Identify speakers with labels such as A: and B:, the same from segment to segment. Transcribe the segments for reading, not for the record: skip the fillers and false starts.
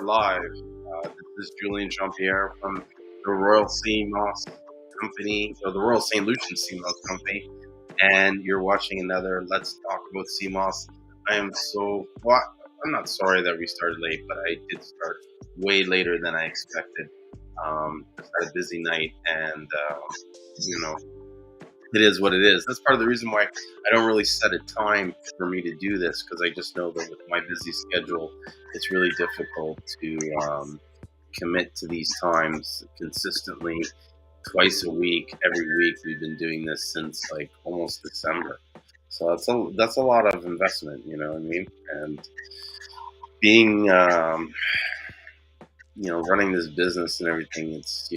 A: live. This is Julien from the Royal Seamoss Company, or the Royal St. Lucian Seamoss Company, and you're watching another Let's Talk About Seamoss. I'm not sorry that we started late, but I did start way later than I expected. Just had a busy night, and you know, it is what it is. That's part of the reason why I don't really set a time for me to do this, because I just know that with my busy schedule, it's really difficult to commit to these times consistently twice a week, every week. We've been doing this since like almost December. So that's a lot of investment, you know what I mean? And being, running this business and everything, it's,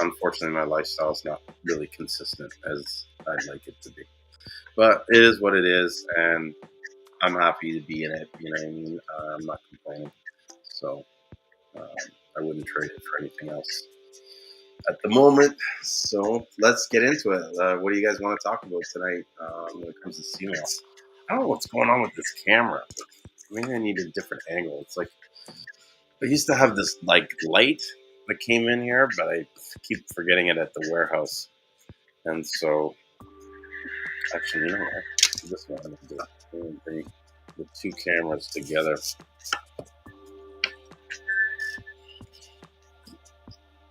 A: unfortunately, my lifestyle is not really consistent as I'd like it to be. But it is what it is, and I'm happy to be in it. You know what I mean? I'm not complaining. So I wouldn't trade it for anything else at the moment. So let's get into it. What do you guys want to talk about tonight when it comes to Seamoss? I don't know what's going on with this camera. Maybe I need a different angle. It's like I used to have this like light that came in here, but I keep forgetting it at the warehouse. And so, actually, you know what? This is what I'm going to do. I'm going to bring the two cameras together.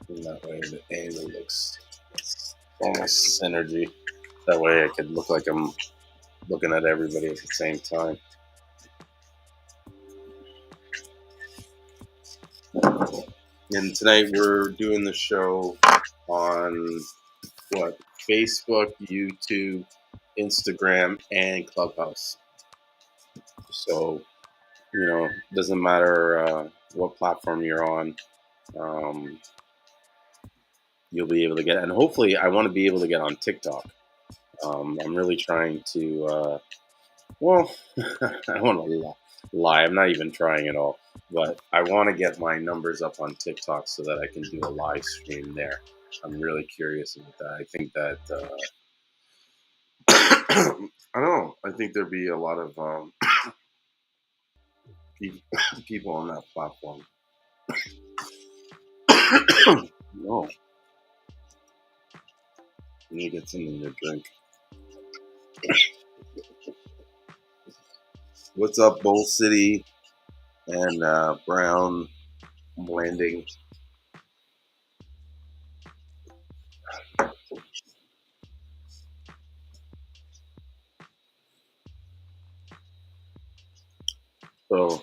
A: And that way the angle looks almost synergy. That way I could look like I'm looking at everybody at the same time. And tonight we're doing the show on Facebook, YouTube, Instagram, and Clubhouse. So, doesn't matter what platform you're on, you'll be able to get. And hopefully, I want to be able to get on TikTok. I'm really trying to. I don't want to lie. I'm not even trying at all. But I want to get my numbers up on TikTok so that I can do a live stream there. I'm really curious about that. I think that I don't know. I think there'd be a lot of people on that platform. No, you need to get something to drink. What's up, Bowl City and Brown Landing? So,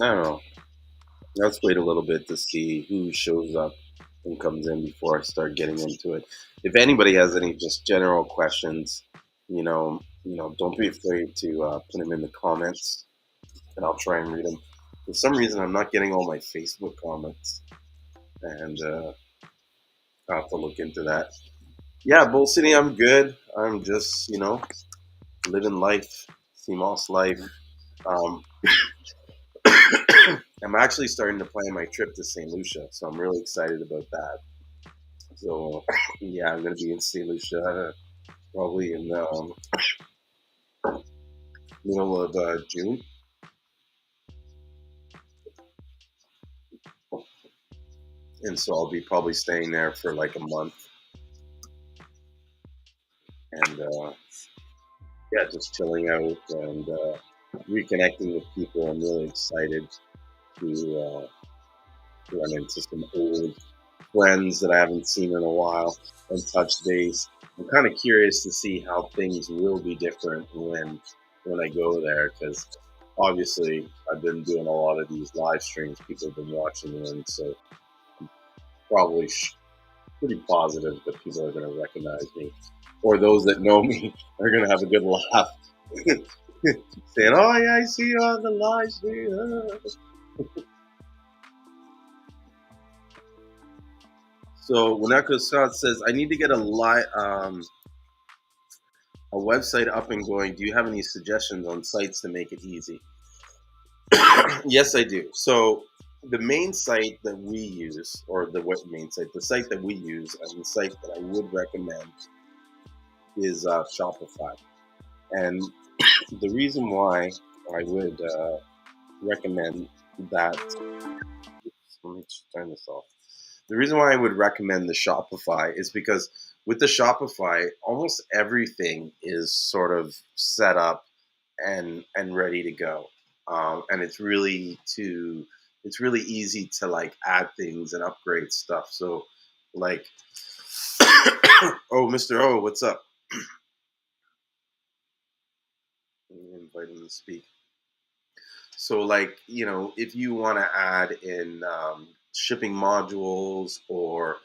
A: I don't know. Let's wait a little bit to see who shows up and comes in before I start getting into it. If anybody has any just general questions, don't be afraid to put them in the comments, and I'll try and read them. For some reason, I'm not getting all my Facebook comments, and I'll have to look into that. Yeah, Bull City, I'm good. I'm just, living life, Seamoss life. I'm actually starting to plan my trip to St. Lucia, so I'm really excited about that. So, yeah, I'm going to be in St. Lucia probably in the middle of June. And so I'll be probably staying there for like a month. And, just chilling out and reconnecting with people. I'm really excited to run into some old friends that I haven't seen in a while and touch base. I'm kind of curious to see how things will be different when I go there, because obviously I've been doing a lot of these live streams. People have been watching them, so I'm probably pretty positive that people are going to recognize me, or those that know me are going to have a good laugh. Saying, "Oh yeah, I see you on the live stream." So Wineko Scott says, "I need to get a website up and going. Do you have any suggestions on sites to make it easy?" Yes, I do. So the main site that we use, or the site that we use, and the site that I would recommend is Shopify. And the reason why I would recommend that let me turn this off. The reason why I would recommend the Shopify is because with the Shopify, almost everything is sort of set up and ready to go, and it's really easy to like add things and upgrade stuff. So, like, oh, Mr. O, what's up? Let me invite him to speak. So, like, if you want to add in shipping modules or,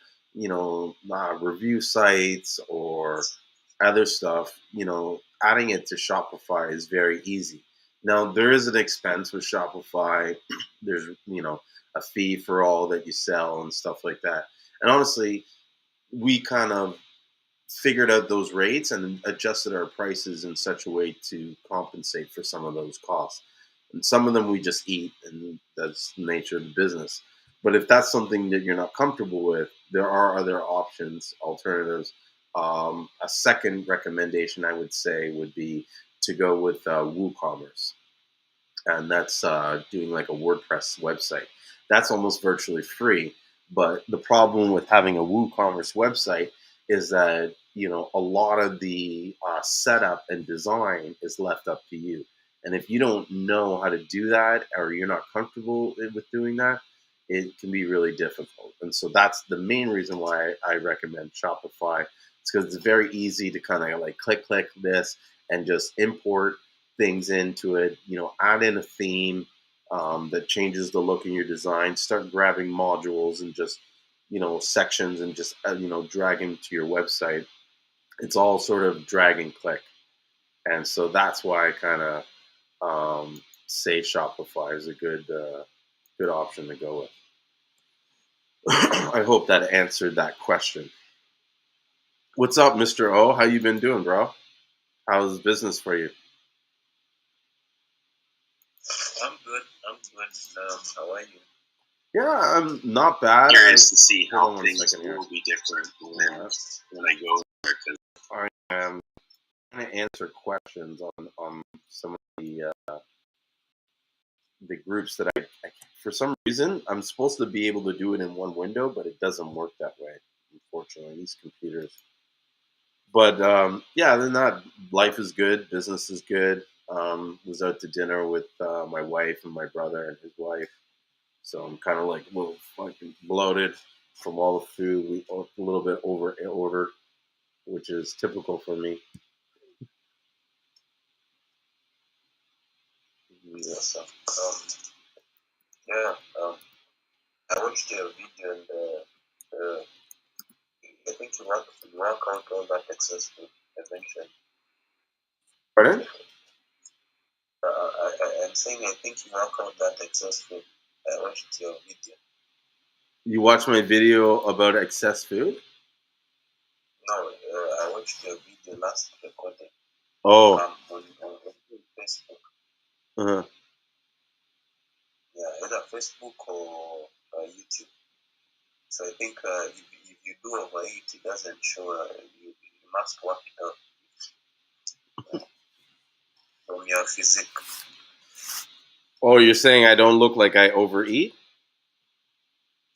A: review sites or other stuff, adding it to Shopify is very easy. Now, there is an expense with Shopify. There's, a fee for all that you sell and stuff like that. And honestly, we kind of figured out those rates and adjusted our prices in such a way to compensate for some of those costs. And some of them we just eat, and that's the nature of the business. But if that's something that you're not comfortable with, there are other options, alternatives. A second recommendation I would say would be to go with WooCommerce, and that's doing like a WordPress website. That's almost virtually free. But the problem with having a WooCommerce website is that a lot of the setup and design is left up to you. And if you don't know how to do that, or you're not comfortable with doing that, it can be really difficult. And so that's the main reason why I recommend Shopify. It's because it's very easy to kind of like click this and just import things into it, add in a theme that changes the look in your design, start grabbing modules and just, sections and just, drag them to your website. It's all sort of drag and click. And so that's why I kind of say Shopify is a good option to go with. I hope that answered that question. What's up, Mr. O? How you been doing, bro? How's business for you?
B: I'm good. I'm good. How are you?
A: Yeah, I'm not bad.
B: Curious to see how things will be different when I go there.
A: I am trying to answer questions on some of the groups that for some reason, I'm supposed to be able to do it in one window, but it doesn't work that way. Unfortunately, these computers. But yeah, other than that, life is good. Business is good. Was out to dinner with my wife and my brother and his wife. So I'm kind of like a little fucking bloated from all the food. We a little bit over ordered, which is typical for me.
B: Yes, yeah. I watched a video and I think you rank out all that successful. I mentioned.
A: Pardon?
B: I'm saying I think you rank out that successful. I watched your video.
A: You watched my video about excess food?
B: No, I watched your video last recording.
A: Oh.
B: On Facebook.
A: Uh-huh.
B: Yeah, either Facebook or YouTube. So I think if you do overeat, it doesn't show. You must work it out from your physique.
A: Oh, you're saying I don't look like I overeat?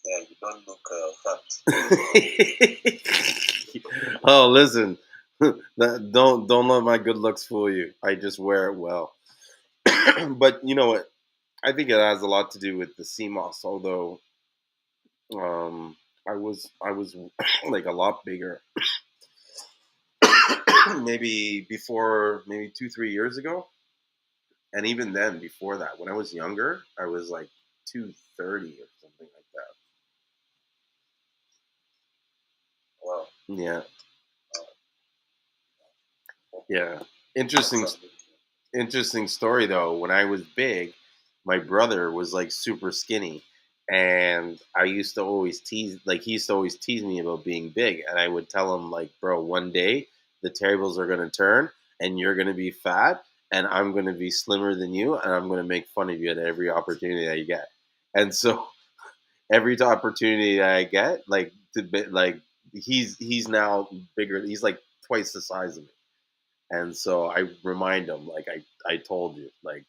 B: Yeah, you don't look fat.
A: Oh, listen, don't let my good looks fool you. I just wear it well. But you know what? I think it has a lot to do with the Seamoss. Although I was like a lot bigger, maybe before maybe 2-3 years ago, and even then before that, when I was younger, I was like 230 or something like that.
B: Wow.
A: Yeah. Yeah. Interesting story though. When I was big, my brother was like super skinny, and I used to always tease, like he used to always tease me about being big, and I would tell him like, bro, one day the tables are gonna turn, and you're gonna be fat, and I'm gonna be slimmer than you, and I'm gonna make fun of you at every opportunity that you get. And so every opportunity that I get, like to be, like he's now bigger. He's like twice the size of me. And so I remind him, like I told you, like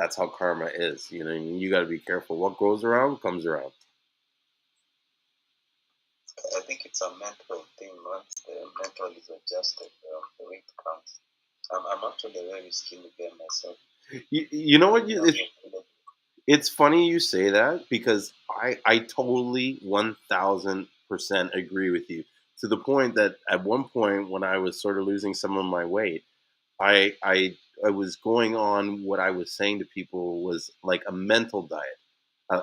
A: That's how karma is. You know, what I mean? You got to be careful. What goes around comes around.
B: I think it's a mental thing. Once the mental is adjusted, the weight comes. I'm actually a very skinny guy myself.
A: You know what?
B: You know,
A: It's funny you say that because I totally 1000% agree with you to the point that at one point when I was sort of losing some of my weight, I I I was going on what I was saying to people was like a mental diet,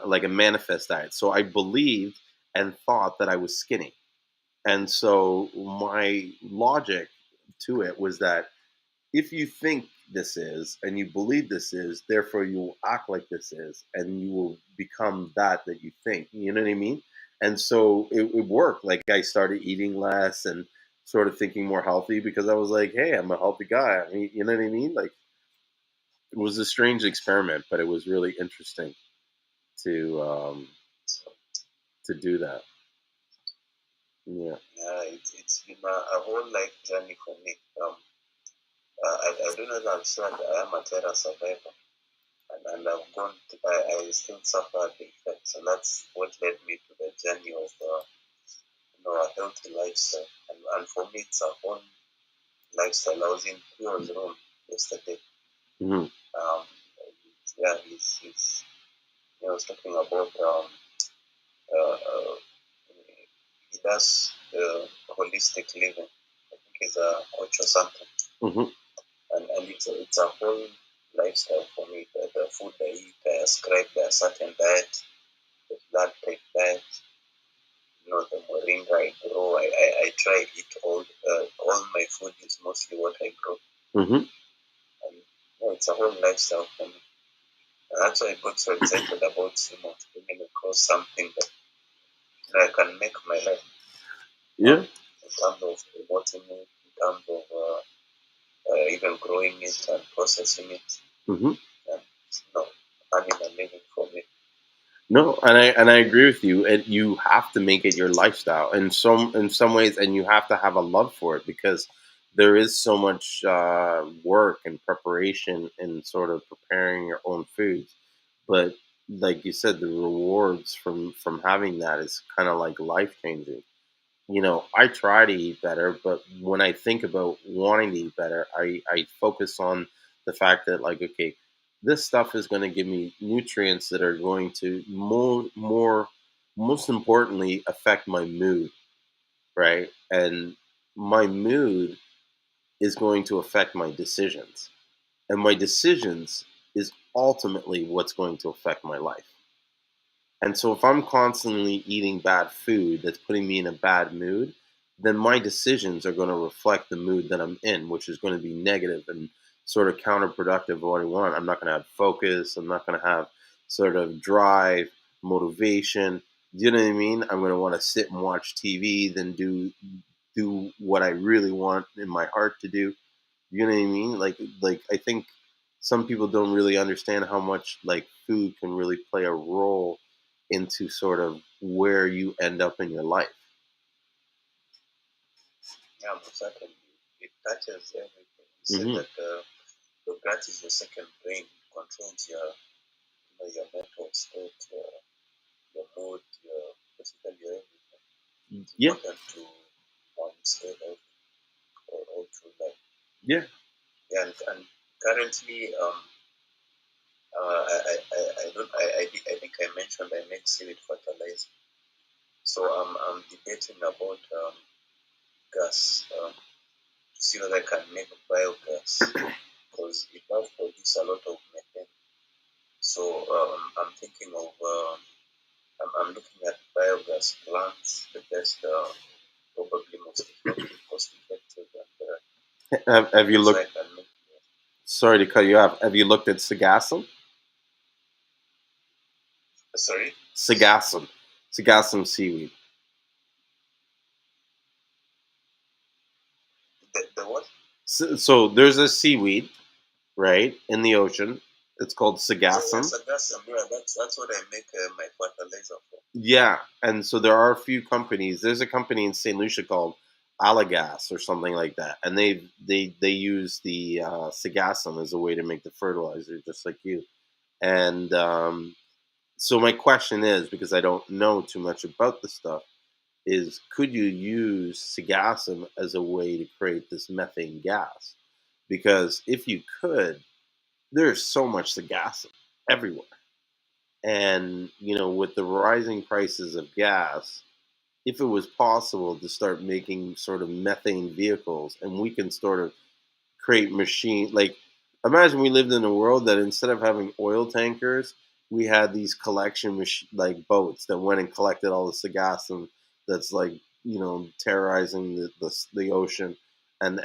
A: like a manifest diet. So I believed and thought that I was skinny, and so my logic to it was that if you think this is and you believe this is, therefore you will act like this is, and you will become that you think. You know what I mean? And so it worked. Like I started eating less and sort of thinking more healthy because I was like, hey, I'm a healthy guy. I mean, you know what I mean? Like it was a strange experiment, but it was really interesting to um, to do that. Yeah.
B: yeah, it's been a whole life journey for me. I don't know if I'm sure I am a terror survivor, and I've gone. I still suffer the effects, and that's what led me to the journey of a healthy lifestyle. And for me, it's a whole lifestyle. I was in Pio's room yesterday.
A: Hmm.
B: Um, yeah, he's he was talking about uh, uh, he does holistic living. I think he's a coach or something,
A: Hmm.
B: and it's a whole lifestyle for me. The food I eat, I ascribe a certain diet, the blood type diet. The moringa I grow. I try eat all my food is mostly what I grow,
A: Hmm.
B: and it's a whole lifestyle for me. And that's why I got so excited about Seamoss coming across something that I can make my life.
A: Yeah.
B: In terms of promoting it, in terms of even growing it and processing it,
A: Hmm.
B: and earning a living from it.
A: No, and I agree with you. And you have to make it your lifestyle in some ways, and you have to have a love for it because there is so much work and preparation in sort of preparing your own foods. But like you said, the rewards from having that is kind of like life changing. I try to eat better, but when I think about wanting to eat better, I focus on the fact that, like, okay, this stuff is going to give me nutrients that are going to most importantly, affect my mood, right? And my mood is going to affect my decisions. And my decisions is ultimately what's going to affect my life. And so if I'm constantly eating bad food that's putting me in a bad mood, then my decisions are going to reflect the mood that I'm in, which is going to be negative and sort of counterproductive of what I want. I'm not going to have focus. I'm not going to have sort of drive, motivation. Do you know what I mean? I'm going to want to sit and watch TV than do what I really want in my heart to do. You know what I mean? Like I think some people don't really understand how much like food can really play a role into sort of where you end up in your life.
B: Yeah, most certainly. It touches everything. You said
A: Hmm.
B: that your gut is your second brain. It controls your mental state, your mood, basically your everything. It's
A: Yeah,
B: important to stay healthy all through life.
A: yeah.
B: Yeah, and currently, I don't, I think I mentioned I make seaweed fertilizer. So I'm debating about gas to see whether I can make biogas because it does produce a lot of methane. So I'm thinking of I'm looking at biogas plants, the best, probably most effective, cost effective, and
A: Have you
B: that's why
A: looked?
B: I can make.
A: Sorry to cut you off. Have you looked at Sagassum?
B: Sorry,
A: Sagassum, Sagassum seaweed.
B: the what?
A: So there's a seaweed, right, in the ocean. It's called
B: Oh yes,
A: Sagassum.
B: I guess yeah, that's what I make my fertilizer for.
A: Yeah, and so there are a few companies. There's a company in St. Lucia called Alagas or something like that, and they use the Sagassum as a way to make the fertilizer, just like you. And so my question is, because I don't know too much about the stuff, is could you use sagassum as a way to create this methane gas? Because if you could, there's so much sagassum everywhere. And, with the rising prices of gas, if it was possible to start making sort of methane vehicles and we can sort of create machine like imagine we lived in a world that instead of having oil tankers, we had these collection like boats that went and collected all the sagassum that's like terrorizing the ocean, and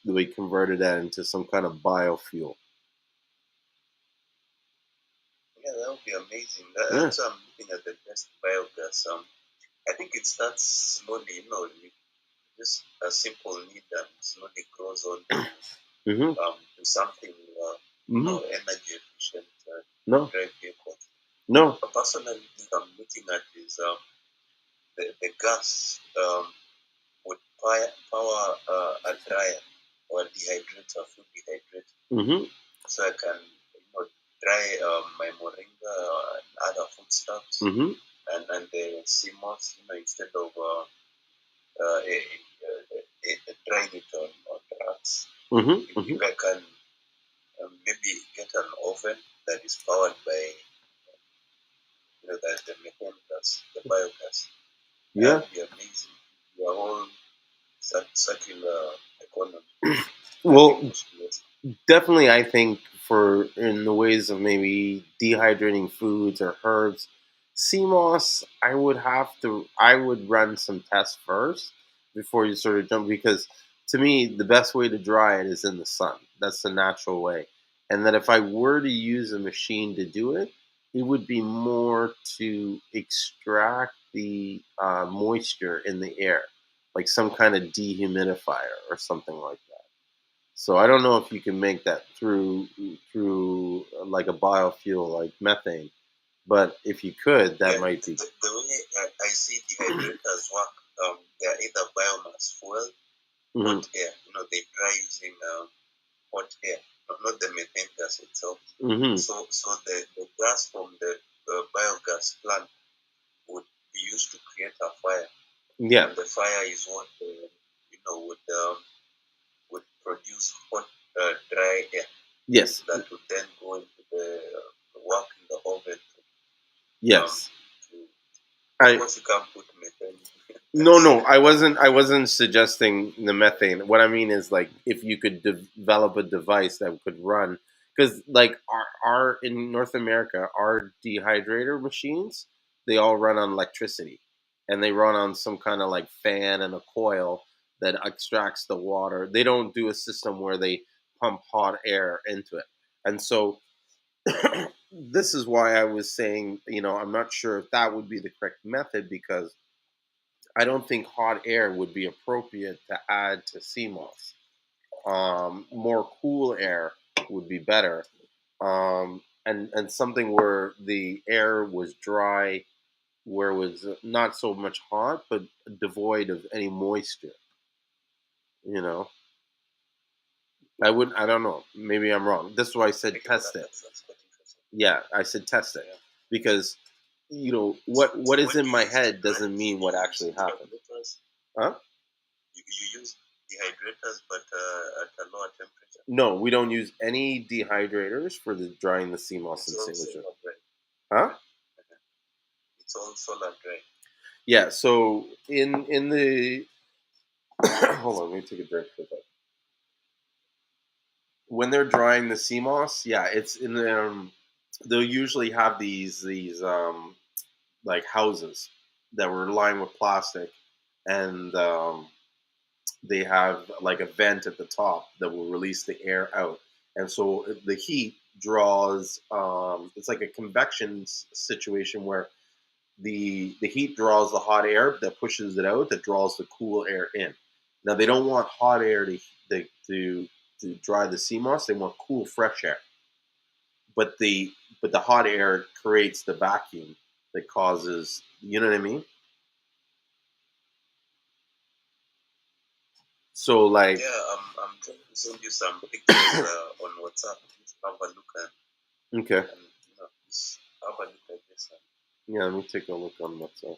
A: we converted that into some kind of biofuel.
B: Yeah, that would be amazing.
A: Yeah.
B: That's why I'm looking at the best biogas. I think it starts slowly, with just a simple need that slowly grows on
A: Hmm.
B: to something,
A: Hmm.
B: energy efficient
A: No.
B: drive vehicles.
A: No.
B: But personally, thing I'm looking at is the gas would power a dryer or a dehydrator, food dehydrator,
A: Hmm.
B: so I can dry my moringa and other foodstuffs,
A: Hmm.
B: and the Seamoss, instead of drying it on racks.
A: Hmm.
B: If I can maybe get an oven that is powered by the methane gas, the biogas, that
A: Yeah.
B: would be amazing. Your whole circular economy, nothing
A: Well,
B: goes to waste.
A: definitely, I think for in the ways of maybe dehydrating foods or herbs, CMOS, I would run some tests first before you sort of jump, because to me the best way to dry it is in the sun. That's the natural way, and that if I were to use a machine to do it, it would be more to extract the moisture in the air, like some kind of dehumidifier or something like that. So I don't know if you can make that through like a biofuel like methane, but if you could, that
B: Yeah,
A: might be.
B: the way I see dehydrators work, they are either biomass fuel,
A: Hmm.
B: hot air. They dry using hot air, not the methane gas itself.
A: Hmm.
B: So the gas from the biogas plant would be used to create a fire,
A: Yeah.
B: and the fire is what would produce hot dry air
A: Yes.
B: that would then go into the work in the oven um,
A: Yes.
B: to of
A: I
B: course you can't put methane in
A: No,
B: gas.
A: no, I wasn't suggesting the methane. What I mean is like if you could develop a device that could run, because like our in North America, our dehydrator machines, they all run on electricity, and they run on some kind of like fan and a coil that extracts the water. They don't do a system where they pump hot air into it, and so this is why I was saying, I'm not sure if that would be the correct method, because I don't think hot air would be appropriate to add to CMOS. More cool air would be better, and something where the air was dry, where it was not so much hot, but devoid of any moisture. You know, I don't know. Maybe I'm wrong. This is why I said
B: Okay,
A: test it.
B: that's quite interesting.
A: Yeah, I said test it
B: Yeah.
A: because
B: So,
A: what
B: so
A: is
B: when
A: in
B: do
A: my
B: you use to
A: head
B: dry?
A: doesn't mean what
B: You use
A: actually happened.
B: dehydrators.
A: Huh?
B: You use dehydrators, but at a lower temperature.
A: No, we don't use any dehydrators for the drying the sea moss
B: It's
A: and
B: all
A: signature.
B: solar dry.
A: Huh?
B: Okay. It's all solar dry.
A: Yeah. So in the hold on, let me take a drink for that. When they're drying the sea moss, yeah, it's in the. They'll usually have these like houses that were lined with plastic, and they have like a vent at the top that will release the air out, and so the heat draws. It's like a convection situation where the heat draws the hot air that pushes it out, that draws the cool air in. Now they don't want hot air to to, to dry the sea moss. They want cool, fresh air. But the hot air creates the vacuum that causes. You know what I mean? So like,
B: Yeah, I'm trying to send you some pictures on WhatsApp. Just have a look
A: okay,
B: and Just have a look at this one.
A: Yeah, let me take a look on WhatsApp.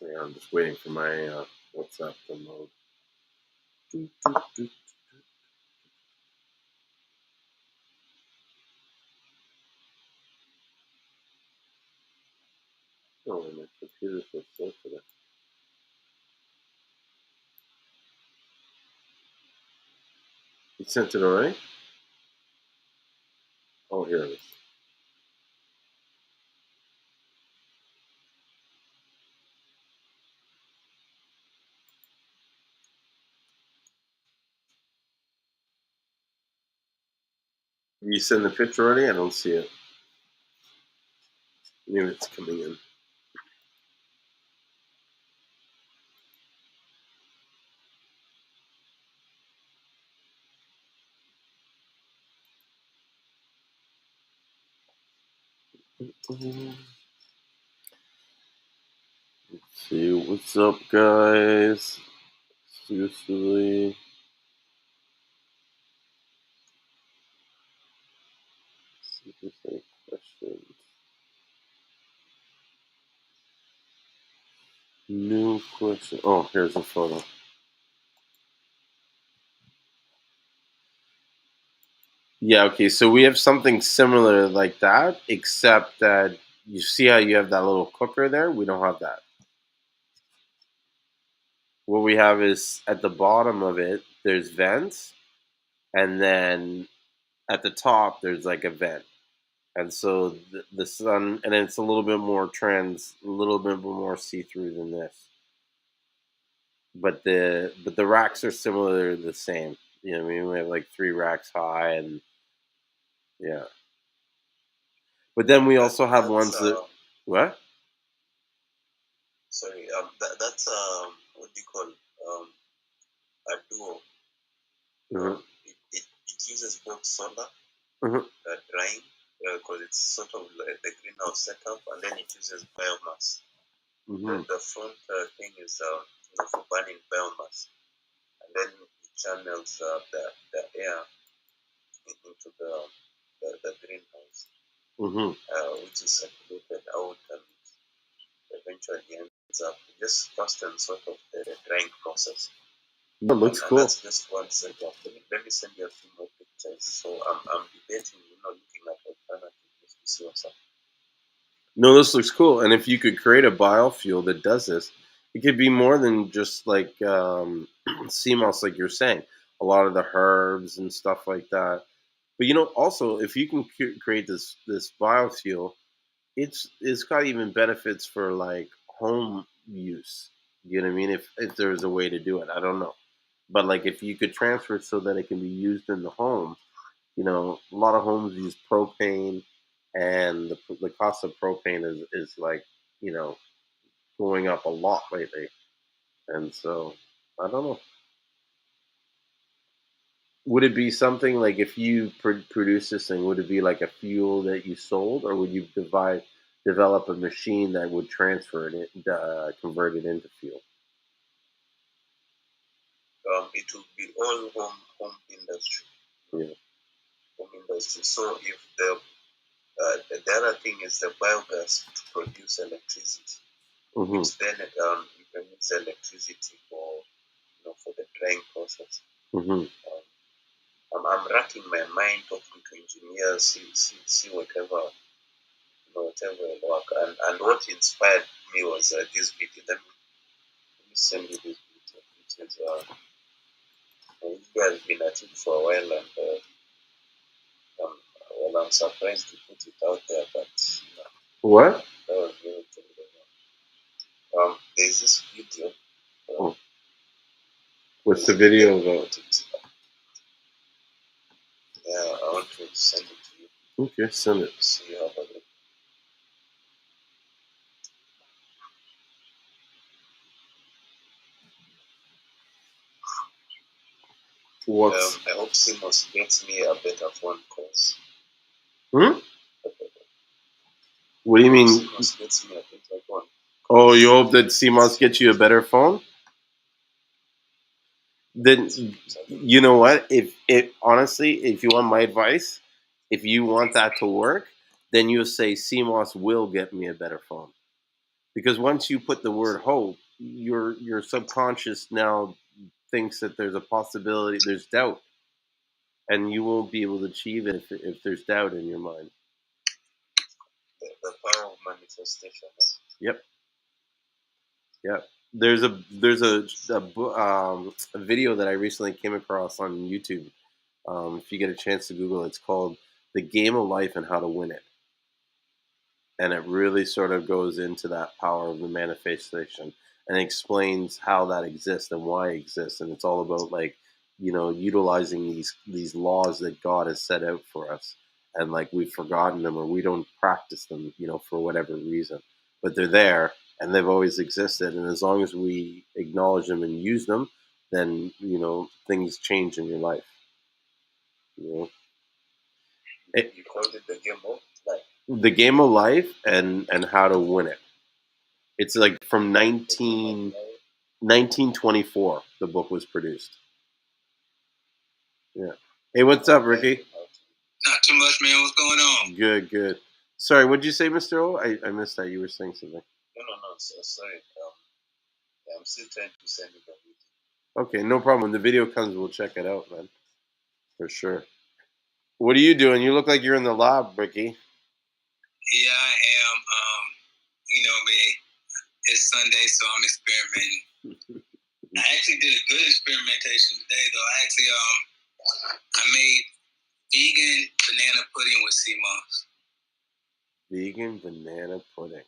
A: Yeah, I'm just waiting for my WhatsApp to load. Oh, my computer's so slow today. You sent it already? Oh, here it is. You send the picture already? I don't see it. Maybe it's coming in. Let's see what's up, guys. Seriously. See if there's any questions. New question. Oh, here's a photo. Yeah, okay, so we have something similar like that, except that you see how you have that little cooker there? We don't have that. What we have is at the bottom of it, there's vents, and then at the top, there's like a vent. And so the sun, and it's a little bit more see through than this. But the racks are similar, the same. You know what I mean? We have like 3 racks high, and yeah. But then we also have
B: That's
A: ones that what?
B: sorry. That's what do you call a duo.
A: Hmm.
B: It uses both solar
A: Hmm.
B: drying because it's sort of like the greenhouse setup, and then it uses biomass.
A: Hmm.
B: The front thing is for burning biomass, and then it channels the air into the greenhouse,
A: Hmm.
B: which is circulated out and eventually ends up just first and sort of the drying process.
A: That looks
B: And
A: cool.
B: that's just one setup. Let me send you a few more pictures. So I'm debating, looking at alternatives just to see what's up.
A: No, this looks cool. And if you could create a biofuel that does this, it could be more than just like Seamoss, like you're saying. A lot of the herbs and stuff like that. But also if you can create this biofuel, it's got even benefits for like home use. You know what I mean? If there's a way to do it, I don't know. But like if you could transfer it so that it can be used in the home, a lot of homes use propane, and the cost of propane is like you know going up a lot lately, and so I don't know. Would it be something like if you produce this thing? Would it be like a fuel that you sold, or would you develop a machine that would transfer it, convert it into fuel?
B: It will be all home industry.
A: Yeah.
B: Home industry. So if the other thing is the biogas to produce electricity,
A: Mm-hmm.
B: which then you can use electricity for the drying process.
A: Mm-hmm.
B: I'm racking my mind talking to engineers, see whatever will work. And what inspired me was this video. Let me send you this video. It is this guy has been at it for a while, and well, I'm surprised to put it out there, but
A: What?
B: that was really there's this video.
A: Oh, what's
B: There's
A: the
B: a video
A: video about?
B: about it. Yeah, I want to send it to you.
A: Okay, send it.
B: So you have a look.
A: What's
B: I hope Seamoss gets me a better phone calls.
A: What do you mean?
B: Seamoss gets me a better phone.
A: Oh, you hope that Seamoss gets you a better phone? Then you know what? If honestly, if you want my advice, if you want that to work, then you say Seamoss will get me a better phone. Because once you put the word hope, your subconscious now thinks that there's a possibility, there's doubt, and you won't be able to achieve it if there's doubt in your mind.
B: The power of manifestation.
A: Yep. Yep. There's a video that I recently came across on YouTube. If you get a chance to Google it, it's called "The Game of Life and How to Win It," and it really sort of goes into that power of the manifestation and explains how that exists and why it exists. And it's all about like utilizing these laws that God has set out for us, and like we've forgotten them or we don't practice them, for whatever reason, but they're there and they've always existed. And as long as we acknowledge them and use them, then things change in your life.
B: You called it the game of life.
A: The Game of Life and how to win it. It's like from 1924 the book was produced. Yeah. Hey, what's up, Ricky?
C: Not too much, man. What's going on?
A: Good. Sorry, what did you say, Mr. O? I missed that. You were saying something.
B: No. Sorry. I'm still trying to send it a video.
A: Okay, no problem. When the video comes, we'll check it out, man. For sure. What are you doing? You look like you're in the lab, Ricky.
C: Yeah, I am. It's Sunday, so I'm experimenting. I actually did a good experimentation today, though. I made vegan banana pudding with Seamoss.
A: Vegan banana pudding.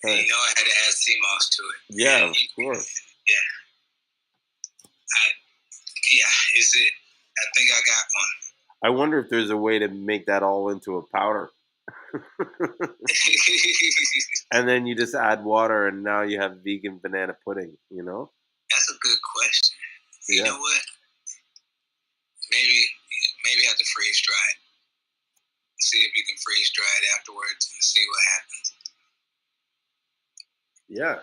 C: Nice. I had to add Seamoss to it.
A: Yeah, of course.
C: Yeah. It's it. I think I got one.
A: I wonder if there's a way to make that all into a powder. And then you just add water and now you have vegan banana pudding,
C: That's a good question. You know what? Maybe have to freeze dry it. See if you can freeze dry it afterwards and see what happens.
A: Yeah.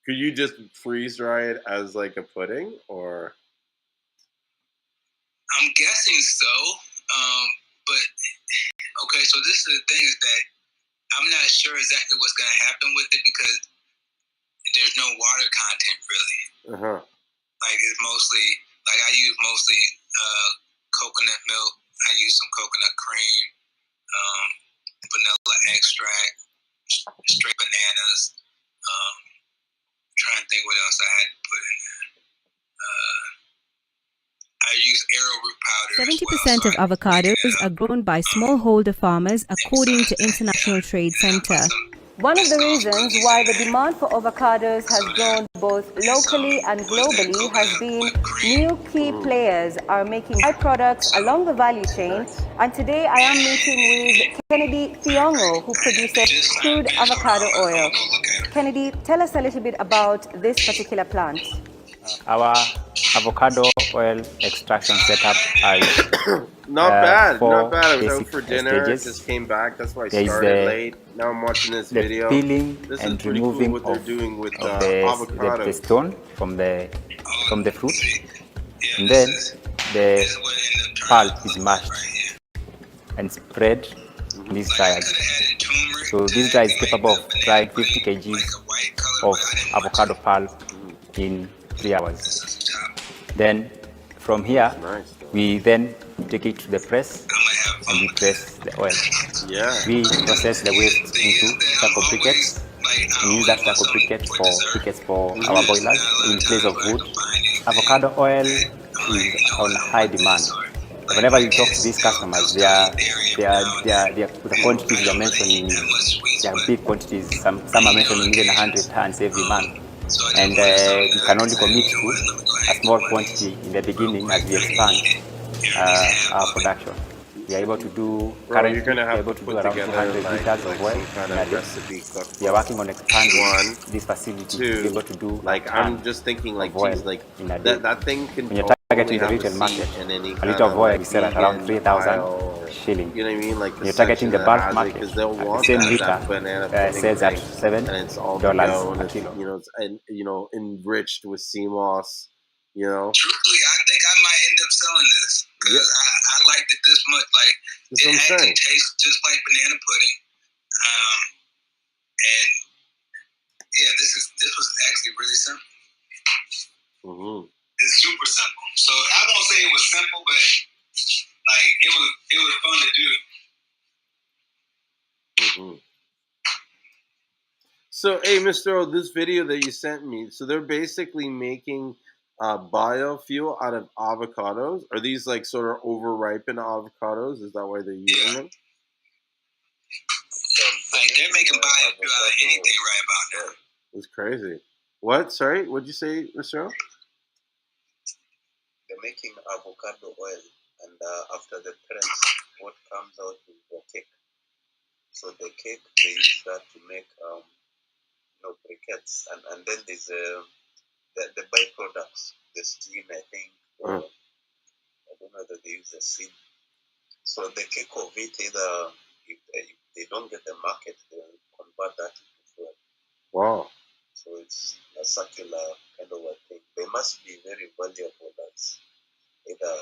A: Could you just freeze dry it as like a pudding or?
C: I'm guessing so. But okay, so this is the thing is that I'm not sure exactly what's going to happen with it because there's no water content really. Like it's mostly like I use mostly coconut milk. I use some coconut cream, vanilla extract, straight bananas. Trying to think what else I had to put in there. I use arrowroot powder.
D: 70% of avocados are grown by smallholder farmers, according to International Trade Center. One of the reasons why the demand for avocados has grown both locally and globally has been new key players are making byproducts along the value chain. And today I am meeting with Kennedy Thiongo, who produces crude avocado oil. Kennedy, tell us a little bit about this particular plant.
E: Our avocado oil extraction setup has
A: not bad. I was
E: out
A: for dinner.
E: Stages.
A: Just came back. That's why I started late. Now I'm watching this video.
E: Peeling
A: this
E: and
A: is pretty
E: removing
A: cool what they're doing with
E: avocado. The stone from the fruit, and then the pulp is mashed and spread in these dryers. So this dryer is capable of drying 50 kgs of avocado pulp in 3 hours. Then from here, we then take it to the press and we press the oil. We process the waste into charcoal briquettes. We use that charcoal briquettes for our boilers in place of wood. Avocado oil is on high demand. Whenever you talk to these customers, the quantities they are mentioning, they are big quantities. Some are mentioning even 100 tons every month. And we can only commit to a small quantity in the beginning as we expand our production. We are able to do
A: Bro,
E: currently.
A: you're gonna
E: We are
A: have
E: able
A: to
E: to
A: put
E: do around
A: together
E: 200
A: like
E: liters of oil
A: some kind
E: in a
A: of
E: day.
A: recipe cookbook.
E: We are working on expanding
A: One,
E: this facility to be
A: two,
E: able to do
A: like
E: a ton
A: I'm just thinking like,
E: of oil
A: geez, like
E: in a day.
A: that thing can
E: When you're
A: only
E: targeting the
A: have a
E: retail
A: seat
E: market,
A: in any
E: a
A: kind
E: liter of
A: of
E: oil we
A: like
E: sell at around
A: vegan
E: 3,000
A: aisle or
E: shilling.
A: you know what I mean, like the
E: When you're targeting
A: section
E: the
A: that
E: bulk
A: has it
E: market,
A: because they'll
E: the
A: want
E: same
A: that
E: liter
A: banana pudding
E: sells at
A: thing,
E: $7
A: and it's all to go and
E: a
A: it's
E: kilo.
A: it's and enriched with Seamoss,
C: Truthfully, I think I might end up selling this because I liked it this much. Like
A: That's
C: it
A: what I'm
C: actually
A: saying.
C: tastes just like banana pudding, and yeah, this was actually really simple.
A: Mm-hmm.
C: It's super simple. So I won't say it was simple, but like it was fun to do.
A: Mm-hmm. So, hey, Mr. O, this video that you sent me, so they're basically making biofuel out of avocados. Are these like sort of overripened avocados? Is that why they're using them?
C: Like they're making biofuel out of anything right about now.
A: It's crazy. What? Sorry, what'd you say, Mr. O?
B: They're making avocado oil, and after the press, what comes out is the cake. So the cake, they use that to make briquettes, and then there's the byproducts, the steam, I think. I don't know that they use the seed. So the cake of it, either if they don't get the market, they'll convert that into fuel.
A: Wow.
B: So it's a circular kind of a thing. They must be very valuable as either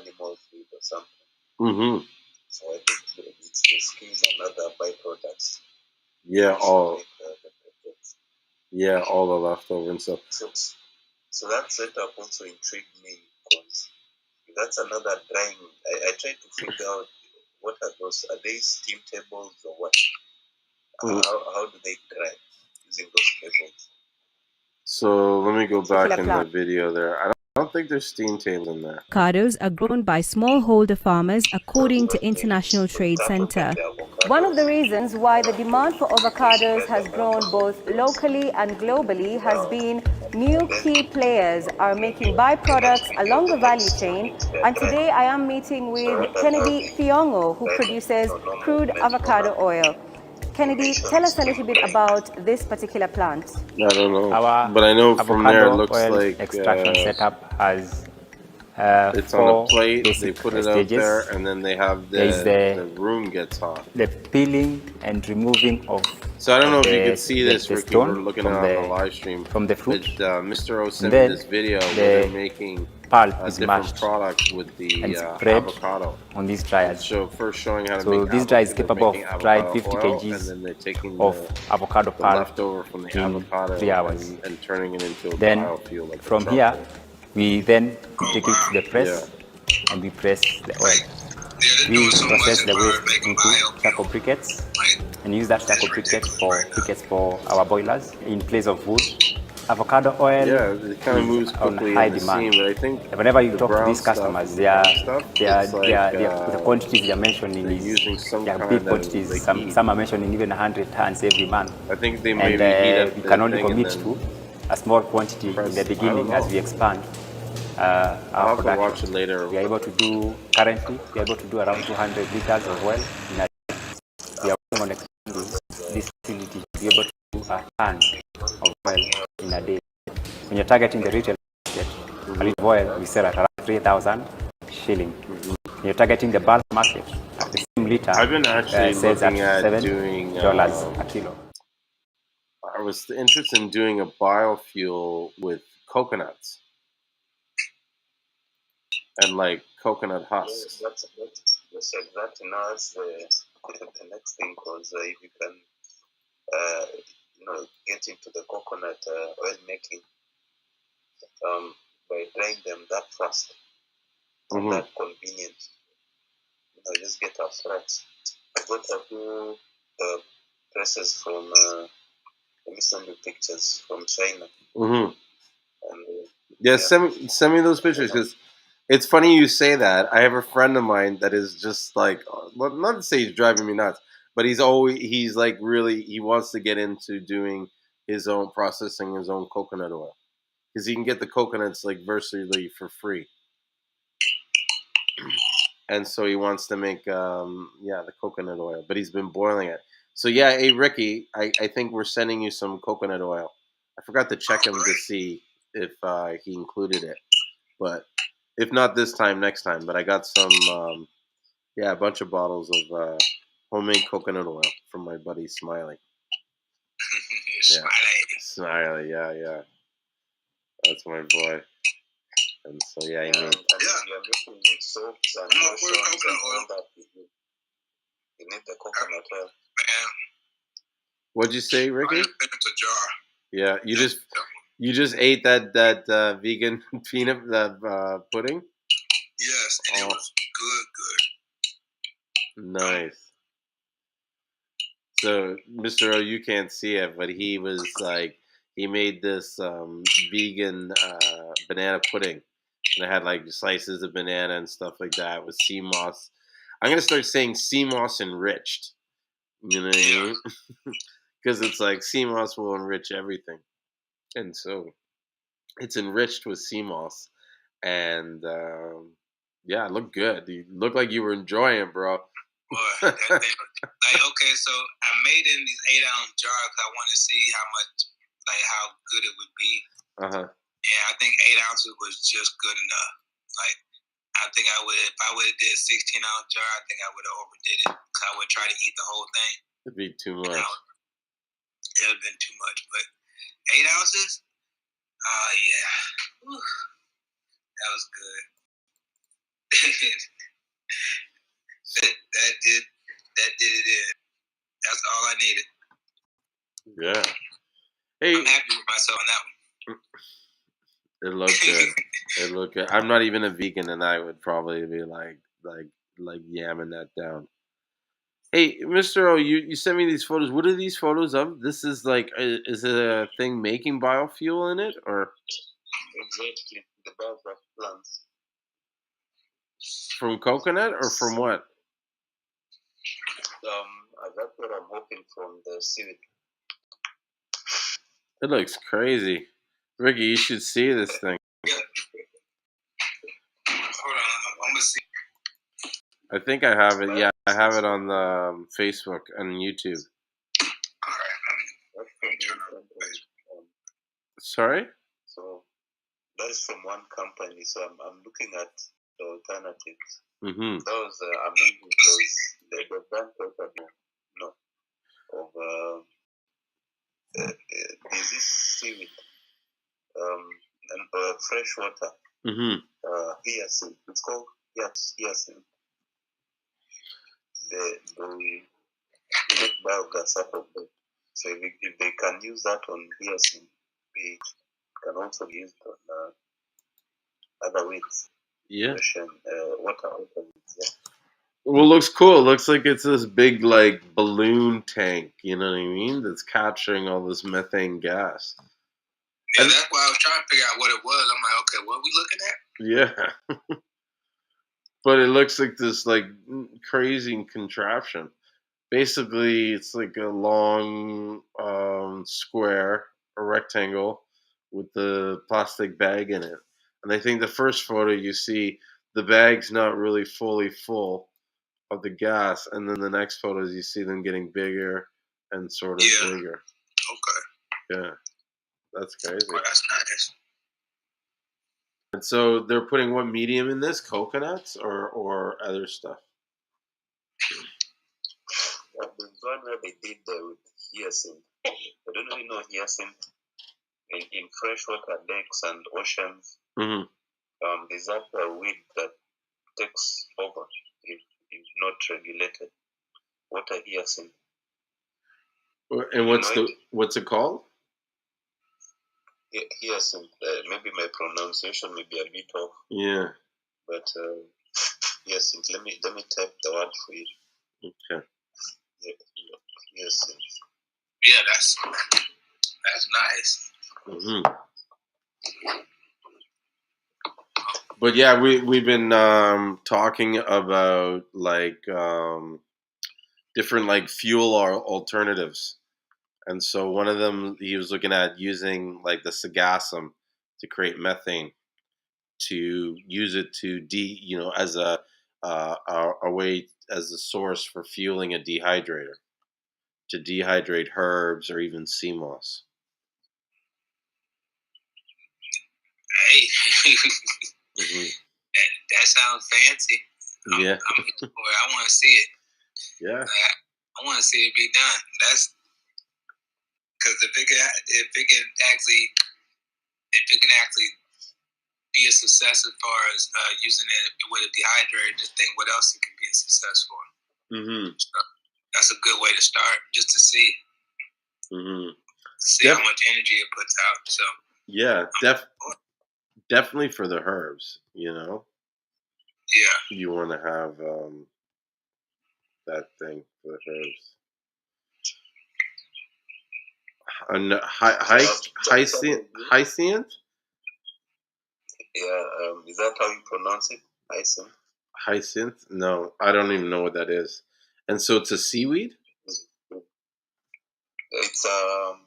B: animal feed or something.
A: Mm-hmm.
B: So I think it's the skin and other byproducts.
A: Yeah, all
B: the
A: all the leftover and stuff.
B: So that setup also intrigued me because that's another drying. I tried to figure out what are those? Are they steam tables or what? How do they dry using those tables?
A: So let me go back in the video there. I don't think there's steam tables in there.
D: Avocados are grown by smallholder farmers according to International Trade Center. One of the reasons why the demand for avocados has grown both locally and globally has been new key players are making byproducts along the value chain. And today I am meeting with Kennedy Fiongo, who produces crude avocado oil. Kennedy, tell us a little bit about this particular plant.
A: I don't know,
E: Our
A: but I know from there it
E: avocado
A: looks
E: oil
A: like
E: extraction setup has
A: it's on a
E: 4
A: plate. They
E: basic
A: put it out
E: stages.
A: there, and then they have
E: There is
A: the room gets hot.
E: the peeling and removing of
A: So I don't know if you
E: the,
A: could see this,
E: the
A: Ricky. We're
E: stone
A: looking
E: from
A: at it on
E: the
A: the live stream.
E: from the fruit.
A: But Mr. O sent
E: And
A: me
E: then
A: this video where they're
E: the
A: making
E: pulp is
A: different
E: mashed
A: products with the
E: and spread
A: avocado.
E: on these dryers.
A: So first showing how to
E: So
A: make
E: this dryer is
A: they're
E: capable
A: making
E: of drying
A: avocado
E: 50
A: oil, and
E: kgs
A: then they're taking
E: of
A: the
E: avocado pulp
A: leftover from the
E: in
A: avocado
E: 3 hours.
A: and turning it into a
E: Then
A: biofuel. Like
E: from here, we then take it to the press and we press the oil. We process the waste into charcoal briquettes and use that charcoal briquettes for our boilers in place of wood. Avocado oil
A: it kind of moves
E: is on
A: quickly
E: high
A: in the
E: demand.
A: steam, but I think
E: Whenever you
A: the
E: talk to
A: brown
E: these
A: stuff
E: customers,
A: and the black stuff, it's like
E: the quantities they are mentioning
A: they're
E: is
A: using some
E: they are
A: kind
E: big
A: of
E: quantities.
A: like heat.
E: Some are mentioning even 100 tons every month.
A: I think they
E: And
A: maybe heat up
E: we
A: the
E: can only
A: thing and
E: commit
A: then
E: to a small quantity in
A: press.
E: the
A: I don't
E: beginning as
A: know.
E: we expand
A: I'll
E: our
A: have to
E: production.
A: watch it later.
E: We are able to do currently around 200 liters of oil in a day. We are working on expanding this facility to be able to do a ton of oil in a day. When you're targeting the retail market, a liter of oil we sell at around 3,000 shilling. When you're targeting the bulk market, the same liter
A: I've been actually
E: sells at
A: looking at
E: $7
A: doing.
E: a kilo.
A: I was interested in doing a biofuel with coconuts and like coconut husks.
B: That's exactly now. That's the next thing because if you can, get into the coconut oil making by drying them that fast and that convenient. Just get a press. I got a few presses from. Let me send you pictures from China.
A: Mm-hmm.
B: And,
A: send me those pictures because it's funny you say that. I have a friend of mine that is just like, not to say he's driving me nuts, but he's like really, he wants to get into doing his own processing, his own coconut oil because he can get the coconuts like virtually for free. and so he wants to make the coconut oil, but he's been boiling it. So yeah, hey Ricky, I think we're sending you some coconut oil. I forgot to check him to see if he included it, but if not this time, next time. But I got some a bunch of bottles of homemade coconut oil from my buddy Smiley. Smiley, yeah. That's my boy. And so
B: Yeah,
A: he made.
B: you're making soaps and lotions and all that. You need the coconut oil.
C: Man,
A: What'd you say, Ricky?
C: it's a jar.
A: Yeah, you just ate that vegan peanut pudding.
C: Yes, and it was good.
A: Nice. So, Mr. O, you can't see it, but he was like, he made this vegan banana pudding. And it had like slices of banana and stuff like that with Seamoss. I'm going to start saying Seamoss enriched. You know what I mean? Because it's like Seamoss will enrich everything. And so it's enriched with Seamoss. And it looked good. You looked like you were enjoying it, bro.
C: Boy, that thing, okay, so I made it in these 8-ounce jars because I wanted to see how good it would be.
A: Uh-huh.
C: Yeah, I think 8 ounces was just good enough. Like, I think if I would have did a 16-ounce jar, I think I would have overdid it because I would try to eat the whole thing.
A: It'd be too much.
C: It would have been too much, but 8 ounces? Yeah. Whew. That was good. that did it in. That's all I needed.
A: Yeah. Hey,
C: I'm happy with myself on that one.
A: It looked good. It looked good. I'm not even a vegan, and I would probably be like yamming that down. Hey, Mr. O, you sent me these photos. What are these photos of? This is like, is it a thing making biofuel in it, or
B: Exactly, the biofuel plants.
A: from coconut, or from what?
B: That's what I'm hoping from the seaweed.
A: It looks crazy. Ricky, you should see this thing.
C: Yeah. Hold on, I'm gonna see.
A: I think I have it. Yeah, I have it on the Facebook and YouTube.
C: All right, let me turn on Facebook.
B: Sorry? So that is from one company. So I'm looking at the alternatives.
A: Mm-hmm.
B: Those are amazing because the brand of there's this seaweed and fresh water.
A: Mm-hmm.
B: Hyacinth. It's called hyacinth. They make biogas out of it. So if they can use that on hyacinth, it can also be used on other weeds.
A: Yeah.
B: Water. Yeah.
A: Well, it looks cool. It looks like it's this big, like, balloon tank, you know what I mean? That's capturing all this methane gas.
C: Yeah, that's why I was trying to figure out what it was. I'm like, okay, what are we looking at?
A: Yeah. But it looks like this, like, crazy contraption. Basically, it's like a long square, a rectangle, with the plastic bag in it. And I think the first photo you see, the bag's not really fully full of the gas, and then the next photos you see them getting bigger and sort of bigger.
C: Okay.
A: Yeah, that's crazy.
C: Oh, that's nice.
A: And so they're putting what medium in this? Coconuts or other stuff?
B: There's one where they did with hyacinth. I don't know if you know hyacinth in freshwater lakes and oceans.
A: Mm-hmm.
B: There's that weed that takes over if not regulated. Water hyacinth.
A: And what's it called?
B: Hyacinth. Maybe my pronunciation may be a bit off.
A: Yeah.
B: But hyacinth. Let me type the word for you.
A: Okay.
B: Hyacinth.
C: Yeah, that's nice.
A: Mm-hmm. But yeah, we've been talking about like different like fuel alternatives, and so one of them he was looking at using like the sagassum to create methane, to use it to as a a way as a source for fueling a dehydrator to dehydrate herbs or even Seamoss.
C: Hey, that sounds fancy.
A: Yeah.
C: I want to see it.
A: Yeah.
C: I want to see it be done. That's because if it can actually be a success as far as using it with a dehydrator, just think what else it can be a success for. So that's a good way to start, just to see. See how much energy it puts out. So
A: yeah, definitely for the herbs, you know.
C: Yeah.
A: You want to have that thing for the herbs. And hyacinth.
B: Yeah, is that how you pronounce it? Hyacinth?
A: Hyacinth? No, I don't even know what that is. And so it's a seaweed?
B: It's a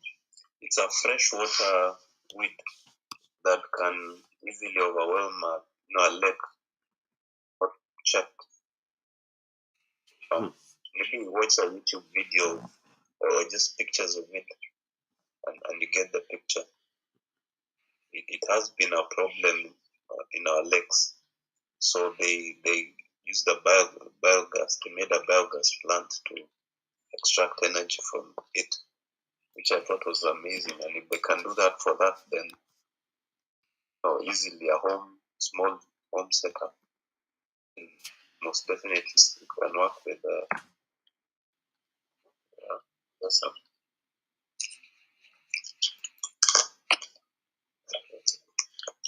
B: freshwater weed that can easily overwhelm a lake or check. Maybe you watch a YouTube video or just pictures of it, and you get the picture. It has been a problem in our lakes, so they use the biogas. They made a biogas plant to extract energy from it, which I thought was amazing. And if they can do that for that, then easily a small home setup, most definitely you can work with awesome.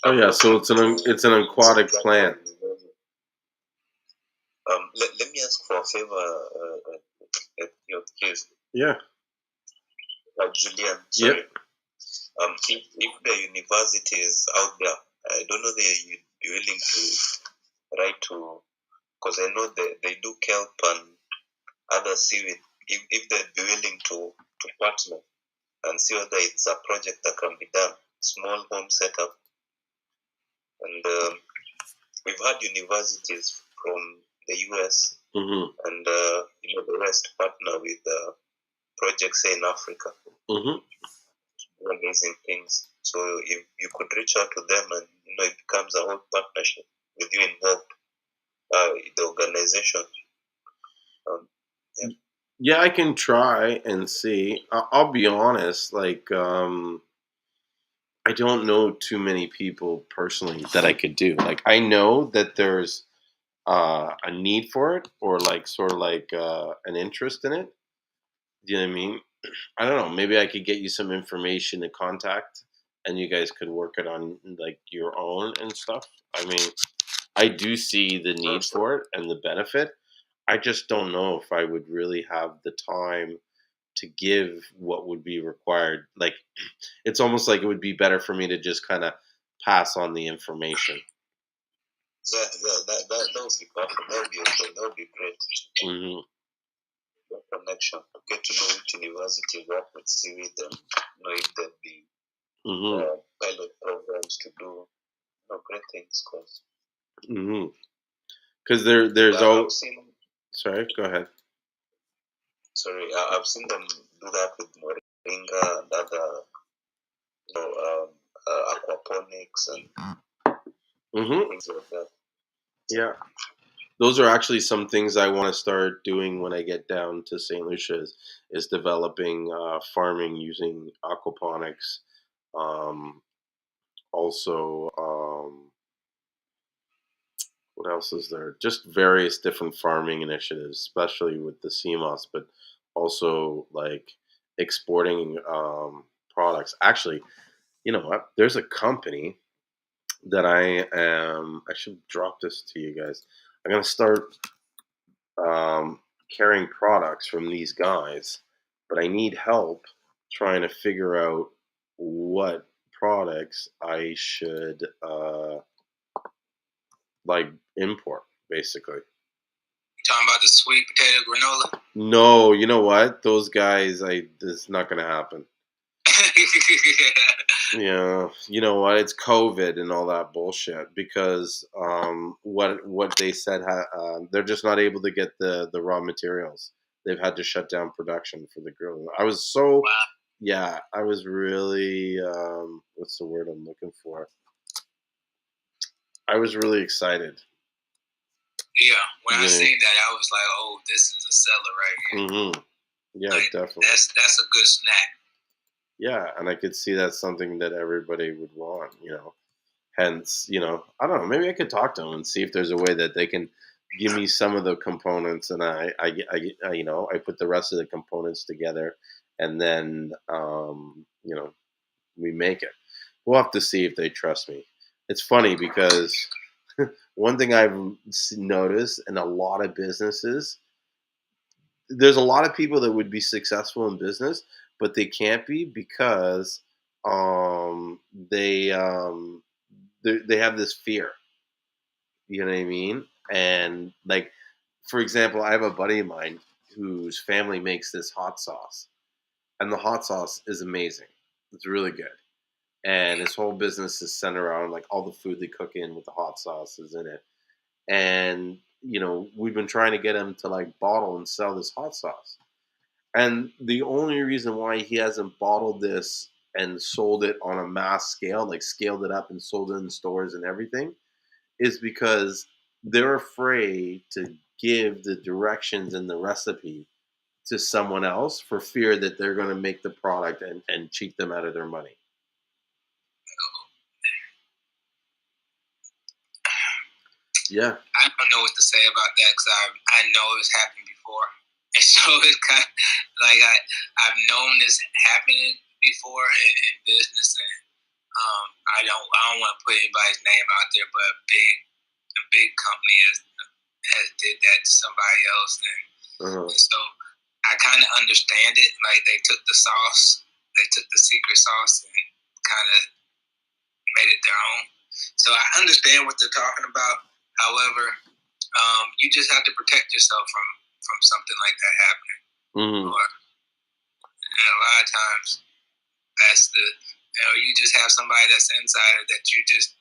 A: Oh yeah, so it's an aquatic plant.
B: Let me ask for a favor, please.
A: Yeah.
B: Julien, sorry.
A: Yep.
B: If the universities out there, I don't know you'd be willing to write to, because I know they do kelp and other seaweed. If they'd be willing to partner and see whether it's a project that can be done, small home setup. And we've had universities from the US and the West partner with projects in Africa. Amazing things. So if you could reach out to them, and it becomes a whole partnership with you involved, the organization.
A: Yeah, I can try and see. I'll be honest, like I don't know too many people personally that I could do. Like I know that there's a need for it, or like sort of like an interest in it. Do you know what I mean? I don't know. Maybe I could get you some information to contact, and you guys could work it on like your own and stuff. I mean, I do see the need for it and the benefit. I just don't know if I would really have the time to give what would be required. Like, it's almost like it would be better for me to just kind of pass on the information.
B: That would be perfect. That would be great. The connection to get to know which university work with seaweed and know if there'd be pilot programs to do great things.
A: Because there's always. Sorry, go ahead.
B: Sorry, I've seen them do that with moringa and other, aquaponics and things like that.
A: Yeah. Those are actually some things I want to start doing when I get down to St. Lucia is developing farming using aquaponics. Also, what else is there? Just various different farming initiatives, especially with the Seamoss, but also like exporting products. Actually, you know what? There's a company that I should drop this to you guys. I'm going to start carrying products from these guys, but I need help trying to figure out what products I should like import, basically.
C: You talking about the sweet potato granola?
A: No, you know what? Those guys, this is not going to happen. Yeah, you know what? It's COVID and all that bullshit because what they said they're just not able to get the raw materials. They've had to shut down production for the grill. I was so
C: Wow.
A: yeah, I was really what's the word I'm looking for? I was really excited.
C: Yeah, when I
A: Yeah.
C: seen that, I was like, "Oh, this is a seller right here."
A: Mm-hmm. Yeah,
C: Like,
A: definitely.
C: That's a good snack.
A: Yeah, and I could see that's something that everybody would want, you know. Hence, you know, I don't know, maybe I could talk to them and see if there's a way that they can give me some of the components and you know, I put the rest of the components together and then, you know, we make it. We'll have to see if they trust me. It's funny because one thing I've noticed in a lot of businesses, there's a lot of people that would be successful in business, but they can't be because um, they um, they have this fear. You know what I mean? And like, for example, I have a buddy of mine whose family makes this hot sauce, and the hot sauce is amazing. It's really good, and his whole business is centered around like all the food they cook in with the hot sauce is in it. And you know, we've been trying to get him to like bottle and sell this hot sauce. And the only reason why he hasn't bottled this and sold it on a mass scale, like scaled it up and sold it in stores and everything, is because they're afraid to give the directions and the recipe to someone else for fear that they're going to make the product and cheat them out of their money. Yeah.
C: I don't know what to say about that because I know it's happened before, and so it's kind of like I've known this happening before in business, and I don't want to put anybody's name out there, but a big company has did that to somebody else, and so I kind of understand it. Like they took the sauce, they took the secret sauce, and kind of made it their own. So I understand what they're talking about. However, you just have to protect yourself from something like that happening.
A: Mm-hmm.
C: And a lot of times, that's you just have somebody that's insider that you just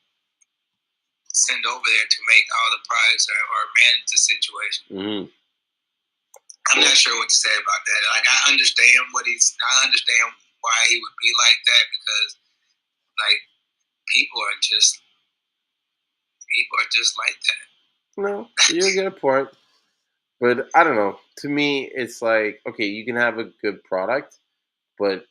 C: send over there to make all the products or manage the situation.
A: Mm-hmm.
C: I'm not sure what to say about that. Like I understand why he would be like that because like people are just like that.
A: No, you get a point. But I don't know. To me, it's like, okay, you can have a good product, but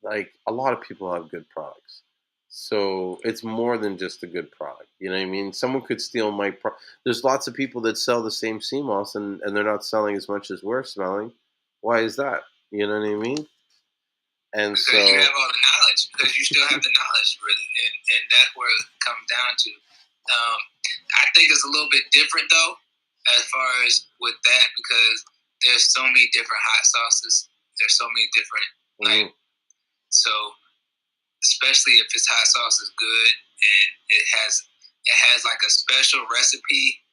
A: like a lot of people have good products. So it's more than just a good product. You know what I mean? Someone could steal my There's lots of people that sell the same Seamoss and they're not selling as much as we're selling. Why is that? You know what I mean? And
C: because
A: so
C: you have all the knowledge, because you still have the knowledge, really, and that's where it comes down to. I think it's a little bit different though, as far as with that, because there's so many different hot sauces. There's so many different like so, especially if his hot sauce is good and it has like a special recipe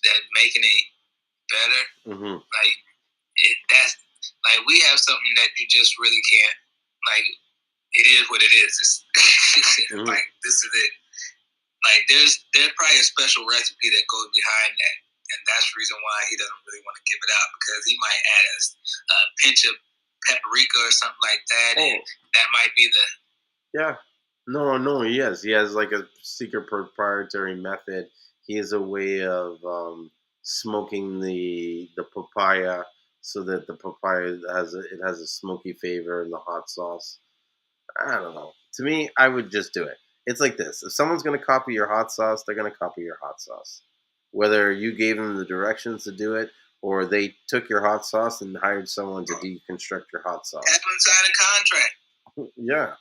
C: that making it better. Like that's like we have something that you just really can't like. It is what it is. It's like this is it. Like there's probably a special recipe that goes behind that, and that's the reason why he doesn't really want to give it out because he might add a pinch of paprika or something like that, and that might be the
A: No, he has like a secret proprietary method. He has a way of smoking the papaya so that the papaya has a smoky flavor in the hot sauce. I don't know. To me, I would just do it. It's like this: if someone's going to copy your hot sauce, they're going to copy your hot sauce. Whether you gave them the directions to do it, or they took your hot sauce and hired someone to deconstruct your hot sauce.
C: Have them sign a contract.
A: Yeah,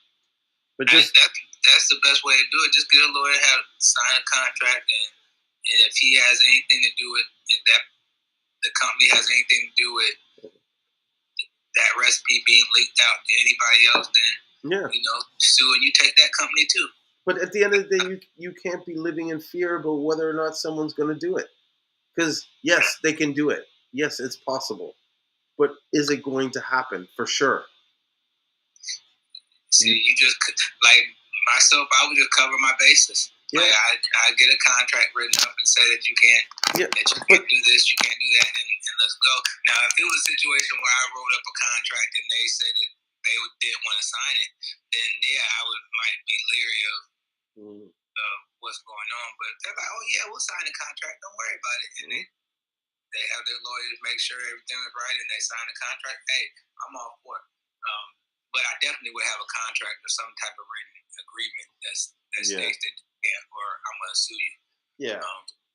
A: but
C: that's the best way to do it. Just get a lawyer, sign a contract, and if he has anything to do with if that the company has anything to do with that recipe being leaked out to anybody else, then sue and you take that company too.
A: But at the end of the day, you can't be living in fear about whether or not someone's going to do it. Because, yes, they can do it. Yes, it's possible. But is it going to happen? For sure.
C: See, you just like myself. I would just cover my bases.
A: Yeah.
C: Like I get a contract written up and say that you can't do this, you can't do that, and let's go. Now, if it was a situation where I wrote up a contract and they said that they didn't want to sign it, then I might be leery of what's going on. But they're like, oh yeah, we'll sign the contract. Don't worry about it. And they have their lawyers make sure everything is right, and they sign the contract. Hey, I'm all for it. But I definitely would have a contract or some type of written agreement that states that or I'm going to sue you.
A: Yeah.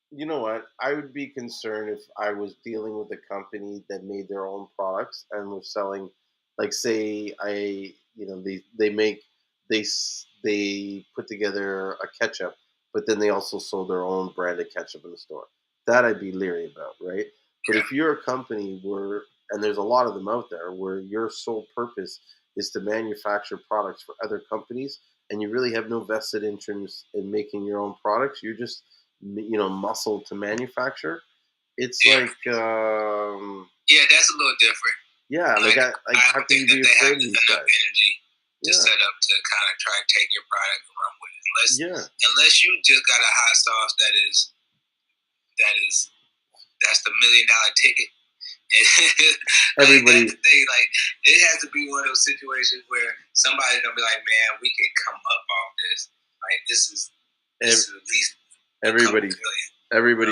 A: You know what? I would be concerned if I was dealing with a company that made their own products and was selling, like, say, they put together a ketchup, but then they also sold their own branded ketchup in the store. That I'd be leery about, right? But if you're a company and there's a lot of them out there, where your sole purpose is to manufacture products for other companies, and you really have no vested interest in making your own products, you're just, muscle to manufacture. It's like,
C: that's a little different.
A: Yeah, how can you be afraid of these guys?
C: Enough energy to set up to kind of try to take your product and run with it, unless you just got a hot sauce that's the $1 million ticket.
A: Everybody,
C: that's the thing, like, it has to be one of those situations where somebody's gonna be like, man, we can come up off this. Like, this is at least
A: everybody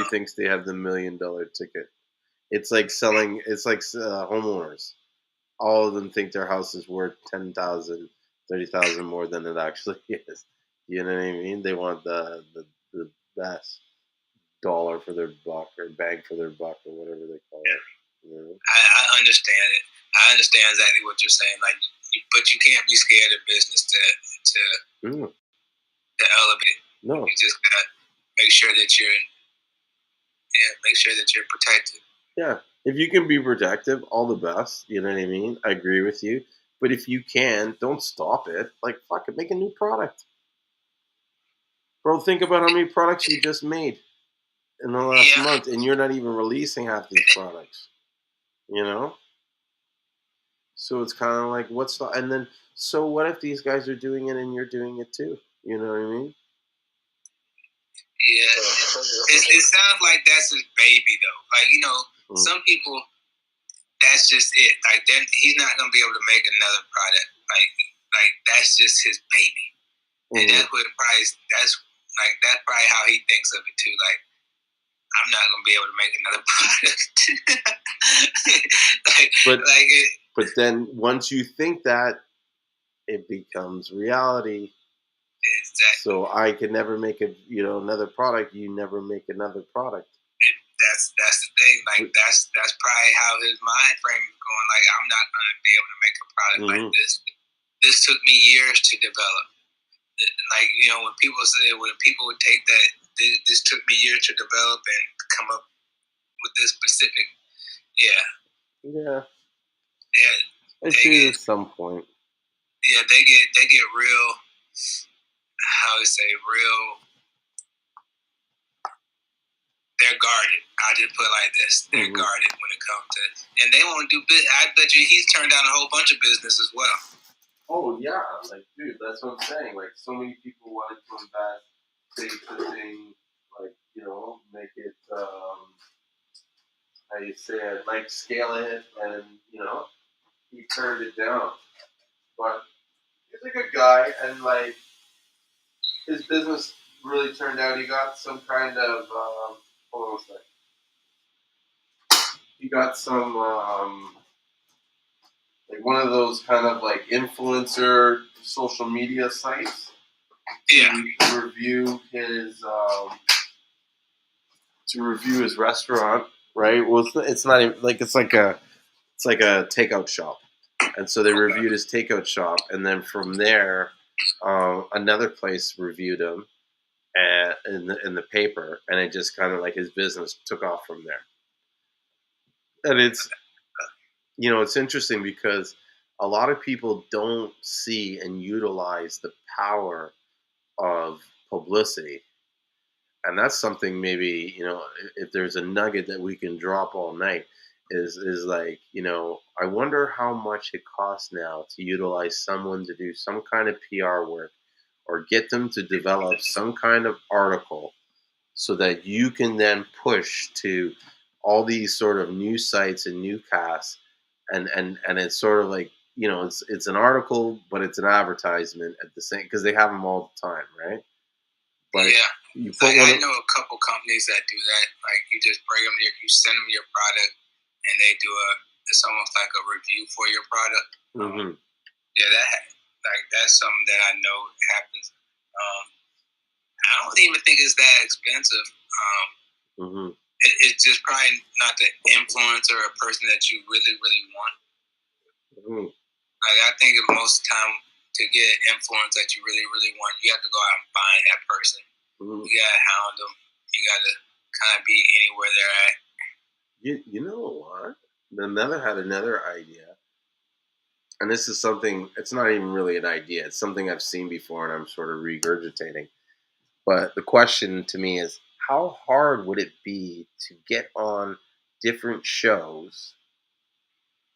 A: thinks they have the $1 million ticket. It's like selling. It's like homeowners. All of them think their house is worth $10,000, $30,000 more than it actually is. You know what I mean? They want the best dollar for their buck, or bang for their buck, or whatever they call it.
C: I understand it. I understand exactly what you're saying. Like, but you can't be scared of business to elevate.
A: No,
C: you just gotta make sure that you're protected.
A: Yeah, if you can be protective, all the best. You know what I mean? I agree with you. But if you can, don't stop it. Like, fuck it, make a new product, bro. Think about how many products you just made in the last month, and you're not even releasing half these products. So it's kind of like, so what if these guys are doing it and you're doing it too? You know what I mean?
C: Yeah, it sounds like that's his baby, though. Like, some people, that's just it. Like, then he's not gonna be able to make another product. Like that's just his baby, and that's probably how he thinks of it too. Like, I'm not gonna be able to make another product.
A: But then once you think that, it becomes reality.
C: Exactly.
A: So I can never make another product. You never make another product.
C: That's the thing. Like, that's probably how his mind frame is going. Like, I'm not gonna be able to make a product like this. This took me years to develop. Like, when people would take that, this took me years to develop and come up with this specific.
A: Yeah. I see at some point.
C: Yeah, they get real. How to say real? They're guarded. I just put it like this. They're guarded when it comes to, and they won't do business. I bet you he's turned down a whole bunch of business as well.
A: Oh yeah, like, dude, that's what I'm saying. Like, so many people wanted to invest, take the thing, like, make it, how you say it, like, scale it, and he turned it down. But he's a good guy, and like, his business really turned out. He got some kind of hold on a second. He got some like one of those kind of like influencer social media sites to review his restaurant, right? Well, it's not even like it's like a takeout shop, and so they reviewed his takeout shop, and then from there, another place reviewed him, in the paper, and it just kind of like his business took off from there. And it's interesting because a lot of people don't see and utilize the power of publicity. And that's something maybe, if there's a nugget that we can drop all night, is like, I wonder how much it costs now to utilize someone to do some kind of PR work or get them to develop some kind of article so that you can then push to all these sort of news sites and newscasts, and it's sort of like, it's an article, but it's an advertisement at the same, because they have them all the time, right? But
C: Yeah.
A: you put
C: I know a couple companies that do that. Like you just bring them, you send them your product, and they do it's almost like a review for your product.
A: Mm-hmm.
C: Yeah, that's something that I know happens. I don't even think it's that expensive.
A: Mm-hmm.
C: It's just probably not the influencer or person that you really, really want.
A: Mm-hmm.
C: Like I think most of the time to get influence that you really, really want, you have to go out and find that person.
A: Mm-hmm.
C: You gotta hound them. You gotta kind of be anywhere they're at.
A: You know what? Another had another idea, and this is something. It's not even really an idea. It's something I've seen before, and I'm sort of regurgitating. But the question to me is, how hard would it be to get on different shows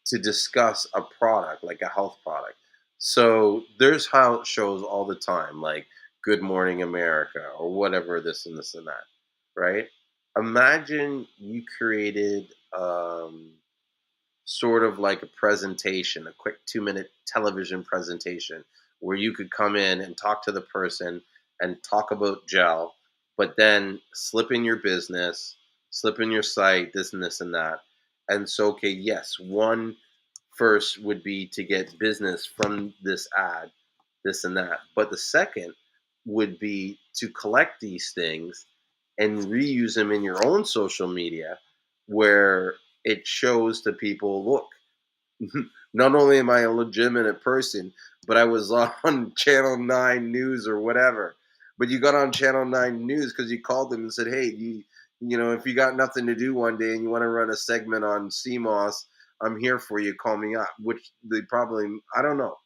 A: to discuss a product, like a health product? So there's health shows all the time, like Good Morning America or whatever, this and this and that, right? Imagine you created sort of like a presentation, a quick 2-minute television presentation where you could come in and talk to the person and talk about gel, but then slip in your business, slip in your site, this and this and that. And so, okay, yes, one first would be to get business from this ad, this and that. But the second would be to collect these things and reuse them in your own social media where it shows to people, look, not only am I a legitimate person, but I was on Channel 9 News or whatever. But you got on Channel 9 News because you called them and said, hey, if you got nothing to do one day and you want to run a segment on Seamoss, I'm here for you. Call me up. Which they probably, I don't know.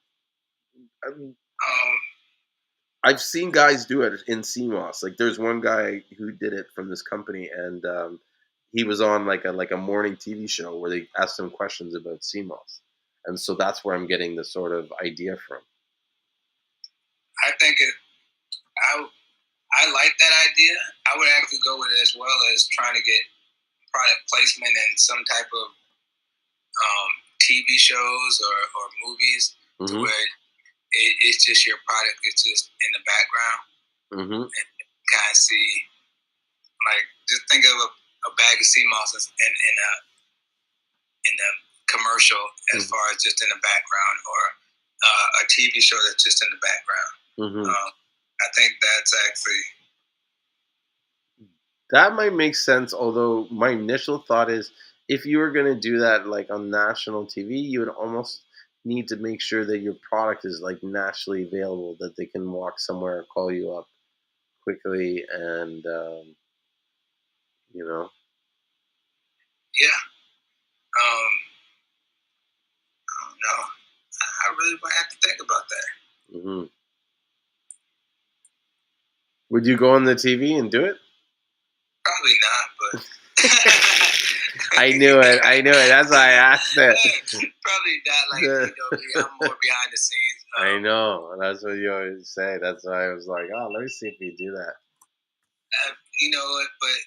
A: I've seen guys do it in Seamoss. Like there's one guy who did it from this company, and he was on like a morning TV show where they asked him questions about Seamoss, and so that's where I'm getting the sort of idea from.
C: I think I like that idea. I would actually go with it as well as trying to get product placement in some type of TV shows or movies, to where it's just your product. It's just in the background, and kind of see, like, just think of a bag of sea mosses in a commercial, as far as just in the background, or a TV show that's just in the background. I think that's actually,
A: that might make sense. Although my initial thought is, if you were going to do that like on national TV, you would almost need to make sure that your product is like nationally available, that they can walk somewhere, call you up quickly, and
C: yeah. I don't know. I really might have to think about that.
A: Would you go on the TV and do it?
C: Probably not, but
A: I knew it. That's why I asked it.
C: Probably not. Like, I'm more behind the scenes.
A: I know. That's what you always say. That's why I was like, oh, let me see if you do that.
C: You know what? But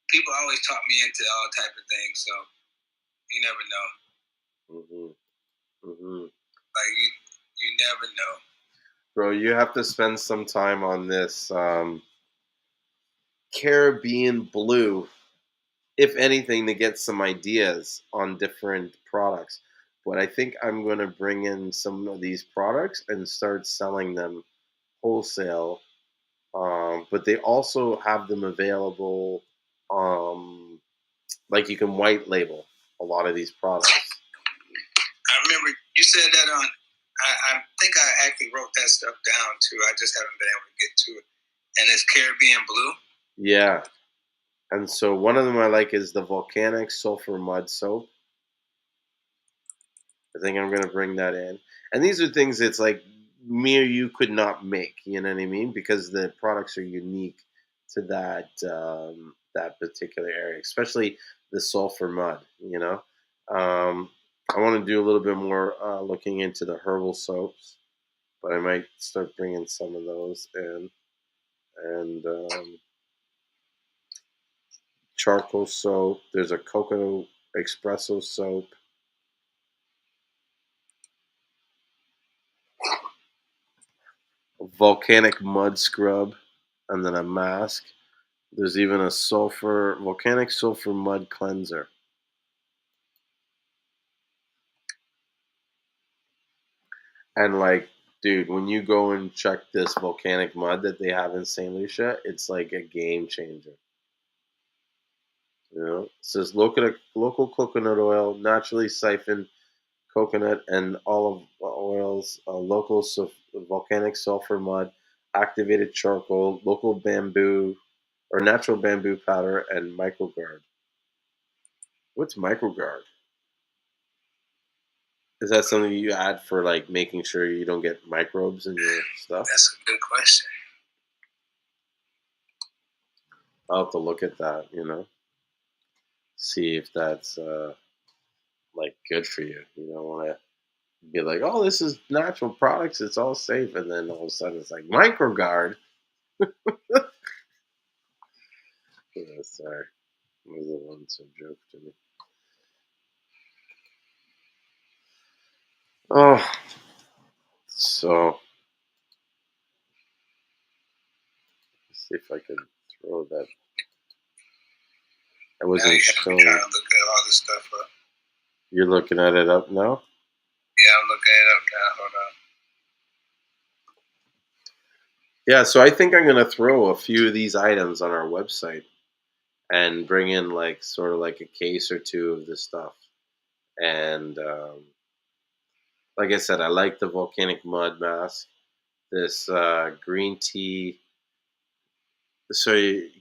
C: people always talk me into all type of things, so you never know. Like, you never know.
A: Bro, you have to spend some time on this Caribbean blue, if anything, to get some ideas on different products. But I think I'm going to bring in some of these products and start selling them wholesale. But they also have them available, like you can white label a lot of these products.
C: I remember you said that on, I think I actually wrote that stuff down too. I just haven't been able to get to it. And it's Caribbean blue?
A: Yeah. And so one of them I like is the Volcanic Sulfur Mud Soap. I think I'm going to bring that in. And these are things that's like me or you could not make, you know what I mean? Because the products are unique to that particular area, especially the sulfur mud. I want to do a little bit more looking into the herbal soaps, but I might start bringing some of those in, and charcoal soap. There's a coconut espresso soap. A volcanic mud scrub, and then a mask. There's even a volcanic sulfur mud cleanser. And like, dude, when you go and check this volcanic mud that they have in St. Lucia, it's like a game changer. It says local coconut oil, naturally siphoned coconut and olive oils, local volcanic sulfur mud, activated charcoal, local bamboo or natural bamboo powder, and microguard. What's microguard? Is that something you add for like making sure you don't get microbes in your stuff?
C: That's a good question.
A: I'll have to look at that, see if that's like good for you. You don't want to be like, oh, this is natural products, it's all safe, and then all of a sudden it's like microguard. Yeah, sorry, it was a once a joke to me. Oh, so let's see if I can throw that. I wasn't showing.
C: Trying to look at all this stuff up.
A: You're looking at it up now?
C: Yeah, I'm looking it up now. Hold on.
A: Yeah, so I think I'm going to throw a few of these items on our website and bring in like sort of like a case or two of this stuff. And like I said, I like the Volcanic Mud Mask. This green tea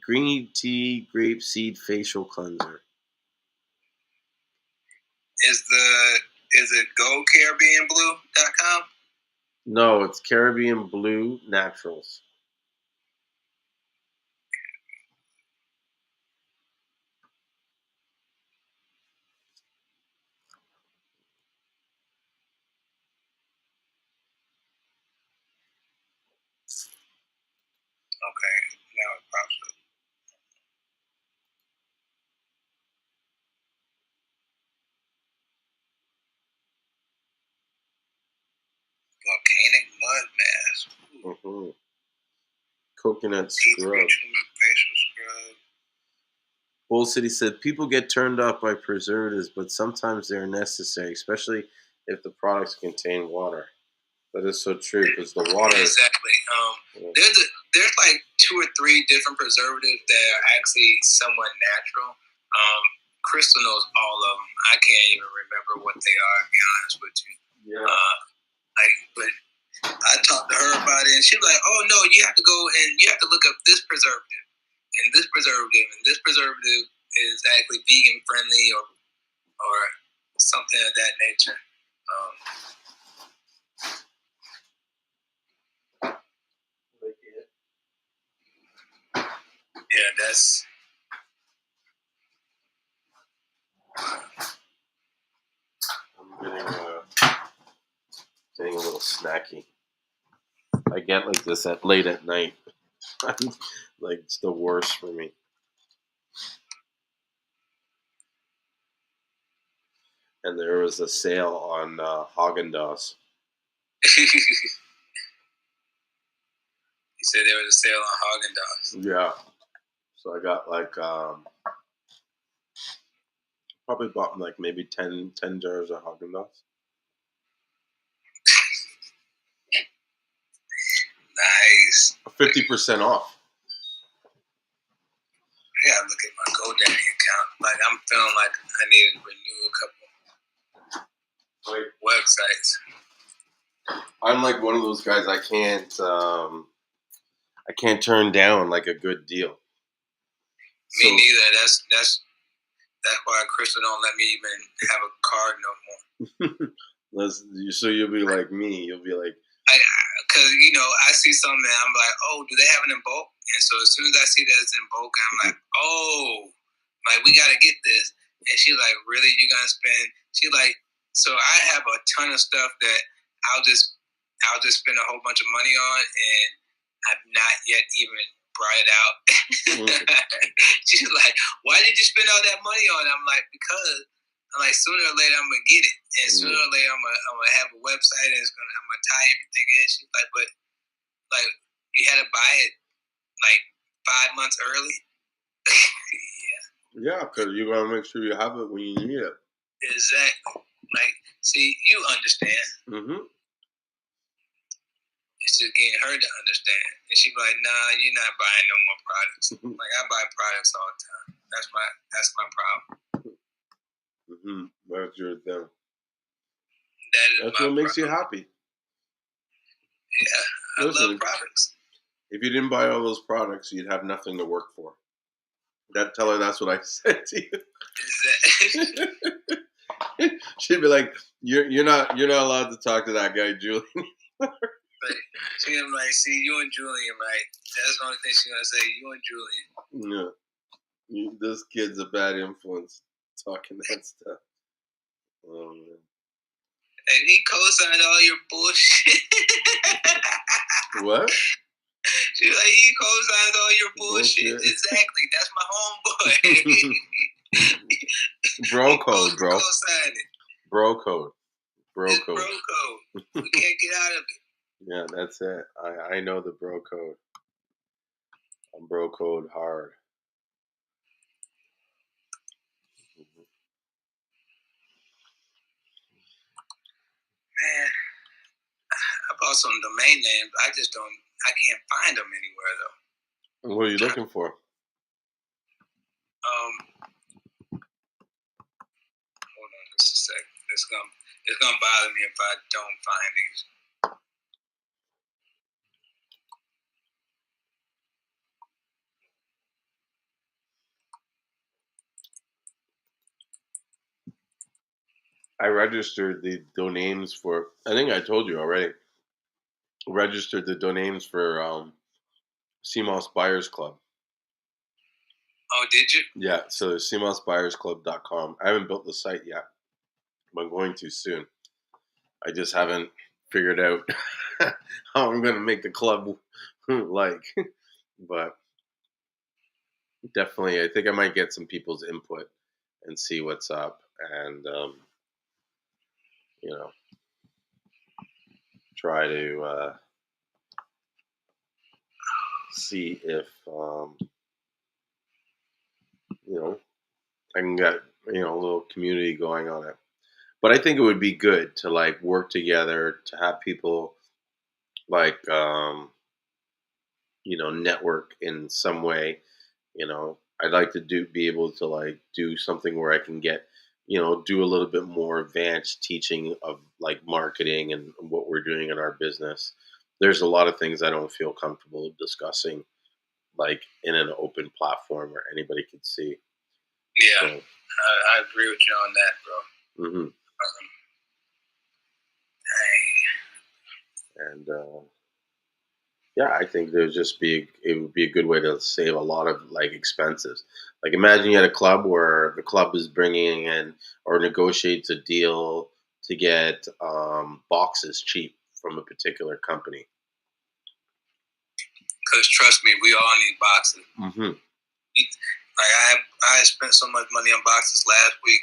A: grapeseed facial cleanser.
C: Is it goldcaribbeanblue.com?
A: No, it's Caribbean Blue Naturals.
C: Okay, now it pops up. Volcanic Mud Mask.
A: Mm-hmm. Coconut scrub.
C: Facial scrub.
A: Bull City said, people get turned off by preservatives, but sometimes they're necessary, especially if the products contain water. That is so true, because the water...
C: Exactly. There's like 2 or 3 different preservatives that are actually somewhat natural. Crystal knows all of them. I can't even remember what they are, to be honest with you.
A: Yeah.
C: But I talked to her about it, and she was like, "Oh no, you have to go and you have to look up this preservative, and this preservative, and this preservative is actually vegan friendly or something of that nature." Yeah, that's.
A: I'm getting a little snacky. I get like this late at night. Like, it's the worst for me. And there was a sale on Haagen-Dazs.
C: You said there was a sale on Haagen-Dazs.
A: Yeah. So I got like probably bought like maybe 10 jars of Haagen-Dazs.
C: Nice.
A: 50% off.
C: I gotta look at my GoDaddy account. Like, I'm feeling like I need to renew a couple websites.
A: I'm like one of those guys. I can't turn down like a good deal.
C: Me neither. That's why Crystal don't let me even have a card no more.
A: So you'll be like me. You'll be like,
C: because I see something and I'm like, oh, do they have it in bulk? And so as soon as I see that it's in bulk, I'm like, oh, like we gotta get this. And she like, really, you gonna spend? She like, so I have a ton of stuff that I'll just spend a whole bunch of money on, and I've not yet even brought it out. She's like, why did you spend all that money on it? I'm like, because I'm like, sooner or later I'm gonna get it, and sooner or later I'm gonna have a website, and I'm gonna tie everything in. She's like, but like you had to buy it like 5 months early.
A: Yeah, because you gotta make sure you have it when you need it.
C: Exactly. Like, see, you understand.
A: Mm-hmm.
C: It's just getting her to understand. And she be like, nah, you're not buying no more products. Like, I buy products all the time. That's my problem.
A: Mm-hmm. That's your thing.
C: That's
A: what makes you happy.
C: Yeah, I love products.
A: If you didn't buy all those products, you'd have nothing to work for. Tell her that's what I said to you.
C: Exactly.
A: She'd be like, "You're not allowed to talk to that guy, Julien."
C: She gonna be like, "See, you and Julien, right? That's the only thing she's gonna say. You and Julien."
A: Yeah, this kid's a bad influence. Talking that stuff. Oh man.
C: And he co-signed all your bullshit.
A: What?
C: She's like, he co-signs all your bullshit. Exactly. That's my homeboy.
A: Bro code, bro.
C: Co-sign it.
A: Bro code.
C: It's bro code. We can't get out of it.
A: Yeah, that's it. I know the bro code. I'm bro code hard.
C: Man, I bought some domain names. I can't find them anywhere though.
A: What are you looking for?
C: Hold on just a sec. It's gonna bother me if I don't find these.
A: I registered the domains for. I think I told you already. Registered the domains for Seamoss Buyers Club.
C: Oh, did you?
A: Yeah, so SeamossBuyersClub.com. I haven't built the site yet, but I'm going to soon. I just haven't figured out how I'm going to make the club like. But definitely, I think I might get some people's input and see what's up, and try to see if I can get a little community going on it. But I think it would be good to like work together, to have people like network in some way. I'd like to be able to like do something where I can get do a little bit more advanced teaching of like marketing and what we're doing in our business. There's a lot of things I don't feel comfortable discussing like in an open platform where anybody can see.
C: Yeah, so, I agree with you on that, bro.
A: Mm-hmm. And yeah, I think it would be a good way to save a lot of like expenses. Like imagine you had a club where the club is bringing in or negotiates a deal to get boxes cheap from a particular company.
C: Because trust me, we all need boxes.
A: Mm-hmm.
C: Like I spent so much money on boxes last week,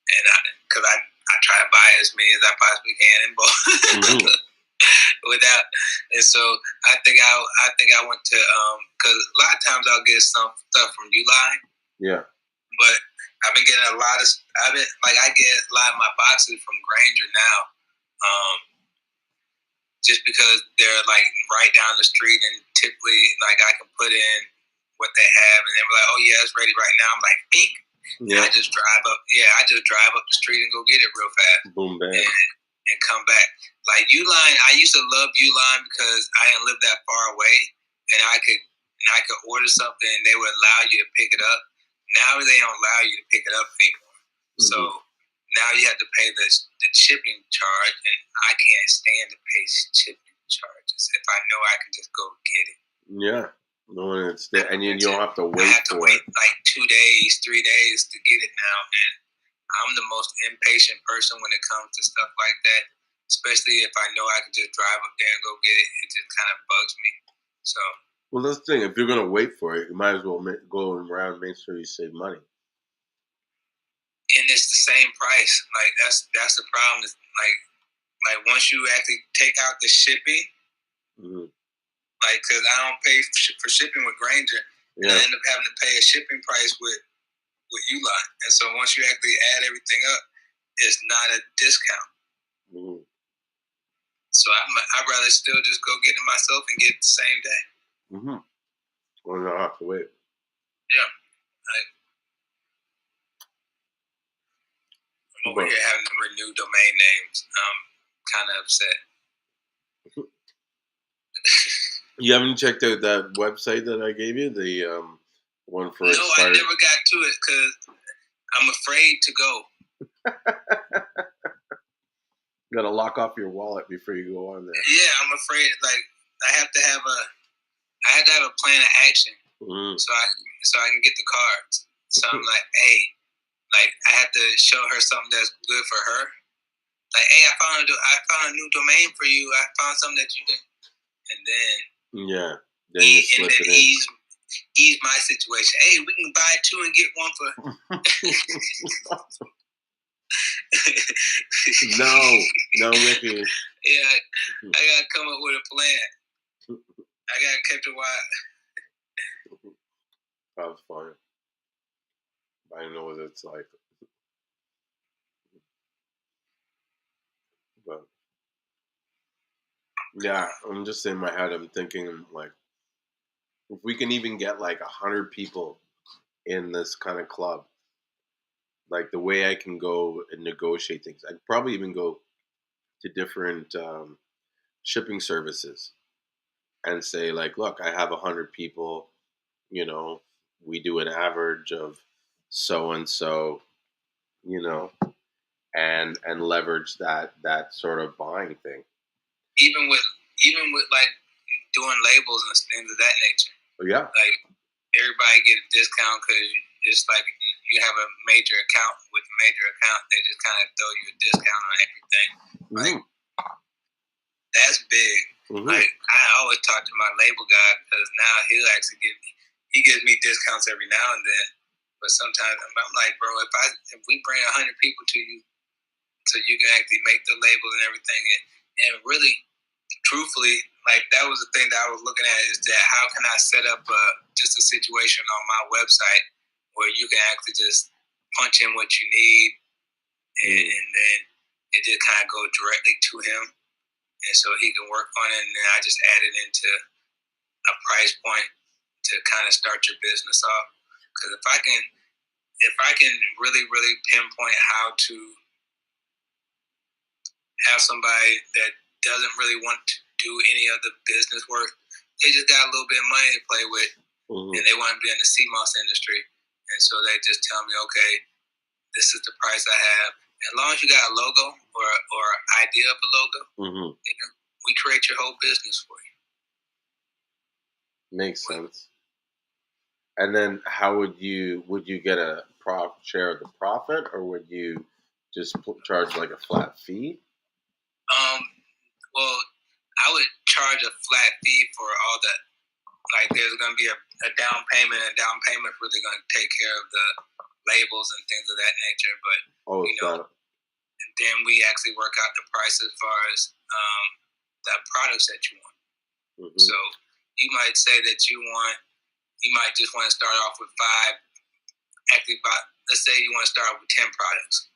C: and because I try to buy as many as I possibly can in bulk. Mm-hmm. Without, and so I think I went to because a lot of times I'll get some stuff from Uline.
A: Yeah.
C: But I've been getting I get a lot of my boxes from Granger now, just because they're like right down the street, and typically like I can put in what they have, and they're like, oh yeah, it's ready right now. I'm like, think. Yeah. I just drive up the street and go get it real fast.
A: Boom, bam.
C: And come back. Like Uline, I used to love Uline because I didn't live that far away, and I could order something and they would allow you to pick it up. Now they don't allow you to pick it up anymore. Mm-hmm. So now you have to pay the shipping charge, and I can't stand to pay shipping charges if I know I can just go get it.
A: Yeah. No, and it's there, and you don't have to wait
C: I have to
A: for
C: wait
A: it.
C: like 2 days, 3 days to get it now, and I'm the most impatient person when it comes to stuff like that. Especially if I know I can just drive up there and go get it, it just kind of bugs me. So.
A: Well, that's the thing. If you're gonna wait for it, you might as well go around and make sure you save money.
C: And it's the same price. Like that's the problem. Is like once you actually take out the shipping, like because I don't pay for shipping with Granger, and I end up having to pay a shipping price with Uline. And so once you actually add everything up, it's not a discount. So I'd rather still just go get it myself and get it the same day.
A: Or not have to wait.
C: Yeah. I'm over here having to renew domain names. I'm kind of upset.
A: You haven't checked out that website that I gave you? The one for
C: expired? No, I never got to it because I'm afraid to go.
A: You gotta lock off your wallet before you go on there.
C: Yeah, I'm afraid. Like I have to have a plan of action, so I can get the cards. So I'm like, hey, like I have to show her something that's good for her. Like, hey, I found a new domain for you. I found something that you did, and then
A: you slip it in.
C: Ease my situation. Hey, we can buy 2 and get 1 for.
A: No, Ricky.
C: Yeah, I gotta come up with a plan. I gotta catch a wire.
A: That was funny. I know what it's like. But yeah, I'm just in my head. I'm thinking like, if we can even get like 100 people in this kind of club, like the way I can go and negotiate things, I'd probably even go to different shipping services and say like, look, I have 100 people, you know, we do an average of so and so, you know, and leverage that sort of buying thing.
C: Even with like doing labels and things of that nature.
A: Yeah.
C: Like everybody get a discount because it's like you have a major account. With a major account, they just kind of throw you a discount on everything. Like that's big. Like I always talk to my label guy because now he'll actually gives me discounts every now and then. But sometimes I'm like, bro, if we bring 100 people to you, so you can actually make the label and everything, and really, truthfully, like that was the thing that I was looking at is that how can I set up just a situation on my website where you can actually just punch in what you need, and then it just kind of go directly to him, and so he can work on it, and then I just add it into a price point to kind of start your business off. Because if I can really, really pinpoint how to have somebody that doesn't really want to do any of the business work, they just got a little bit of money to play with, and they want to be in the Seamoss industry, and so they just tell me, okay, this is the price I have. As long as you got a logo or idea of a logo, we create your whole business for you.
A: Makes sense. And then how would you get a share of the profit, or would you just charge like a flat fee?
C: Well, I would charge a flat fee for all that. Like, there's going to be a down payment, and down payment really going to take care of the labels and things of that nature. But then we actually work out the price as far as the products that you want. So you might say that you might just want to start off with 5. Actually, let's say you want to start with 10 products,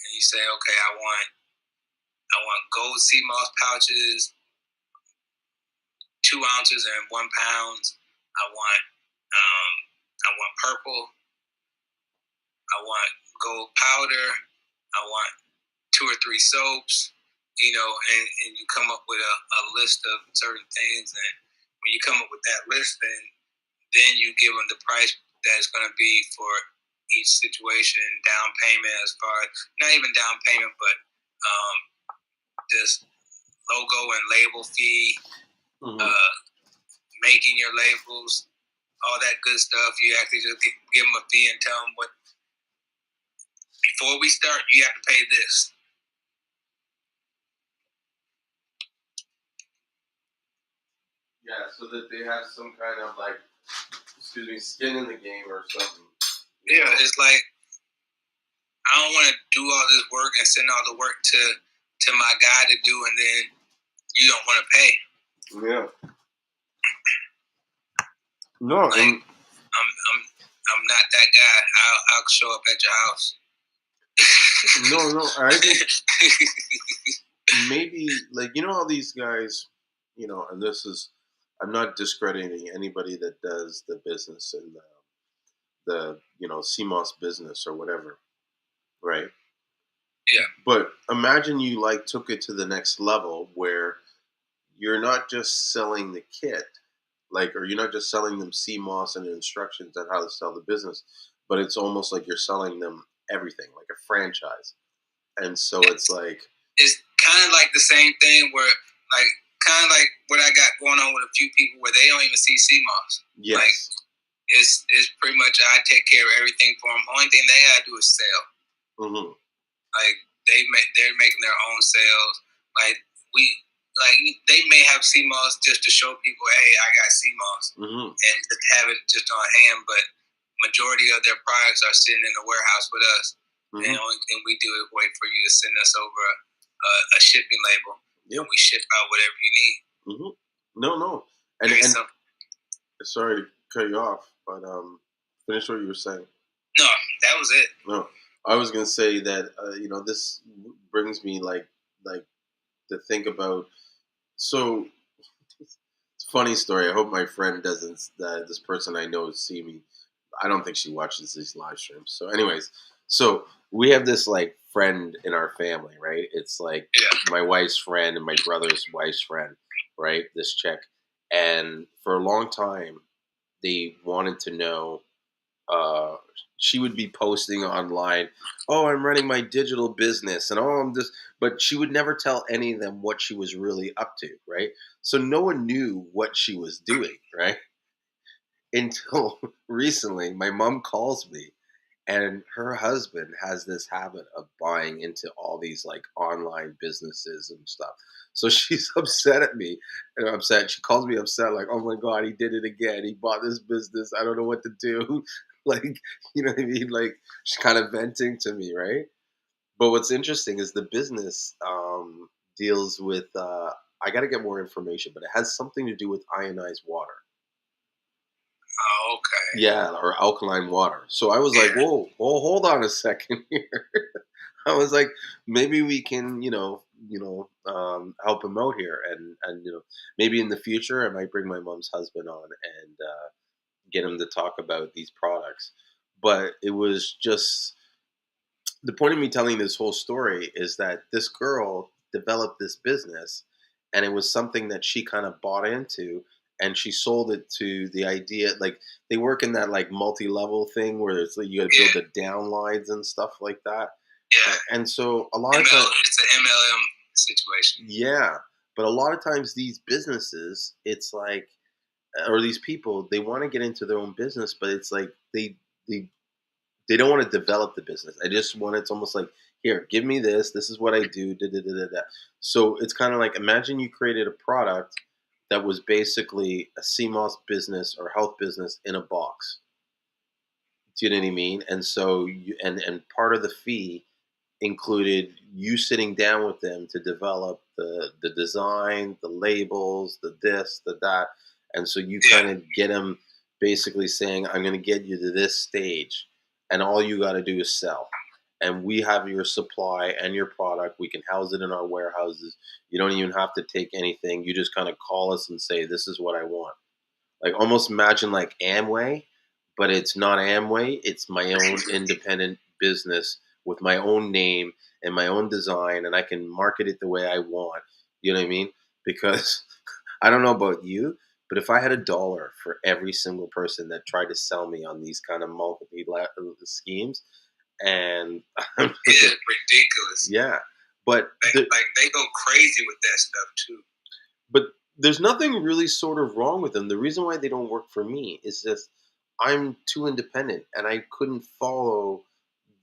C: and you say, okay, I want gold Seamoss pouches, 2 ounces and 1 pound. I want purple. I want gold powder. I want 2 or 3 soaps. You know, and you come up with a list of certain things, and when you come up with that list, then you give them the price that it's going to be for each situation, down payment as far as, not even down payment, but this logo and label fee, making your labels, all that good stuff. You actually just give them a fee and tell them what. Before we start, you have to pay this.
A: Yeah, so that they have some kind of like, skin in the game or something.
C: Yeah, it's like I don't want to do all this work and send all the work to my guy to do, and then you don't want to pay.
A: Yeah. No,
C: like, I'm not that guy. I'll show up at your house.
A: No, I think maybe like how these guys, and this is, I'm not discrediting anybody that does the business and the Seamoss business or whatever, right?
C: Yeah.
A: But imagine you like took it to the next level where you're not just selling the kit, or you're not just selling them Seamoss and instructions on how to sell the business, but it's almost like you're selling them everything, like a franchise. And so it's like...
C: It's kind of like the same thing where, kind of like what I got going on with a few people where they don't even see Seamoss.
A: Yes.
C: Like, it's pretty much I take care of everything for them. Only thing they gotta do is sell.
A: Mm-hmm.
C: Like they're making their own sales. They may have Seamoss just to show people, hey, I got Seamoss,
A: mm-hmm.
C: and just have it just on hand. But majority of their products are sitting in the warehouse with us. Mm-hmm. And the only thing we do is wait for you to send us over a shipping label, and we ship out whatever you need.
A: Mm-hmm. No, and sorry to cut you off, but finish what you were saying.
C: No, that was it.
A: No, I was gonna say that this brings me like to think about. So it's a funny story. I hope my friend doesn't. This person I know see me. I don't think she watches these live streams. So, anyways, so we have this like friend in our family, right? It's like my wife's friend and my brother's wife's friend, right? This chick, and for a long time, they wanted to know. She would be posting online, "Oh, I'm running my digital business," and "Oh, I'm just," but she would never tell any of them what she was really up to, right? So no one knew what she was doing, right? Until recently, my mom calls me, and her husband has this habit of buying into all these like online businesses and stuff. So she's upset at me and upset. She calls me upset, like, "Oh my God, he did it again. He bought this business. I don't know what to do." Like, you know what I mean? Like, she's kind of venting to me, right? But what's interesting is the business deals with, I got to get more information, but it has something to do with ionized water.
C: Oh, okay.
A: Yeah, or alkaline water. So I was like, whoa, hold on a second here. I was like, maybe we can, help him out here, and maybe in the future I might bring my mom's husband on and get him to talk about these products. But it was just the point of me telling this whole story is that this girl developed this business, and it was something that she kind of bought into, and she sold it to the idea, like they work in that like multi-level thing where it's like you got to build the downlines and stuff like that.
C: Yeah.
A: And so a lot of times
C: it's an MLM situation.
A: Yeah, but a lot of times these businesses, it's like, or these people, they want to get into their own business, but it's like they don't want to develop the business. I just want it's almost like, here, give me this. This is what I do. Da, da, da, da, da. So it's kind of like, imagine you created a product that was basically a Seamoss business or health business in a box. Do you know what I mean? And so and part of the fee included you sitting down with them to develop the design, the labels, the this, the that, and so you kind of get them basically saying, "I'm going to get you to this stage, and all you got to do is sell, and we have your supply and your product. We can house it in our warehouses. You don't even have to take anything. You just kind of call us and say, this is what I want." Like almost imagine like Amway, but it's not Amway. It's my own independent business with my own name and my own design, and I can market it the way I want. You know what I mean? Because I don't know about you, but if I had $1 for every single person that tried to sell me on these kind of multiple schemes, and
C: it's ridiculous.
A: Yeah, but
C: they go crazy with that stuff too.
A: But there's nothing really sort of wrong with them. The reason why they don't work for me is just I'm too independent and I couldn't follow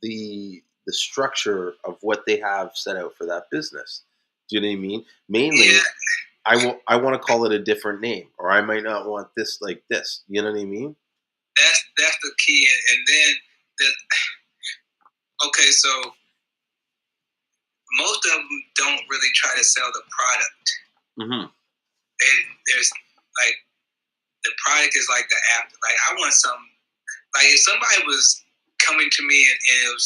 A: the structure of what they have set out for that business. Do you know what I mean? Mainly,
C: Yeah,
A: I want to call it a different name, or I might not want this like this. You know what I mean?
C: that's the key. And then okay, so most of them don't really try to sell the product.
A: Mm-hmm.
C: There's like the product is like the app. Like I want some. Like if somebody was coming to me and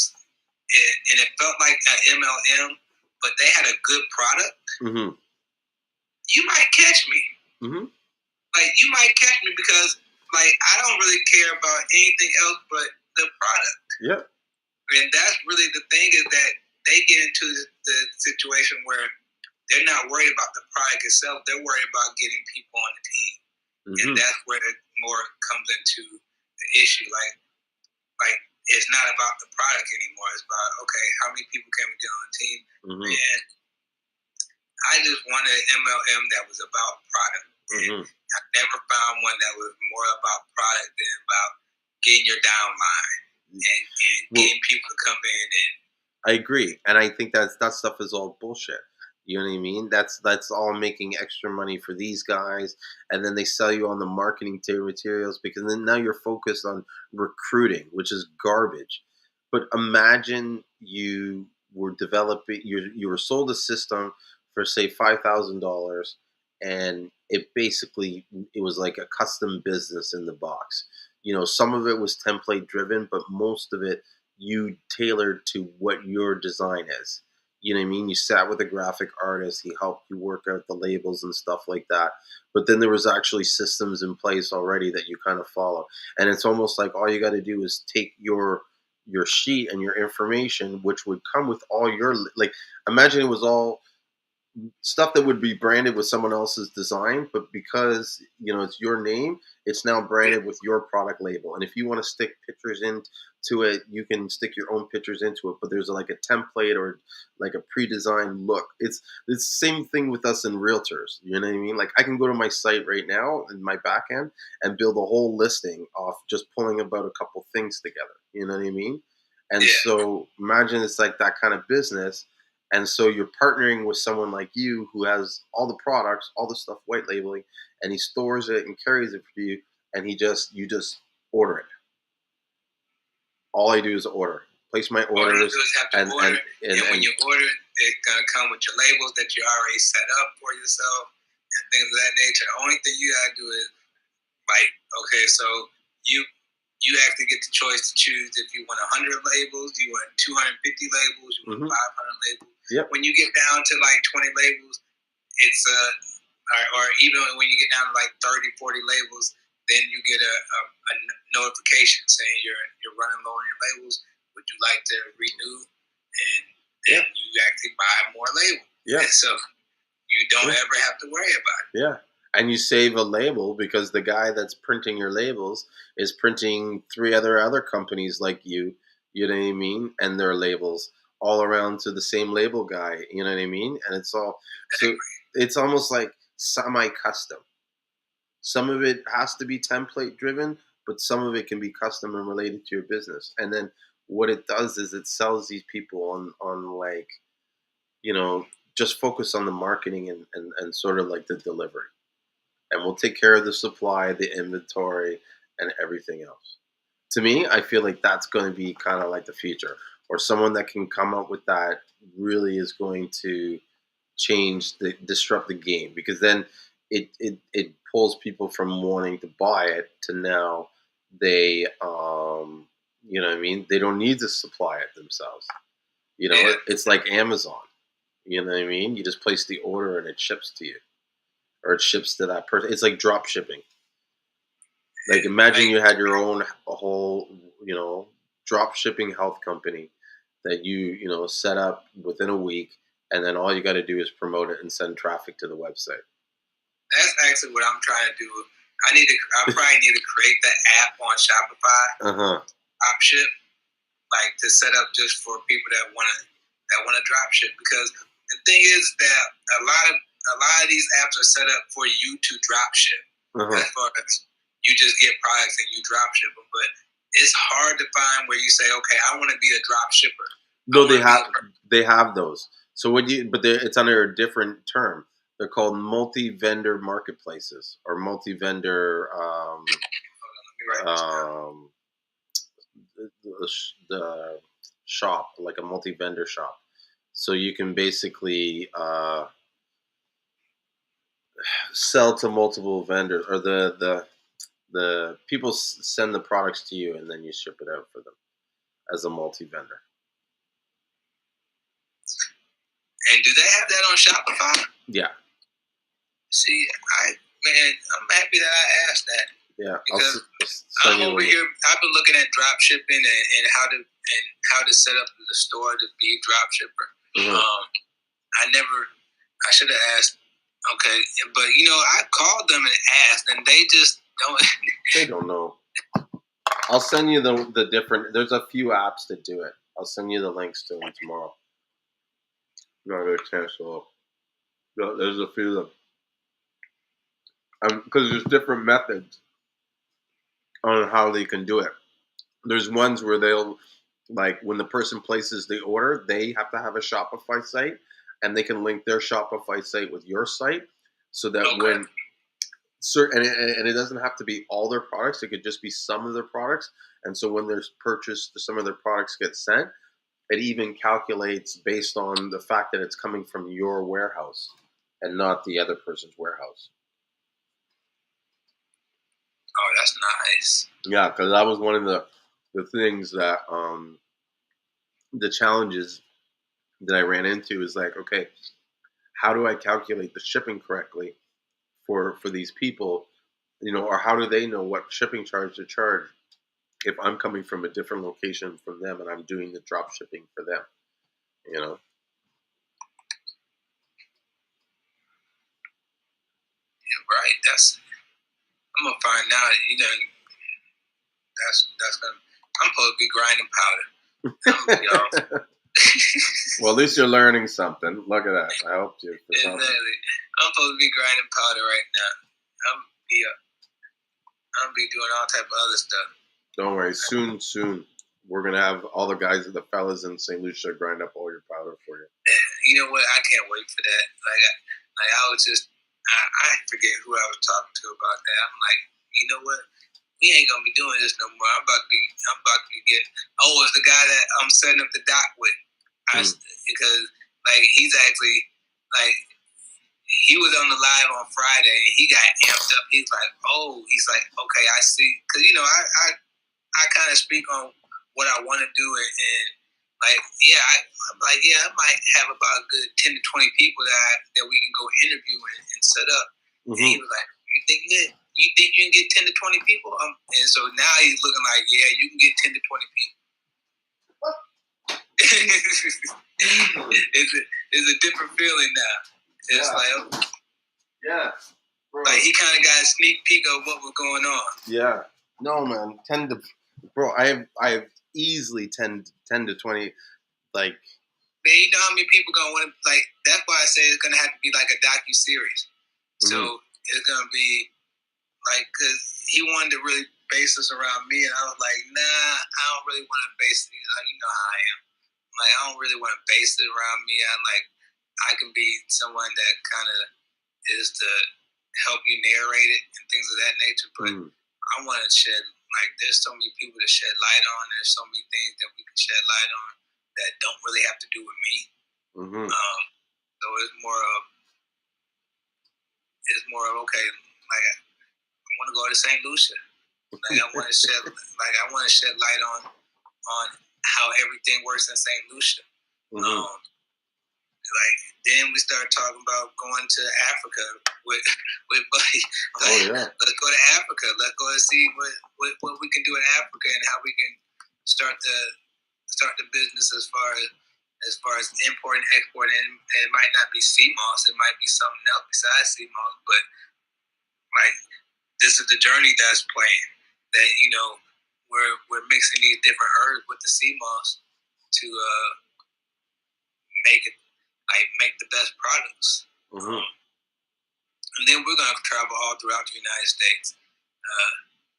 C: it felt like an MLM, but they had a good product,
A: Mm-hmm.
C: you might catch me.
A: Mm-hmm.
C: Like you might catch me because like I don't really care about anything else but the product.
A: Yeah.
C: And that's really the thing is that they get into the situation where they're not worried about the product itself. They're worried about getting people on the team.
A: Mm-hmm.
C: And that's where it more comes into the issue. Like it's not about the product anymore. It's about, okay, how many people can we get on the team?
A: Mm-hmm.
C: And I just wanted an MLM that was about product.
A: Mm-hmm.
C: I never found one that was more about product than about getting your downline and getting people to come in. And
A: I agree, and I think that stuff is all bullshit. You know what I mean? That's all making extra money for these guys, and then they sell you on the marketing materials because then now you're focused on recruiting, which is garbage. But imagine you were developing, you were sold a system for say $5,000, and it basically it was like a custom business in the box. You know, some of it was template driven, but most of it you tailored to what your design is. You know what I mean? You sat with a graphic artist, he helped you work out the labels and stuff like that. But then there was actually systems in place already that you kind of follow. And it's almost like all you got to do is take your sheet and your information, which would come with all your like. Imagine it was all stuff that would be branded with someone else's design, but because you know it's your name, it's now branded with your product label. And if you want to stick pictures into it, you can stick your own pictures into it. But there's like a template or like a pre-designed look. It's the same thing with us in realtors. You know what I mean? Like I can go to my site right now in my back end and build a whole listing off just pulling about a couple things together. You know what I mean? And so imagine it's like that kind of business. And so you're partnering with someone like you who has all the products, all the stuff white labeling, and he stores it and carries it for you, and you just order it. All I do is order, place my orders,
C: and when you order, it's gonna come with your labels that you already set up for yourself and things of that nature. The only thing you gotta do is like, okay, so you actually get the choice to choose if you want 100 labels, you want 250 labels, you want 500 labels.
A: Yep.
C: When you get down to like 20 labels, it's or even when you get down to like 30, 40 labels, then you get a notification saying you're running low on your labels. Would you like to renew? And you actually buy more labels.
A: Yeah.
C: And so you don't ever have to worry about it.
A: Yeah. And you save a label because the guy that's printing your labels is printing 3 other companies like you know what I mean, and their labels all around to the same label guy, you know what I mean? And it's all so it's almost like semi-custom. Some of it has to be template driven, but some of it can be custom and related to your business. And then what it does is it sells these people on like, you know, just focus on the marketing and sort of like the delivery. And we'll take care of the supply, the inventory, and everything else. To me, I feel like that's going to be kind of like the future, or someone that can come up with that really is going to disrupt the game, because then it pulls people from wanting to buy it to now they you know what I mean, they don't need to supply it themselves. You know, it's like Amazon. You know what I mean? You just place the order and it ships to you, or it ships to that person. It's like drop shipping. Like imagine you had your own whole, you know, drop shipping health company that you know set up within a week, and then all you got to do is promote it and send traffic to the website.
C: That's actually what I'm trying to do. I probably need to create that app on Shopify. Dropship, like to set up just for people that want to drop ship. Because the thing is that a a lot of these apps are set up for you to drop ship. As far as you just get products and you drop ship them, but it's hard to find where you say, okay, I want to be a drop shipper.
A: No, they have those. So it's under a different term. They're called multi-vendor marketplaces or multi-vendor the shop, like a multi-vendor shop. So you can basically sell to multiple vendors, or the people send the products to you, and then you ship it out for them as a multi-vendor.
C: And do they have that on Shopify?
A: Yeah.
C: See, I'm happy that I asked that.
A: Yeah,
C: because I'm over here. I've been looking at drop shipping and how to set up the store to be a drop shipper. I should have asked. Okay, but I called them and asked, and they just don't.
A: They don't know. I'll send you the different. There's a few apps that do it. I'll send you the links to them tomorrow. Not a chance to look. There's a few of them. Because there's different methods on how they can do it. There's ones where they'll, like, when the person places the order, they have to have a Shopify site, and they can link their Shopify site with your site, so that when certain, and it doesn't have to be all their products, it could just be some of their products, and so when there's purchased, some of their products get sent, it even calculates based on the fact that it's coming from your warehouse and not the other person's warehouse.
C: Oh, that's nice.
A: Yeah, because that was one of the things that the challenges that I ran into is like, okay, how do I calculate the shipping correctly for these people, or how do they know what shipping charge to charge if I'm coming from a different location from them and I'm doing the drop shipping for them,
C: Yeah, right. I'm gonna find out. That's gonna. I'm supposed to be grinding powder.
A: Well, at least you're learning something. Look at that. I helped you.
C: Exactly. I'm supposed to be grinding powder right now. I'm gonna be doing all type of other stuff.
A: Don't worry. Soon, we're gonna have all the guys, the fellas in St. Lucia, grind up all your powder for you.
C: You know what? I can't wait for that. I was just. I forget who I was talking to about that. I'm like, you know what? We ain't gonna be doing this no more. I'm about to be getting. Oh, it's the guy that I'm setting up the dock with. Because he's actually he was on the live on Friday. And he got amped up. He's like, okay, I see. Because I kind of speak on what I want to do and I might have about a good 10 to 20 people that we can go interview and set up. And he was like, you think you can get 10 to 20 people? And so now he's looking like, yeah, you can get 10 to 20 people. It's a different feeling now. It's
A: bro.
C: He kind of got a sneak peek of what was going on.
A: Yeah. No, man. I have easily 10 to 20,
C: Man, you know how many people gonna want to, that's why I say it's gonna have to be like a docu-series. So it's gonna be because he wanted to really base this around me, and I was like, nah, I don't really want to base it. You know how I am. I don't really want to base it around me. I can be someone that kind of is to help you narrate it and things of that nature, but I want to shed, there's so many people to shed light on. There's so many things that we can shed light on that don't really have to do with me. So it's more of okay, I want to go to St. Lucia. I want to shed light on how everything works in St. Lucia. Then we started talking about going to Africa with Buddy. Let's go to Africa. Let's go and see what we can do in Africa and how we can start the business as far as import and export. And it might not be Seamoss. It might be something else besides Seamoss. But this is the journey that's playing. That we're mixing these different herbs with the Seamoss to make the best products. And then we're going to travel all throughout the United States.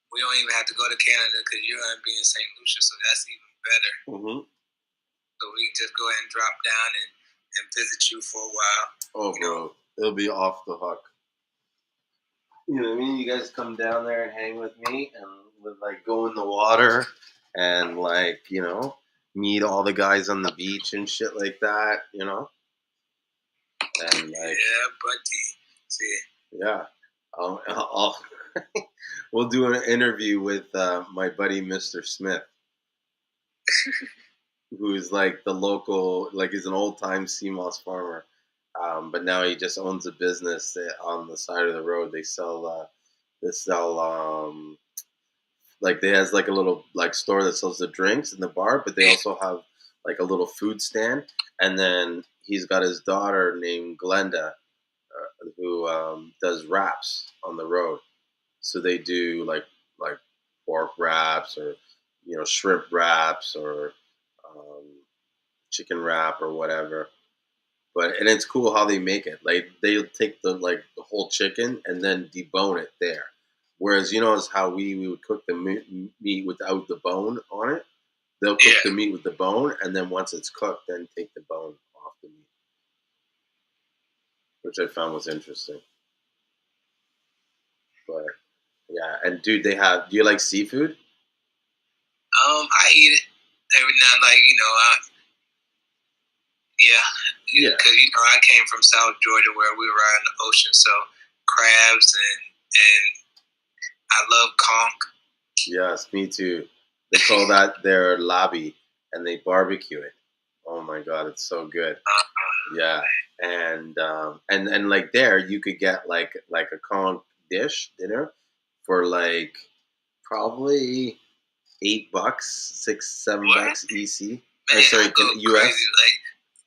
C: We don't even have to go to Canada because you're going to be in St. Lucia, so that's even better.
A: Mm-hmm.
C: So we can just go ahead and drop down and visit you for a while.
A: Oh, bro, it'll be off the hook. You know what I mean? You guys come down there and hang with me, and we'll like go in the water and like meet all the guys on the beach and shit like that. And like
C: Yeah, buddy. See.
A: Yeah, I'll we'll do an interview with my buddy Mr. Smith, who's like the local, like he's an old time Seamoss farmer. But now he just owns a business on the side of the road. They sell like they has like a little like store that sells the drinks in the bar, but they also have like a little food stand. And then he's got his daughter named Glenda, who does wraps on the road. So they do like pork wraps or shrimp wraps or chicken wrap or whatever. And it's cool how they make it. Like they take the whole chicken and then debone it there. Whereas is how we would cook the meat without the bone on it. They'll cook the meat with the bone, and then once it's cooked, then take the bone off the meat, which I found was interesting. But yeah, and dude, do you like seafood?
C: I eat it every now and yeah, because I came from South Georgia where we were out in the ocean, so crabs and I love conch.
A: Yes, me too. They call that their labi, and they barbecue it. Oh my god, it's so good. Yeah, and like there you could get like a conch dish dinner for like probably $8, $6-7 EC.
C: Man, sorry, I go US. Crazy.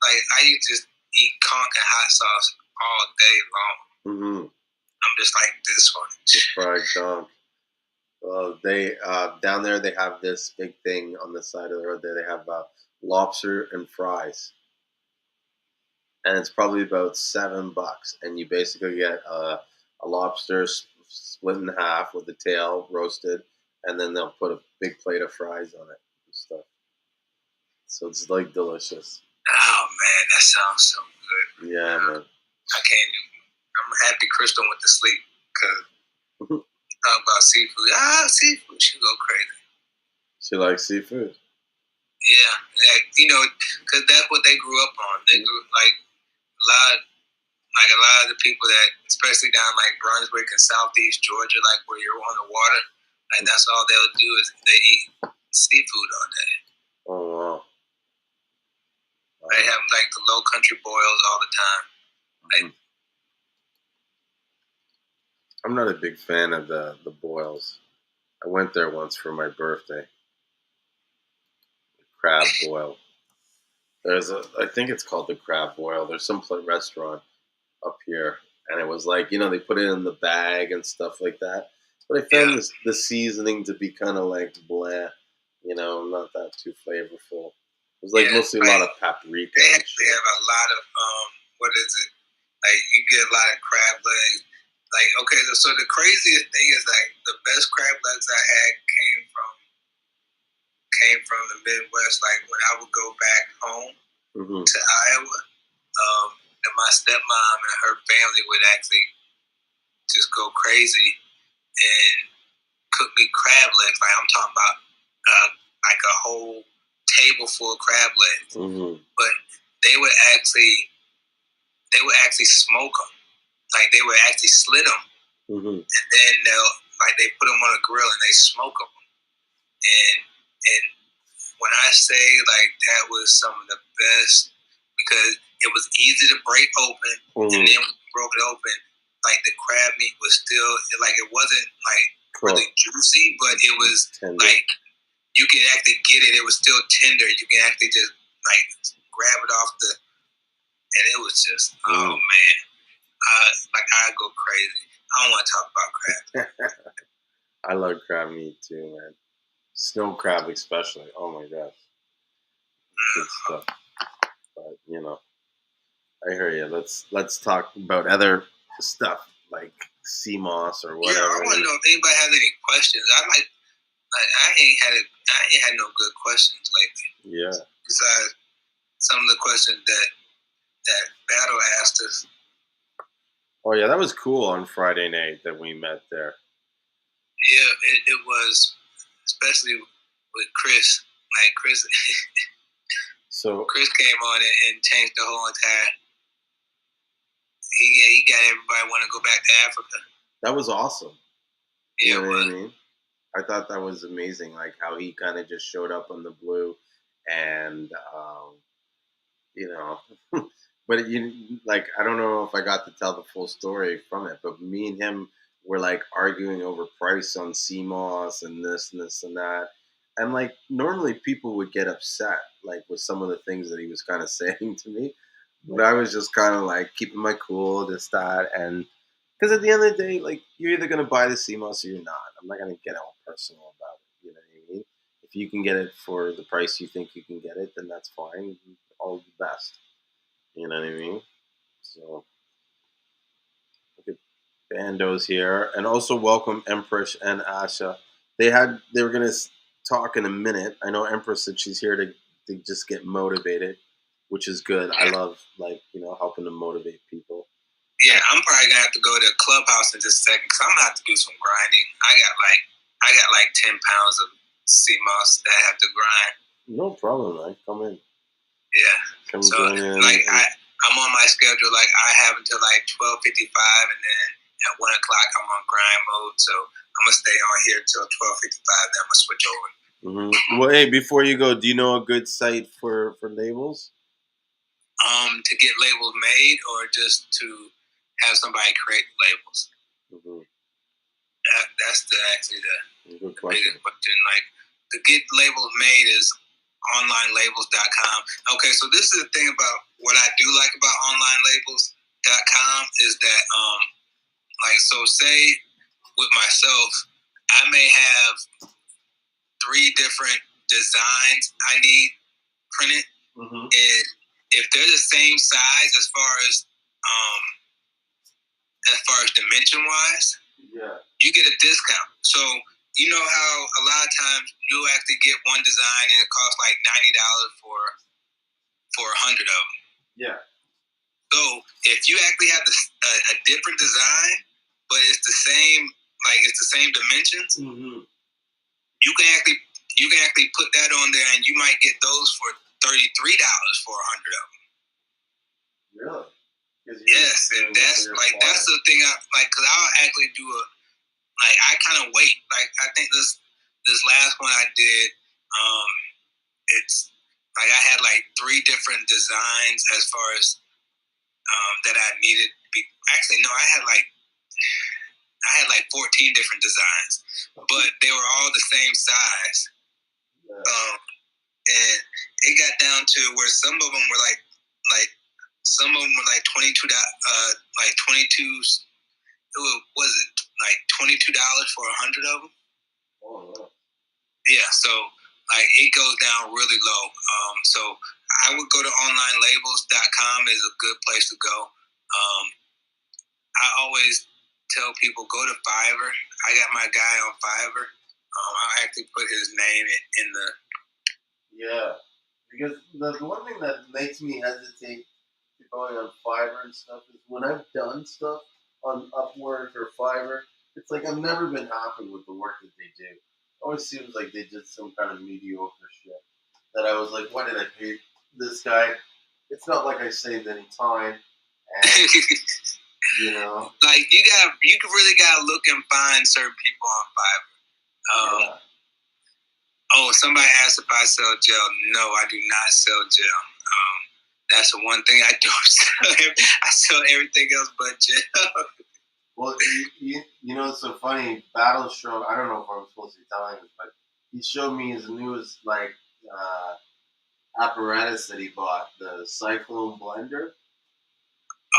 C: Like I used to just eat conch and hot sauce all day long.
A: Mm-hmm.
C: I'm just like this one.
A: Just fried conch. Well, they down there they have this big thing on the side of the road. There they have lobster and fries, and it's probably about $7. And you basically get a lobster split in half with the tail roasted, and then they'll put a big plate of fries on it and stuff. So it's like delicious.
C: Oh man, that sounds so good.
A: Yeah, man.
C: I can't. I'm happy Crystal went to sleep because talk about seafood. Seafood. She go crazy.
A: She likes seafood.
C: Yeah, because that's what they grew up on. They grew like a lot of the people that, especially down like Brunswick and Southeast Georgia, like where you're on the water, like that's all they'll do is they eat seafood all day.
A: Oh wow.
C: They have like the low country boils all the time. Like,
A: I'm not a big fan of the boils. I went there once for my birthday. Crab boil. I think it's called the Crab Boil. There's some restaurant up here, and it was like they put it in the bag and stuff like that. But I found the seasoning to be kind of like blah, not that too flavorful. It was like mostly a lot of paprika.
C: They have a lot of what is it? Like you get a lot of crab legs. Like okay, so the craziest thing is like the best crab legs I had came from the Midwest. Like when I would go back home to Iowa, and my stepmom and her family would actually just go crazy and cook me crab legs. Like I'm talking about like a whole table full of crab legs. But they would actually smoke them. Like they would actually slit them, and then they put them on a grill and they smoke them. And when I say like that was some of the best, because it was easy to break open, and then when we broke it open, like the crab meat was still like it wasn't like really juicy, but it was tender. Like you can actually get it. It was still tender. You can actually just like grab it off and it was just oh man. I go crazy. I don't want to talk about crab.
A: I love crab meat too, man. Snow crab especially. Oh my gosh. Good stuff. But I hear you. Let's talk about other stuff like Seamoss or
C: Yeah,
A: whatever.
C: I want to know if anybody has any questions. I ain't had no good questions lately.
A: Yeah.
C: Besides some of the questions that Battle asked us.
A: Oh yeah, that was cool on Friday night that we met there.
C: Yeah, it was, especially with Chris. Like Chris,
A: So
C: Chris came on and changed the whole entire. He got everybody want to go back to Africa.
A: that was awesome.
C: Yeah,
A: You know what I mean? I thought that was amazing, like how he kind of just showed up on the blue, and you know, but you like I don't know if I got to tell the full story from it, but me and him were like arguing over price on Seamoss and this and this and that, and like normally people would get upset like with some of the things that he was kind of saying to me, but I was just kind of like keeping my cool, this that, and because at the end of the day, like you're either gonna buy the CMOS or you're not. I'm not gonna get all personal about it. You know what I mean? If you can get it for the price you think you can get it, then that's fine. All the best. You know what I mean? So look at Bando's here, and also welcome Empress and Asha. They were gonna talk in a minute. I know Empress said she's here to just get motivated, which is good. I love helping to motivate people.
C: Yeah, I'm probably gonna have to go to a clubhouse in just a second because I'm gonna have to do some grinding. I got like 10 pounds of Seamoss that I have to grind.
A: No problem, man. Come in.
C: Yeah.
A: Come
C: so
A: join in.
C: Like I'm on my schedule. Like I have until like 12:55, and then at 1 o'clock I'm on grind mode. So I'm gonna stay on here till 12:55. Then I'm gonna switch over.
A: Mm-hmm. Well, hey, before you go, do you know a good site for labels?
C: To get labels made, or just to have somebody create labels.
A: Mm-hmm.
C: That's actually the
A: good question.
C: biggest question. Like to get labels made is onlinelabels.com. Okay, so this is the thing about what I do like about onlinelabels.com is that so say with myself, I may have 3 different designs I need printed, and if they're the same size as far as dimension wise, you get a discount. So you know how a lot of times you'll actually get one design and it costs like $90 for 100 of them.
A: Yeah.
C: So if you actually have a different design, but it's the same dimensions, you can actually put that on there, and you might get those for $33 for 100 of them.
A: Really?
C: Yes, and that's the thing. Because I'll actually do I kind of wait. Like I think this last one I did, it's like I had like 3 different designs as far as that I needed. Actually, no, I had like 14 different designs, but they were all the same size. And it got down to where some of them were like some of them were like $22. Like 22s. Was it like $22 for 100 of them?
A: Oh, wow.
C: Yeah, so like it goes down really low. So I would go to onlinelabels.com is a good place to go. I always tell people go to Fiverr. I got my guy on Fiverr. I actually put his name in the.
A: Yeah, because the one thing that makes me hesitate to going on Fiverr and stuff is when I've done stuff on Upwork or Fiverr, it's like I've never been happy with the work that they do. It always seems like they did some kind of mediocre shit. That I was like, why did I pay this guy? It's not like I saved any time. And, you know,
C: like you really gotta look and find certain people on Fiverr. Oh, somebody asked if I sell gel. No, I do not sell gel. That's the one thing I don't sell. I sell everything else but gel.
A: Well, you know, it's so funny. Battle showed. I don't know if I'm supposed to be telling this, but he showed me his newest apparatus that he bought, the Cyclone blender.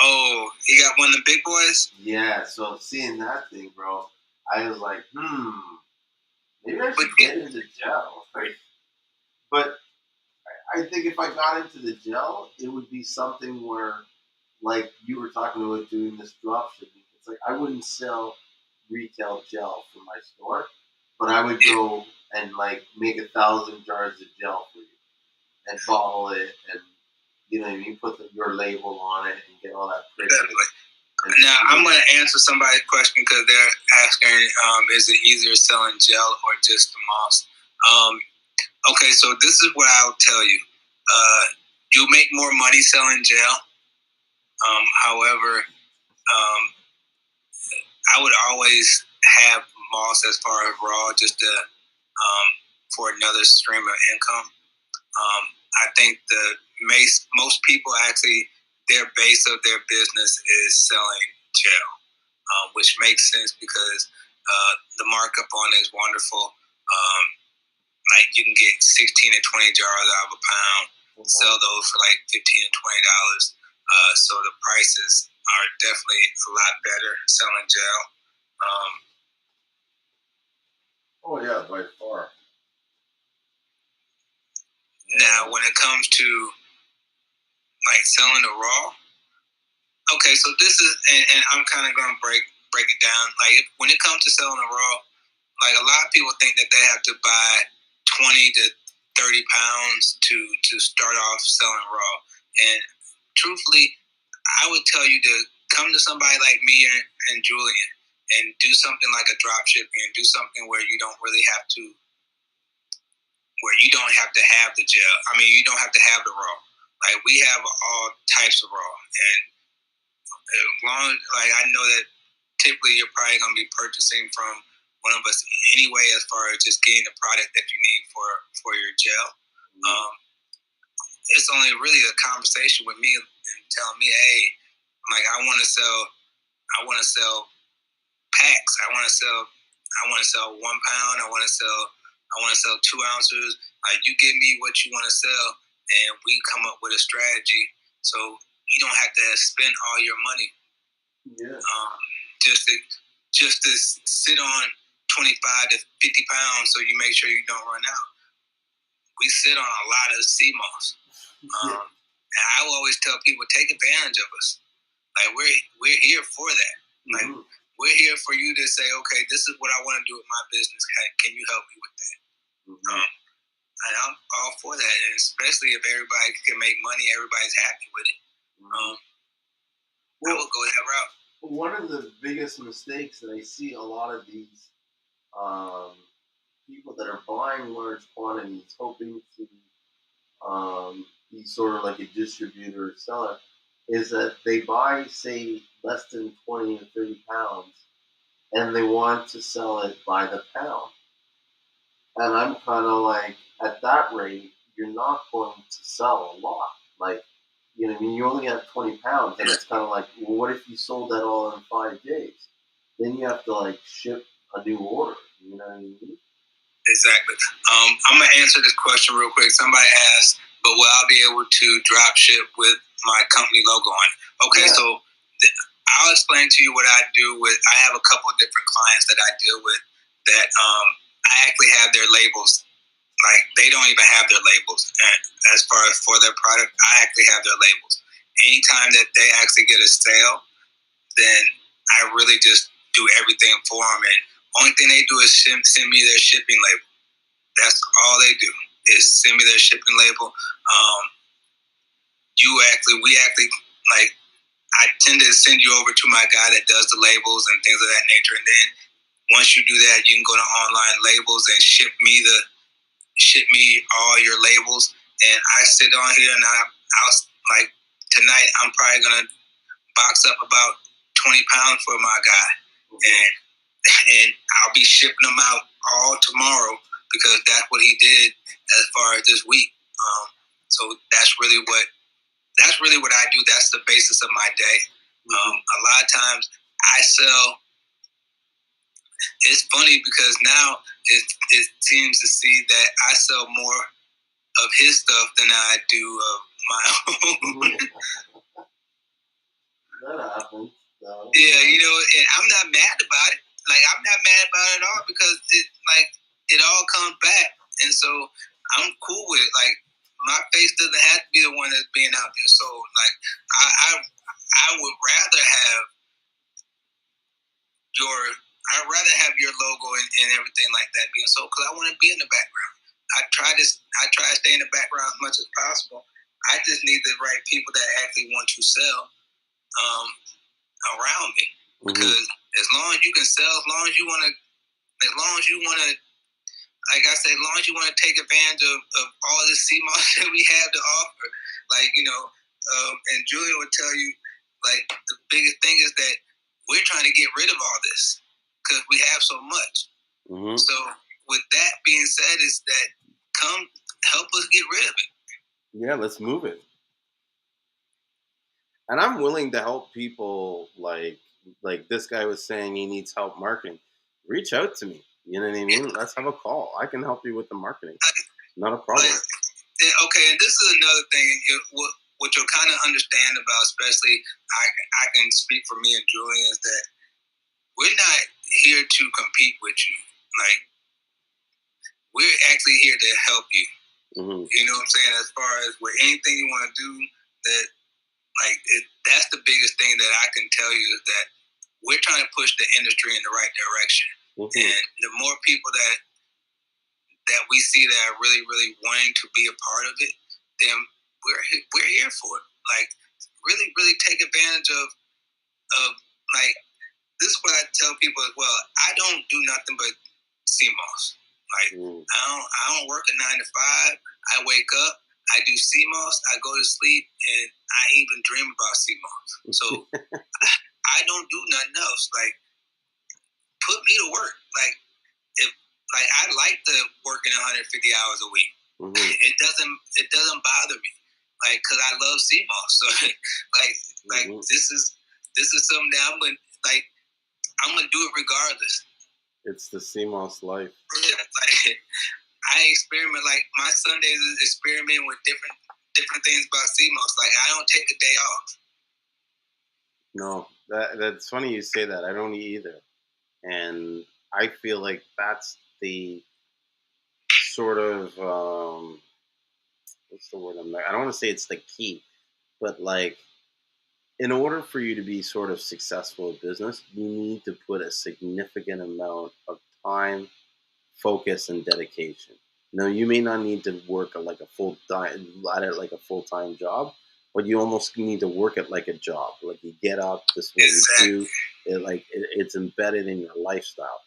C: Oh, he got one of the big boys?
A: Yeah, so seeing that thing, bro, I was like, maybe I should get into gel. Right? But I think if I got into the gel, it would be something where, like you were talking about doing this drop shipping, It's like I wouldn't sell retail gel from my store, but I would go and like make 1,000 jars of gel for you and bottle it, and you know what I mean, put your label on it and get all that pretty.
C: Now I'm going to answer somebody's question because they're asking, is it easier selling gel or just the moss? Okay, so this is what I'll tell you. You make more money selling gel. However, I would always have moss as far as raw, just to, for another stream of income. I think most people actually, their base of their business is selling gel, which makes sense because the markup on it is wonderful. Like you can get 16 to 20 jars out of a pound, sell those for like $15 to $20. So the prices are definitely a lot better selling gel.
A: Oh yeah, by far.
C: Now, when it comes to like selling the raw, okay, so this is, and I'm kind of gonna break it down. Like when it comes to selling the raw, like a lot of people think that they have to buy 20 to 30 pounds to start off selling raw. And truthfully, I would tell you to come to somebody like me and Julien and do something like a drop shipping and do something where you don't really have to, where you don't have to have the gel. I mean, you don't have to have the raw. Like we have all types of raw, and as long as, like I know that typically you're probably going to be purchasing from one of us anyway, as far as just getting the product that you need for your gel. It's only really a conversation with me and telling me, hey, like I want to sell packs. I want to sell 1 pound. I want to sell 2 ounces. Like you give me what you want to sell, and we come up with a strategy. So you don't have to spend all your money.
A: Yeah.
C: Just to sit on 25 to 50 pounds, so you make sure you don't run out. We sit on a lot of Seamoss. And I will always tell people, take advantage of us. Like we're here for that. Like we're here for you to say, okay, this is what I want to do with my business. Can you help me with that? And I'm all for that, and especially if everybody can make money, everybody's happy with it. I will go that route.
A: One of the biggest mistakes that I see a lot of these people that are buying large quantities, hoping to be sort of like a distributor or seller, is that they buy, say, less than 20 or 30 pounds, and they want to sell it by the pound. And I'm kind of like, at that rate, you're not going to sell a lot. Like, you know what I mean? You only have 20 pounds, and it's kind of like, well, what if you sold that all in 5 days? Then you have to, like, ship a new order. You know what I mean?
C: Exactly. I'm going to answer this question real quick. Somebody asked, but will I be able to drop ship with my company logo on it? Okay, so I'll explain to you what I do with, I have a couple of different clients that I deal with that I actually have their labels. Like, they don't even have their labels. And as far as for their product, I actually have their labels. Anytime that they actually get a sale, then I really just do everything for them. And only thing they do is send me their shipping label. That's all they do is send me their shipping label. We actually, like, I tend to send you over to my guy that does the labels and things of that nature. And then once you do that, you can go to Online Labels and ship me all your labels. And I sit on here and I'll like tonight, I'm probably gonna box up about 20 pounds for my guy, and I'll be shipping them out all tomorrow because that's what he did as far as this week. So that's really what I do. That's the basis of my day. A lot of times I sell. It's funny because now it seems to see that I sell more of his stuff than I do of my own.
A: That happens.
C: Yeah, and I'm not mad about it. Like, I'm not mad about it at all because it all comes back. And so I'm cool with it. Like, my face doesn't have to be the one that's being out there. So, like, I would rather have I'd rather have your logo and everything like that being sold because I want to be in the background. I try to stay in the background as much as possible. I just need the right people that actually want to sell around me. Because as long as you can sell, as long as you want to, like I said, as long as you want to take advantage of all this Seamoss that we have to offer, like, and Julien would tell you, like, the biggest thing is that we're trying to get rid of all this because we have so much. So with that being said, is that come help us get rid of it.
A: Yeah, let's move it. And I'm willing to help people. Like this guy was saying, he needs help marketing. Reach out to me. You know what I mean? Let's have a call. I can help you with the marketing. Not a problem.
C: Okay, and this is another thing. What you'll kind of understand about, especially I can speak for me and Julien, is that we're not here to compete with you. Like, we're actually here to help you. You know what I'm saying? As far as with anything you want to do, that that's the biggest thing that I can tell you is that we're trying to push the industry in the right direction. And the more people that we see that are really, really wanting to be a part of it, then we're here for it. Like, really, really take advantage of like, this is what I tell people as well. I don't do nothing but Seamoss. Like, I don't work a 9 to 5. I wake up, I do Seamoss, I go to sleep, and I even dream about Seamoss. So I don't do nothing else. Like, put me to work. Like, I like to work in 150 hours a week. It doesn't bother me. Like, cause I love Seamoss. So this is something that I'm gonna do it regardless.
A: It's the Seamoss life.
C: Like, I experiment. Like, my Sundays is experimenting with different things about Seamoss. Like, I don't take a day off.
A: No, that's funny you say that. I don't either, and I feel like that's the sort of what's the word I don't want to say it's the key, but like, in order for you to be sort of successful in business, you need to put a significant amount of time, focus, and dedication. Now, you may not need to work at a full-time job, but you almost need to work it like a job. Like, you get up, this is what you do. It's embedded in your lifestyle.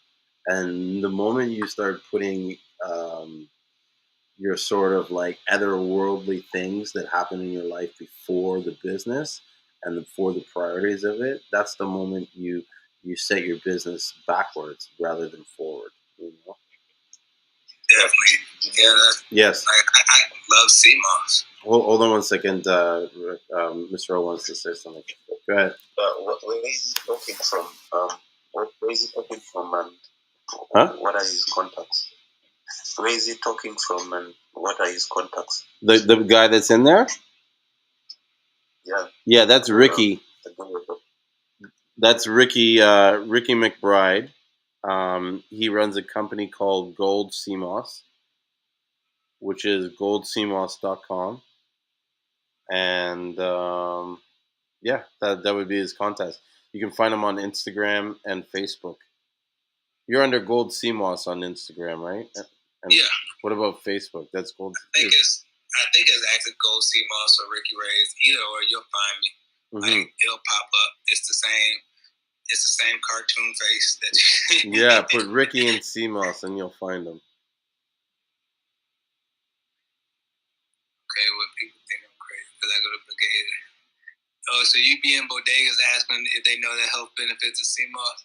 A: And the moment you start putting your sort of like otherworldly things that happen in your life before the business and before the priorities of it, that's the moment you set your business backwards rather than forward. You know?
C: Definitely. Yeah.
A: Yes.
C: I love Seamoss.
A: Hold on one second. Mr. O wants to say something. Go ahead.
B: Where is he talking from? Where is he talking from, and what are his contacts? Where is he talking from, and what are his contacts?
A: The guy that's in there?
B: Yeah.
A: Yeah, that's Ricky. That's Ricky McBride. He runs a company called Gold Seamoss, which is goldseamoss.com. And yeah, that would be his contact. You can find him on Instagram and Facebook. You're under Gold Seamoss on Instagram, right? And
C: yeah.
A: What about Facebook? That's Gold.
C: I think it's actually Gold Seamoss or Ricky Ray's. Either or, you'll find me. Like, it'll pop up. It's the same cartoon face that.
A: Yeah, put Ricky and Seamoss and you'll find them.
C: Okay, well, people think I'm crazy because I go to Brigade. Oh, so you be in bodegas asking if they know the health benefits of Seamoss?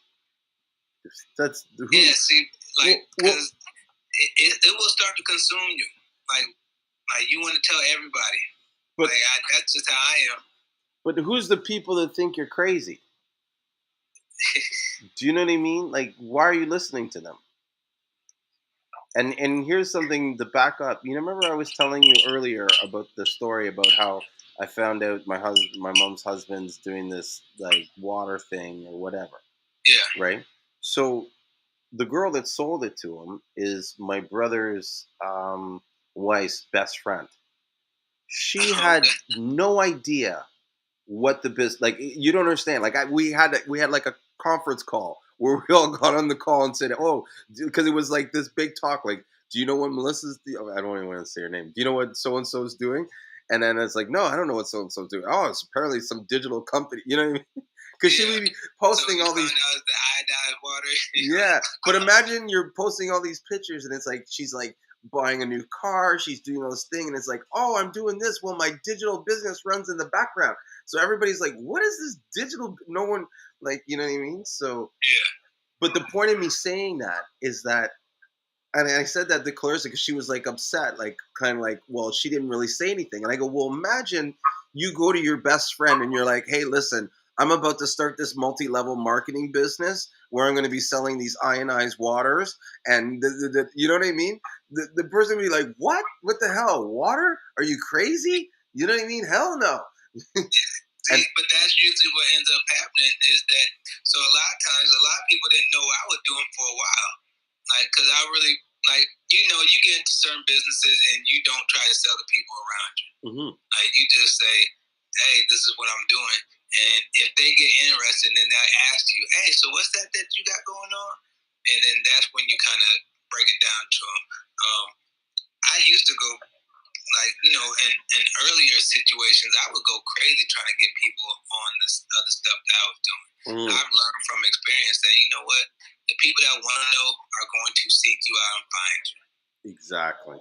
A: That's
C: yeah. See, like, because it will start to consume you. Like you want to tell everybody. But that's just how I am.
A: But who's the people that think you're crazy? Do you know what I mean? Like, why are you listening to them? And here's something to back up. You remember I was telling you earlier about the story about how I found out my mom's husband's doing this like water thing or whatever.
C: Yeah.
A: Right? So the girl that sold it to him is my brother's wife's best friend. She had no idea what the business, like, you don't understand. Like, we had like a conference call where we all got on the call and said, "Oh," because it was like this big talk, like, "Do you know what Melissa's? I don't even want to say her name. Do you know what so and so's doing?" And then it's like, "No, I don't know what so and so's doing." Oh, it's apparently some digital company. You know what I mean? Because she would be posting all these.
C: Out the iodine water.
A: Yeah, but imagine you're posting all these pictures, and it's like she's like buying a new car, she's doing all this thing, and it's like, oh, I'm doing this. Well, my digital business runs in the background, so everybody's like, what is this digital? No one like, you know what I mean? So,
C: yeah.
A: But the point of me saying that is that, and I said that to Clarissa because she was like upset, like kind of like, well, she didn't really say anything, and I go, well, imagine you go to your best friend and you're like, hey, listen, I'm about to start this multi-level marketing business where I'm going to be selling these ionized waters, and you know what I mean? The person would be like, what? What the hell? Water? Are you crazy? You know what I mean? Hell no.
C: But that's usually what ends up happening is that, so a lot of times, a lot of people didn't know I was doing for a while. Like, because I really, like, you know, you get into certain businesses and you don't try to sell the people around you.
A: Mm-hmm.
C: Like, you just say, hey, this is what I'm doing. And if they get interested, then they ask you, hey, so what's that you got going on? And then that's when you kind of break it down to them. I used to go, like, you know, in earlier situations, I would go crazy trying to get people on this other stuff that I was doing.
A: Mm.
C: I've learned from experience that, you know what, the people that want to know are going to seek you out and find you.
A: Exactly.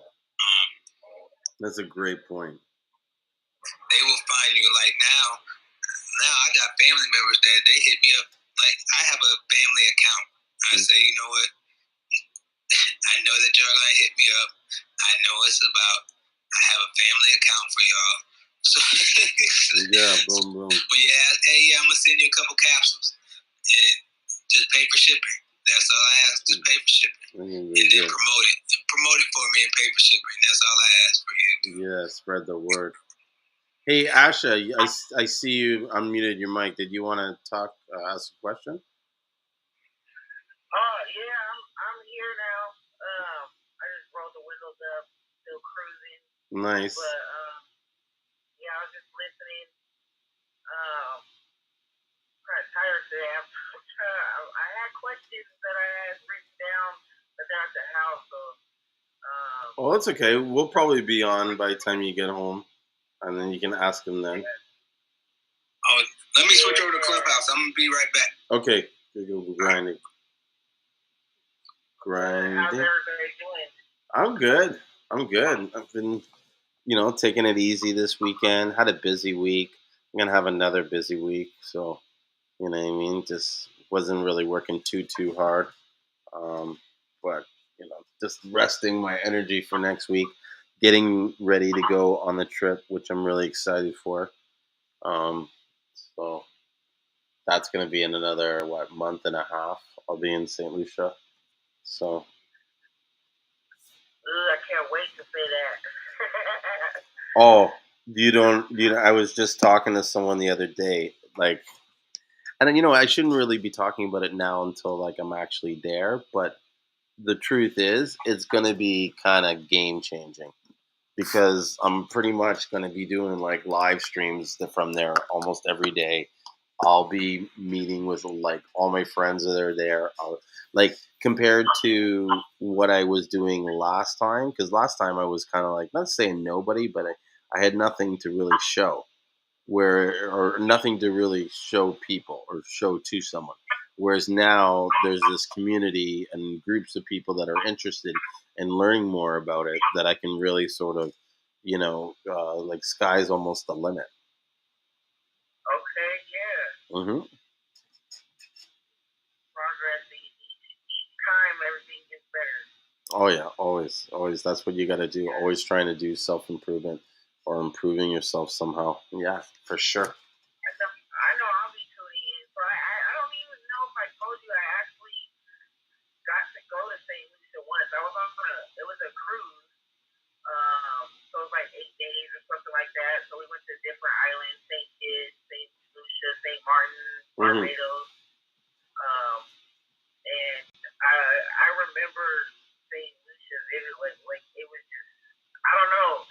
A: That's a great point.
C: They will find you. Like now I got family members that they hit me up. Like, I have a family account. I say, you know what, I know that y'all gonna hit me up. I know it's about, I have a family account for y'all. So
A: yeah, boom, boom.
C: When you ask, hey, yeah, I'm gonna send you a couple capsules and just pay for shipping. That's all I ask. Just pay for shipping, and then promote it for me and pay for shipping. That's all I ask for you to do.
A: Yeah, spread the word. Hey, Asha, I see you unmuted your mic. Did you want to talk? Ask a question?
F: Yeah, I'm here now. I just rolled the windows up, still cruising.
A: Nice.
F: But yeah, I was just listening. Kind of tired today. I had questions that I had written down, but they're at the house, so.
A: Well, that's okay. We'll probably be on by the time you get home, and then you can ask them then.
C: Oh, let me switch over to Clubhouse. I'm gonna be right back.
A: Okay. Go grinding.
F: How's everybody doing?
A: I'm good. I've been, taking it easy this weekend. Had a busy week. I'm gonna have another busy week. So, you know what I mean? Just wasn't really working too hard. But just resting my energy for next week, getting ready to go on the trip, which I'm really excited for. So that's gonna be in another month and a half. I'll be in St. Lucia. So.
F: I can't wait to say that.
A: Oh, I was just talking to someone the other day, like, and then, I shouldn't really be talking about it now until like I'm actually there, but the truth is it's going to be kind of game changing because I'm pretty much going to be doing like live streams from there almost every day. I'll be meeting with like all my friends that are there. Like compared to what I was doing last time, because last time I was kind of like, not saying nobody, but I had nothing to really show, or nothing to really show people or show to someone. Whereas now there's this community and groups of people that are interested in learning more about it that I can really sort of, like sky's almost the limit.
F: Okay, yeah.
A: Mm-hmm.
F: Progress each time, everything gets better.
A: Oh yeah, always. That's what you got to do. Always trying to do self-improvement or improving yourself somehow. Yeah, for sure.
F: I know I'll be tuning in. So I don't even know if I told you I actually got to go to St. Lucia once. I was on it was a cruise. So it was like 8 days or something like that. So we went to different islands: St. Kitts, St. Lucia, St. Martin, Barbados. And I remember St. Lucia. It was like it was just, I don't know.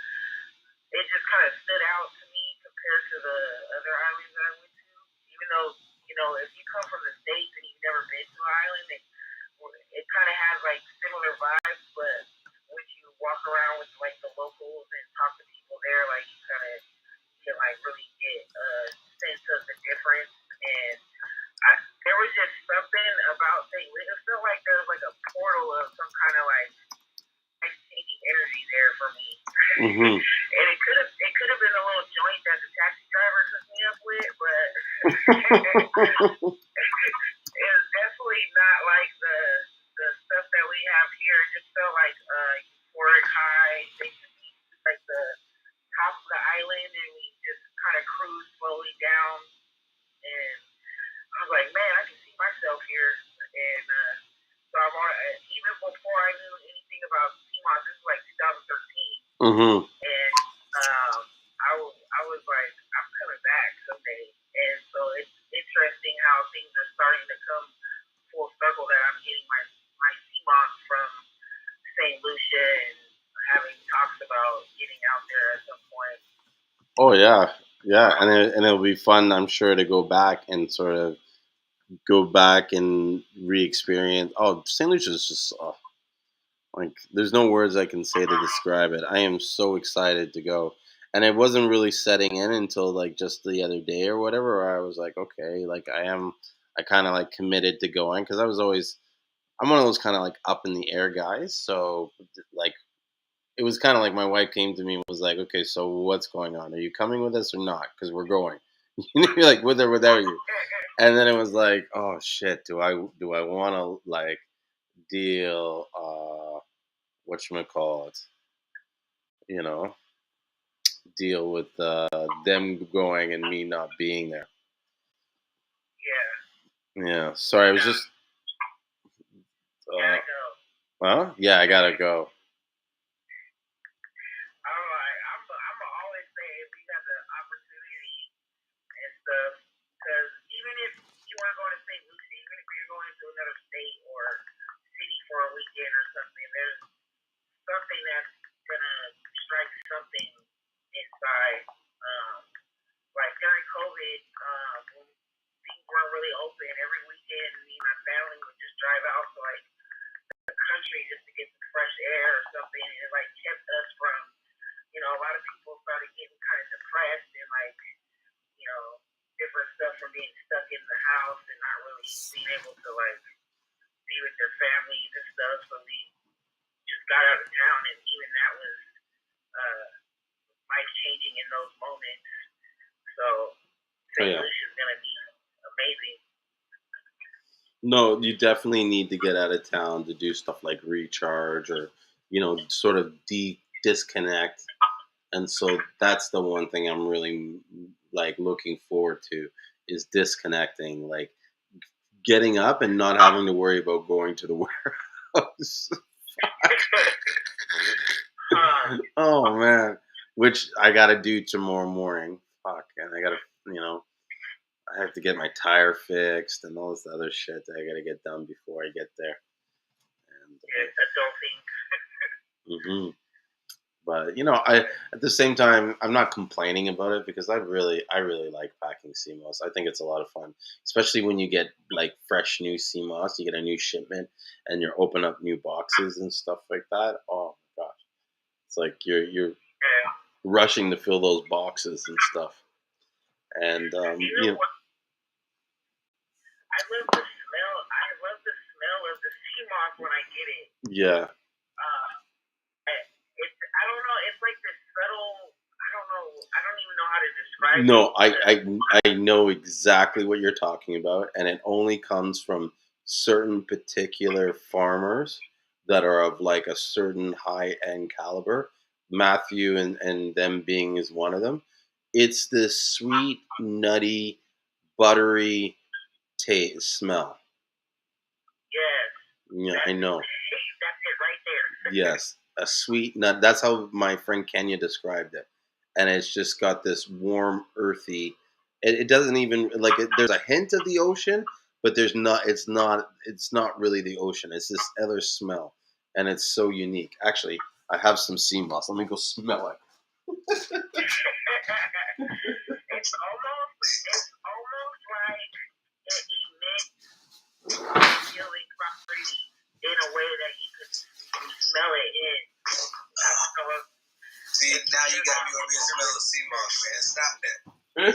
F: It just kind of stood out to me compared to the other islands that I went to. Even though, if you come from the States and you've never been to an like the locals and talk to people there, like you kind of can like really get a sense of the difference. And there was just something about St. Louis. It felt like there was like a portal of some kind of like life-changing energy there for me.
A: Mm-hmm.
F: And it could have been a little joint that the taxi driver hooked me up with, but it was definitely not like the stuff that we have here. It just felt like euphoric high. Basically, like the top of the island, and we just kind of cruised slowly down. And I was like, man, I can see myself here. And so I'm on, even before I knew anything about Seamoss, this was like 2013.
A: Mm-hmm.
F: And I was like, I'm coming back someday. And so it's interesting how things are starting to come full circle, that I'm getting my Seamoss from St. Lucia and having talks about getting out there at some point.
A: Oh yeah, yeah, and it'll be fun, I'm sure, to go back and sort of go back and re-experience. Oh, St. Lucia is just like there's no words I can say to describe it. I am so excited to go, and it wasn't really setting in until like just the other day or whatever. Where I was like, okay, like I kind of like committed to going because I'm one of those kind of like up in the air guys. So like it was kind of like my wife came to me and was like, okay, so what's going on? Are you coming with us or not? Because we're going. You're like with or without you. And then it was like, oh shit, do I want to like deal whatchamacallit, you know, deal with them going and me not being there.
F: Yeah.
A: Yeah. Sorry, I was just
F: Gotta go.
A: well, yeah, I gotta go.
F: I'm always say if you have the opportunity and stuff, because even if you want to go to St. Lucie, even if you're going to another state or city for a weekend or something, there's something that's gonna strike something inside. Like during COVID, when things weren't really open, every weekend me and my family would just drive out to like the country just to get some fresh air or something, and it like kept us from, a lot of people started getting kind of depressed and like, different stuff from being stuck in the house and not really being able to like be with their families and stuff. So we just got out of town, and even that was life changing in those moments. So St. Lucia is gonna be amazing.
A: No, you definitely need to get out of town to do stuff like recharge or, sort of disconnect. And so that's the one thing I'm really like looking forward to is disconnecting, like getting up and not having to worry about going to the warehouse. Oh man, which I got to do tomorrow morning. Fuck, and I got to, I have to get my tire fixed and all this other shit that I got to get done before I get there. And
F: adulting.
A: But I at the same time I'm not complaining about it because I really like packing Seamoss. I think it's a lot of fun, especially when you get like fresh new Seamoss. You get a new shipment and you open up new boxes and stuff like that. Oh my gosh, it's like you're rushing to fill those boxes and stuff. And
F: what? I love the smell. I love the smell of the Seamoss when I get it.
A: Yeah.
F: I don't know. It's like this subtle. I don't know. I don't even know how to describe it.
A: No, I know exactly what you're talking about, and it only comes from certain particular farmers that are of like a certain high end caliber. Matthew and them being is one of them. It's this sweet, nutty, buttery taste smell.
F: Yes.
A: Yeah, I know.
F: That's it right there.
A: Yes, a sweet nut. That's how my friend Kenya described it, and it's just got this warm, earthy. It doesn't even like it, there's a hint of the ocean, but there's not. It's not. It's not really the ocean. It's this other smell, and it's so unique. Actually, I have some Seamoss. Let me go smell it.
F: It's almost like it emits healing properties in a way that you can smell it in. I
C: See, now you got me over here smelling Seamoss, man. Stop that. I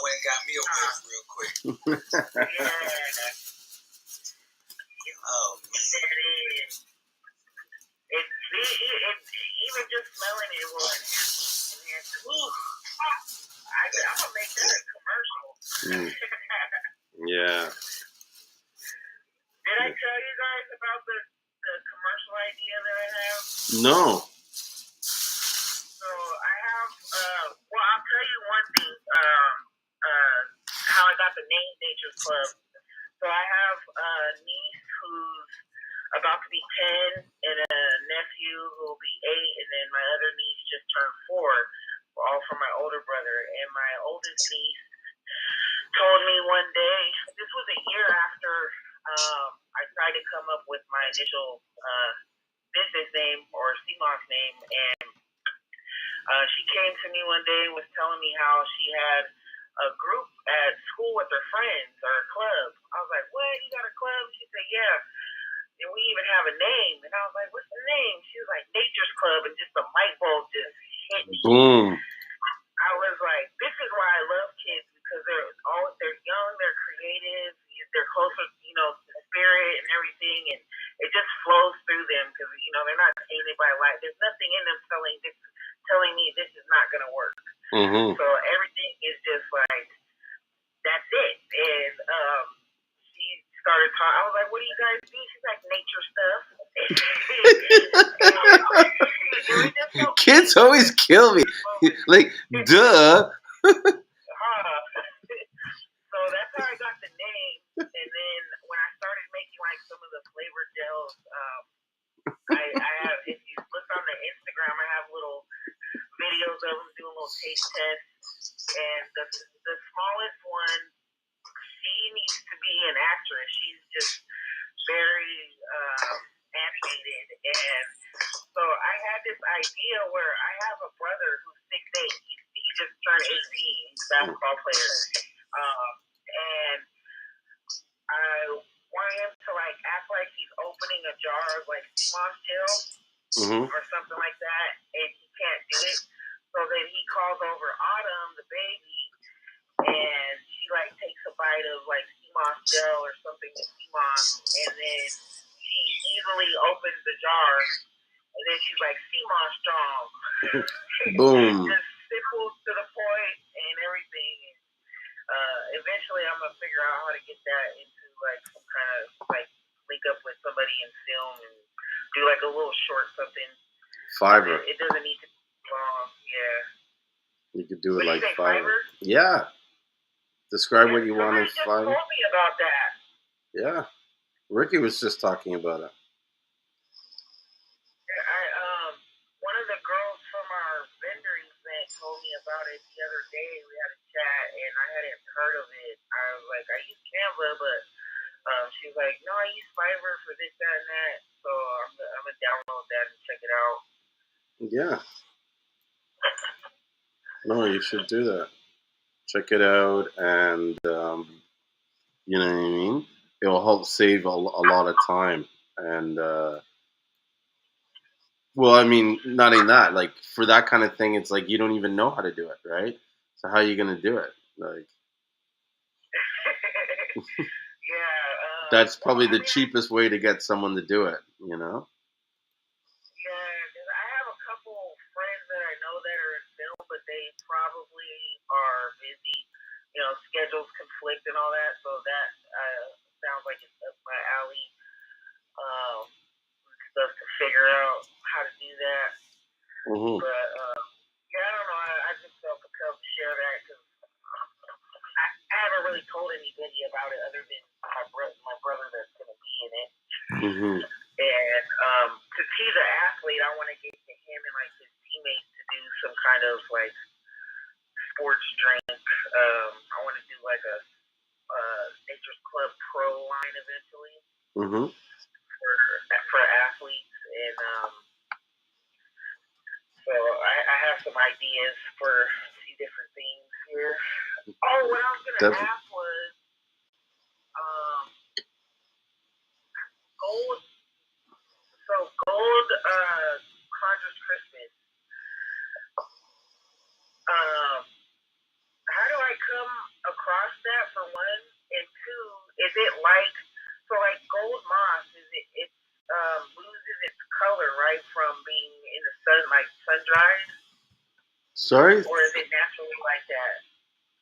C: went and got me a whiff real quick. Oh, man.
F: Even just smelling it will enhance. I'm gonna make that a commercial.
A: Yeah.
F: Did I tell you guys about the commercial idea that I have?
A: No.
F: So I have, well, I'll tell you one thing, how I got the name Nature's Club. So I have a niece who's about to be 10 and a nephew who will be 8, and then my other niece just turned 4, all from my older brother. And my oldest niece told me one day, this was a year after I tried to come up with my initial business name or Seamoss name, and she came to me one day and was telling me how she had a group at school with her friends or a club. I was like, what? You got a club? She said, yeah. And we even have a name. And I was like, what's the name? She was like, Nature's Club. And just a light bulb just hit me.
A: Boom.
F: I was like, this is why I love kids, because they're young, they're creative, they're closer, to spirit and everything, and it just flows through them because, they're not tainted by life. There's nothing in them telling me this is not going to work.
A: Mm-hmm.
F: So everything is just like, that's it. And she started talking. I was like, what do you guys do? She's like, nature stuff.
A: Kids always kill me. Like, duh.
F: So that's how I got the name. And then when I started making like some of the flavored gels, I have, if you look on the Instagram, I have little videos of them doing little taste tests. And the smallest one, she needs to be an actress. She's just very animated. And so I had this idea where I have a brother who's 6'8". He just turned 18. He's a basketball player. And I want him to like act like he's opening a jar of like Seamoss gel or something like that, and he can't do it. So then he calls over Autumn, the baby, and she like takes a bite of like Seamoss gel or something with Seamoss, and then she easily opens the jar, and then she's like, Seamoss strong.
A: Boom.
F: Just simple to the point and everything. Eventually I'm gonna figure out how to get that into like some kind of like link up with somebody in film and do like a little short something.
A: Fiverr.
F: It doesn't need to be long. Yeah.
A: You could do it like
F: Fiverr.
A: Yeah. Describe what you want in
F: Fiverr. Told me about that.
A: Yeah. Ricky was just talking about it.
F: One of the girls from our vending event told me about it the other day. We had a chat, and I hadn't heard of it. I was like, I use Canva, but she was like, no, I use Fiverr for this, that, and that. So I'm gonna download that and check it out.
A: Yeah. No, you should do that. Check it out, and you know what I mean? It will help save a lot of time. And well, I mean, not in that. Like for that kind of thing, it's like you don't even know how to do it, right? So how are you gonna do it? Like,
F: yeah.
A: That's probably the cheapest way to get someone to do it. You know?
F: Yeah, because I have a couple friends that I know that are in film, but they probably are busy. Schedules conflict and all that. So that sounds like it's up my alley. Stuff to figure out how to do that.
A: Mm-hmm.
F: But yeah, I don't know. I just felt compelled to share that because I haven't really told anybody about it other than my brother that's going to be in it.
A: Mm-hmm.
F: And because he's an athlete, I want to get to him and like his teammates to do some kind of like sports drink. I want to do like a Nature's Club Pro line eventually.
A: Mm-hmm.
F: For athletes, and so I have some ideas for a few different things here. Oh, what I was going to ask was gold. So gold Conjures Christmas. How do I come across that for one? And two, is it like gold moss? Is it loses its color right from being in the sun, like sun dried?
A: Sorry?
F: Or is it naturally like that?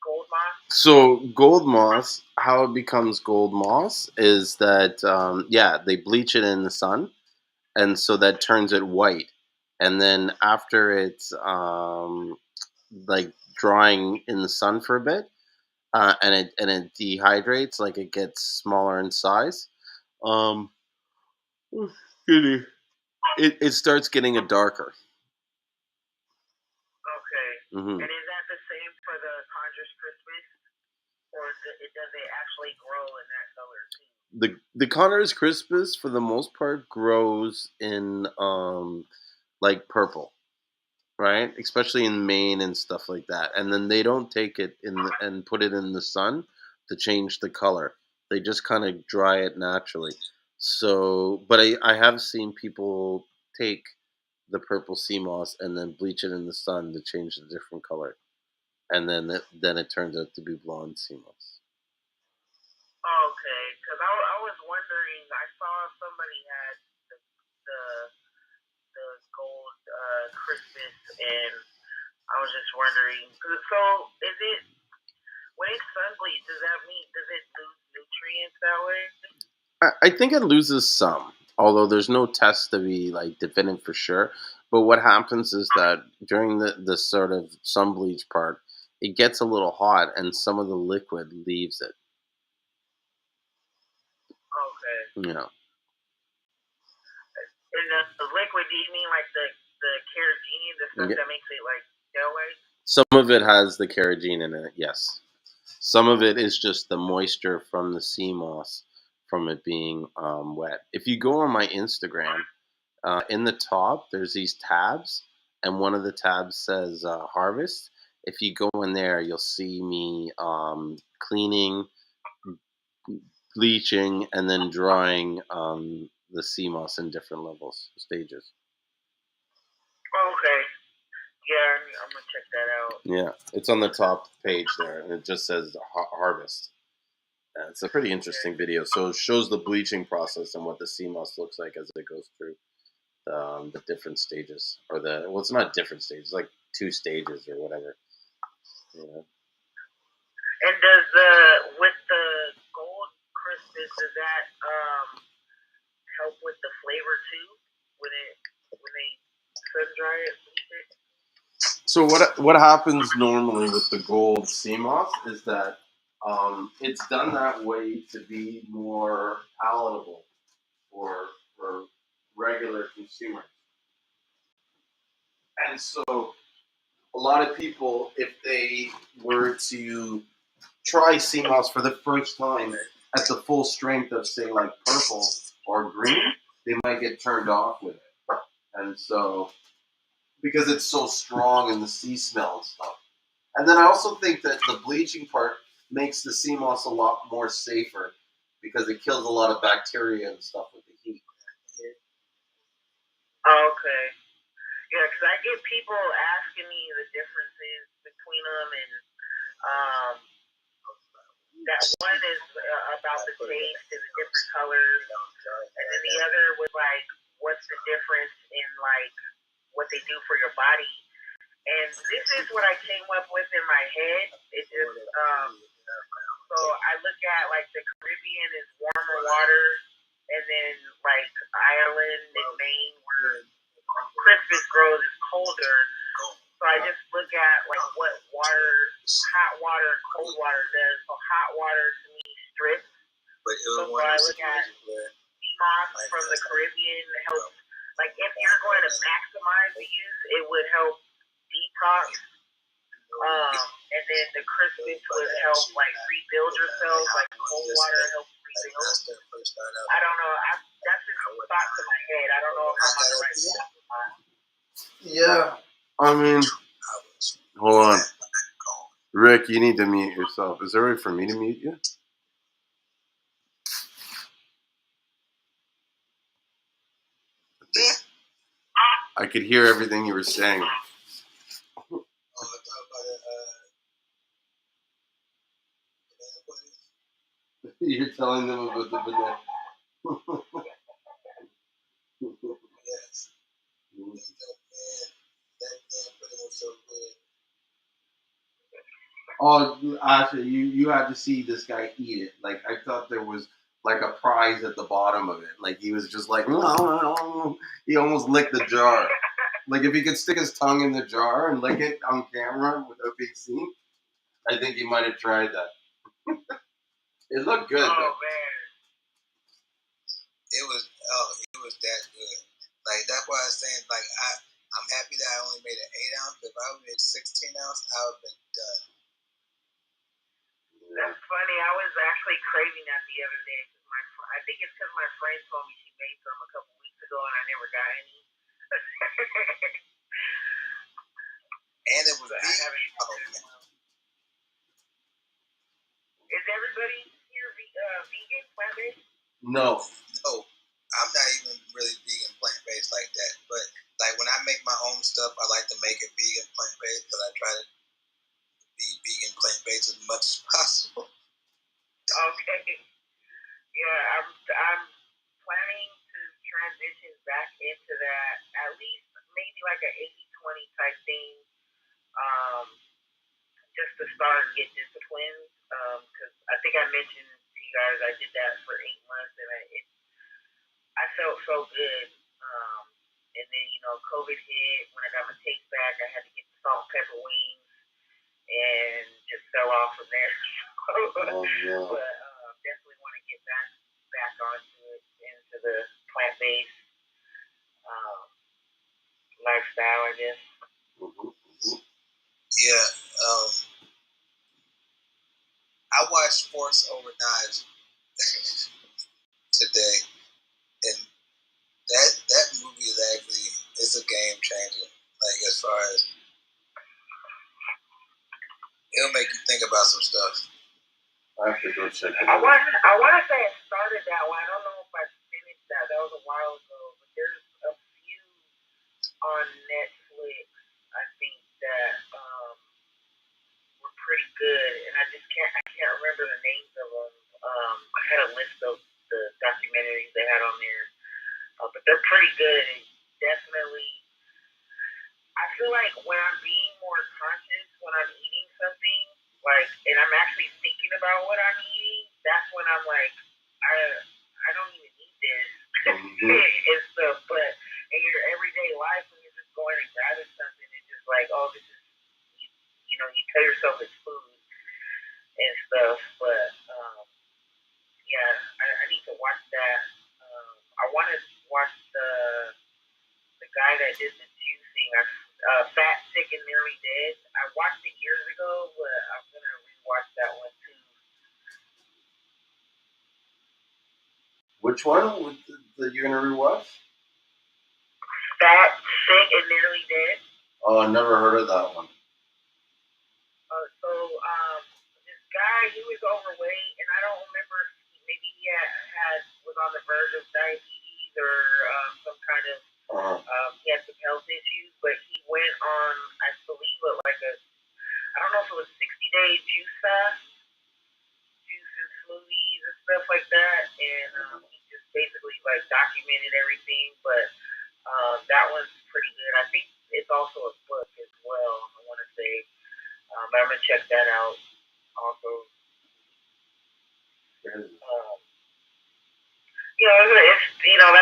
F: Gold moss?
A: So gold moss, how it becomes gold moss is that they bleach it in the sun, and so that turns it white. And then after it's like drying in the sun for a bit, and it dehydrates, like it gets smaller in size. Um, it starts getting a darker.
F: Okay.
A: Mm-hmm.
F: And is that the same for the Conjures Christmas? Or does it actually grow in that color too?
A: The Conjures Christmas, for the most part, grows in like purple, right? Especially in Maine and stuff like that. And then they don't take it and put it in the sun to change the color. They just kind of dry it naturally. So, but I have seen people take the purple Seamoss and then bleach it in the sun to change the different color, and then it turns out to be blonde Seamoss.
F: Okay, because I was wondering. I saw somebody had the the gold Christmas, and I was just wondering. So, is it when it's sun bleach? Does it lose nutrients that way?
A: I think it loses some, although there's no test to be like definitive for sure. But what happens is that during the sort of sun bleach part, it gets a little hot, and some of the liquid leaves it.
F: Okay.
A: Yeah.
F: And the liquid, do you mean like the carrageenan, the stuff that makes it like gel-like?
A: Some of it has the carrageenan in it, yes. Some of it is just the moisture from the Seamoss from it being wet. If you go on my Instagram, in the top, there's these tabs, and one of the tabs says harvest. If you go in there, you'll see me cleaning, bleaching, and then drying the Seamoss in different stages.
F: Okay. Yeah, I'm going to check that out.
A: Yeah, it's on the top page there, and it just says harvest. It's a pretty interesting video. So it shows the bleaching process and what the Seamoss looks like as it goes through the different stages, or it's not different stages, like 2 stages or whatever. Yeah.
F: And with the gold Christmas, does that help with the flavor too when they sun dry it?
A: So what happens normally with the gold Seamoss is that it's done that way to be more palatable for regular consumers. And so a lot of people, if they were to try Seamoss for the first time at the full strength of, say, like purple or green, they might get turned off with it. And so, because it's so strong in the sea smell and stuff. And then I also think that the bleaching part makes the Seamoss a lot more safer because it kills a lot of bacteria and stuff with the heat.
F: Okay. Yeah, because I get people asking me the differences between them, and that one is about the taste and the different colors, and then the other was like, what's the difference in like what they do for your body? And this is what I came up with in my head. It just so I look at like the Caribbean is warmer water, and then like Ireland and Maine where Christmas grows is colder. So I just look at like what hot water, cold water does. So hot water to me strips. So I look at Seamoss from the Caribbean helps. Like if you're going to maximize the use, it would help detox. And then the Christmas would help like rebuild your cells. Like cold water helps rebuild. I don't know. That's just thoughts in my head. I don't know if I'm on the right path.
A: Yeah, I mean, hold on. Rick, you need to mute yourself. Is there a way for me to mute you? I could hear everything you were saying. You're telling them about the banana.
B: Yes. Man, that pudding was so good.
A: Oh, actually, you had to see this guy eat it. Like, I thought there was like a prize at the bottom of it. Like, he was just like, he almost licked the jar. Like, if he could stick his tongue in the jar and lick it on camera without being seen, I think he might have tried that. It looked good, though.
F: Oh man,
B: It was that good. Like, that's why I was saying, like, I'm happy that I only made an 8 ounce. If I would have made 16 ounce, I would have been done.
F: that's funny. I was actually craving that the other day. I think it's because my friend told me she made some a couple weeks ago, and I never got any.
B: And it was vegan.
F: Is everybody here vegan, plant-based?
A: No.
B: No, I'm not even really vegan plant-based like that. But like when I make my own stuff, I like to make it vegan plant-based because I try to be vegan plant-based as much as possible.
F: Okay. Yeah, I'm planning to transition back into that, at least maybe like an 80-20 type thing, just to start and get disciplined. Because I think I mentioned to you guys I did that for 8 months, and I felt so good. And then COVID hit. When I got my taste back, I had to get the salt and pepper wings, and just fell off from there.
A: Oh, no.
F: But definitely want to get back onto it, into the plant-based lifestyle, I guess.
B: Yeah. I watched Sports Over Knives today, and that movie is actually it's a game changer. Like as far as it'll make you think about some stuff.
A: I have to go check it
F: I
A: out.
F: want to say I started that one. I don't know if I finished that. That was a while ago. But there's a few on Netflix, I think, that were pretty good, and I can't remember the names of them. I had a list of the documentaries they had on there, but they're pretty good. And definitely, I feel like when I'm being more conscious when I'm eating something, like, and I'm actually thinking about what I'm eating, that's when I'm like, I don't even need this and stuff. But in your everyday life, when you're just going and grabbing something, it's just like, oh, this is, you tell yourself it's food and stuff. But yeah, I need to watch that. I want to watch the guy that did the juicing. Fat, Sick, and Nearly Dead. I watched it years ago, but I'm gonna rewatch that one too.
A: Which one that you're gonna rewatch?
F: Fat, Sick, and Nearly Dead.
A: Oh, I never heard of that one.
F: So this guy, he was overweight, and I don't remember if maybe he was on the verge of diabetes or some kind of he had some health issues, but he went on, I believe, I don't know if it was 60-day juice fast, juices, smoothies, and stuff like that, and he just basically like documented everything. But that one's pretty good. I think it's also a book as well. I want to say, but I'm gonna check that out also.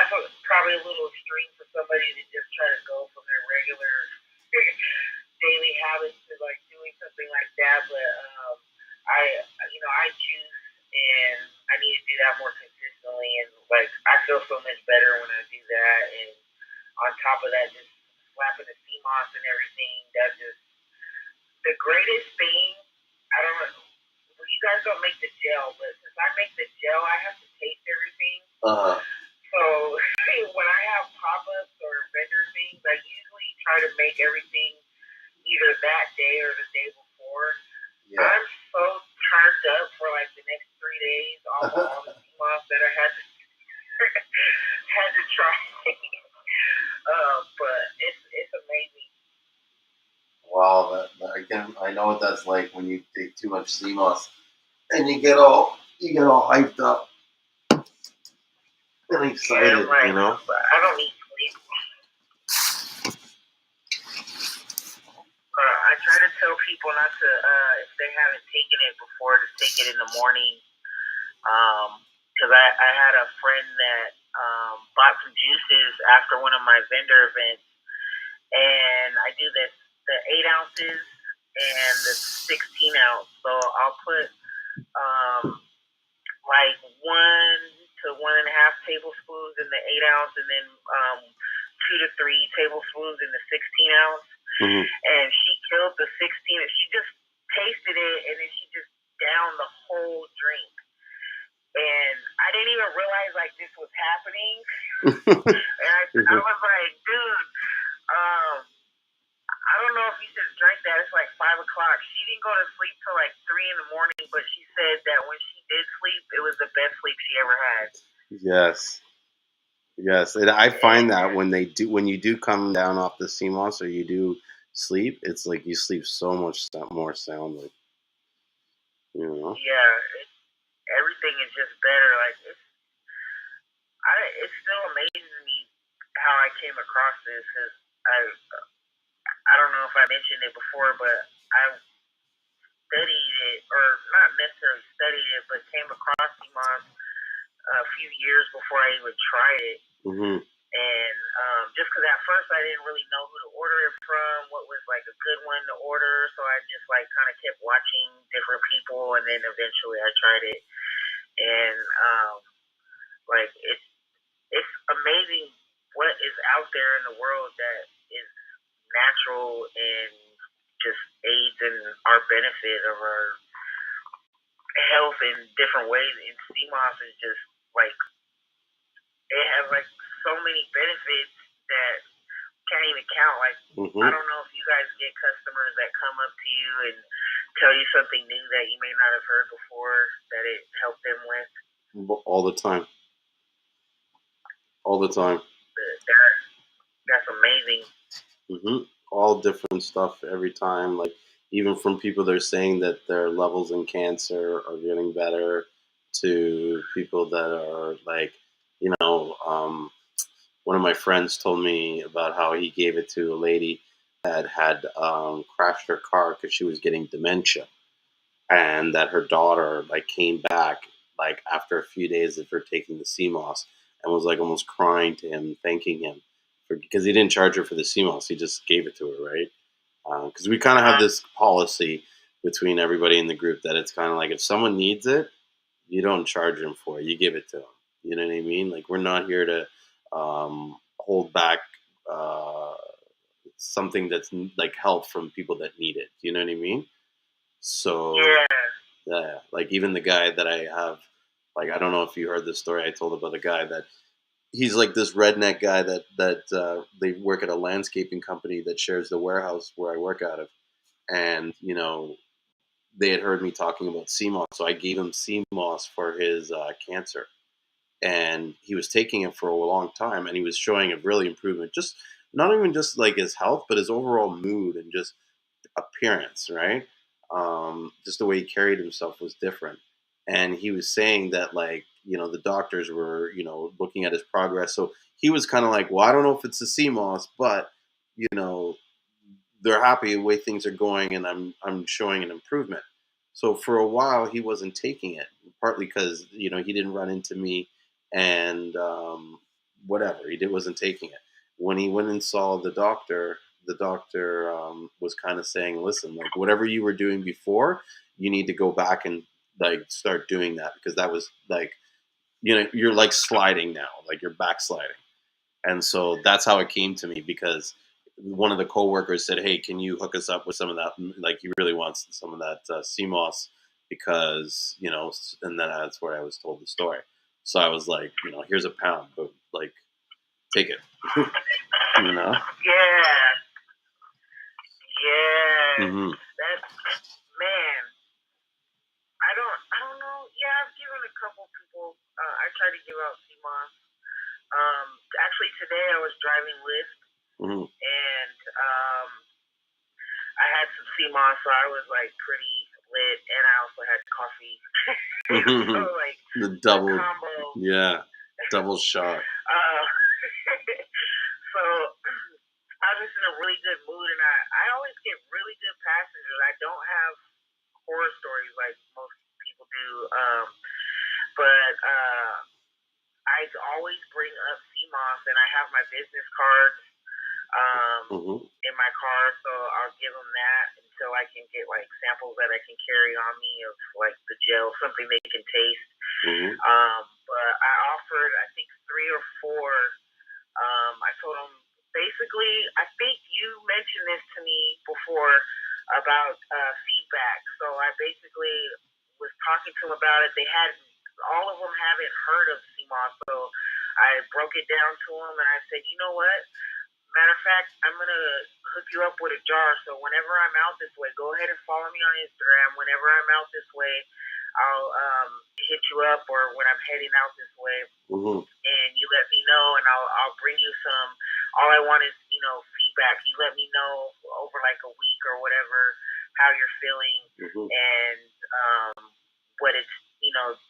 F: That's probably a little extreme for somebody to just try to go from their regular daily habits to like doing something like that. But I juice, and I need to do that more consistently. And like, I feel so much better when I do that. And on top of that, just slapping the Seamoss and everything. That's just the greatest thing. I don't know. Well, you guys don't make the gel, but since I make the gel, I have to taste everything. So when I have pop-ups or vendor things, I usually try to make everything either that day or the day before. Yeah. I'm so turned up for like the next 3 days off of all the Seamoss that I had to try. But it's amazing.
A: Wow, I know what that's like when you take too much Seamoss and you get all hyped up and excited,
F: Right.
A: you know.
F: I don't need sleep. I try to tell people not to, if they haven't taken it before, to take it in the morning. Because I had a friend that bought some juices after one of my vendor events, and I do the 8 ounces and the 16 ounce. So I'll put like 1 to 1.5 tablespoons in the 8 ounce, and then 2 to 3 tablespoons in the 16 ounce.
A: Mm-hmm.
F: And she killed the 16. She just tasted it, and then she just downed the whole drink. And I didn't even realize like this was happening. And I was like, dude, I don't know if you should drink that. It's like 5 o'clock. She didn't go to sleep till like 3 in the morning, but she said that when she did sleep, it was the best sleep she ever had.
A: Yes, and I find that when you do come down off the Seamoss or you do sleep, it's like you sleep so much more soundly. You know?
F: Yeah, everything is just better. Like it still amazes me how I came across this. Cause I don't know if I mentioned it before, but I studied it, or not necessarily studied it, but came across Seamoss a few years before I even tried it.
A: Mm-hmm.
F: And just because at first I didn't really know who to order it from, what was like a good one to order, so I just like kind of kept watching different people, and then eventually I tried it, and like it's amazing what is out there in the world that is natural and just aids in our benefit of our health in different ways. And Seamoss is just like, it has like so many benefits that can't even count. Like, I don't know if you guys get customers that come up to you and tell you something new that you may not have heard before that it helped them with.
A: All the time.
F: That's amazing.
A: Mm-hmm. All different stuff every time. Like even from people that are saying that their levels in cancer are getting better, to people that are like, one of my friends told me about how he gave it to a lady that had crashed her car because she was getting dementia, and that her daughter like came back like after a few days of her taking the Seamoss and was like almost crying to him, thanking him because he didn't charge her for the Seamoss, he just gave it to her, right? Because we kind of have this policy between everybody in the group that it's kind of like if someone needs it, you don't charge them for it, you give it to them. You know what I mean? Like we're not here to hold back something that's like help from people that need it. You know what I mean? So yeah, like even the guy that I have, like I don't know if you heard the story I told about the guy that he's like this redneck guy that they work at a landscaping company that shares the warehouse where I work out of, and they had heard me talking about Seamoss, so I gave him Seamoss for his cancer, and he was taking it for a long time, and he was showing a really improvement, just not even just like his health, but his overall mood and just appearance, right? Just the way he carried himself was different. And he was saying that, like, the doctors were, looking at his progress. So he was kind of like, well, I don't know if it's the Seamoss, but, you know, they're happy the way things are going and I'm showing an improvement. So for a while, he wasn't taking it, partly because, he didn't run into me and whatever. Wasn't taking it. When he went and saw the doctor was kind of saying, listen, like whatever you were doing before, you need to go back and like start doing that because that was like, you're like sliding now, like you're backsliding. And so that's how it came to me because one of the coworkers said, hey, can you hook us up with some of that? Like he really wants some of that Seamoss because, and then that's where I was told the story. So I was like, here's a pound, but like, take it.
F: Yeah.
A: Mm-hmm.
F: That's, man. I don't know. Yeah, I've given a couple people. I try to give out Seamoss. Actually, today I was driving Lyft Seamoss, so I was like pretty lit, and I also had coffee. So like
A: the double
F: combo.
A: Yeah, double shot.
F: So I was just in a really good mood, and I always get really good passengers. I don't have horror stories like most people do, but I always bring up Seamoss, and I have my business cards in my car, so I'll give them that until I can get like samples that I can carry on me of like the gel, something they can taste. But I offered, I think, 3 or 4. I told them basically, I think you mentioned this to me before about feedback. So I basically was talking to them about it. They hadn't, all of them haven't heard of Seamoss, so I broke it down to them, and I said, you know what? Matter of fact, I'm going to hook you up with a jar. So whenever I'm out this way, go ahead and follow me on Instagram. Whenever I'm out this way, I'll hit you up, or when I'm heading out this way, and you let me know, and I'll bring you some. All I want is, feedback. You let me know over like a week or whatever how you're feeling and what it's,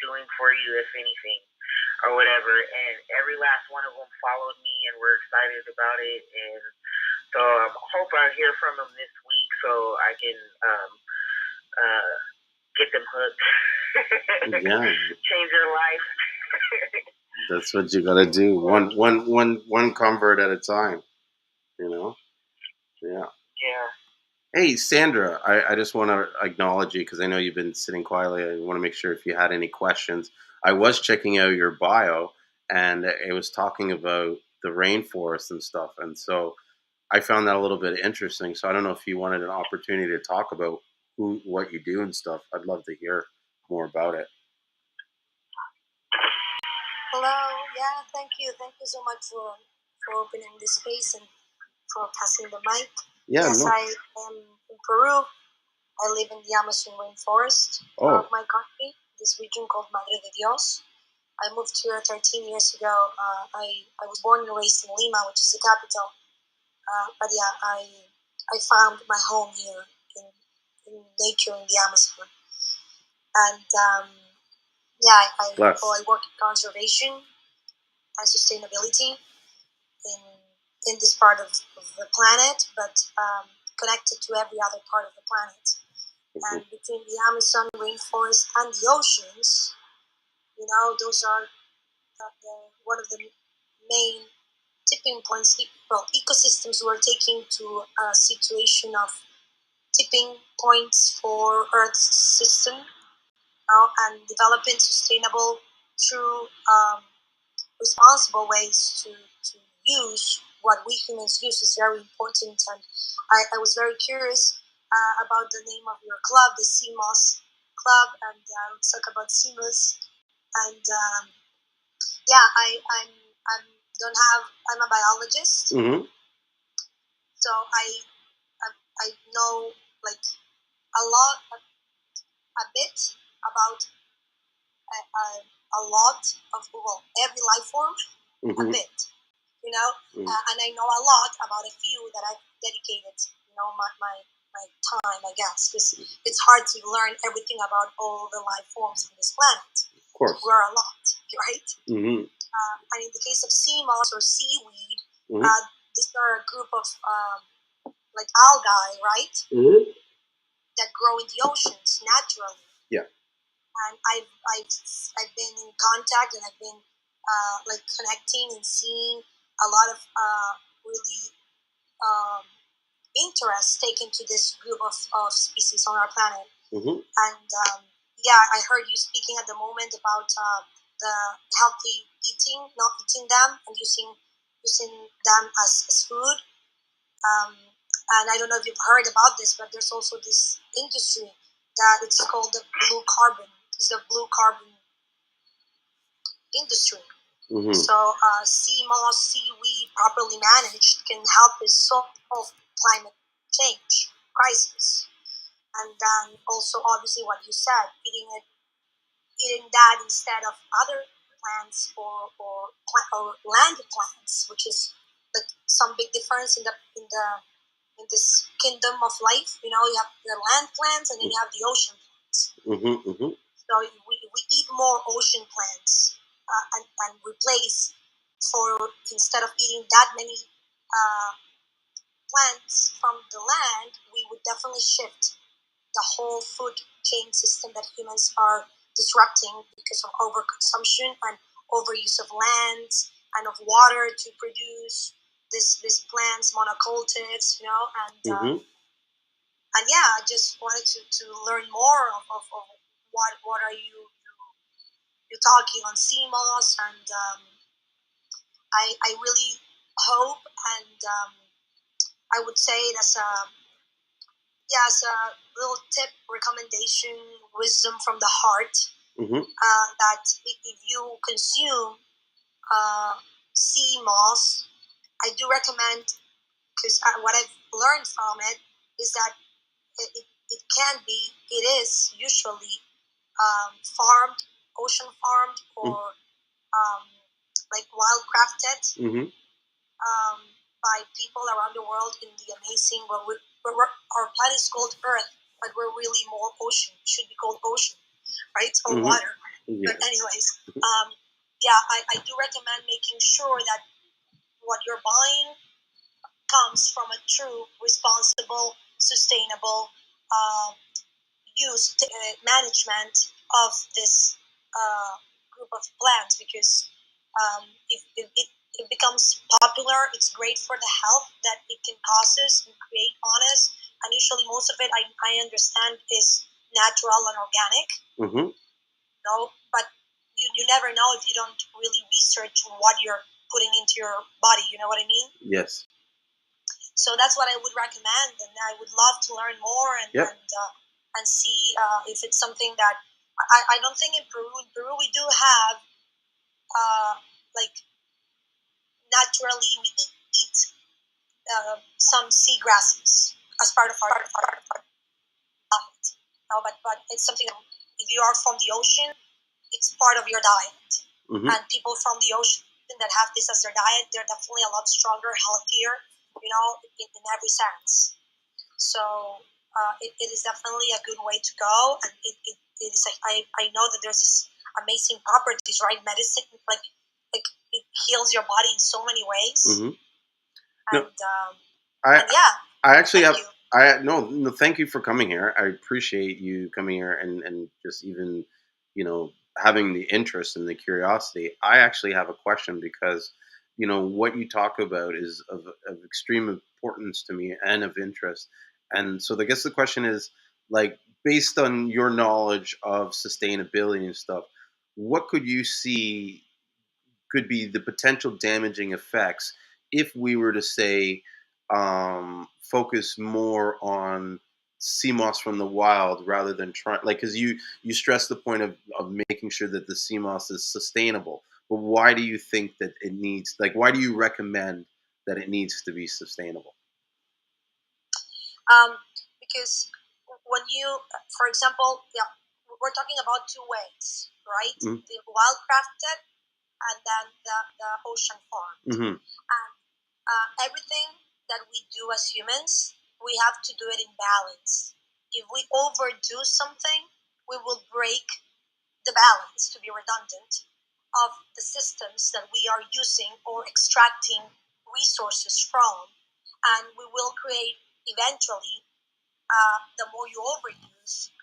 F: doing for you, if anything, or whatever. And every last one of them followed me, and we're excited about it. And so I hope I hear from them this week so I can get them hooked.
A: Yeah.
F: Change their life.
A: That's what you gotta do. One convert at a time. Yeah.
F: Yeah.
A: Hey, Sandra, I just want to acknowledge you because I know you've been sitting quietly. I want to make sure if you had any questions. I was checking out your bio, and it was talking about the rainforest and stuff, and so I found that a little bit interesting. So I don't know if you wanted an opportunity to talk about what you do and stuff. I'd love to hear more about it.
G: Hello. Yeah, thank you. Thank you so much for opening this space and for passing the mic.
A: Yeah,
G: yes,
A: no.
G: I am in Peru. I live in the Amazon rainforest of my country, this region called Madre de Dios. I moved here 13 years ago. I was born and raised in Lima, which is the capital. But yeah, I found my home here in nature in the Amazon. And I work in conservation and sustainability in this part of the planet, but connected to every other part of the planet. And between the Amazon rainforest and the oceans, those are one of the main tipping points. Well, ecosystems were taking to a situation of tipping points for Earth's system, and developing sustainable through responsible ways to use what we humans use is very important. And I was very curious about the name of your club, the Seamoss Club, and let's talk about Seamoss. And I'm a biologist, so I know like a bit about a lot of every life form, a bit, and I know a lot about a few that I've dedicated, my time, I guess, because it's hard to learn everything about all the life forms on this planet.
A: Of course,
G: we're a lot, right? And in the case of sea moss or seaweed, these are a group of like algae, right? That grow in the oceans naturally.
A: Yeah.
G: And I've been in contact, and I've been like connecting and seeing a lot of really interest taken to this group of species on our planet. And I heard you speaking at the moment about the healthy eating, not eating them, and using them as food. And I don't know if you've heard about this, but there's also this industry that it's called the blue carbon. It's the blue carbon industry. So sea moss, seaweed, properly managed, can help us solve climate change crisis. And then also, obviously, what you said, eating that instead of other plants or land plants, which is like some big difference in the in this kingdom of life. You have the land plants and then you have the ocean plants. So we eat more ocean plants and replace instead of eating that many plants from the land, we would definitely shift the whole food chain system that humans are disrupting because of overconsumption and overuse of land and of water to produce this plants monocultives, and yeah, I just wanted to learn more of what are you talking on Seamoss, and I really hope, and I would say it as a little tip, recommendation, wisdom from the heart, that if you consume sea moss, I do recommend, because what I've learned from it is that it is usually farmed, ocean farmed, or like wild crafted by people around the world in the amazing, our planet is called Earth, but we're really more ocean. It should be called ocean, right? Or water.
A: Yeah.
G: But anyways, I do recommend making sure that what you're buying comes from a true, responsible, sustainable management of this group of plants, because if it becomes popular, it's great for the health that it can cause us and create on us. And usually, most of it, I understand, is natural and organic. But you never know if you don't really research what you're putting into your body. You know what I mean?
A: Yes.
G: So that's what I would recommend, and I would love to learn more and see if it's something that I don't think in Peru. In Peru, we do have like naturally we eat some seagrasses as part of our diet. But it's something that if you are from the ocean, it's part of your diet. And people from the ocean that have this as their diet, they're definitely a lot stronger, healthier, in every sense. So it is definitely a good way to go, and it is. I know that there's this amazing properties, right? Medicine, like it heals your body in so many ways. And
A: I actually have. No, thank you for coming here. I appreciate you coming here and just even, having the interest and the curiosity. I actually have a question because, what you talk about is of extreme importance to me and of interest. And so I guess the question is, like, based on your knowledge of sustainability and stuff, what could you see could be the potential damaging effects if we were to say focus more on sea moss from the wild rather than trying, like, because you stress the point of making sure that the sea moss is sustainable, but why do you think that it needs, like, why do you recommend that it needs to be sustainable?
G: Because when you, for example, we're talking about two ways, right? The wild crafted and then the ocean farm. And everything that we do as humans, we have to do it in balance. If we overdo something, we will break the balance, to be redundant, of the systems that we are using or extracting resources from. And we will create, eventually, the more you overuse,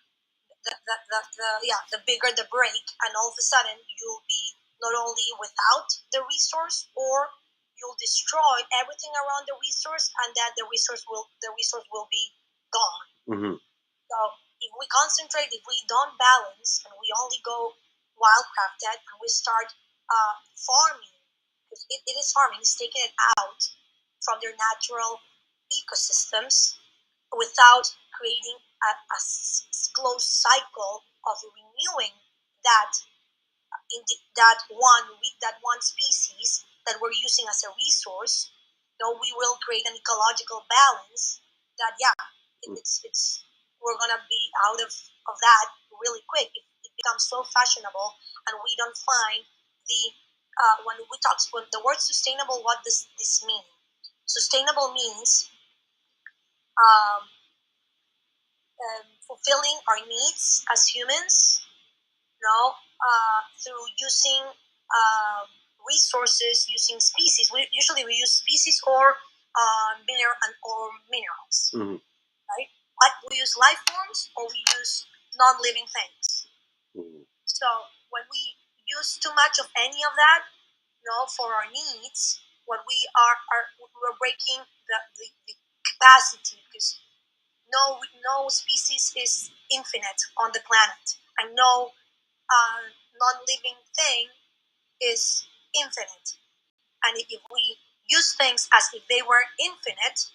G: the bigger the break, and all of a sudden you'll be not only without the resource, or you'll destroy everything around the resource, and then the resource will be gone. So if we concentrate, if we don't balance, and we only go wildcrafted, and we start farming, because it is farming, it's taking it out from their natural ecosystems without creating a closed cycle of renewing that that one species that we're using as a resource. We will create an ecological balance that it's we're gonna be out of that really quick. It becomes so fashionable, and we don't find the when the word sustainable, what does this mean? Sustainable means fulfilling our needs as humans, through using resources, using species. We use species or minerals,
A: Mm-hmm.
G: right? Like we use life forms or we use non-living things.
A: Mm-hmm.
G: So when we use too much of any of that, for our needs, what we're breaking the capacity, because no species is infinite on the planet, and no non-living thing is infinite. And if we use things as if they were infinite,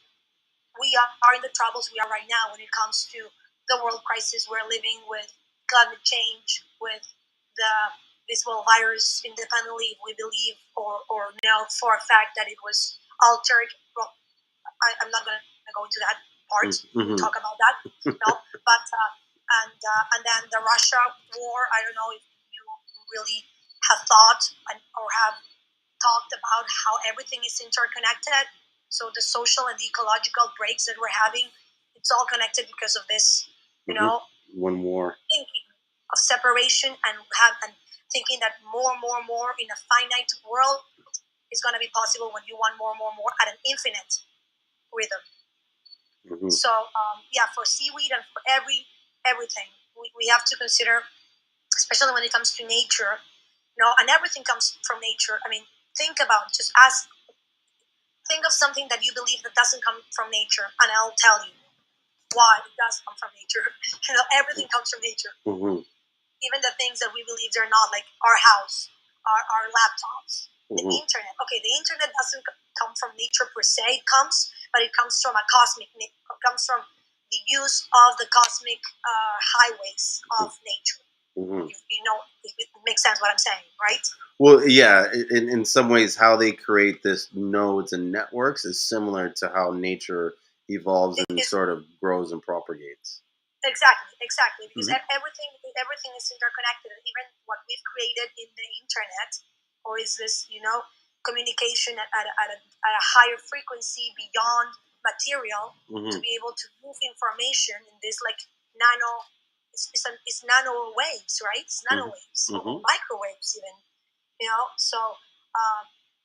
G: we are in the troubles we are right now when it comes to the world crisis we're living with, climate change, with the visible virus, independently if we believe or know for a fact that it was altered. Well, I'm not going to go into that part.
A: Mm-hmm.
G: We'll talk about that. But and then the Russia war. I don't know if you really have thought or have talked about how everything is interconnected. So the social and the ecological breaks that we're having, it's all connected because of this,
A: one more
G: thinking of separation and thinking that more in a finite world is going to be possible when you want more at an infinite rhythm.
A: Mm-hmm.
G: So for seaweed and for everything, we have to consider, especially when it comes to nature, and everything comes from nature. I mean, think of something that you believe that doesn't come from nature, and I'll tell you why it does come from nature. Everything comes from nature.
A: Mm-hmm.
G: Even the things that we believe they're not, like our house, our laptops, the internet. Okay, the internet doesn't come from nature per se. It comes, but it comes from it comes from the use of the cosmic highways of nature.
A: Mm-hmm.
G: If it makes sense what I'm saying, right?
A: Well, yeah, in some ways, how they create this nodes and networks is similar to how nature evolves and sort of grows and propagates.
G: Exactly, because everything is interconnected. Even what we've created in the internet, or is this communication at a higher frequency beyond material, to be able to move information in this like nano. It's nano waves, right? It's nano waves or microwaves even.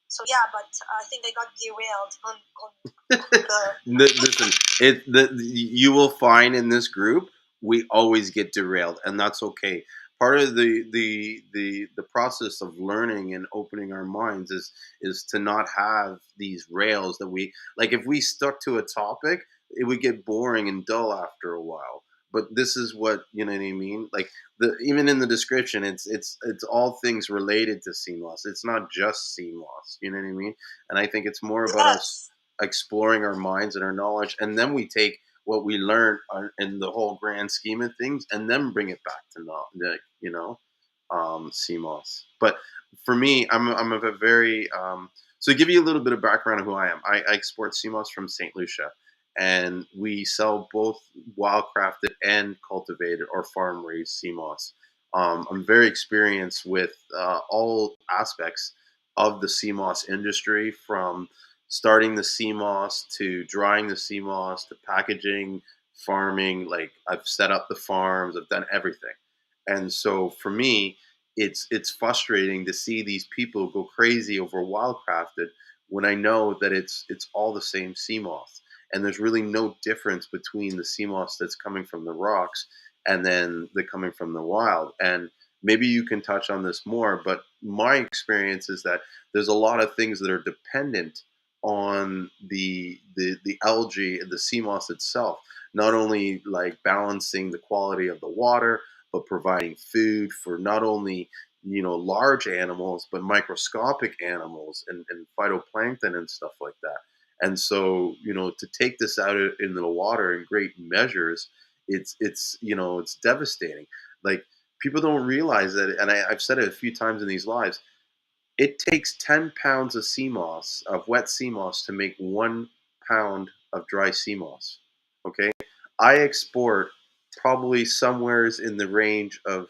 G: So yeah, but I think I got derailed on
A: Listen, you will find in this group we always get derailed, and that's okay. Part of the process of learning and opening our minds is to not have these rails that we like. If we stuck to a topic, it would get boring and dull after a while. But this is what you know what I mean. Like even in the description, it's all things related to Seamoss. It's not just Seamoss. You know what I mean? And I think it's more about us exploring our minds and our knowledge, and then we take what we learn in the whole grand scheme of things, and then bring it back to Seamoss. But for me, I'm a very so to give you a little bit of background of who I am. I export Seamoss from St. Lucia, and we sell both wildcrafted and cultivated or farm raised Seamoss. I'm very experienced with all aspects of the Seamoss industry, from starting the Seamoss to drying the Seamoss to packaging, farming. Like I've set up the farms, I've done everything. And so for me, it's frustrating to see these people go crazy over wildcrafted when I know that it's all the same Seamoss. And there's really no difference between the Seamoss that's coming from the rocks and then the coming from the wild. And maybe you can touch on this more, but my experience is that there's a lot of things that are dependent on the algae and the Seamoss itself. Not only like balancing the quality of the water, but providing food for not only large animals but microscopic animals and phytoplankton and stuff like that. And so to take this out into the water in great measures, it's devastating. Like people don't realize that, and I've said it a few times in these lives. It takes 10 pounds of Seamoss, of wet Seamoss, to make 1 pound of dry Seamoss. Okay, I export probably somewheres in the range of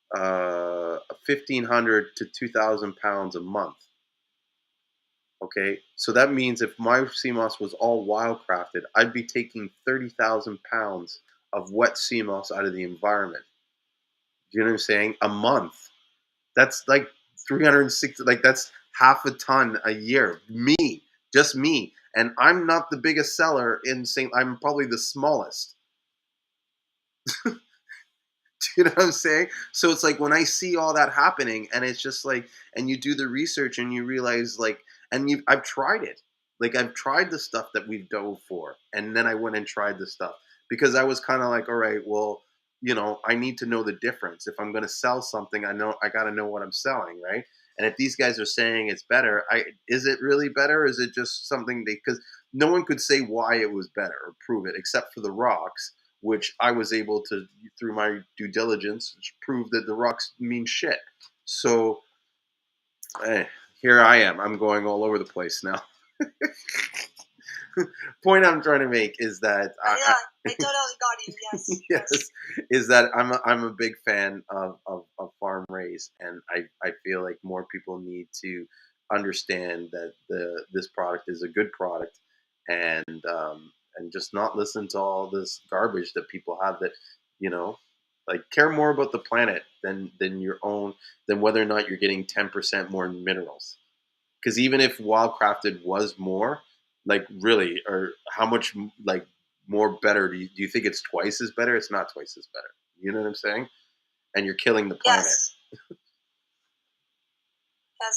A: 1,500 to 2,000 pounds a month. Okay, so that means if my Seamoss was all wildcrafted, I'd be taking 30,000 pounds of wet Seamoss out of the environment. You know what I'm saying? A month. That's like 360. Like that's half a ton a year. Me, just me, and I'm not the biggest seller in St. I'm probably the smallest. You know what I'm saying? So it's like when I see all that happening, and it's just like, and you do the research, and you realize like, I've tried it. Like I've tried the stuff that we've dove for, and then I went and tried the stuff because I was kind of like, all right, well, I need to know the difference. If I'm going to sell something, I got to know what I'm selling, right? And if these guys are saying it's better, is it really better? Or is it just something because no one could say why it was better or prove it except for the rocks, which I was able to, through my due diligence, prove that the rocks mean shit. So here I am. I'm going all over the place now. Point I'm trying to make is that
G: I totally got you. Yes.
A: yes, is that I'm a big fan of farm raised, and I feel like more people need to understand that this product is a good product, and just not listen to all this garbage that people have that like care more about the planet than your own than whether or not you're getting 10% more minerals. Because even if wildcrafted was more, like really, or how much like more better do you think it's twice as better? It's not twice as better. You know what I'm saying? And you're killing the planet.
G: Yes.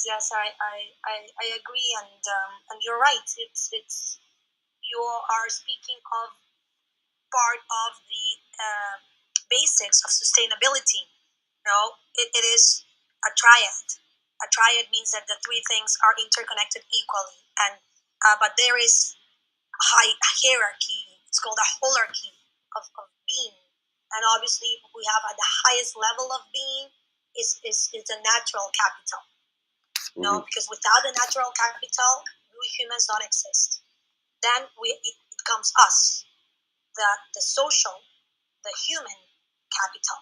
G: Yes, I agree, and you're right. It's you are speaking of part of the basics of sustainability. It is a triad. A triad means that the three things are interconnected equally, and but there is high hierarchy. It's called a holarchy of being, and obviously we have at the highest level of being is a natural capital. Because without a natural capital, we humans don't exist. Then it comes us, the social, the human capital.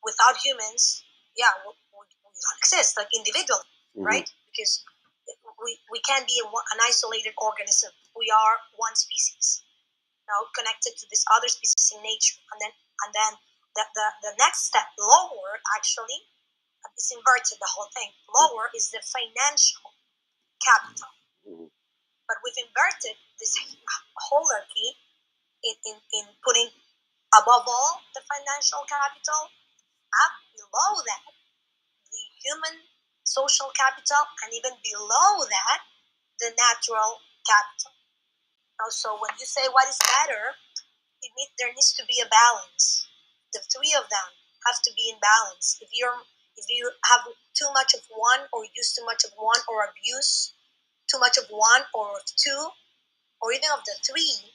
G: Without humans, we don't exist like individually, right? Because we can't be an isolated organism. We are one species, connected to this other species in nature. And then the next step lower actually is inverted. The whole thing lower is the financial capital. But we've inverted this hierarchy in putting above all the financial capital, up below that the human social capital, and even below that the natural capital. So when you say what is better, there needs to be a balance. The three of them have to be in balance. If you have too much of one, or use too much of one, or abuse too much of one or of two, or even of the three,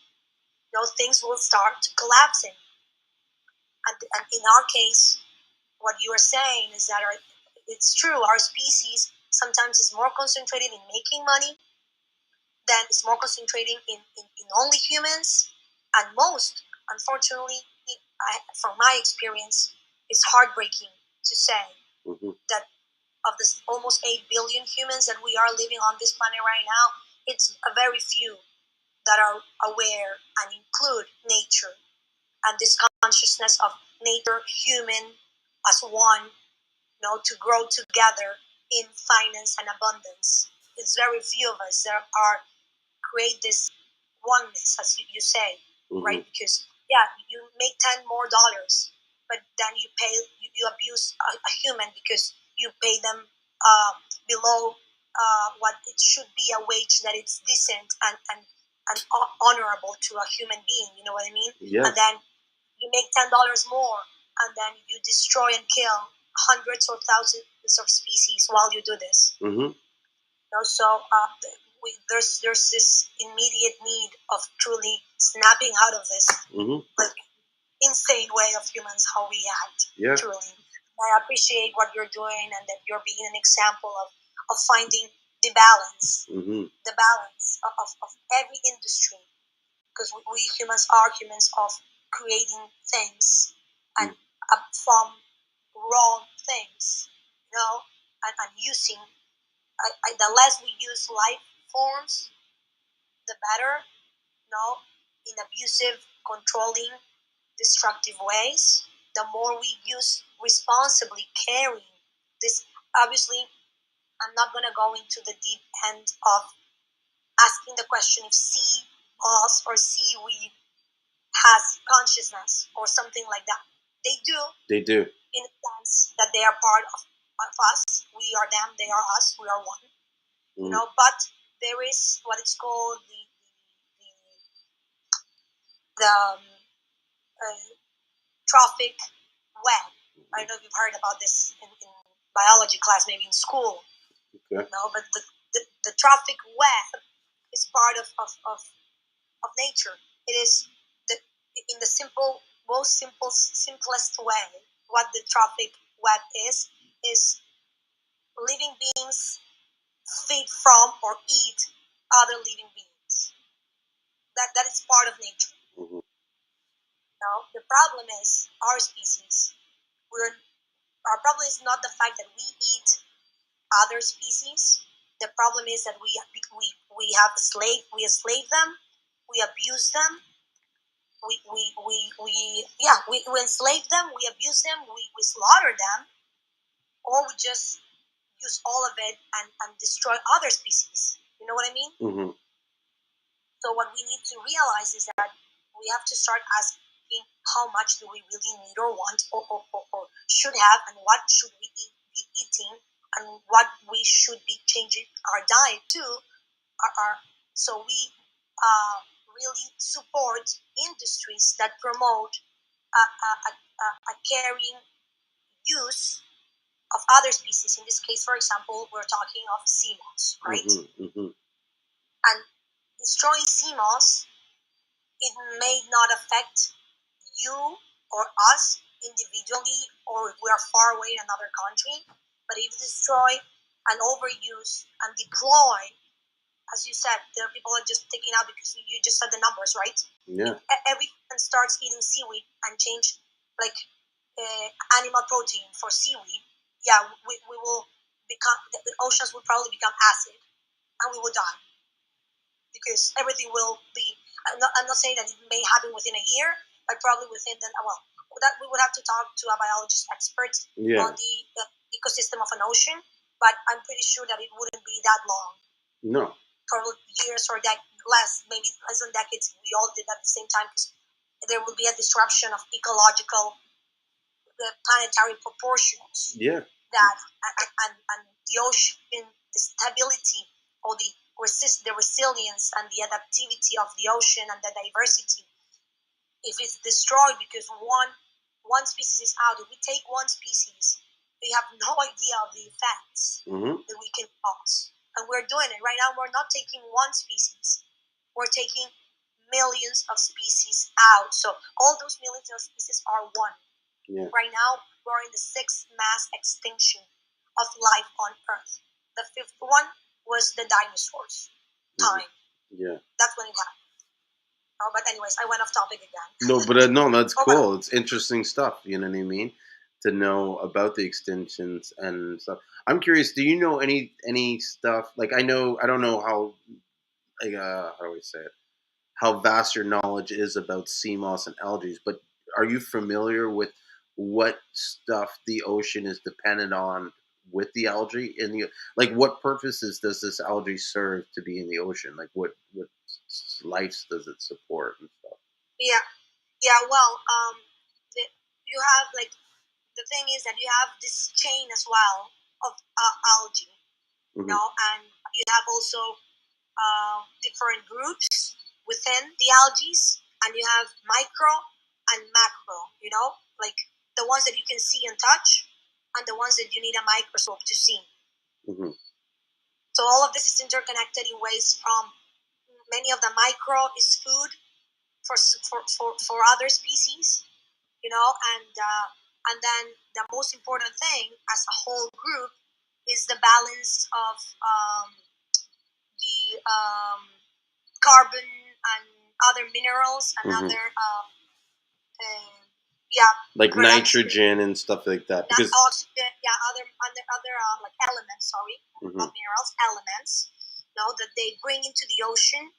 G: things will start collapsing. And in our case, what you are saying is that it's true. Our species sometimes is more concentrated in making money than it's more concentrating in only humans. And most, unfortunately, from my experience, it's heartbreaking to say that of this almost 8 billion humans that we are living on this planet right now, it's a very few that are aware and include nature and this consciousness of nature, human as one, to grow together in finance and abundance. It's very few of us that are create this oneness, as you say, right? Because you make $10 more, but then you abuse a human because you pay them below what it should be, a wage that it's decent and honorable to a human being. You know what I mean?
A: Yes.
G: And then you make $10 more, and then you destroy and kill hundreds or thousands of species while you do this. So there's this immediate need of truly snapping out of this like insane way of humans, how we act.
A: Yeah.
G: Truly, I appreciate what you're doing, and that you're being an example of finding the balance, the balance of every industry, because we humans are humans of creating things and from raw things, and using. The less we use life forms, the better. In abusive, controlling, destructive ways. The more we use responsibly carrying this. Obviously, I'm not going to go into the deep end of asking the question if Seamoss or seaweed has consciousness or something like that. They do.
A: They do.
G: In a sense that they are part of us. We are them, they are us, we are one. But there is what it's called the trophic web. I don't know if you've heard about this in biology class, maybe in school.
A: Okay.
G: But the trophic web is part of nature. It is in the simplest way. What the trophic web is living beings feed from or eat other living beings. That is part of nature.
A: Mm-hmm.
G: Now the problem is our species. Our problem is not the fact that we eat other species. The problem is that we enslave them, we abuse them, we enslave them, we abuse them, we slaughter them, or we just use all of it and destroy other species. You know what I mean?
A: Mm-hmm.
G: So what we need to realize is that we have to start asking how much do we really need or want or should have, and what should we be eating, and what we should be changing our diet to. So we really support industries that promote a caring use of other species. In this case, for example, we're talking of Seamoss, right?
A: Mm-hmm. Mm-hmm.
G: And destroying Seamoss, it may not affect you or us individually, or if we are far away in another country, but if you destroy and overuse and deploy, as you said, there are people that are just taking out because you just said the numbers, right?
A: Yeah.
G: Everyone starts eating seaweed and change like animal protein for seaweed. Yeah, we will become, the oceans will probably become acid, and we will die because everything will be. I'm not saying that it may happen within a year, but probably within that we would have to talk to a biologist expert on the ecosystem of an ocean. But I'm pretty sure that it wouldn't be that long.
A: No.
G: Probably years or less, maybe less than decades. We all did at the same time because there will be a disruption of ecological, planetary proportions.
A: Yeah.
G: That and the ocean, the stability or the resilience and the adaptivity of the ocean and the diversity. If it's destroyed because one species is out, if we take one species, we have no idea of the effects that we can cause. And we're doing it right now. We're not taking one species; we're taking millions of species out. So all those millions of species are one.
A: Yeah.
G: Right now, we're in the 6th mass extinction of life on Earth. The 5th one was the dinosaurs' time.
A: Yeah.
G: That's when it happened. Oh, but anyways, I went off topic again.
A: No, but no, that's cool. It's interesting stuff. You know what I mean? To know about the extinctions and stuff. I'm curious. Do you know any stuff? Like I don't know how. Like how do we say it? How vast your knowledge is about Seamoss and algae, but are you familiar with what stuff the ocean is dependent on with the algae in the like? What purposes does this algae serve to be in the ocean? Like what lives does it support and stuff?
G: Yeah. Well, you have like the thing is that you have this chain as well of algae, and you have also different groups within the algae, and you have micro and macro. Like the ones that you can see and touch, and the ones that you need a microscope to see.
A: Mm-hmm.
G: So all of this is interconnected in ways from many of the micro is food for other species, and then the most important thing as a whole group is the balance of the carbon and other minerals and other
A: like nitrogen and stuff like that. Because
G: oxygen, other like elements. Sorry, not minerals, elements that they bring into the ocean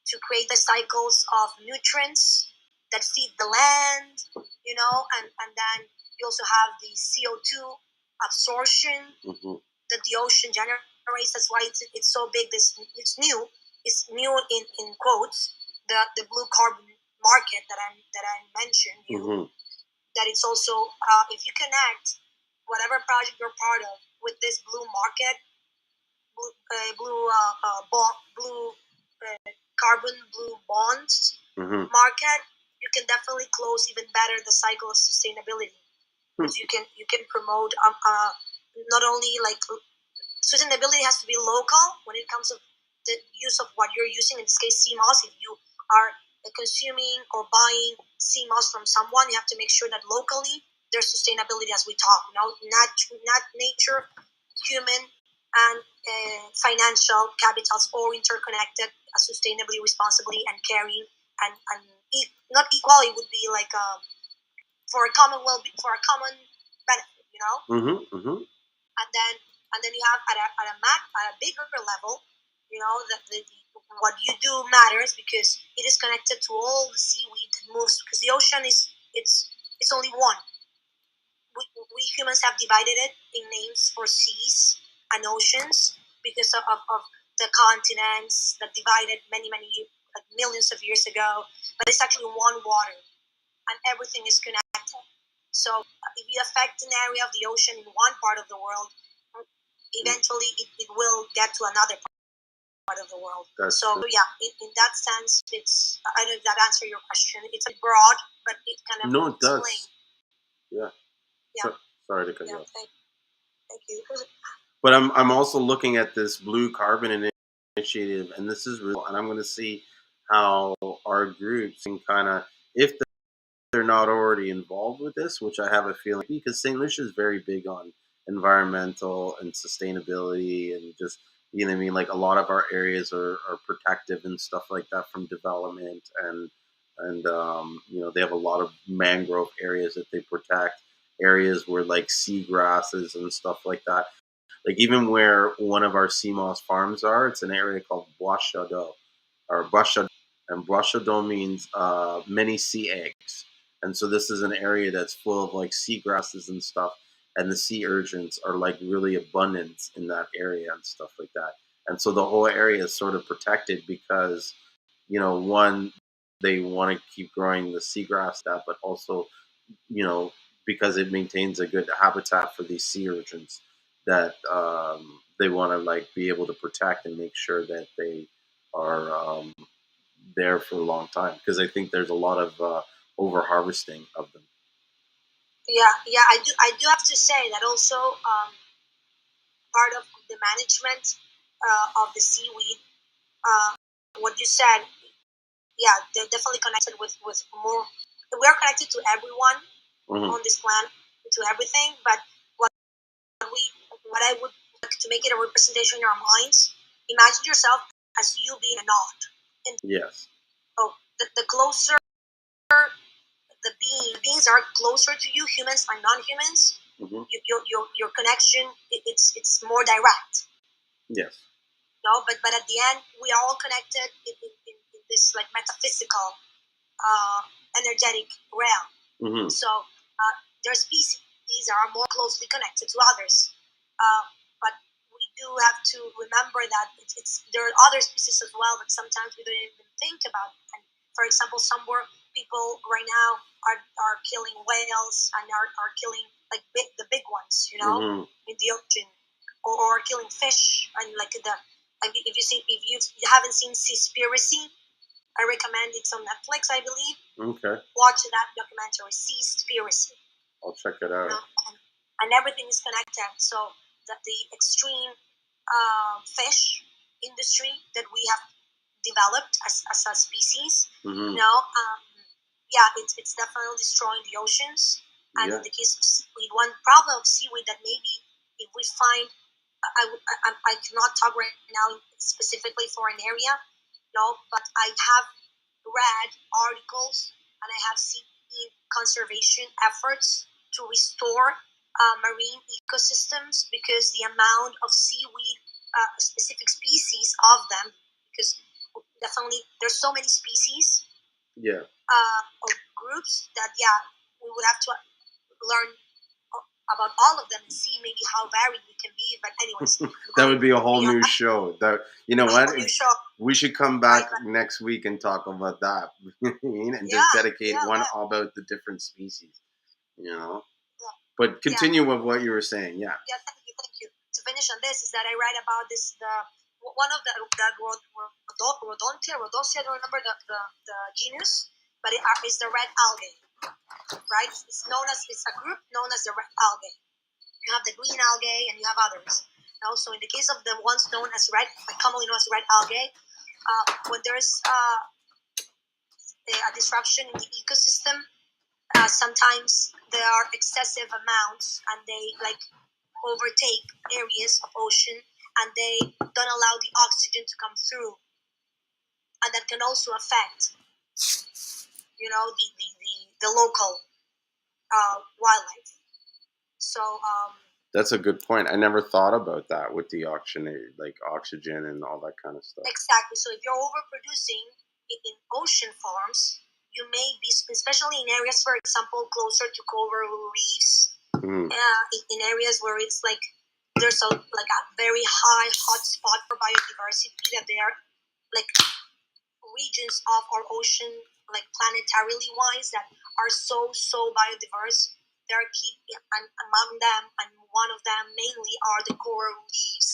G: to create the cycles of nutrients that feed the land, and then you also have the CO2 absorption that the ocean generates. That's why it's so big. It's new in quotes, the blue carbon market that I mentioned that it's also if you connect whatever project you're part of with this blue market, blue carbon blue bonds market, you can definitely close even better the cycle of sustainability. Because you can promote not only like sustainability has to be local when it comes to the use of what you're using. In this case, Seamoss. If you are consuming or buying Seamoss from someone, you have to make sure that locally there's sustainability, as we talk. Not nature, human, and financial capitals all interconnected, sustainably, responsibly, and caring, and not equality would be like for a common for a common benefit. And then you have at a bigger level, that what you do matters because it is connected to all the seaweed that moves. Because the ocean it's only one. We humans have divided it in names for seas and oceans because of the continents that divided many like millions of years ago. But it's actually one water, and everything is connected. So if you affect an area of the ocean in one part of the world, eventually it will get to another part of the world. Yeah, in that sense, I don't know if that answers your question. It's a broad, but it kind of
A: no, it does.
G: Yeah.
A: Sorry to cut you off.
G: Thank you.
A: But I'm also looking at this blue carbon initiative, and this is real. And I'm going to see how our groups can kind of, if they're not already involved with this, which I have a feeling, because St. Lucia is very big on environmental and sustainability, and just, you know what I mean, like a lot of our areas are protective and stuff like that from development, and they have a lot of mangrove areas that they protect, areas where like seagrasses and stuff like that. Like even where one of our Seamoss farms are, it's an area called Bois Chaudot, or Bois Chaudot, and Bois Chaudot means many sea eggs. And so this is an area that's full of like seagrasses and stuff, and the sea urchins are like really abundant in that area and stuff like that. And so the whole area is sort of protected because, one, they want to keep growing the seagrass, but also, because it maintains a good habitat for these sea urchins that they want to like be able to protect and make sure that they are there for a long time, because I think there's a lot of over harvesting of them.
G: Yeah, I do have to say that also part of the management of the seaweed, what you said, yeah, they're definitely connected with more. We are connected to everyone on this planet, to everything. But what I would like to make it a representation in our minds. Imagine yourself as you being a knot.
A: Yes.
G: So the closer the beings are closer to you, humans and non-humans, your connection it's more direct.
A: Yes.
G: But at the end, we are all connected in this like metaphysical, energetic realm. So their species are more closely connected to others, but we do have to remember that there are other species as well that sometimes we don't even think about. And for example, somewhere people right now are killing whales and are killing like the big ones, in the ocean, or killing fish, and like if you haven't seen Seaspiracy, I recommend it's on Netflix, I believe.
A: Okay.
G: Watch that documentary, Seaspiracy.
A: I'll check it out.
G: And everything is connected. So that the extreme fish industry that we have developed as a species, it's definitely destroying the oceans. And in the case of seaweed, one problem of seaweed that maybe if we find, I cannot talk right now specifically for an area, but I have read articles and I have seen conservation efforts to restore marine ecosystems, because the amount of seaweed specific species of them, because definitely there's so many species of groups that we would have to learn about all of them and see maybe how varied we can be. But anyways,
A: that would be a whole new show. That, you know what?
G: Show.
A: We should come back next week and talk about that, and just dedicate one about the different species. You know.
G: Yeah.
A: But continue with what you were saying. Yeah.
G: Yeah. Thank you. To finish on this is that I read about this. One of the Rhodontia. I don't remember the genus, but it is the red algae. Right? It's a group known as the red algae. You have the green algae and you have others. Now, so in the case of the ones known as commonly known as red algae, when there's a disruption in the ecosystem, sometimes there are excessive amounts and they overtake areas of ocean and they don't allow the oxygen to come through, and that can also affect, the local wildlife. So
A: that's a good point. I never thought about that with the oxygen and all that kind of stuff.
G: Exactly. So if you're overproducing in ocean farms, you may be, especially in areas, for example, closer to coral reefs, in areas where it's there's a very hot spot for biodiversity, that they are regions of our ocean, planetarily wise, that are so biodiverse. There are key, and among them, and one of them mainly, are the coral reefs.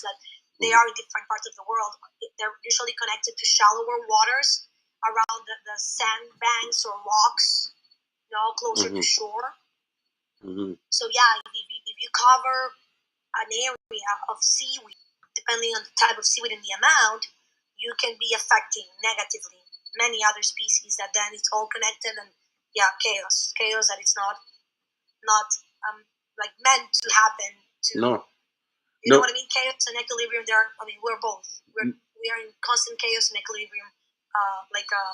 G: They are in different parts of the world. They're usually connected to shallower waters around the sandbanks or rocks, closer to shore.
A: Mm-hmm.
G: So if you cover an area of seaweed, depending on the type of seaweed and the amount, you can be affecting negatively many other species. That then it's all connected, and chaos that it's not meant to happen. You know what I mean? Chaos and equilibrium. We're both. We are in constant chaos and equilibrium,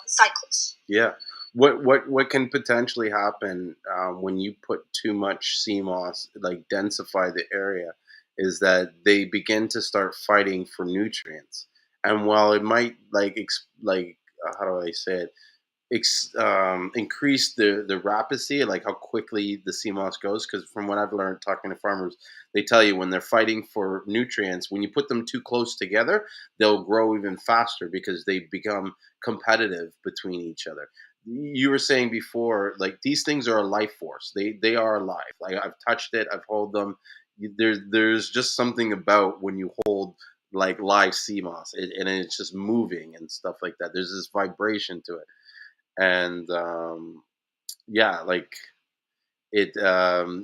G: cycles.
A: Yeah. What can potentially happen when you put too much Seamoss, densify the area, is that they begin to start fighting for nutrients. And while it might how do I say it, increase the rapacy, how quickly the Seamoss goes. Because from what I've learned talking to farmers, they tell you when they're fighting for nutrients, when you put them too close together, they'll grow even faster because they become competitive between each other. You were saying before, these things are a life force. They are alive. I've touched it. I've held them. There's just something about when you hold live Seamoss, and it's just moving and stuff like that. There's this vibration to it. And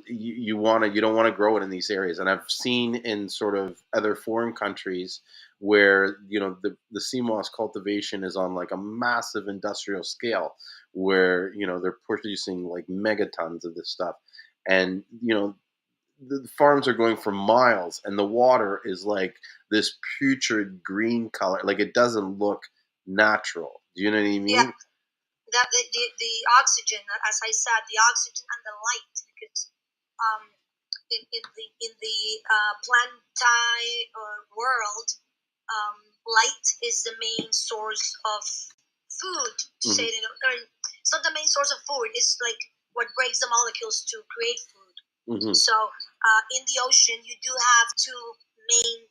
A: you don't want to grow it in these areas. And I've seen in sort of other foreign countries where the Seamoss cultivation is on a massive industrial scale, where they're producing megatons of this stuff, and the farms are going for miles, and the water is this putrid green color. It doesn't look natural. Do you know what I mean?
G: Yeah. The oxygen, as I said, the oxygen and the light, because in the plantae world, light is the main source of food. To say it, it's not the main source of food. It's what breaks the molecules to create food. So in the ocean, you do have two main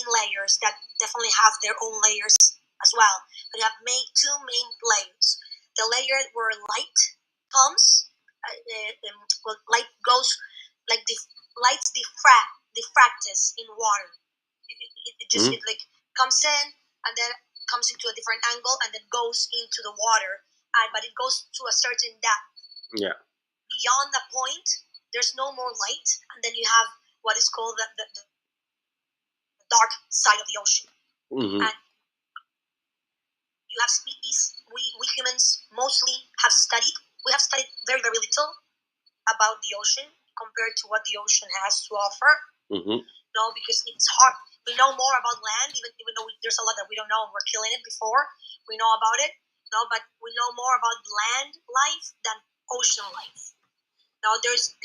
G: layers that definitely have their own layers as well. But you have two main layers. The layer where light comes, light goes, light diffracts in water. It just comes in, and then comes into a different angle, and then goes into the water. But it goes to a certain depth.
A: Yeah.
G: Beyond that point, there's no more light, and then you have what is called the dark side of the ocean. And you have species, we humans mostly have studied. We have studied very, very little about the ocean compared to what the ocean has to offer. Because it's hard. We know more about land, even though there's a lot that we don't know, and we're killing it before we know about it. But we know more about land life than ocean life. Now, there is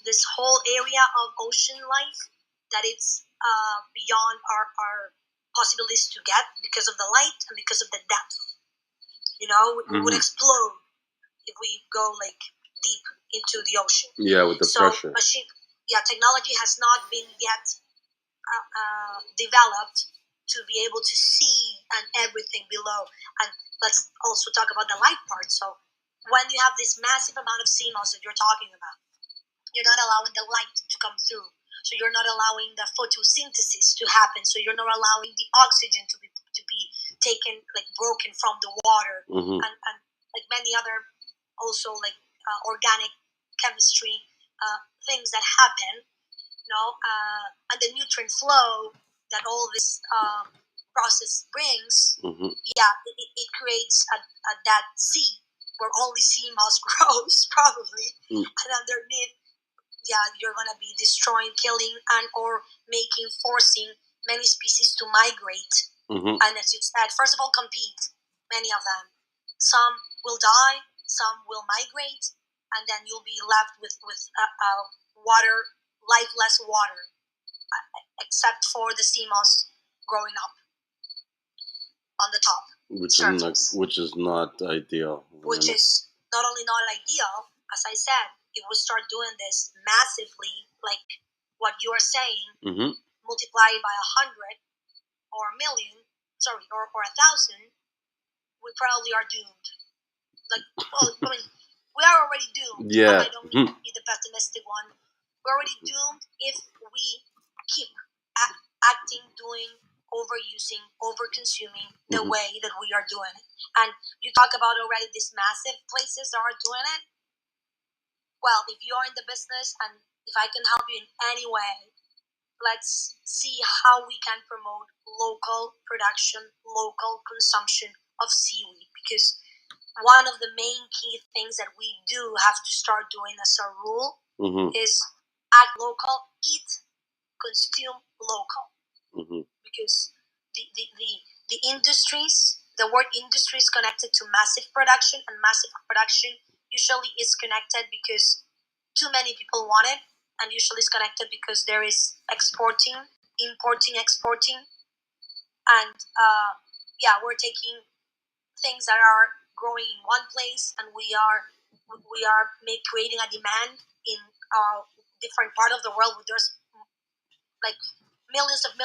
G: this whole area of ocean life that it's beyond our possibilities to get because of the light and because of the depth. You know, we would explode if we go like deep into the ocean.
A: Yeah, with the pressure.
G: Technology has not been yet developed to be able to see and everything below. And let's also talk about the light part. So when you have this massive amount of Seamoss that you're talking about, you're not allowing the light to come through. So you're not allowing the photosynthesis to happen. So you're not allowing the oxygen to be taken, like broken from the water, and like many other also like organic chemistry things that happen. You know, and the nutrient flow that all this process brings. It creates a that sea where only Seamoss grows probably, and underneath. You're gonna be destroying, killing, and or forcing many species to migrate. And as you said, first of all, compete. Many of them. Some will die. Some will migrate, and then you'll be left with water, lifeless water, except for the Seamoss growing up on the top.
A: Which is not ideal.
G: Which is not only not ideal, as I said, if we start doing this massively, like what you are saying, multiply by 100 or a million, or 1,000, we probably are doomed. Like, well, I mean, we are already doomed.
A: Yeah.
G: I don't mean to be the pessimistic one. We're already doomed if we keep acting, doing, overusing, over-consuming the way that we are doing it. And you talk about already these massive places that are doing it. Well, if you're in the business and if I can help you in any way, let's see how we can promote local production, local consumption of seaweed. Because one of the main key things that we do have to start doing as a rule is act local, eat, consume local. Because the industries, the word industry is connected to massive production, and massive production usually is connected because too many people want it, and usually is connected because there is exporting, importing, exporting, and we're taking things that are growing in one place, and we are creating a demand in different part of the world. There's like millions of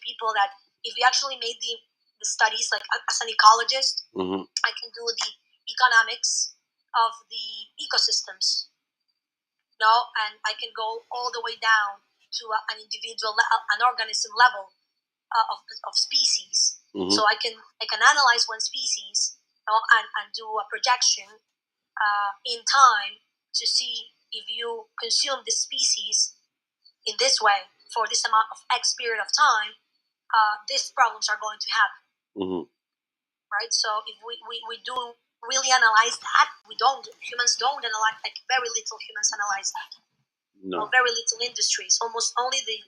G: people that if we actually made the studies, like as an ecologist, I can do the economics of the ecosystems, and I can go all the way down to an individual, an organism level of species. So I can analyze one species, and do a projection in time to see if you consume this species in this way for this amount of X period of time, these problems are going to happen. Right? So if we do really analyze that, humans don't analyze, like very little humans analyze that.
A: No.
G: Very little industries, almost only the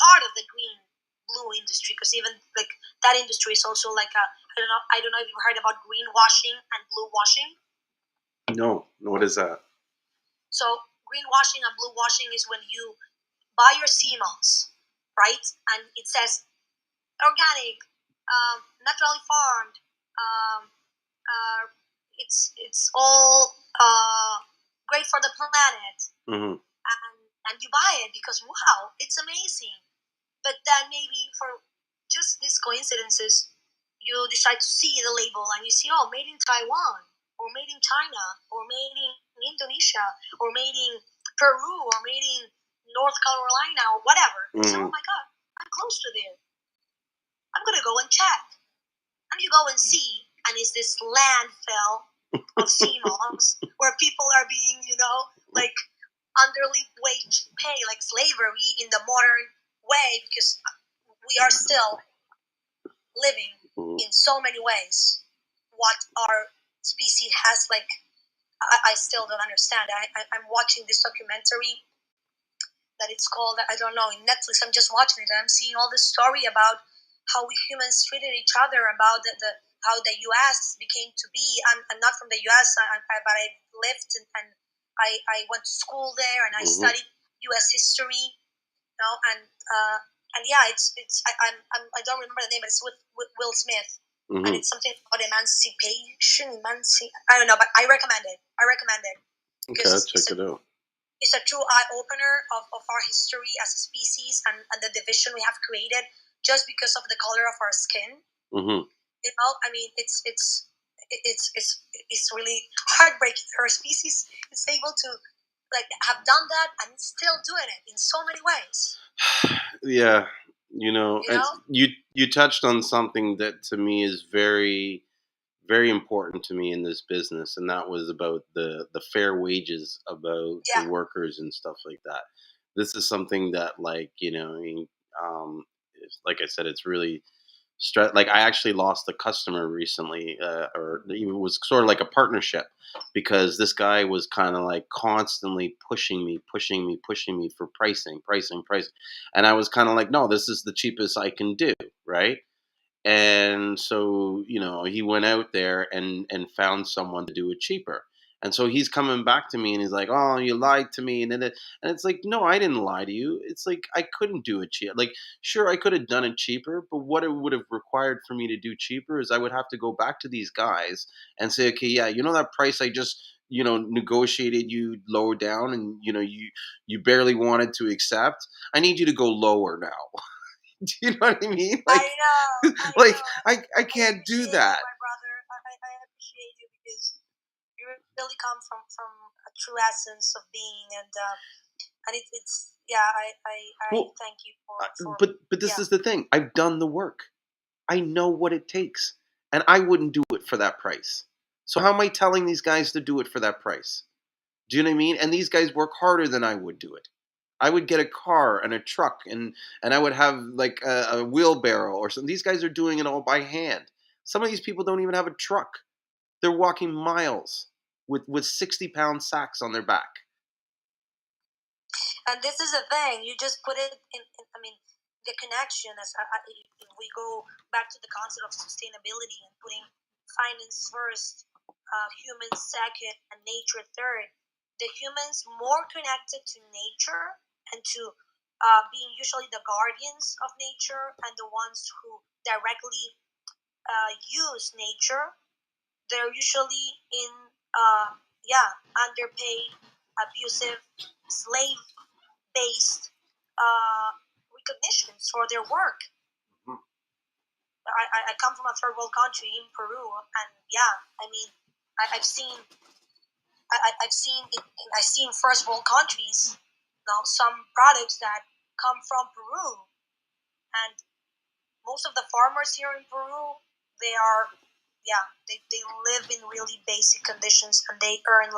G: part of the green blue industry, because even like that industry is also like I don't know if you've heard about greenwashing and blue washing.
A: No, what is that?
G: So greenwashing and blue washing is when you buy your Seamoss, right? And it says organic, naturally farmed. It's all great for the planet, and you buy it because wow, it's amazing. But then maybe for just these coincidences, you decide to see the label and you see, oh, made in Taiwan, or made in China, or made in Indonesia, or made in Peru, or made in North Carolina, or whatever. So, oh my God, I'm close to there. I'm going to go and check. And you go and see, and it's this landfill of Seamoss where people are being, like underly wage pay, like slavery in the modern way, because we are still living in so many ways what our species has, like, I still don't understand. I'm watching this documentary that it's called, I don't know, in Netflix. I'm just watching it and I'm seeing all this story about how we humans treated each other, about how the U.S. became to be. I'm not from the U.S., but I lived and I went to school there and I studied U.S. history. And yeah, I don't remember the name, but it's with Will Smith, and it's something about emancipation. I don't know, but I recommend it.
A: Okay, I'll check it out.
G: It's a true eye opener of our history as a species and the division we have created just because of the color of our skin. I mean, it's really heartbreaking. Our species is able to have done that and still doing it in so many ways.
A: Yeah, and you touched on something that to me is very, very important to me in this business, and that was about the fair wages, about the workers and stuff like that. This is something that, like I said, it's really like I actually lost a customer recently, or it was sort of like a partnership, because this guy was kind of like constantly pushing me for pricing, and I was kind of like, no, this is the cheapest I can do, right? And so, he went out there and found someone to do it cheaper. And so he's coming back to me and he's like, "Oh, you lied to me." And it's like, "No, I didn't lie to you. It's like I couldn't do it cheap. Like, sure, I could have done it cheaper, but what it would have required for me to do cheaper is I would have to go back to these guys and say, "Okay, yeah, that price I just, negotiated you lower down, and you barely wanted to accept. I need you to go lower now." Do you know what I mean? Like, I can't do that.
G: My brother, I appreciate you because you really come from a true essence of being, and it's I thank you for
A: but this is the thing. I've done the work. I know what it takes, and I wouldn't do it for that price. So how am I telling these guys to do it for that price? Do you know what I mean? And these guys work harder than I would do it. I would get a car and a truck, and I would have like a wheelbarrow or something. These guys are doing it all by hand. Some of these people don't even have a truck. They're walking miles with 60-pound sacks on their back.
G: And this is the thing. You just put it in I mean, the connection. If we go back to the concept of sustainability and putting finance first, humans second, and nature third, the humans more connected to nature and to being usually the guardians of nature and the ones who directly use nature. They're usually in underpaid, abusive, slave-based recognitions for their work. I come from a third world country in Peru, and I've seen first world countries, some products that come from Peru, and most of the farmers here in Peru, they live in really basic conditions, and they earn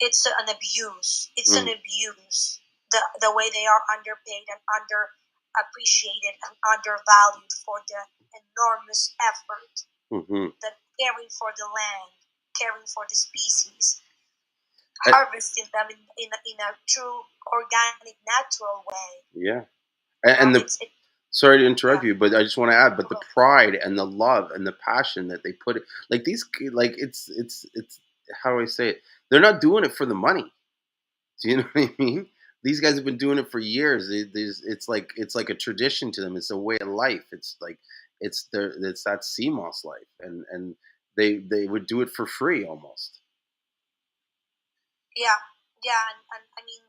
G: it's an abuse. It's an abuse. The way they are underpaid and underappreciated and undervalued for the enormous effort that caring for the land, caring for the species, harvesting them in a true organic, natural way.
A: Yeah, and sorry to interrupt you, but I just want to add, but the pride and the love and the passion that they put it, like these, like it's how do I say it? They're not doing it for the money. Do you know what I mean? These guys have been doing it for years. It's like a tradition to them. It's a way of life. It's like it's that Seamoss life, and they would do it for free almost.
G: Yeah, and I mean,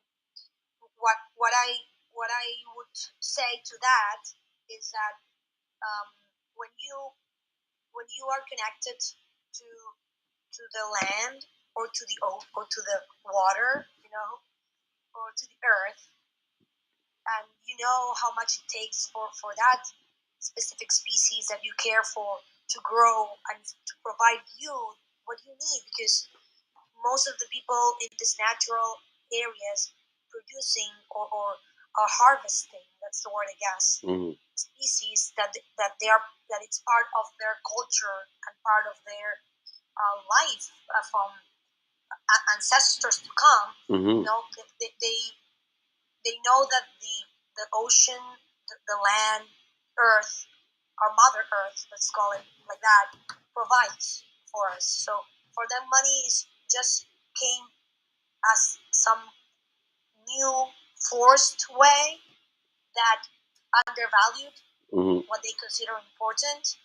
G: what I would say to that is that when you are connected to the land or to the water, or to the earth, and you know how much it takes for that specific species that you care for to grow and to provide you what you need, because most of the people in these natural areas producing or harvesting, that's the word I guess, species that it's part of their culture and part of their life from ancestors to come. They know that the ocean, the land, earth, our mother earth, let's call it like that, provides for us. So for them, money is just came as some new forced way that undervalued what they consider important,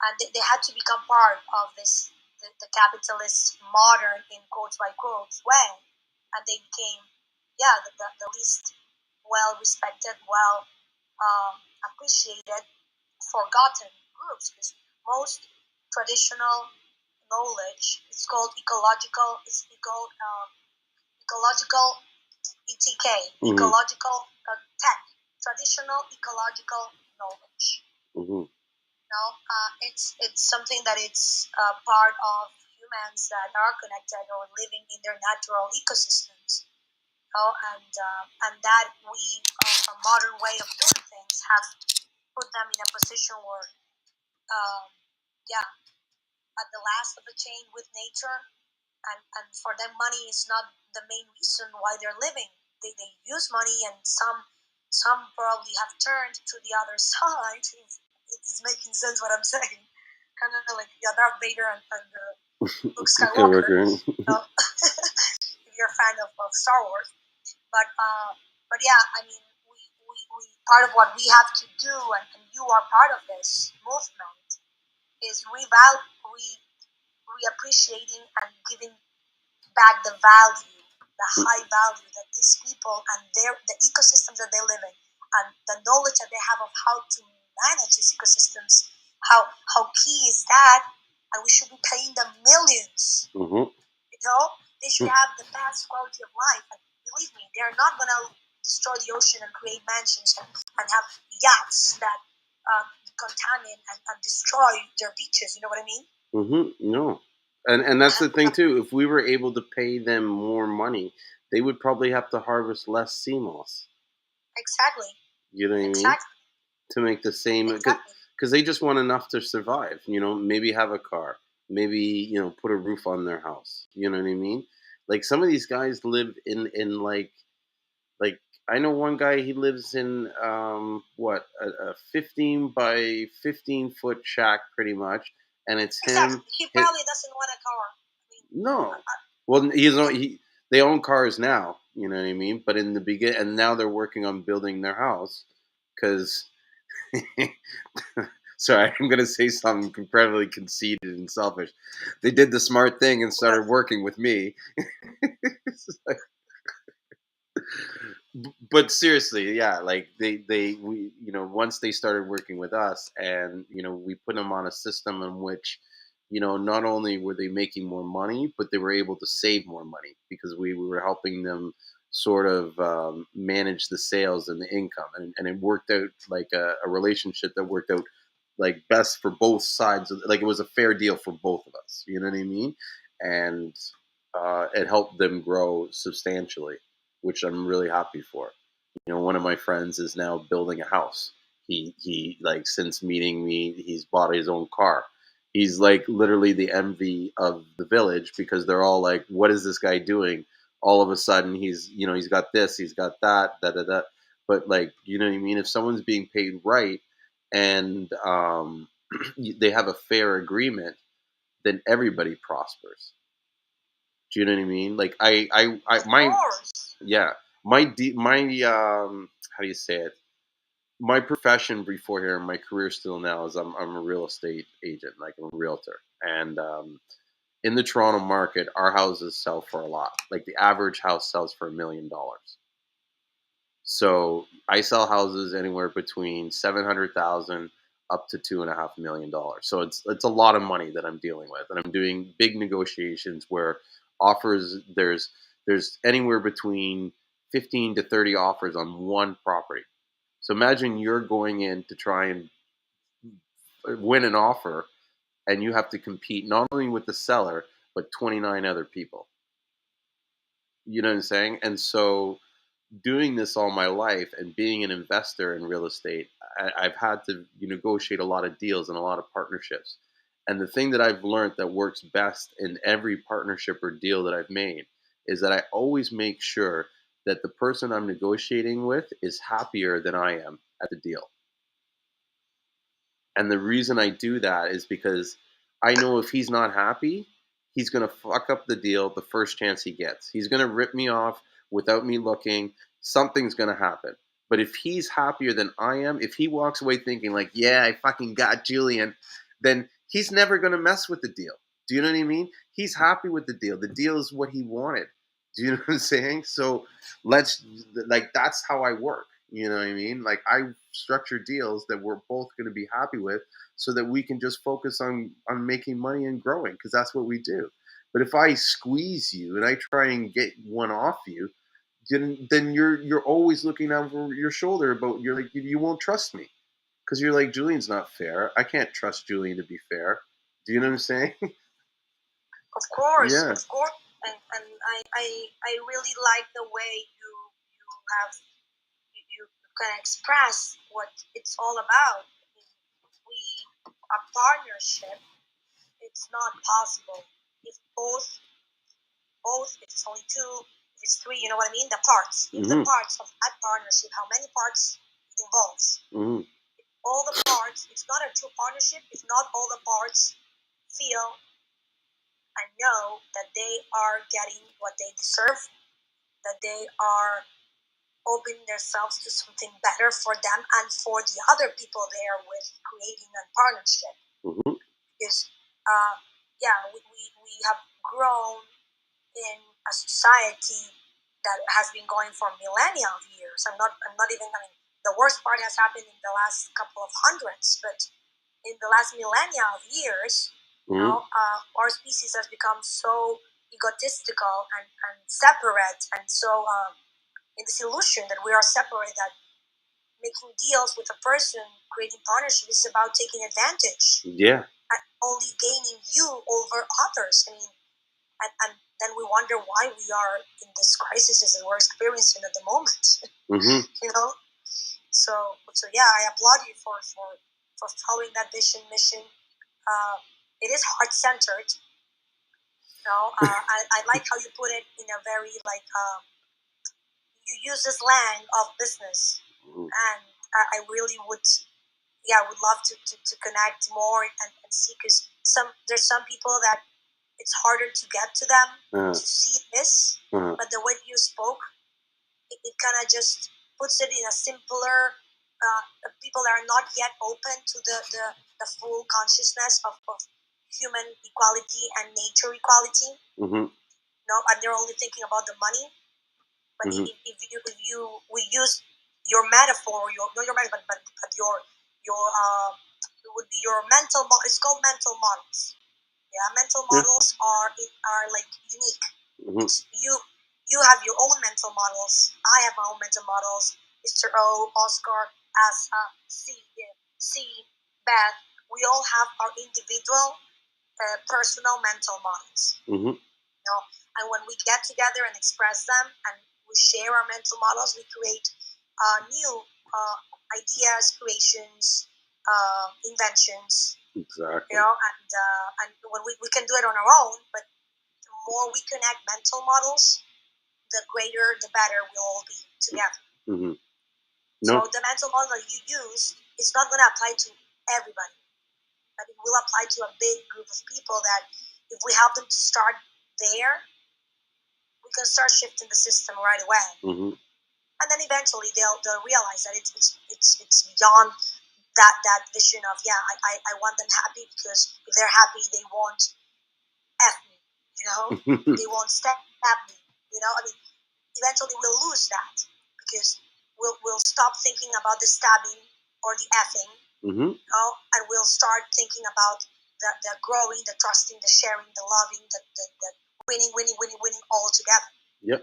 G: and they had to become part of this the capitalist modern, in quotes by quotes, way, and they became the least well respected, well appreciated, forgotten groups, because most traditional knowledge is called ecological. It's called ecological ETK, ecological tech, traditional ecological knowledge. It's something that it's part of humans that are connected or living in their natural ecosystems. And that we, a modern way of doing things, have put them in a position where, at the last of the chain with nature, and for them money is not the main reason why they're living. They use money, and some probably have turned to the other side. It's making sense what I'm saying. Kind of like Darth Vader and Luke Skywalker. If you're a fan of Star Wars, but yeah, I mean, we part of what we have to do, and you are part of this movement, is reappreciating and giving back the value, the high value that these people and the ecosystems that they live in, and the knowledge that they have of how to manage these ecosystems, how key is that, and we should be paying them millions. They should have the best quality of life, and believe me, they're not going to destroy the ocean and create mansions and have yachts that contaminate and destroy their beaches. You know what I mean?
A: No. And that's the thing too. If we were able to pay them more money, they would probably have to harvest less Seamoss.
G: Exactly.
A: You know what I mean? To make the same, because they just want enough to survive. Maybe have a car, maybe put a roof on their house. You know what I mean? Like some of these guys live in like I know one guy. He lives in a 15 by 15 foot shack, pretty much. And it's him.
G: He probably doesn't want a car.
A: No. Well, they own cars now. You know what I mean? But in the beginning, and now they're working on building their house because. Sorry, I'm going to say something incredibly conceited and selfish. They did the smart thing and started working with me. But seriously, yeah, like we once they started working with us, and we put them on a system in which not only were they making more money, but they were able to save more money because we were helping them sort of manage the sales and the income, and it worked out like a relationship that worked out like best for both sides. Like it was a fair deal for both of us. You know what I mean? And it helped them grow substantially, which I'm really happy for. One of my friends is now building a house. He like since meeting me, he's bought his own car. He's like literally the envy of the village because they're all like, "What is this guy doing?" All of a sudden, he's got this, he's got that, da da da. But like, you know what I mean? If someone's being paid right and they have a fair agreement, then everybody prospers. Do you know what I mean? Like how do you say it? My profession before here, my career still now is I'm a real estate agent, like I'm a realtor, and in the Toronto market, our houses sell for a lot. Like the average house sells for $1 million. So I sell houses anywhere between $700,000 up to $2.5 million. So it's a lot of money that I'm dealing with, and I'm doing big negotiations where offers there's anywhere between 15 to 30 offers on one property. So imagine you're going in to try and win an offer, and you have to compete not only with the seller but 29 other people. You know what I'm saying? And so doing this all my life and being an investor in real estate, I've had to negotiate a lot of deals and a lot of partnerships. And the thing that I've learned that works best in every partnership or deal that I've made is that I always make sure that the person I'm negotiating with is happier than I am at the deal. And the reason I do that is because I know if he's not happy, he's going to fuck up the deal the first chance he gets. He's going to rip me off without me looking. Something's going to happen. But if he's happier than I am, if he walks away thinking like, yeah, I fucking got Julien, then he's never going to mess with the deal. Do you know what I mean? He's happy with the deal. The deal is what he wanted. Do you know what I'm saying? So that's how I work. You know what I mean? Like, I structure deals that we're both going to be happy with so that we can just focus on making money and growing, because that's what we do. But if I squeeze you and I try and get one off you, then you're always looking over your shoulder about, you're like, you won't trust me because you're like, Julien's not fair. I can't trust Julien to be fair. Do you know what I'm saying?
G: Of course,
A: Yeah.
G: of course. And I really like the way you have you can express what it's all about. A partnership, it's not possible if both it's only two, if it's three, you know what I mean? The parts. If the parts of that partnership, how many parts it involves. All the parts, it's not a true partnership if not all the parts feel and know that they are getting what they deserve, that they are opening themselves to something better for them and for the other people they are with, creating a partnership. Because, we have grown in a society that has been going for millennia of years. I'm not even, I mean, the worst part has happened in the last couple of hundreds, but in the last millennia of years, our species has become so egotistical and separate, and so in this illusion that we are separate, that making deals with a person, creating partnership is about taking advantage.
A: Yeah.
G: And only gaining you over others. I mean, and then we wonder why we are in this crisis that we're experiencing at the moment. You know? So yeah, I applaud you for following that vision, mission. It is heart-centered. You know, I like how you put it in a very, like, you use this slang of business. And I really would love to connect more and see, because there's some people that it's harder to get to them to see this, but the way you spoke, it kind of just puts it in a simpler, people that are not yet open to the full consciousness of human equality and nature equality. No, and they're only thinking about the money. But we use your metaphor, not your metaphor, but your it would be your mental model. It's called mental models. Yeah, mental models are like unique. You have your own mental models. I have my own mental models. Mr. O, Oscar, Asa, C, Beth. We all have our individual, personal mental models. You know, and when we get together and express them, and we share our mental models, we create new ideas, creations, inventions.
A: Exactly.
G: You know, and when we can do it on our own, but the more we connect mental models, the greater, the better we'll all be together. So the mental model that you use, it's not going to apply to everybody, but it will apply to a big group of people that if we help them to start there, we can start shifting the system right away. And then eventually they'll realize that it's beyond that vision of, I want them happy, because if they're happy, they won't F me, you know? They won't stab me, you know? I mean, eventually we'll lose that, because we'll stop thinking about the stabbing or the effing, you know? And we'll start thinking about the growing, the trusting, the sharing, the loving, the winning all together.
A: Yep,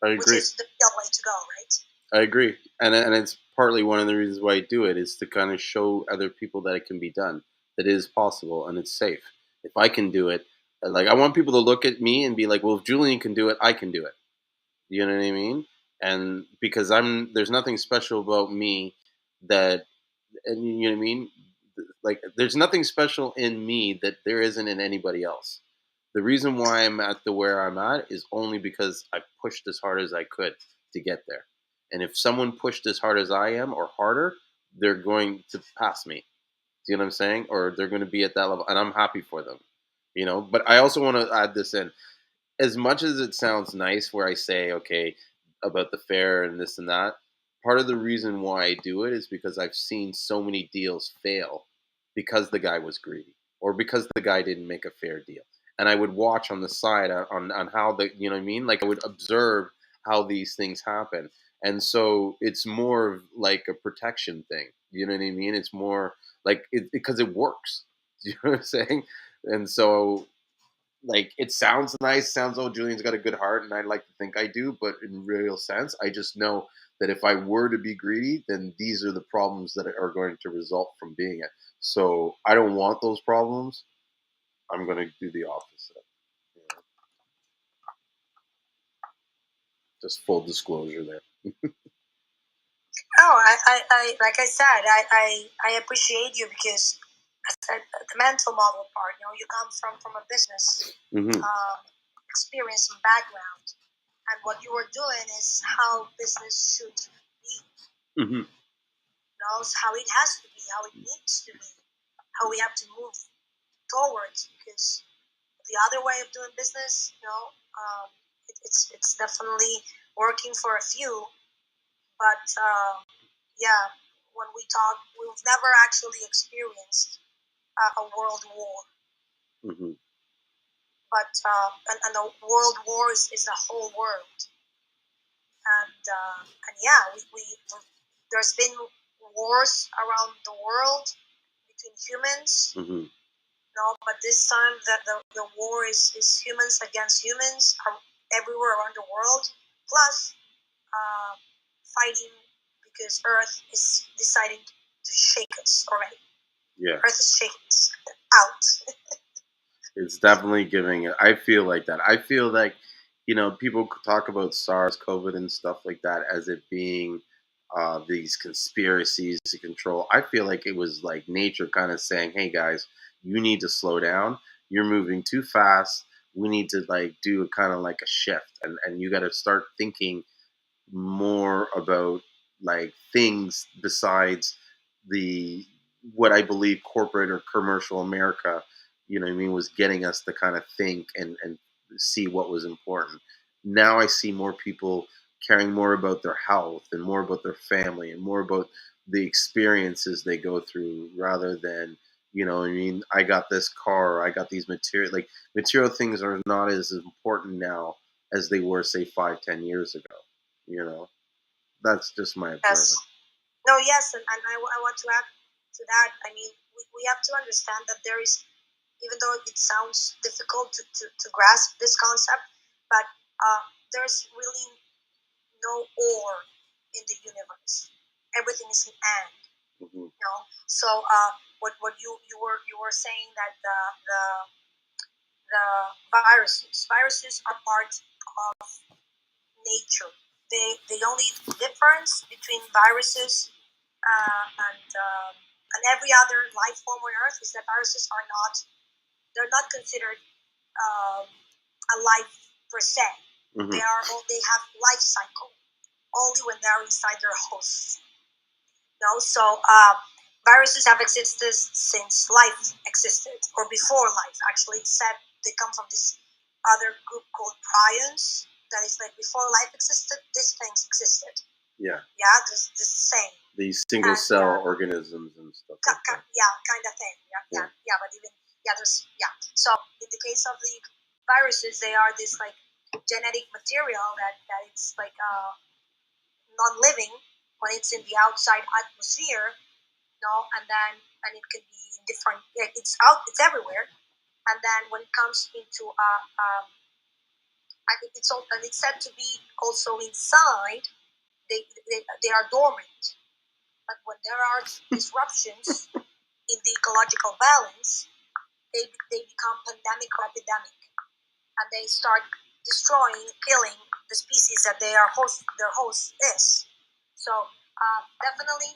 A: I agree.
G: Which is the real way to go, right?
A: I agree, and it's partly one of the reasons why I do it, is to kind of show other people that it can be done, that it is possible and it's safe. If I can do it, like, I want people to look at me and be like, well, if Julien can do it, I can do it. You know what I mean? And because there's nothing special about me that, and you know what I mean? Like, there's nothing special in me that there isn't in anybody else. The reason why I'm at where I'm at is only because I pushed as hard as I could to get there. And if someone pushed as hard as I am or harder, they're going to pass me. Do you know what I'm saying? Or they're going to be at that level, and I'm happy for them. You know, but I also want to add this in. As much as it sounds nice where I say, okay, about the fair and this and that, part of the reason why I do it is because I've seen so many deals fail because the guy was greedy or because the guy didn't make a fair deal. And I would watch on the side on how the, you know what I mean? Like I would observe how these things happen. And so it's more of like a protection thing. You know what I mean? It's more like because it works. You know what I'm saying? And so like it sounds nice, sounds oh Julian's got a good heart, and I like to think I do, but in real sense, I just know that if I were to be greedy, then these are the problems that are going to result from being it. So I don't want those problems. I'm going to do the opposite. You know? Just full disclosure there.
G: Oh, I like I said, I appreciate you because the mental model part. You come from a business experience and background, and what you were doing is how business should be. How it has to be, how it needs to be, how we have to move towards. Because the other way of doing business, it's definitely working for a few, but yeah, when we talk, we've never actually experienced a world war. But and a world war is the whole world, and yeah, we there's been wars around the world between humans. But this time the war is humans against humans everywhere around the world. Plus, fighting because Earth is deciding to shake us already.
A: Yeah,
G: Earth is shaking us out.
A: It's definitely giving it. I feel like that. I feel like, people talk about SARS, COVID, and stuff like that as it being these conspiracies to control. I feel like it was like nature kind of saying, "Hey guys, you need to slow down. You're moving too fast. We need to like do a kind of like a shift, and you got to start thinking more about like things besides the what I believe corporate or commercial America, was getting us to kind of think and see what was important. Now I see more people caring more about their health and more about their family and more about the experiences they go through rather than, I got this car, I got these material things are not as important now as they were say 5-10 years ago. That's just my observation.
G: Yes. No, yes, and I want to add to that. I mean, we have to understand that there is, even though it sounds difficult to grasp this concept, but there's really no or in the universe. Everything is an and. So what you were saying that the viruses are part of nature. The only difference between viruses and every other life form on Earth is that viruses are not, they're not considered a life per se. They have life cycle only when they are inside their hosts. So viruses have existed since life existed, or before life. Actually, it's said they come from this other group called prions. That is like before life existed, these things existed.
A: Yeah.
G: Yeah, the same.
A: These single cell organisms and stuff. Like that.
G: Yeah, kind of thing. Yeah. But even there's So in the case of the viruses, they are this like genetic material that it's like non-living when it's in the outside atmosphere. And it can be different. It's everywhere. And then when it comes into it's said to be also inside. They are dormant. But when there are disruptions in the ecological balance, they become pandemic or epidemic, and they start destroying, killing the species that their host is. So definitely,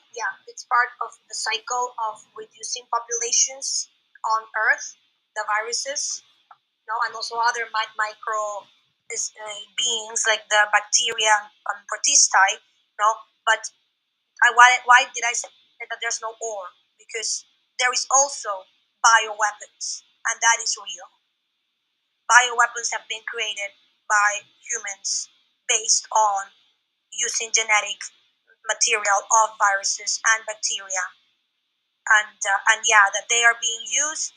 G: it's part of the cycle of reducing populations on Earth, the viruses, and also other micro beings like the bacteria and protistae. But why did I say that there's no or? Because there is also bioweapons, and that is real. Bioweapons have been created by humans based on using genetic material of viruses and bacteria, and yeah, that they are being used.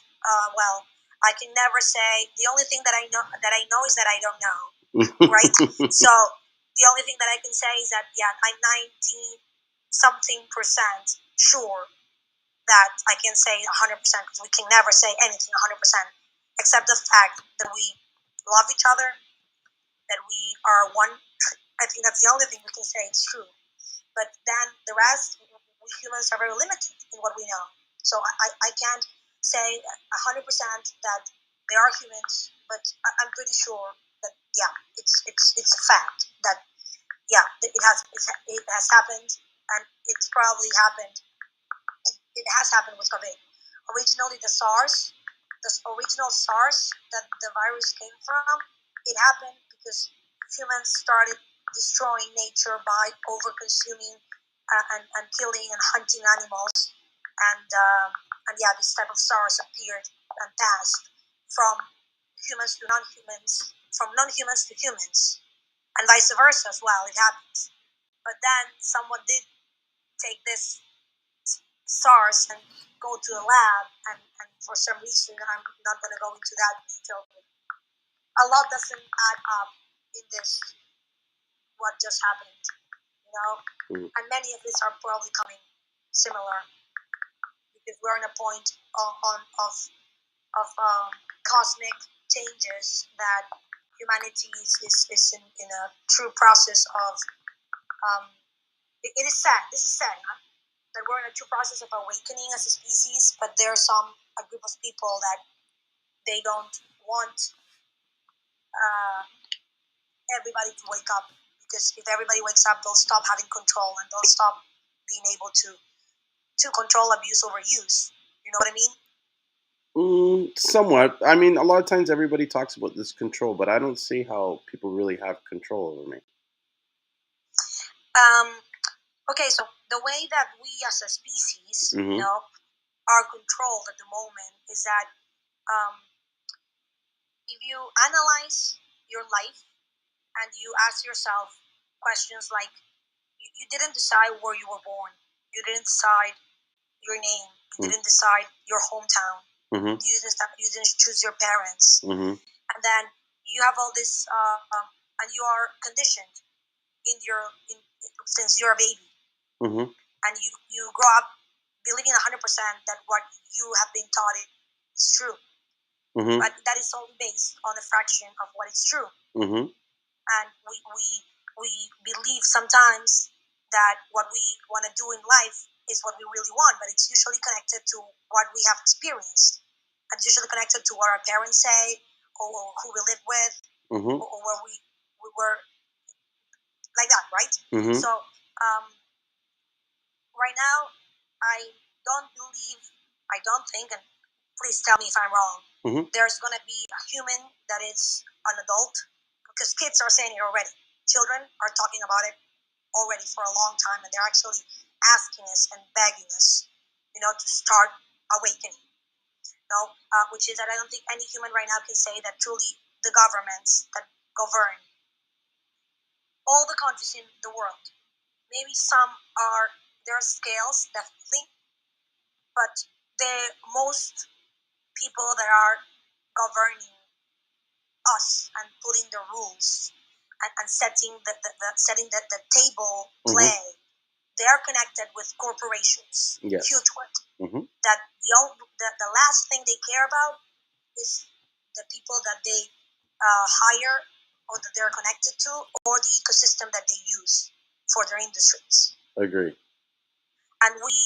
G: Well, I can never say. The only thing that I know is that I don't know, right? So the only thing that I can say is that yeah, I'm 90 something percent sure that I can say 100% because we can never say anything 100%, except the fact that we love each other, that we are one. I think that's the only thing we can say is true. But then the rest, we humans are very limited in what we know. So I can't say 100% that they are humans, but I'm pretty sure that yeah, it's a fact that yeah, it has happened, and it's probably happened. It has happened with COVID. Originally, the original SARS that the virus came from, it happened because humans started destroying nature by over-consuming and killing and hunting animals, and yeah, this type of SARS appeared and passed from humans to non-humans, from non-humans to humans, and vice versa as well. It happens, but then someone did take this SARS and go to the lab, and for some reason, I'm not going to go into that detail. A lot doesn't add up in this, what just happened, you know? And many of these are probably coming similar because we're in a point of cosmic changes that humanity is in a true process of, it is sad, this is sad, huh? That we're in a true process of awakening as a species, but there's a group of people that they don't want everybody to wake up, because if everybody wakes up, they'll stop having control and they'll stop being able to control abuse over use. You know what I mean?
A: Somewhat. I mean, a lot of times everybody talks about this control, but I don't see how people really have control over me.
G: Okay, so the way that we as a species, you know, are controlled at the moment is that if you analyze your life and you ask yourself questions like, you didn't decide where you were born, you didn't decide your name, you didn't decide your hometown, you didn't choose your parents, and then you have all this, and you are conditioned since you're a baby, and you grow up believing 100% that what you have been taught is true, but that is only based on a fraction of what is true, and we believe sometimes that what we want to do in life is what we really want, but it's usually connected to what we have experienced. It's usually connected to what our parents say, or who we live with, or where we were, like that, right? So right now, I don't think, and please tell me if I'm wrong, there's going to be a human that is an adult, because kids are saying it already. Children are talking about it already for a long time, and they're actually asking us and begging us, you know, to start awakening. You know, which is that I don't think any human right now can say that truly the governments that govern all the countries in the world, maybe there are scales, definitely, but the most people that are governing us and putting the rules and setting the table play, they are connected with corporations, huge ones. That the last thing they care about is the people that they hire or that they're connected to, or the ecosystem that they use for their industries.
A: Agree.
G: And we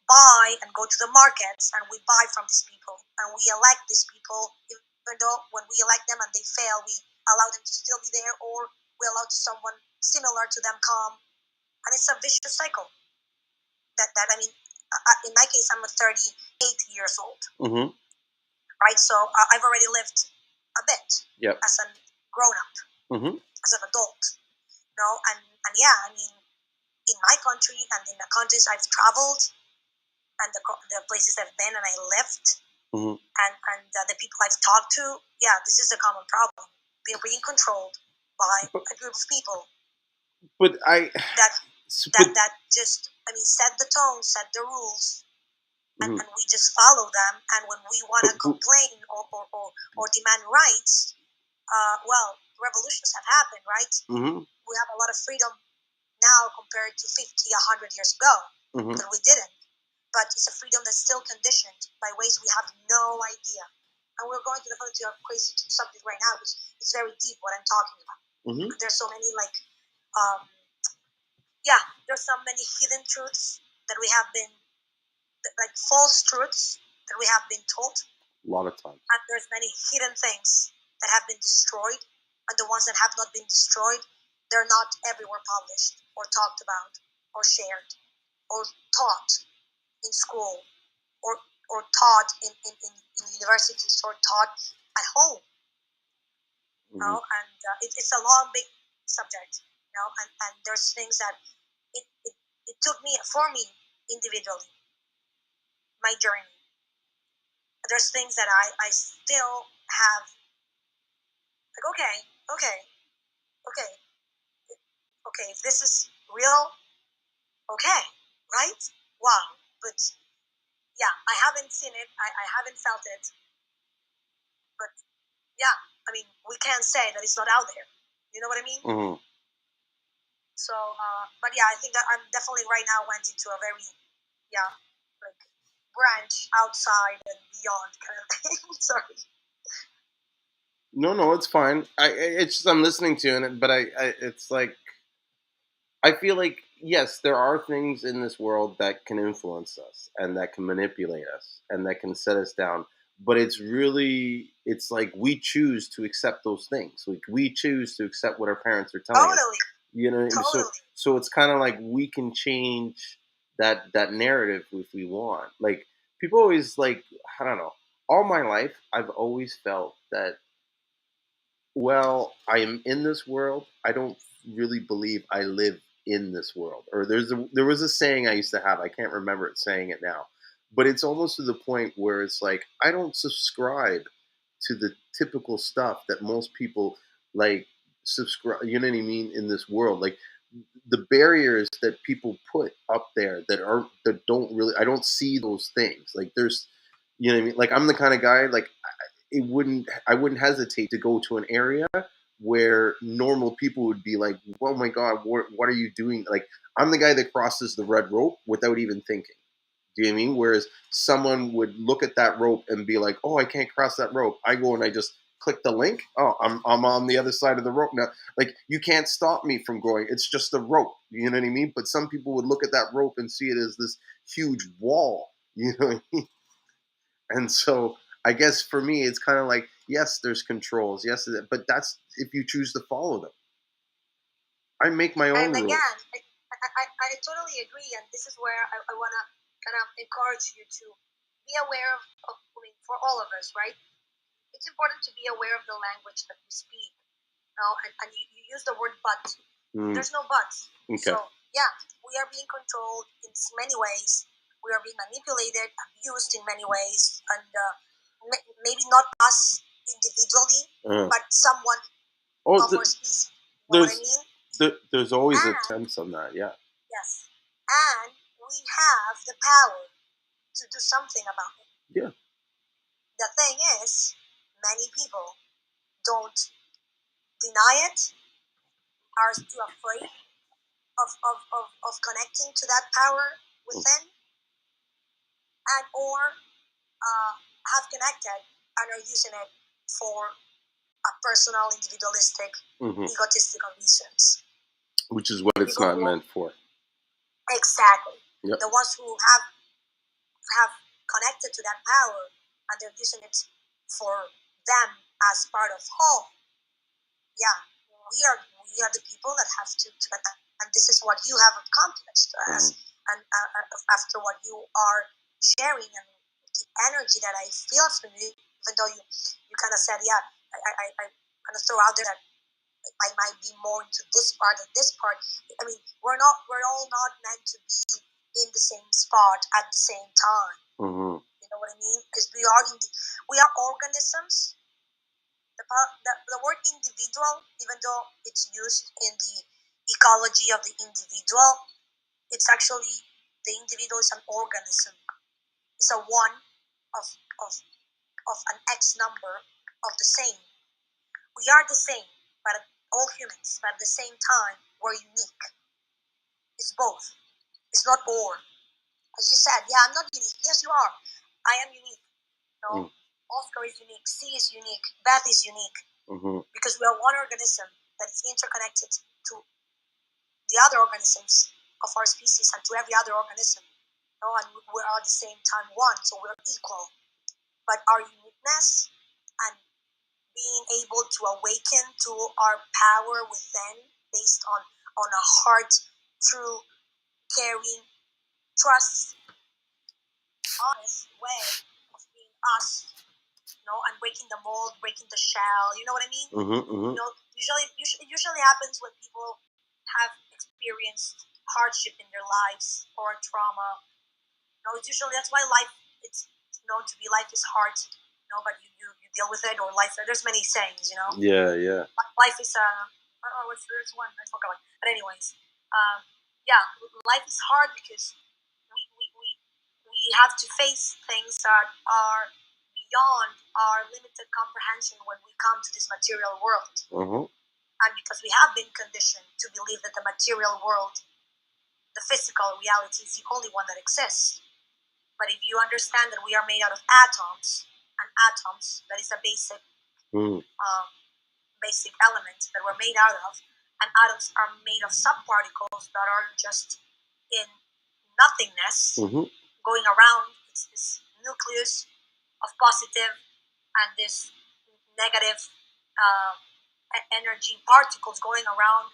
G: buy and go to the markets and we buy from these people and we elect these people, even though when we elect them and they fail, we allow them to still be there, or we allow someone similar to them come, and it's a vicious cycle. That I mean, in my case, I'm 38 years old, right? So I've already lived a bit as a grown up, as an adult, you know, and yeah, I mean, in my country and in the countries I've traveled and the places I've been and I lived, and the people I've talked to, yeah, this is a common problem. We're being controlled by a group of people.
A: But
G: that just, set the tone, set the rules, and we just follow them. And when we want to complain or demand rights, revolutions have happened, right? We have a lot of freedom now compared to 50, 100 years ago, but we didn't. But it's a freedom that's still conditioned by ways we have no idea. And we're going to the crazy subject right now because it's very deep what I'm talking about. There's so many there's so many hidden truths that we have been, like false truths that we have been told.
A: A lot of times.
G: And there's many hidden things that have been destroyed, and the ones that have not been destroyed, they're not everywhere published or talked about or shared or taught in school or taught in universities or taught at home. And it's a long, big subject, and there's things that it took for me individually, my journey. There's things that I still have, like, okay, if this is real, okay, right? Wow. But yeah, I haven't seen it, I haven't felt it, but yeah, we can't say that it's not out there. You know what I mean? So, but yeah, I think that I'm definitely right now went into a very, like branch outside and beyond kind of thing. Sorry.
A: No, it's fine. It's just I'm listening to it, but it's like I feel like yes, there are things in this world that can influence us and that can manipulate us and that can set us down. But it's like we choose to accept those things. Like we choose to accept what our parents are telling us. You know,
G: Totally.
A: so it's kind of like we can change that narrative if we want. Like people always like I don't know. All my life, I've always felt that. Well, I am in this world. I don't really believe I live in this world. Or there was a saying I used to have. I can't remember it saying it now, but it's almost to the point where it's like I don't subscribe to the typical stuff that most people like subscribe. You know what I mean? In this world, like the barriers that people put up there that don't really. I don't see those things. Like there's, you know what I mean? Like I'm the kind of guy like I wouldn't hesitate to go to an area where normal people would be like, oh my God, what are you doing? Like, I'm the guy that crosses the red rope without even thinking. Do you know what I mean? Whereas someone would look at that rope and be like, oh, I can't cross that rope. I go and I just click the link. Oh, I'm on the other side of the rope now. Like, you can't stop me from going. It's just a rope. You know what I mean? But some people would look at that rope and see it as this huge wall. You know what I mean? And so I guess for me, it's kind of like, yes, there's controls. Yes, but that's if you choose to follow them. I make my own rules.
G: I totally agree. And this is where I want to kind of encourage you to be aware of for all of us, right? It's important to be aware of the language that we speak. And you use the word but. There's no buts.
A: Okay.
G: So, yeah, we are being controlled in many ways. We are being manipulated, abused in many ways, and maybe not us individually, but someone of our species. You know what I mean?
A: There's always attempts on that, yeah.
G: Yes. And we have the power to do something about it.
A: Yeah.
G: The thing is, many people don't deny it, are too afraid of connecting to that power within, and or have connected and are using it for a personal, individualistic, egotistical reasons.
A: Which is what it's not meant for.
G: Exactly.
A: Yep.
G: The ones who have connected to that power and they're using it for them as part of whole. Yeah, we are the people that have to and this is what you have accomplished and after what you are sharing and the energy that I feel from you, even though you kind of said, yeah, I kind of throw out there that I might be more into this part and this part. I mean, we're all not meant to be in the same spot at the same time. You know what I mean? Because we are organisms. The word individual, even though it's used in the ecology of the individual, it's actually the individual is an organism. It's a one of an X number of the same. We are the same, but all humans, but at the same time, we're unique. It's both. It's not or. As you said, yeah, I'm not unique. Yes, you are. I am unique. No, Oscar is unique. C is unique. Beth is unique. Because we are one organism that is interconnected to the other organisms of our species and to every other organism. No, and we are at the same time one, so we're equal. But our uniqueness and being able to awaken to our power within, based on a heart, true, caring, trust, honest way of being us, and breaking the mold, breaking the shell. You know what I mean? It usually happens when people have experienced hardship in their lives or trauma. It's usually, that's why life, it's known to be, life is hard. But you deal with it, or life. There's many sayings.
A: Yeah.
G: Life is there's one I forgot. But anyways, life is hard because we have to face things that are beyond our limited comprehension when we come to this material world. And because we have been conditioned to believe that the material world, the physical reality, is the only one that exists. But if you understand that we are made out of atoms, and atoms, that is a basic basic element that we're made out of, and atoms are made of subparticles that are just in nothingness, going around. It's this nucleus of positive and this negative energy particles going around,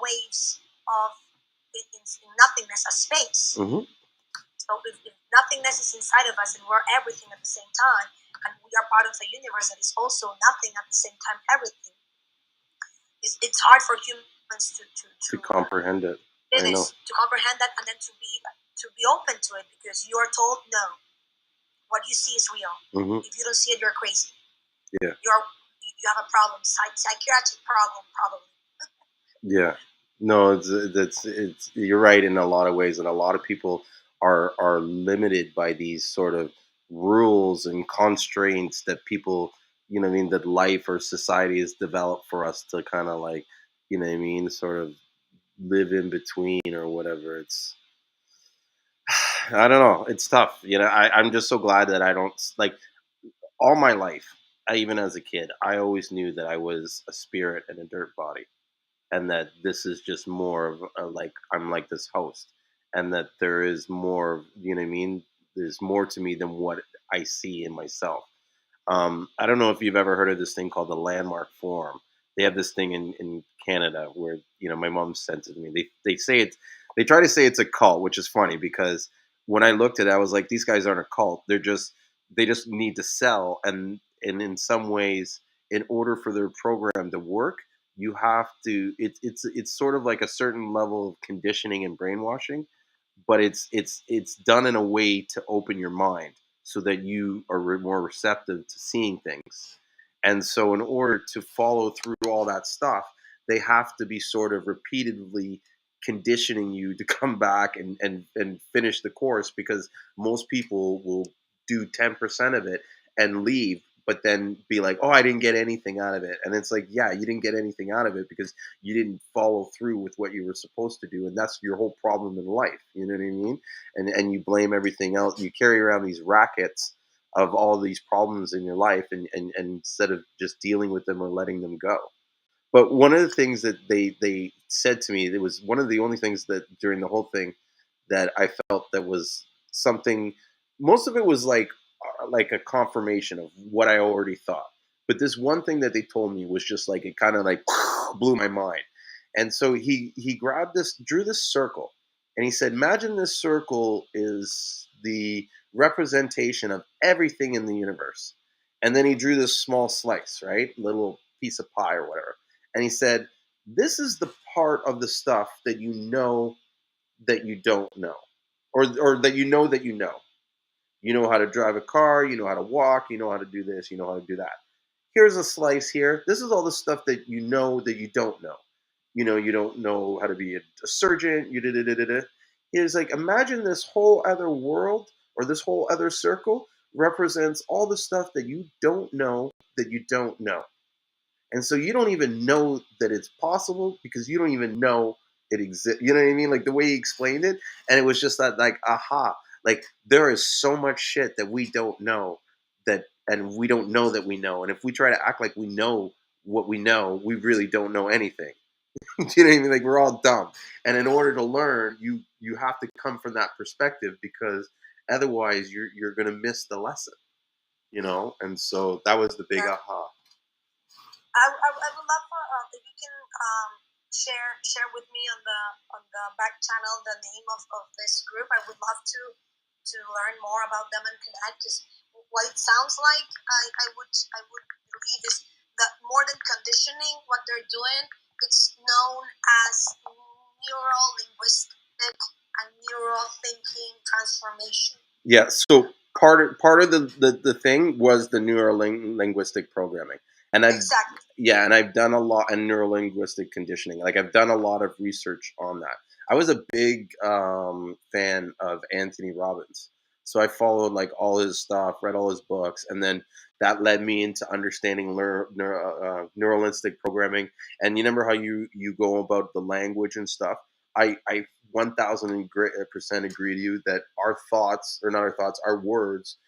G: waves of in nothingness as space. So if nothingness is inside of us and we're everything at the same time, and we are part of a universe that is also nothing at the same time everything, it's hard for humans to
A: comprehend it.
G: To comprehend that, and then to be open to it, because you are told, no, what you see is real. If you don't see it, you're crazy.
A: Yeah.
G: You have a problem, psychiatric problem, probably.
A: Yeah. No, it's you're right in a lot of ways, and a lot of people are limited by these sort of rules and constraints that people, that life or society has developed for us to kind of like, sort of live in between or whatever. It's, I don't know. It's tough. I'm just so glad that I don't, like, all my life, even as a kid, I always knew that I was a spirit in a dirt body, and that this is just more of like, I'm like this host, and that there is more, there's more to me than what I see in myself. I don't know if you've ever heard of this thing called the Landmark Forum. They have this thing in Canada where, my mom sent it to me. They try to say it's a cult, which is funny because when I looked at it, I was like, these guys aren't a cult. They just need to sell. And in some ways, in order for their program to work, you have to, it's sort of like a certain level of conditioning and brainwashing, but it's done in a way to open your mind so that you are more receptive to seeing things. And so in order to follow through all that stuff, they have to be sort of repeatedly conditioning you to come back and finish the course, because most people will do 10% of it and leave, but then be like, oh, I didn't get anything out of it. And it's like, yeah, you didn't get anything out of it because you didn't follow through with what you were supposed to do. And that's your whole problem in life. You know what I mean? And you blame everything else. You carry around these rackets of all these problems in your life, and instead of just dealing with them or letting them go. But one of the things that they said to me, it was one of the only things that during the whole thing that I felt that was something, most of it was like a confirmation of what I already thought. But this one thing that they told me was just like, it kind of like blew my mind. And so he drew this circle, and he said, imagine this circle is the representation of everything in the universe. And then he drew this small slice, right? Little piece of pie or whatever. And he said, this is the part of the stuff that you know that you don't know, or that you know that you know. You know how to drive a car, you know how to walk, you know how to do this, you know how to do that. Here's a slice here. This is all the stuff that you know that you don't know. You don't know how to be a surgeon. He was like, imagine this whole other world or this whole other circle represents all the stuff that you don't know that you don't know. And so you don't even know that it's possible because you don't even know it exists. You know what I mean? Like the way he explained it. And it was just that, like, aha, like there is so much shit that we don't know that, and we don't know that we know. And if we try to act like we know what we know, we really don't know anything. You know what I mean? Like we're all dumb. And in order to learn, you have to come from that perspective because otherwise you're gonna miss the lesson. You know? And so that was the big aha.
G: I would love for if you can share with me on the back channel the name of this group. I would love to learn more about them and connect. Because what it sounds like, I would believe is that more than conditioning, what they're doing, it's known as neuro linguistic and neural thinking transformation.
A: Yeah. So part of the thing was the neuro linguistic programming. And
G: Exactly.
A: and I've done a lot in neurolinguistic conditioning. Like I've done a lot of research on that. I was a big fan of Anthony Robbins, so I followed like all his stuff, read all his books, and then that led me into understanding neurolinguistic programming. And you remember how you go about the language and stuff. I 1000% agree with you that our thoughts, or not our thoughts, our words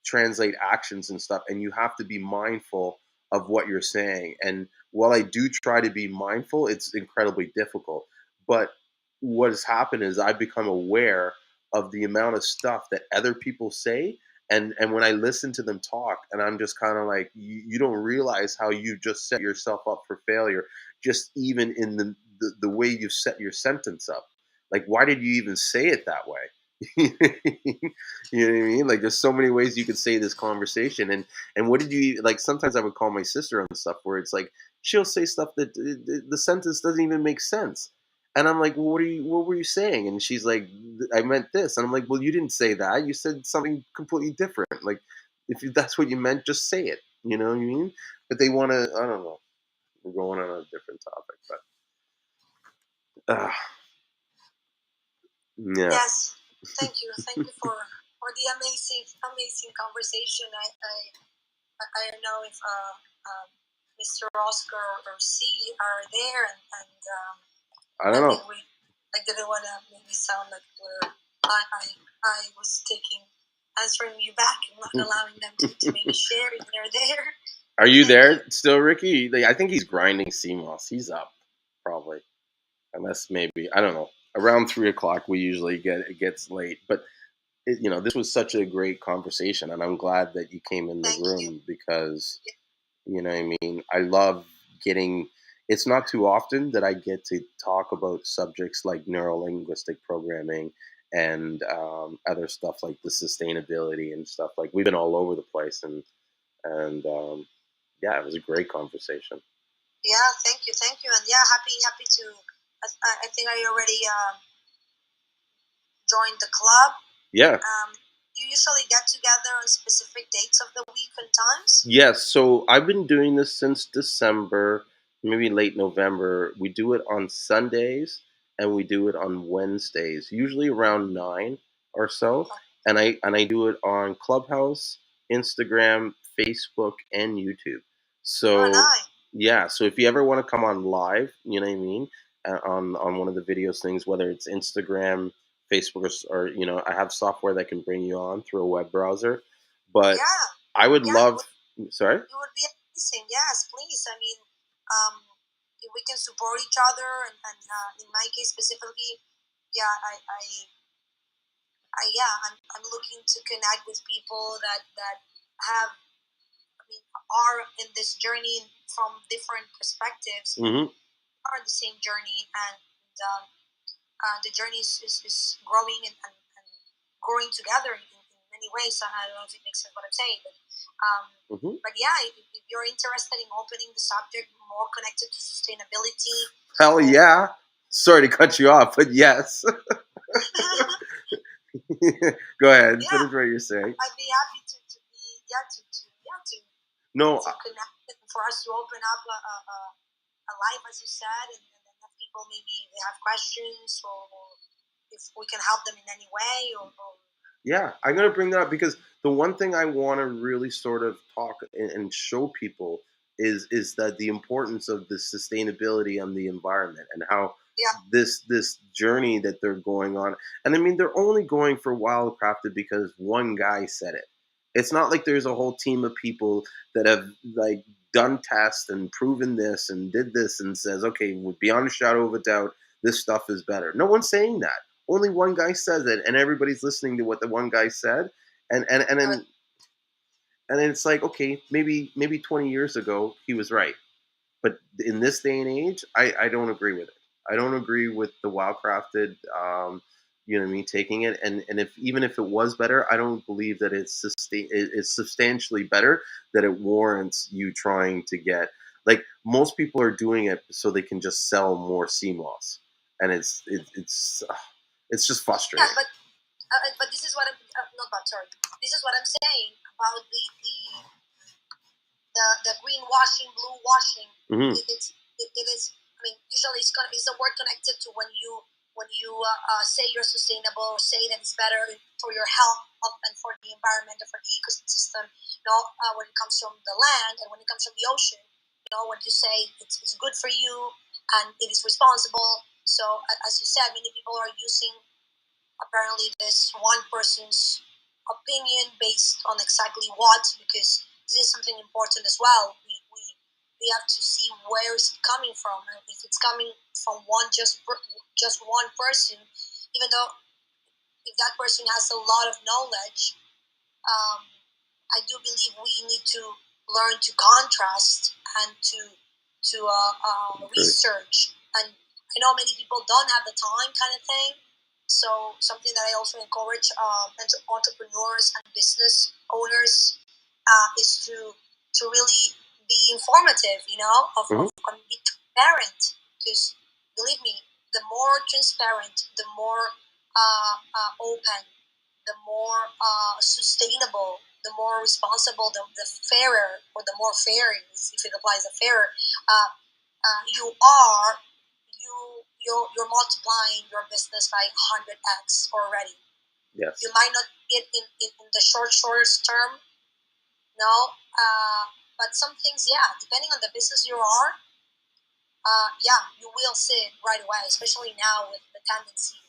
A: translate actions and stuff, and you have to be mindful of what you're saying. And while I do try to be mindful, it's incredibly difficult. But what has happened is I've become aware of the amount of stuff that other people say, and when I listen to them talk, and I'm just kind of like, you don't realize how you just set yourself up for failure, just even in the way you set your sentence up. Like, why did you even say it that way? You know what I mean? Like, there's so many ways you could say this conversation, and what did you like? Sometimes I would call my sister on stuff where it's like she'll say stuff that the sentence doesn't even make sense, and I'm like, well, what were you saying? And she's like, I meant this, and I'm like, well, you didn't say that. You said something completely different. Like, that's what you meant, just say it. You know what I mean? But they want to. I don't know. We're going on a different topic, but yeah.
G: Yes, thank you for the amazing conversation. I don't know if Mr. Oscar or C are there, and
A: I don't know.
G: I didn't want to maybe sound like I was answering you back and not allowing them to maybe share if they're there.
A: Are you there still, Ricky? I think he's grinding Seamoss. He's up, probably. Unless maybe, I don't know. Around 3 o'clock, we usually it gets late. But, this was such a great conversation. And I'm glad that you came in the room because, you know what I mean? I love it's not too often that I get to talk about subjects like neurolinguistic programming and other stuff like the sustainability and stuff. Like, we've been all over the place. And yeah, it was a great conversation.
G: Yeah, thank you, and yeah, happy to. I think I already joined the club.
A: Yeah.
G: You usually get together on specific dates of the week and times.
A: Yes. So I've been doing this since December, maybe late November. We do it on Sundays and we do it on Wednesdays, usually around 9 or so. And I do it on Clubhouse, Instagram, Facebook, and YouTube. So yeah, so if you ever want to come on live, you know what I mean, on one of the videos things, whether it's Instagram, Facebook, or I have software that can bring you on through a web browser. But I would love. Sorry.
G: It would be amazing. Yes, please. I mean, if we can support each other, and in my case specifically, I'm looking to connect with people that have, are in this journey from different perspectives, are the same journey, and the journey is growing and growing together in many ways. So I don't know if it makes sense what I'm saying, but yeah, if you're interested in opening the subject more connected to sustainability.
A: Hell yeah. Sorry to cut you off, but yes. Go ahead. Finish what you're saying.
G: I'd be happy to connect and for us to open up a live, as you said, and then have people maybe they have questions or we can help them in any way, or
A: yeah, I'm going to bring that up because the one thing I want to really sort of talk and show people is that the importance of the sustainability on the environment and how
G: yeah,
A: this journey that they're going on. And I mean, they're only going for wildcrafted because one guy said it. It's not like there's a whole team of people that have like done tests and proven this and did this and says, okay, beyond a shadow of a doubt, this stuff is better. No one's saying that. Only one guy says it, and everybody's listening to what the one guy said, and it's like, okay, maybe 20 years ago he was right, but in this day and age, I don't agree with it. I don't agree with the wildcrafted, you know what I mean, taking it, and if even if it was better, I don't believe that it's substantially better that it warrants you trying to get, like, most people are doing it so they can just sell more Seamoss, and it's just frustrating.
G: yeah. But this is what I'm not bad. Sorry, this is what I'm saying about the greenwashing, blue washing.
A: Mm-hmm.
G: It is. I mean, usually it's a word connected to when you say you're sustainable, or say that it's better for your health and for the environment and for the ecosystem. You know, when it comes from the land and when it comes from the ocean. You know, when you say it's good for you and it is responsible. So as you said, many people are using apparently this one person's opinion based on exactly what, because this is something important as well. We have to see where it's coming from, and if it's coming from just one person, even though if that person has a lot of knowledge, I do believe we need to learn to contrast and to research. And I know many people don't have the time, kind of thing. So something that I also encourage entrepreneurs and business owners is to really be informative, you know, of be transparent. Because believe me, the more transparent, the more open, the more sustainable, the more responsible, the fairer, or the more fair, if it applies, the fairer you are, you're multiplying your business by 100x already.
A: Yes.
G: You might not get in the shortest term, no, but some things, yeah, depending on the business you are, yeah, you will see it right away, especially now with the tendency,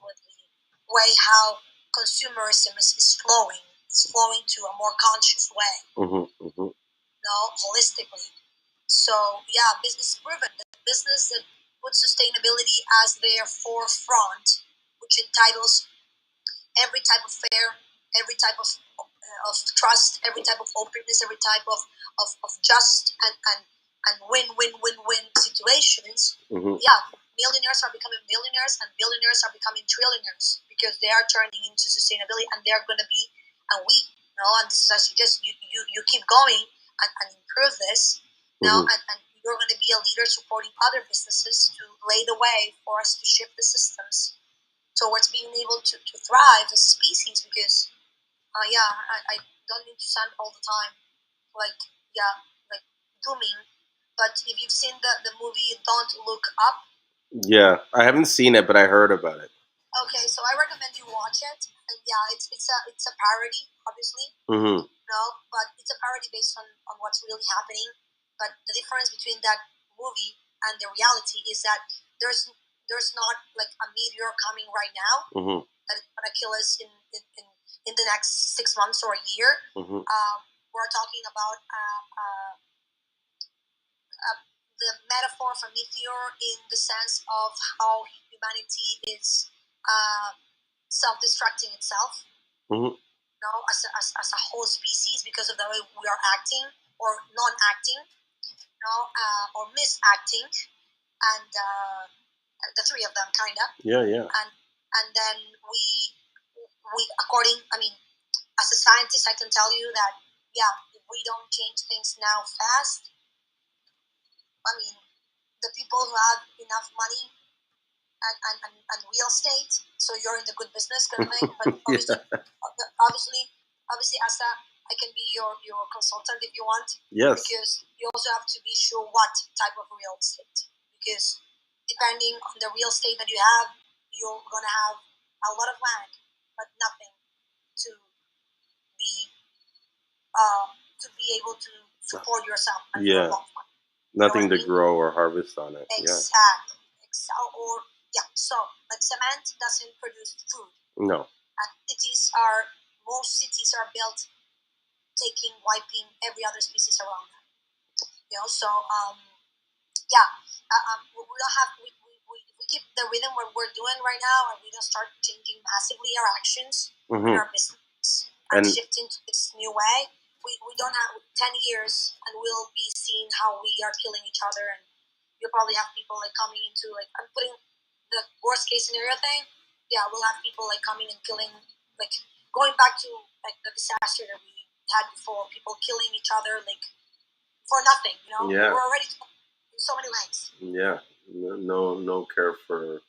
G: with the way how consumerism is flowing. It's flowing to a more conscious way, no, holistically. So yeah, business proven. The business that puts sustainability as their forefront, which entitles every type of fair, every type of trust, every type of openness, every type of just and win situations. Yeah, millionaires are becoming billionaires, and billionaires are becoming trillionaires because they are turning into sustainability, and they're going to be, and we, you know, and this is as you keep going and improve this. Now, and you're going to be a leader supporting other businesses to lay the way for us to shift the systems towards being able to thrive as a species. Because, yeah, I don't need to sound all the time like, yeah, like dooming. But if you've seen the movie Don't Look Up.
A: Yeah, I haven't seen it, but I heard about it.
G: Okay, so I recommend you watch it. And yeah, it's a parody, obviously. No, but it's a parody based on what's really happening. But the difference between that movie and the reality is that there's not like a meteor coming right now that is gonna kill us in the next 6 months or a year. We're talking about the metaphor of a meteor in the sense of how humanity is self-destructing itself. You know, as a whole species, because of the way we are acting or non-acting, you know, or misacting, and the three of them, kind of.
A: Yeah.
G: And then we I mean, as a scientist, I can tell you that, yeah, if we don't change things now fast, I mean, the people who have enough money and real estate, so you're in the good business kind of thing. But obviously, as I can be your consultant if you want.
A: Yes.
G: Because you also have to be sure what type of real estate. Because depending on the real estate that you have, you're gonna have a lot of land, but nothing to be able to support yourself and your loved one.
A: Nothing to grow or harvest on it.
G: Exactly. So like cement doesn't produce food.
A: No.
G: And most cities are built wiping every other species around them. We don't have we keep the rhythm what we're doing right now, and we don't start changing massively our actions in our business and shifting to this new way. We don't have 10 years, and we'll be seeing how we are killing each other, and you'll probably have people like coming into like, I'm putting the worst case scenario thing. Yeah, we'll have people like coming and killing, like going back to like the disaster that we had before, people killing each other like for nothing,
A: Yeah.
G: We're already in so many ways.
A: Yeah. No care for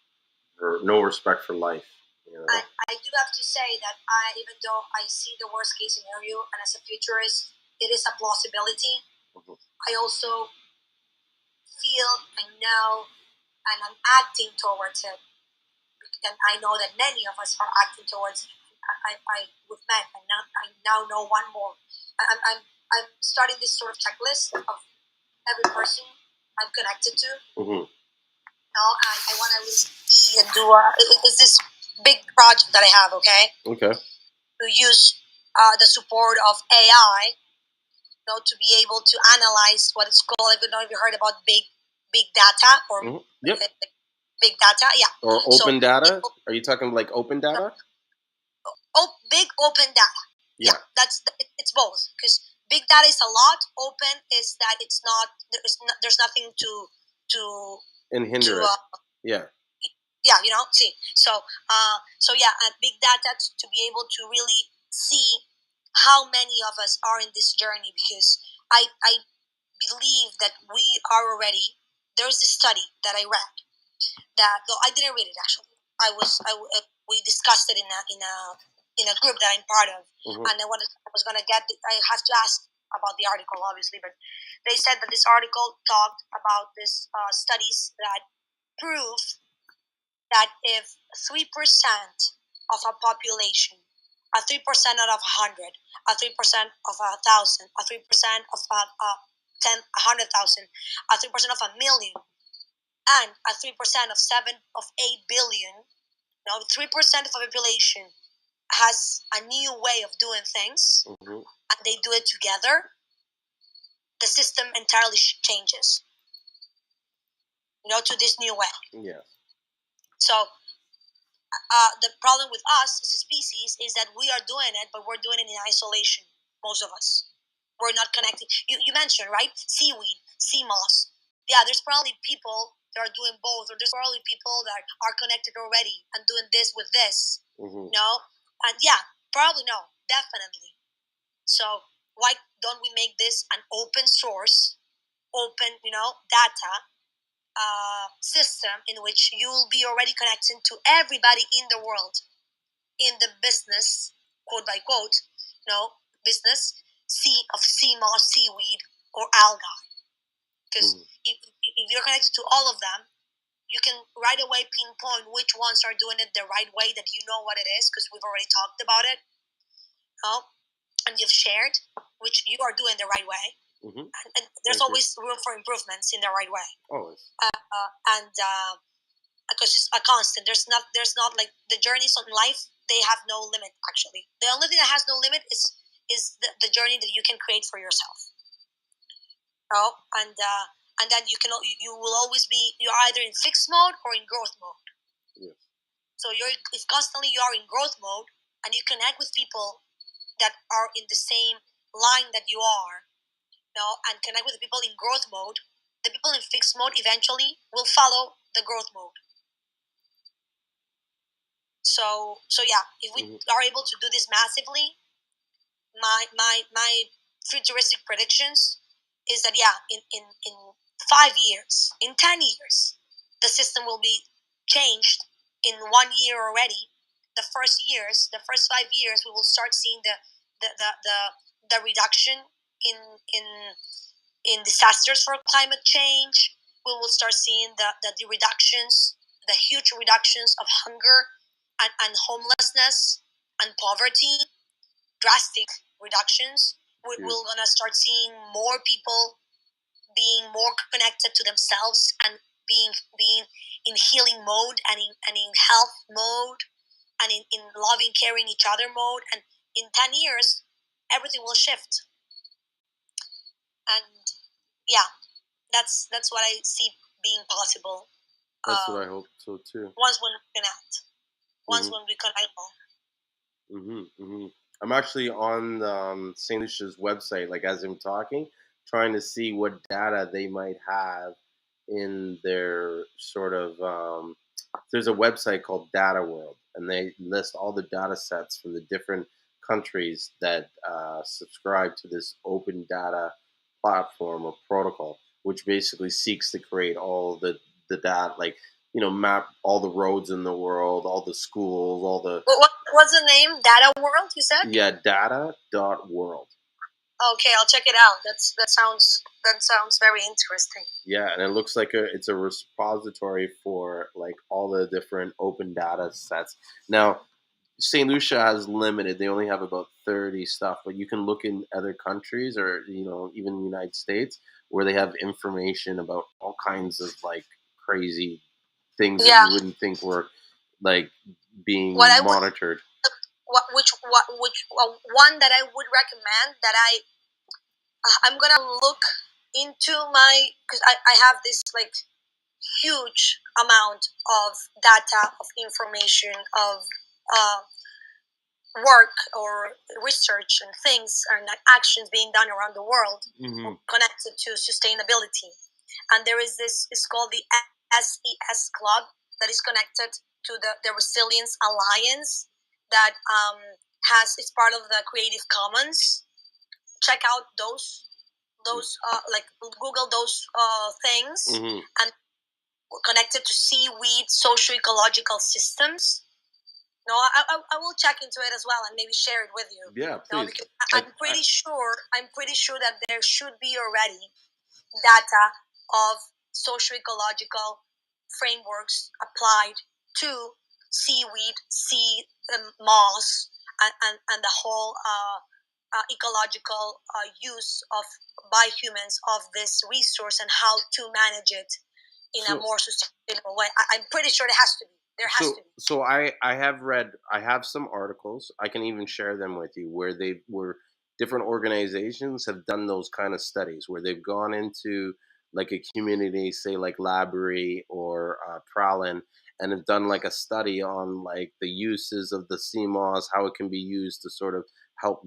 A: no respect for life.
G: And I do have to say that even though I see the worst case scenario, and as a futurist, it is a plausibility. I also feel and know, and I'm acting towards it. And I know that many of us are acting towards it. We've met, and I now know one more. I'm starting this sort of checklist of every person I'm connected to. I want to really see and do. It's this big project that I have. Okay. To use the support of AI, to be able to analyze what it's called. I don't know if you heard about big data or big data. Yeah.
A: Or open data. Are you talking like open data?
G: Big open data. Yeah. It's both, because big data is a lot. Open is that it's not. There's nothing to
A: hinder it. Yeah.
G: See. Big data to be able to really see how many of us are in this journey, because I believe that we are already. There's this study that I read that, though I didn't read it actually. We discussed it in a group that I'm part of, and I was gonna get. I have to ask about the article, obviously, but they said that this article talked about this studies that prove that if 3% of a population, a 3% out of 100, a 3% of 1,000, a 3% of 100,000, a 3% of 1,000,000, and a 3% of 8 billion, 3% of a population has a new way of doing things, and they do it together, the system entirely changes, to this new way.
A: Yeah.
G: So the problem with us as a species is that we are doing it, but we're doing it in isolation. Most of us, we're not connecting. You mentioned, right? Seaweed, Seamoss. Yeah, there's probably people that are doing both, or there's probably people that are connected already and doing this with this. No, and probably no, definitely. So why don't we make this an open source, open, data system in which you will be already connecting to everybody in the world, in the business, quote by quote, business of Seamoss, seaweed, or algae. Because if you're connected to all of them, you can right away pinpoint which ones are doing it the right way, that you know what it is, because we've already talked about it. And you've shared which you are doing the right way. And there's always room for improvements in the right way.
A: Always.
G: Because it's a constant. There's not like the journeys on life. They have no limit. Actually, the only thing that has no limit is the journey that you can create for yourself. And then you will always be, you're either in fixed mode or in growth mode.
A: Yes.
G: So if constantly you are in growth mode and you connect with people that are in the same line that you are, and connect with the people in growth mode, the people in fixed mode eventually will follow the growth mode. So if we are able to do this massively, my futuristic predictions is that in 5 years, in 10 years, the system will be changed in 1 year already. The first 5 years, we will start seeing the reduction in disasters for climate change. We will start seeing the reductions the huge reductions of hunger and homelessness and poverty, drastic reductions. We're going to start seeing more people being more connected to themselves and being in healing mode and in health mode and in loving, caring each other mode. And in 10 years, everything will shift. And yeah, that's what I see being possible.
A: That's what I hope so too.
G: Once when we connect. Once when we connect.
A: I'm actually on St. Lucia's website, like as I'm talking, trying to see what data they might have in their sort of. There's a website called Data World, and they list all the data sets from the different countries that subscribe to this open data platform or protocol, which basically seeks to create all the data, like, map all the roads in the world, all the schools, all the...
G: What's the name? Data World, you said?
A: Yeah, data.world.
G: Okay, I'll check it out. That sounds very interesting.
A: Yeah, and it looks like it's a repository for like all the different open data sets. Now, St. Lucia has limited. They only have about 30 stuff, but you can look in other countries or, even the United States where they have information about all kinds of like crazy things that you wouldn't think were like being monitored.
G: Which one that I would recommend that I'm gonna look into because I have this like huge amount of data, of information, of work or research and things and actions being done around the world connected to sustainability. And there is this, it's called the SES Club that is connected to the Resilience Alliance that it's part of the Creative Commons. Check out those like Google those things and connected to seaweed socio-ecological systems. No, I will check into it as well and maybe share it with you.
A: Yeah, please.
G: I'm pretty sure that there should be already data of socio-ecological frameworks applied to seaweed, sea moss, and the whole ecological use by humans of this resource and how to manage it in a more sustainable way. I'm pretty sure it has to be. There has to be.
A: So I have some articles. I can even share them with you where different organizations have done those kind of studies where they've gone into like a community, say like Laborie or Pralin, and have done like a study on like the uses of the Seamoss, how it can be used to sort of help,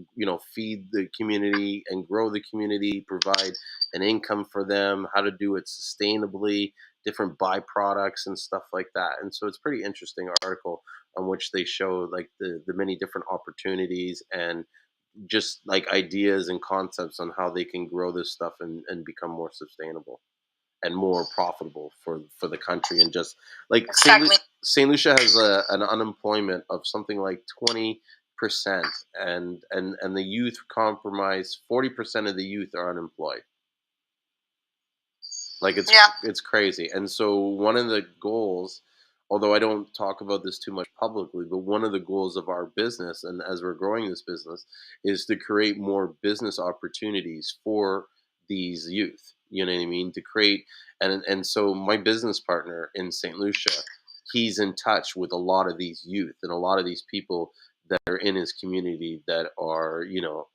A: feed the community and grow the community, provide an income for them, how to do it sustainably, different byproducts and stuff like that. And so it's a pretty interesting article on which they show like the many different opportunities and just like ideas and concepts on how they can grow this stuff and become more sustainable and more profitable for the country. And just like
G: exactly.
A: St. Lucia has an unemployment of something like 20%, and the youth comprise 40% of the youth are unemployed. Like it's crazy. And so one of the goals, although I don't talk about this too much publicly, but one of the goals of our business, and as we're growing this business, is to create more business opportunities for these youth. You know what I mean? To create, and so my business partner in St. Lucia, he's in touch with a lot of these youth and a lot of these people that are in his community that are,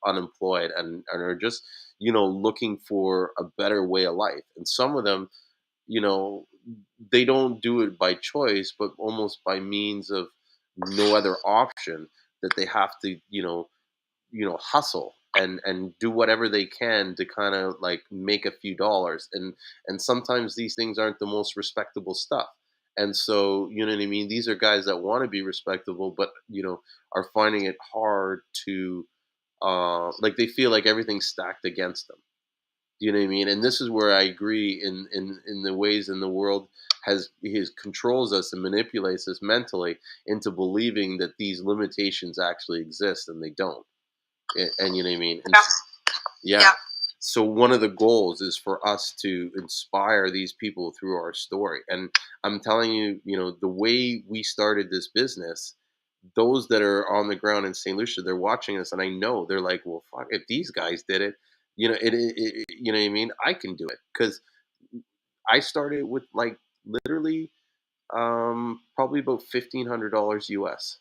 A: unemployed and are just, looking for a better way of life. And some of them, they don't do it by choice, but almost by means of no other option, that they have to, hustle and do whatever they can to kind of like make a few dollars. And sometimes these things aren't the most respectable stuff. And so, you know what I mean? These are guys that want to be respectable, but, are finding it hard to, like they feel like everything's stacked against them. You know what I mean? And this is where I agree in the ways in the world controls us and manipulates us mentally into believing that these limitations actually exist, and they don't. And you know what I mean? And, yeah. so one of the goals is for us to inspire these people through our story. And I'm telling you, the way we started this business, those that are on the ground in St. Lucia, they're watching us, and I know they're like, well, fuck, if these guys did it, you know what I mean? I can do it, because I started with like literally probably about $1,500 US.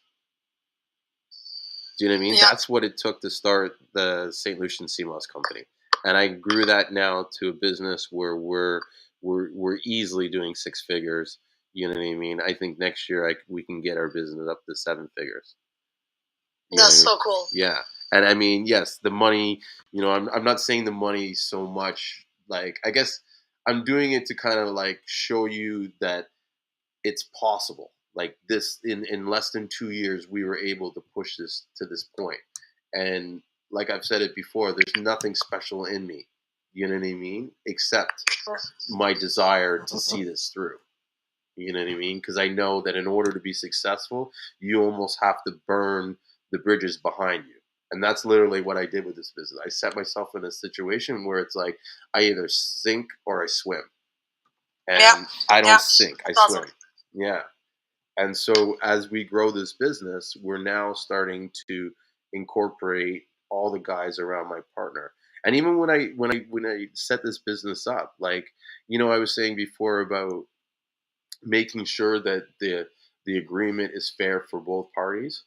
A: Do you know what I mean?
G: Yeah.
A: That's what it took to start the St. Lucian Seamoss company, and I grew that now to a business where we're easily doing six figures. You know what I mean? I think next year we can get our business up to seven figures.
G: That's so cool.
A: Yeah, and I mean, yes, the money. I'm not saying the money so much. Like, I guess I'm doing it to kind of like show you that it's possible. Like this, in less than 2 years, we were able to push this to this point. And like I've said it before, there's nothing special in me. You know what I mean? Except my desire to see this through. You know what I mean? Because I know that in order to be successful, you almost have to burn the bridges behind you. And that's literally what I did with this business. I set myself in a situation where it's like I either sink or I swim. And I don't sink, I swim. Yeah. And so as we grow this business, we're now starting to incorporate all the guys around my partner. And even when I set this business up, like, I was saying before about making sure that the agreement is fair for both parties.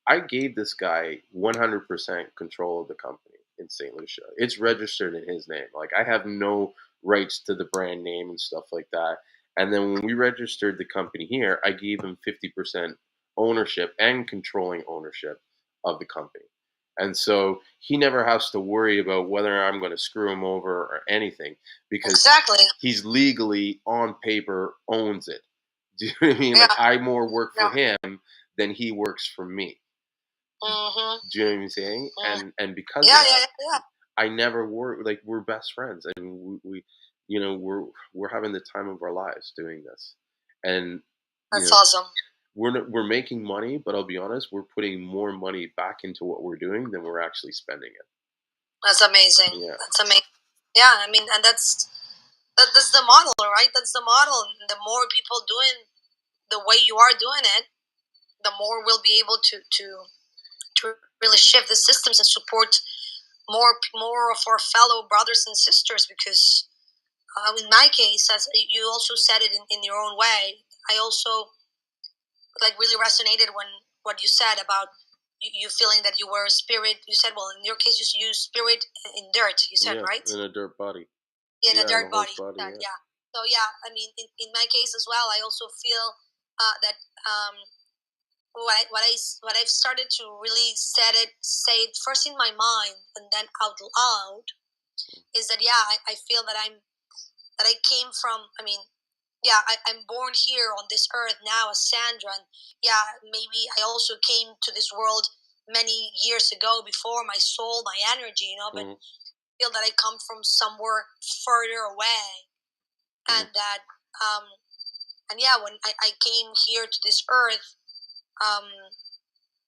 A: I gave this guy 100% control of the company in St. Lucia. It's registered in his name. Like, I have no rights to the brand name and stuff like that. And then when we registered the company here, I gave him 50% ownership and controlling ownership of the company. And so he never has to worry about whether I'm going to screw him over or anything, because he's legally on paper owns it. Do you know what I mean? Like, I more work for him than he works for me.
G: Mm-hmm.
A: Do you know what I'm saying? And because of that, I never worry. Like, we're best friends, and we we're having the time of our lives doing this. And
G: that's awesome.
A: We're making money, but I'll be honest, we're putting more money back into what we're doing than we're actually spending it.
G: That's amazing. Yeah. That's amazing. Yeah, I mean, and that's the model, right? That's the model. The more people doing the way you are doing it, the more we'll be able to really shift the systems and support more of our fellow brothers and sisters. Because in my case, as you also said it in your own way, I also like really resonated when what you said about you feeling that you were a spirit. You said, well, in your case, you use spirit in dirt. You said, right?
A: In a dirt body.
G: In a dirt body. Yeah. So yeah, I mean, in my case as well, I also feel that what I've started to really say it first in my mind and then out loud is that I feel that I came from. I mean, I'm born here on this earth now as Sandra, and maybe I also came to this world many years ago before my soul, my energy, but I feel that I come from somewhere further away, and that when I came here to this earth,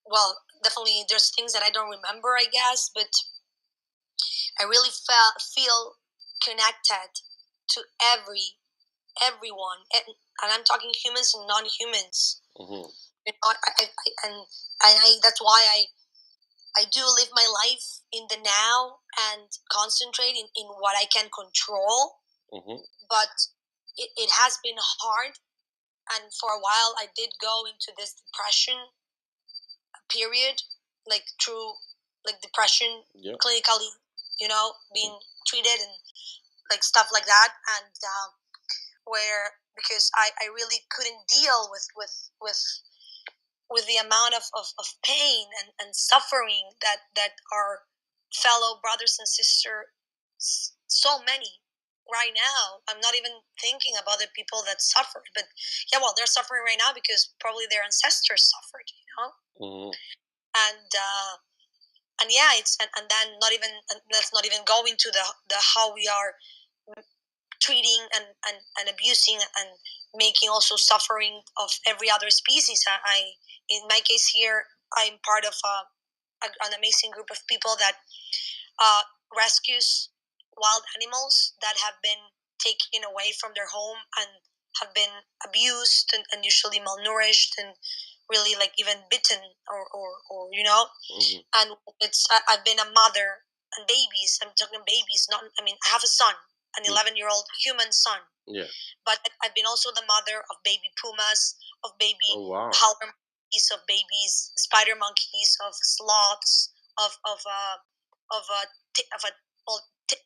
G: well, definitely there's things that I don't remember, I guess, but I really feel connected to everyone, and I'm talking humans and non-humans.
A: Mm-hmm.
G: That's why I do live my life in the now and concentrate in what I can control.
A: Mm-hmm.
G: But it has been hard, and for a while I did go into this depression period, like through like depression, clinically, being treated and like stuff like that, and where because I really couldn't deal with the amount of pain and suffering that our fellow brothers and sisters, so many right now. I'm not even thinking about the people that suffered, but they're suffering right now because probably their ancestors suffered,
A: Mm-hmm.
G: and it's and then not even let's not even go into the how we are treating and abusing and making also suffering of every other species. In my case here, I'm part of an amazing group of people that rescues wild animals that have been taken away from their home and have been abused and usually malnourished and really like even bitten or you know. And I've been a mother and babies. I'm talking babies, not. I mean, I have a son, an 11-year-old human son.
A: Yeah.
G: But I've been also the mother of baby pumas, of baby
A: wow.
G: howler monkeys, of babies spider monkeys, of sloths, of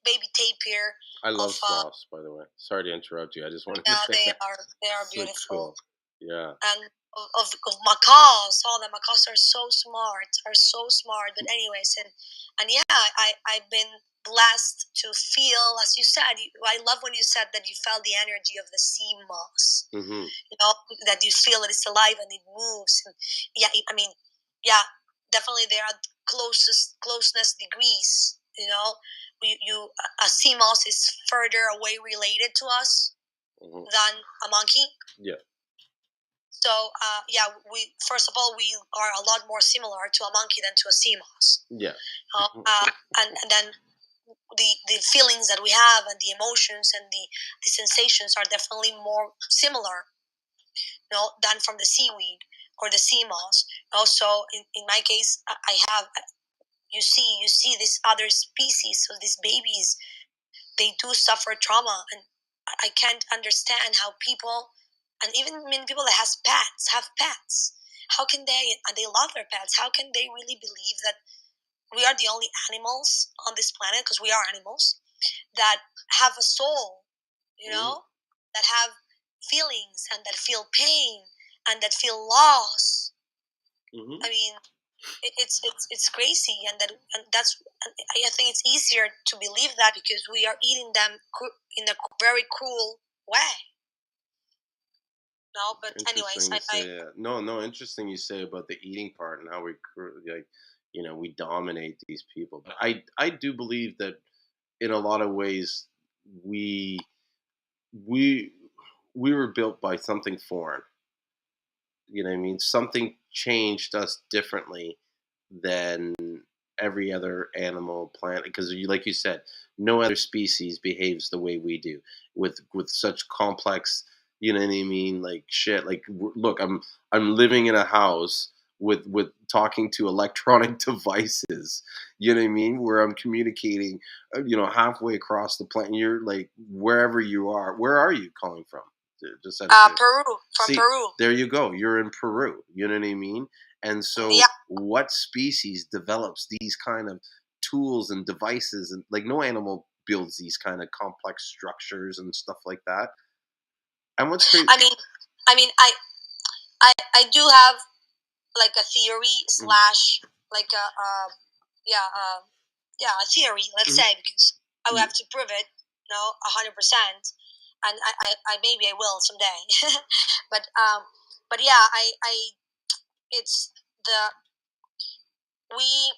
G: baby tapir.
A: I love sloths, by the way. Sorry to interrupt you. I just wanted to say
G: they are
A: so
G: beautiful.
A: Cool. Yeah.
G: And of macaws. Oh, the macaws are so smart. But anyways, and yeah, I've been blessed to feel, as you said. I love when you said that you felt the energy of the sea moss. You know, that you feel that it's alive and it moves. And yeah, I mean, yeah, definitely there are closeness degrees. You know, a sea moss is further away related to us than a monkey.
A: Yeah.
G: So yeah, we first of all we are a lot more similar to a monkey than to a seamoss.
A: Yeah.
G: And then the feelings that we have and the emotions and the sensations are definitely more similar, you know, than from the seaweed or the sea moss. Also, in my case, I have you see these other species, so these babies, they do suffer trauma, and I can't understand how people, and even people that have pets, how can they, and they love their pets, how can they really believe that we are the only animals on this planet, because we are animals, that have a soul, you know, that have feelings and that feel pain and that feel loss. I mean, it's crazy, and that's I think it's easier to believe that because we are eating them in a very cruel way. No, but anyways,
A: interesting you say about the eating part and how we like, you know, we dominate these people. But I do believe that in a lot of ways we we we were built by something foreign. You know what I mean? Something changed us differently than every other animal, plant, because like you said, no other species behaves the way we do with such complex, you know what I mean, like shit. Like look, I'm living in a house with talking to electronic devices, you know what I mean, where I'm communicating, you know, halfway across the planet. You're like, wherever you are, where are you calling from? Just
G: Peru, from Peru.
A: There you go. You're in Peru. You know what I mean? And so,
G: Yeah.
A: what species develops these kind of tools and devices? And like, no animal builds these kind of complex structures and stuff like that. And what's crazy?
G: I mean, I do have like a theory slash like a theory. Let's say, because I will have to prove it. No, 100%. And I maybe I will someday. but yeah, I it's the we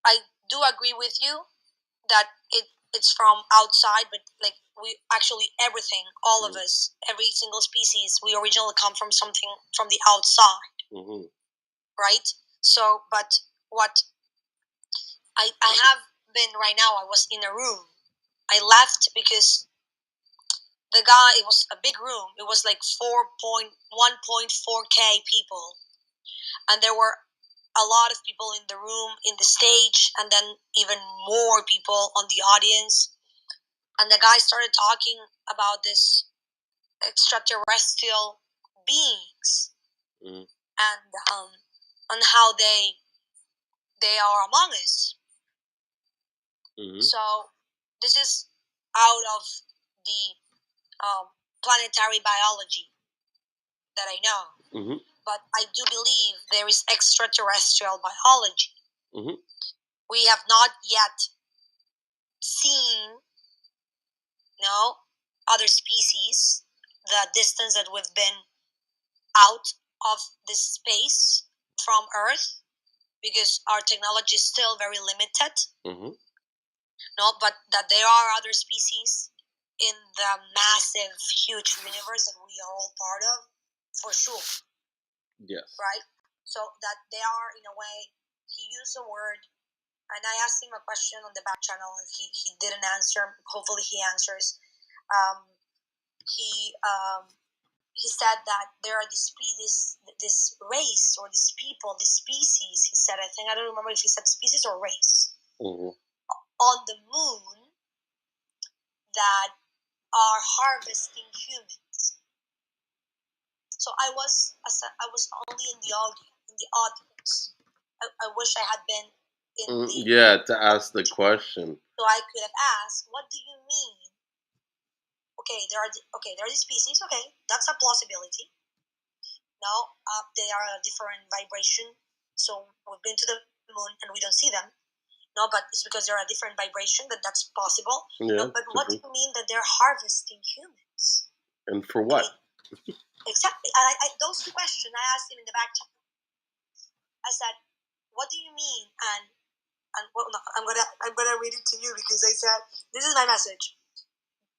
G: I do agree with you that it's from outside, but like we actually everything, all of us, every single species, we originally come from something from the outside, right? So, but what I have been right now, I was in a room. I left because the guy, it was a big room. It was like 1.4K people, and there were a lot of people in the room, in the stage, and then even more people on the audience. And the guy started talking about this extraterrestrial beings, and on how they are among us. So this is out of the planetary biology that I know. But I do believe there is extraterrestrial biology. We have not yet seen other species, the distance that we've been out of this space from Earth, because our technology is still very limited. No, but that there are other species in the massive, huge universe that we are all part of, for sure.
A: Yes.
G: Right? So that they are, in a way, he used the word And I asked him a question on the back channel, and he didn't answer. Hopefully, he answers. He said that there are this race or this people, this species. He said, I don't remember if he said species or race, on the moon that are harvesting humans. So I was only in the audience. I wish I had been in the
A: to ask the question.
G: So I could have asked, what do you mean? Okay, there are these species. Okay, that's a possibility. No, they are a different vibration. So we've been to the moon and we don't see them. No, but it's because they're a different vibration that's possible.
A: Yeah,
G: no, but what do you mean that they're harvesting humans?
A: And for what?
G: Exactly. And those two questions I asked him in the back channel. I said, "What do you mean?" And well, no, I'm gonna read it to you because I said, "This is my message,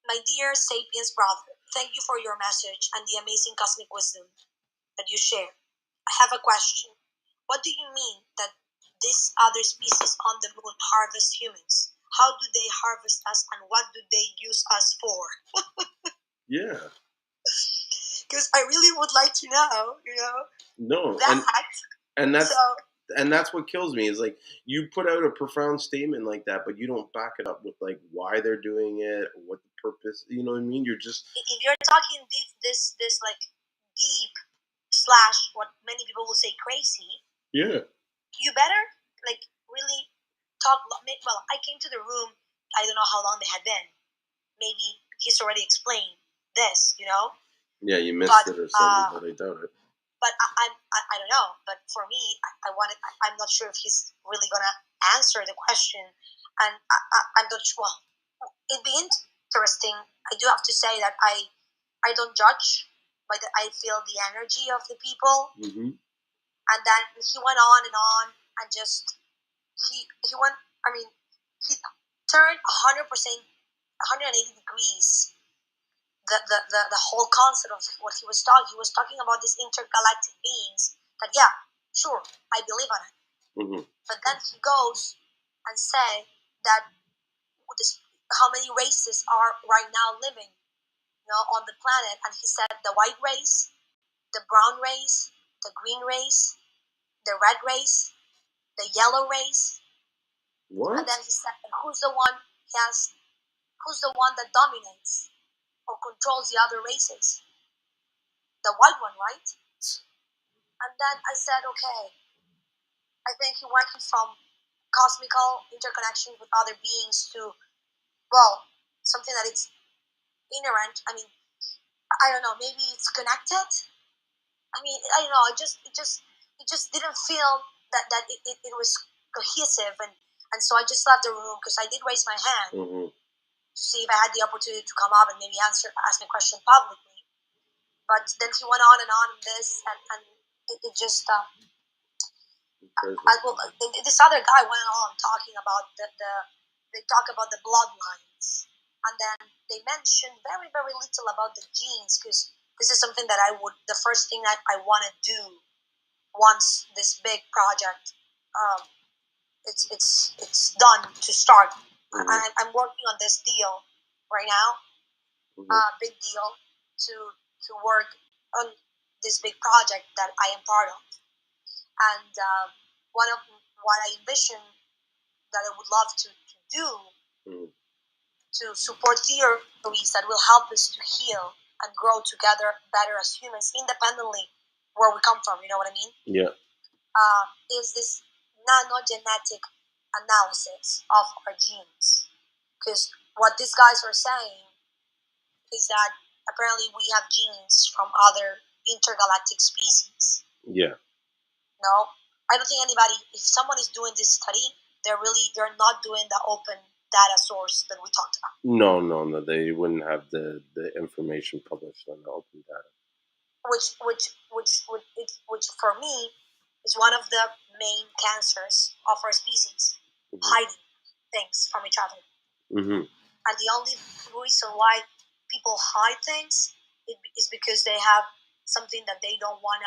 G: my dear sapiens brother. Thank you for your message and the amazing cosmic wisdom that you share. I have a question. What do you mean that these other species on the moon harvest humans? How do they harvest us, and what do they use us for?"
A: Yeah.
G: Because I really would like to know,
A: No,
G: that.
A: and that's what kills me is like you put out a profound statement like that, but you don't back it up with like why they're doing it or what the purpose. You know what I mean? You're just
G: if you're talking this like deep / what many people will say crazy.
A: Yeah.
G: You better like really talk. Well, I came to the room. I don't know how long they had been. Maybe he's already explained this,
A: Yeah, you missed it or something, but I doubt it.
G: But I don't know. But for me, I'm not sure if he's really gonna answer the question, and I'm not sure. Well, it'd be interesting. I do have to say that I don't judge, but I feel the energy of the people.
A: Mm-hmm.
G: And then he went on and just he went. I mean, he turned 100%, 180 degrees. The whole concept of what he was talking. He was talking about these intergalactic beings. That sure, I believe on it.
A: Mm-hmm.
G: But then he goes and say that how many races are right now living, on the planet, and he said the white race, the brown race, the green race, the red race, the yellow race.
A: What?
G: And then he said, who's the one that dominates or controls the other races? The white one, right? And then I said, okay, I think he went from cosmical interconnection with other beings to, well, something that it's inherent. I mean, I don't know, maybe it's connected. I mean, I don't know. It just didn't feel that it was cohesive, and so I just left the room because I did raise my hand to see if I had the opportunity to come up and maybe ask my question publicly. But then he went on in this, and it just. This other guy went on talking about they talk about the bloodlines, and then they mentioned very very little about the genes because this is something that the first thing that I want to do once this big project it's done to start. I'm working on this deal right now, big deal to work on this big project that I am part of, and one of what I envision that I would love to do to support theories that will help us to heal and grow together better as humans independently where we come from, you know what I mean?
A: Yeah.
G: Is this nanogenetic analysis of our genes. Because what these guys are saying is that apparently we have genes from other intergalactic species.
A: Yeah.
G: No, I don't think anybody, if someone is doing this study, they're not doing the open data source that we talked about.
A: No, they wouldn't have the information published on the open data.
G: Which for me is one of the main cancers of our species, hiding things from each other. And the only reason why people hide things is because they have something that they don't want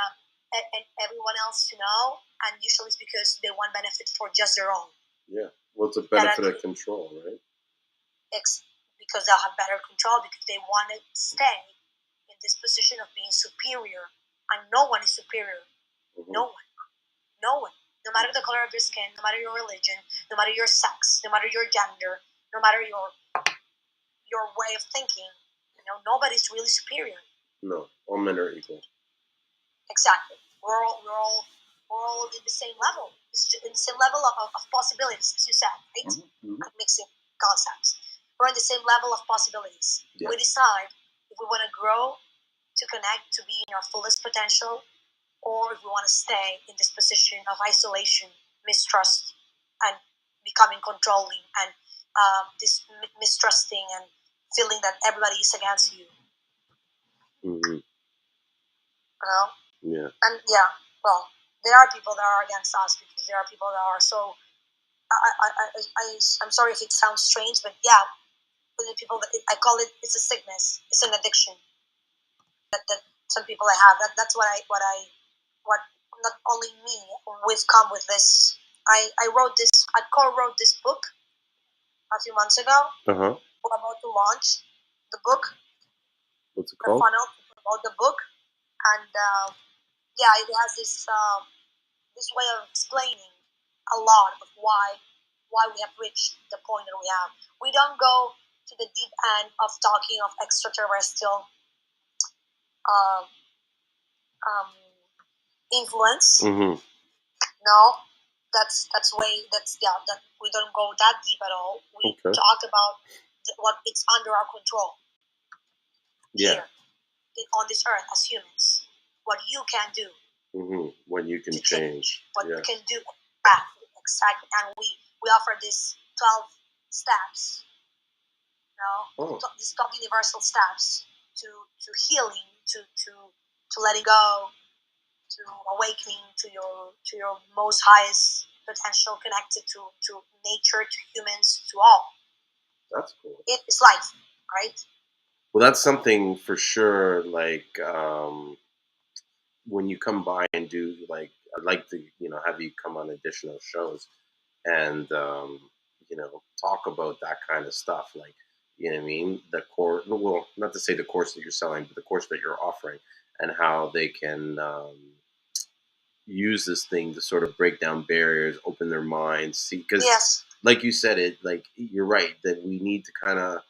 G: everyone else to know, and usually it's because they want benefit for just their own.
A: Yeah. What's the benefit of control, right?
G: Because they'll have better control, because they want to stay in this position of being superior, and no one is superior. Mm-hmm. No one. No matter the color of your skin, no matter your religion, no matter your sex, no matter your gender, no matter your way of thinking, nobody's really superior.
A: No, all men are equal.
G: Exactly. We're all in the same level. In the same level of possibilities, as you said, right? Mm-hmm. Like mixing concepts. We're in the same level of possibilities. Yeah. We decide if we want to grow, to connect, to be in our fullest potential, or if we want to stay in this position of isolation, mistrust, and becoming controlling, and this mistrusting and feeling that everybody is against you.
A: Mm-hmm. Yeah.
G: And well, there are people that are against us, because there are people that are so. I'm sorry if it sounds strange, but the people that I call it, it's a sickness, it's an addiction that some people have. That's what not only me, we've come with this. I co-wrote this book a few months ago.
A: Uh-huh.
G: We're about to launch the book.
A: What's it called?
G: The funnel about the book, and it has this way of explaining a lot of why we have reached the point that we have. We don't go to the deep end of talking of extraterrestrial influence.
A: Mm-hmm.
G: No, that we don't go that deep at all. We talk about what it's under our control.
A: Yeah.
G: Here, on this earth as humans, what you can do.
A: Mm-hmm. When you can change.
G: What you can do. Exactly. And we offer these 12 steps. These 12 universal steps to healing, to letting go, to awakening to your most highest potential, connected to nature, to humans, to all.
A: That's cool.
G: It's life, right?
A: Well, that's something for sure. Like when you come by and do, like, I'd like to have you come on additional shows and talk about that kind of stuff. Like, you know what I mean? The course, well, not to say the course that you're selling, but the course that you're offering, and how they can use this thing to sort of break down barriers, open their minds. See, because like you said, you're right that we need to kind of,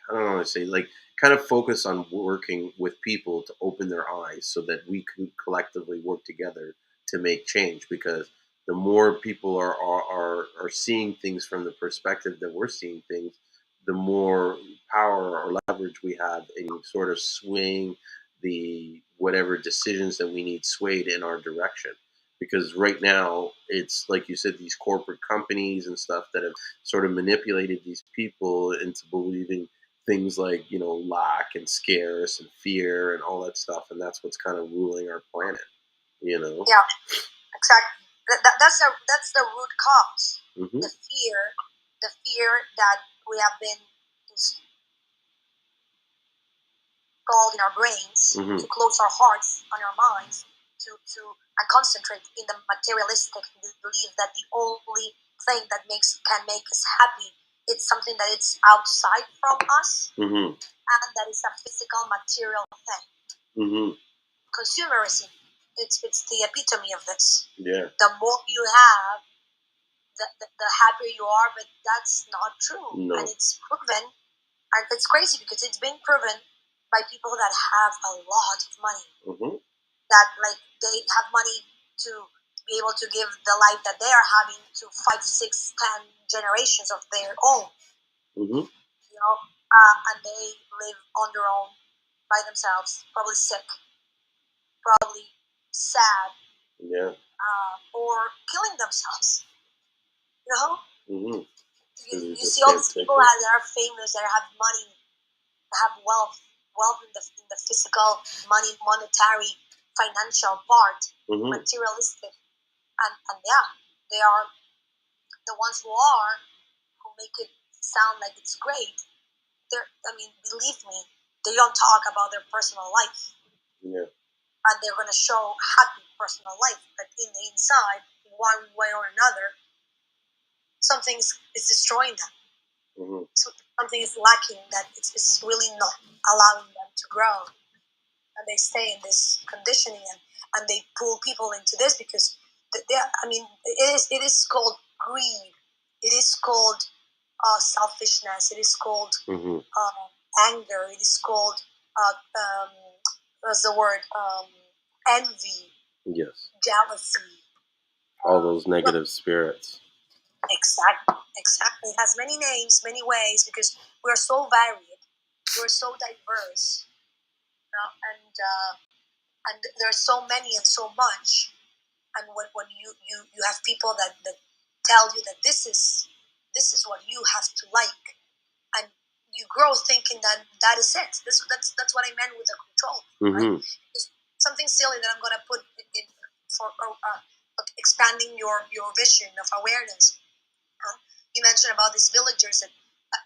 A: I don't know how to say, like, kind of focus on working with people to open their eyes so that we can collectively work together to make change. Because the more people are seeing things from the perspective that we're seeing things, the more power or leverage we have in sort of swaying the whatever decisions that we need swayed in our direction. Because right now, it's like you said, these corporate companies and stuff that have sort of manipulated these people into believing things like lack and scarce and fear and all that stuff, and that's what's kind of ruling our planet.
G: Yeah, exactly. That's the root cause. Mm-hmm. The fear that we have been installed in our brains, mm-hmm. to close our hearts and our minds and concentrate in the materialistic, believe that the only thing that can make us happy, it's something that it's outside from us, mm-hmm. and that is a physical, material thing. Mm-hmm. Consumerism, it's the epitome of this.
A: Yeah.
G: The more you have, the happier you are, but that's not true.
A: No.
G: And it's proven, and it's crazy because it's been proven by people that have a lot of money. Mm-hmm. That, like, they have money to be able to give the life that they are having to 5, 6, 10 generations of their own. Mm-hmm. And they live on their own by themselves, probably sick, probably sad, or killing themselves. Mm-hmm. You see all these people that are famous, that have money, that have wealth in the physical, monetary, financial part, mm-hmm. materialistic, and they are the ones who make it sound like it's great. Believe me, they don't talk about their personal life.
A: Yeah.
G: And they're going to show happy personal life, but in the inside, one way or another, something is destroying them.
A: Mm-hmm.
G: So something is lacking, that it's really not allowing them to grow. And they stay in this conditioning, and they pull people into this because it is called greed. It is called selfishness. It is called
A: Mm-hmm.
G: Anger. It is called what's the word? Envy.
A: Yes.
G: Jealousy.
A: All those negative spirits.
G: Exactly. It has many names, many ways, because we're so varied. We're so diverse. And there's so many and so much. And when you have people that tell you that this is what you have to like, and you grow thinking that is it. That's what I meant with the control,
A: Mm-hmm.
G: right? It's something silly that I'm going to put in for expanding your vision of awareness. You mentioned about these villagers that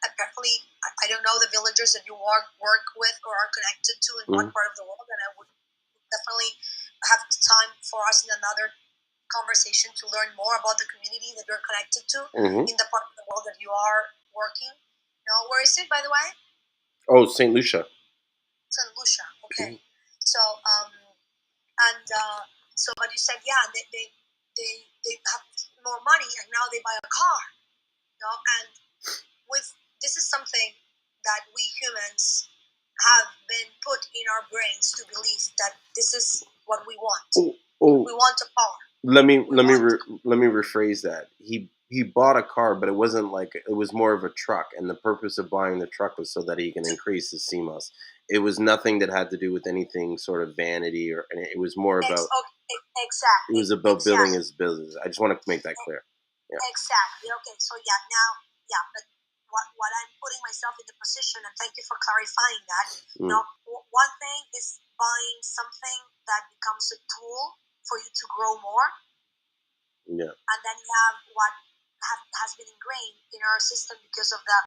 G: apparently, I don't know the villagers that you work with or are connected to in one part of the world, and I would definitely have time for us in another conversation to learn more about the community that you're connected to in the part of the world that you are working. Where is it, by the way?
A: Oh, St. Lucia.
G: St. Lucia. Okay. So, but you said, yeah, they have more money and now they buy a car. And this is something that we humans have been put in our brains to believe that this is what we want. We want a car.
A: Let me rephrase that. He bought a car, but it wasn't like it was more of a truck, and the purpose of buying the truck was so that he can increase his Seamoss. It was nothing that had to do with anything sort of vanity, and it was more about
G: exactly.
A: It was about building his business. I just want to make that clear.
G: Yeah. Exactly. Okay. So but what I'm putting myself in the position, and thank you for clarifying that. One thing is buying something that becomes a tool for you to grow more.
A: Yeah.
G: And then you have what has been ingrained in our system because of the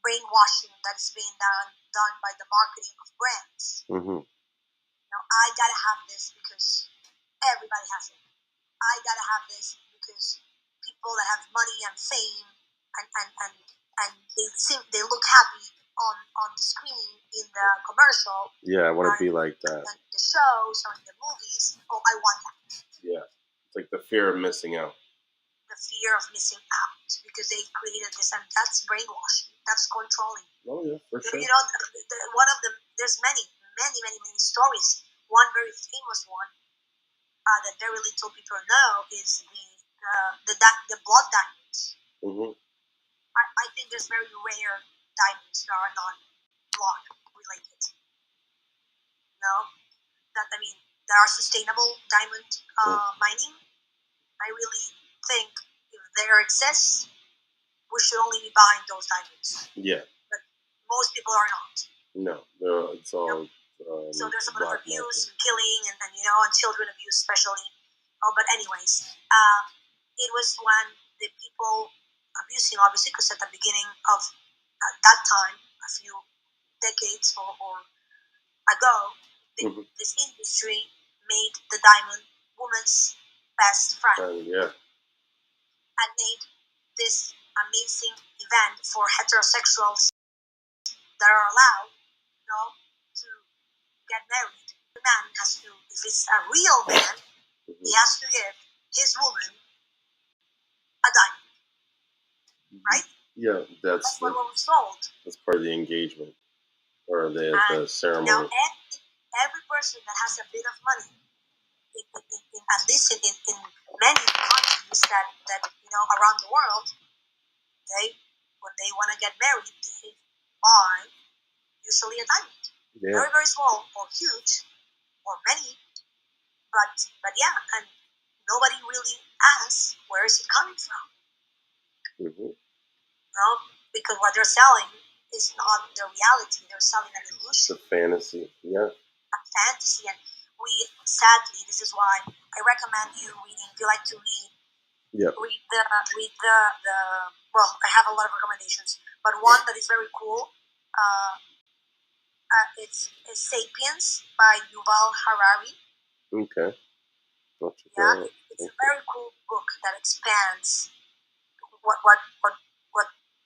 G: brainwashing that's being done by the marketing of brands.
A: Mm-hmm.
G: I gotta have this because everybody has it. I gotta have this because people that have money and fame and they look happy on the screen in the commercial.
A: Yeah, I want to be like that.
G: And the shows or in the movies. Oh, I want that.
A: Yeah, it's like the fear of missing out.
G: The fear of missing out because they created this, and that's brainwashing. That's controlling.
A: Oh yeah, for sure.
G: One of them. There's many stories. One very famous one that very little people know is the blood diamonds.
A: Mm-hmm.
G: I think there's very rare diamonds that are not blood related. There are sustainable diamond mining. I really think if there exists, we should only be buying those diamonds.
A: Yeah.
G: But most people are not.
A: No, it's all.
G: So there's a lot of abuse and killing and children abuse especially. But anyways, it was when the people abusing, obviously, because at the beginning of that time, a few decades or ago, this industry made the diamond woman's best friend.
A: Yeah.
G: And made this amazing event for heterosexuals that are allowed, to get married. The man has to, if it's a real man, he has to give his woman a diamond, right?
A: Yeah, that's
G: what was sold.
A: That's part of the engagement or the ceremony.
G: Now, every person that has a bit of money, at least in many countries that around the world, when they want to get married, they buy usually a diamond. Yeah. Very, very small or huge or many, but yeah, and nobody really asks where is it coming from. Because what they're selling is not the reality. They're selling an illusion.
A: It's a fantasy, yeah.
G: A fantasy, and sadly, this is why I recommend you reading. If you like to read, read the. Well, I have a lot of recommendations, but one that is very cool. It's *Sapiens* by Yuval Harari.
A: Okay.
G: It's a very cool book that expands what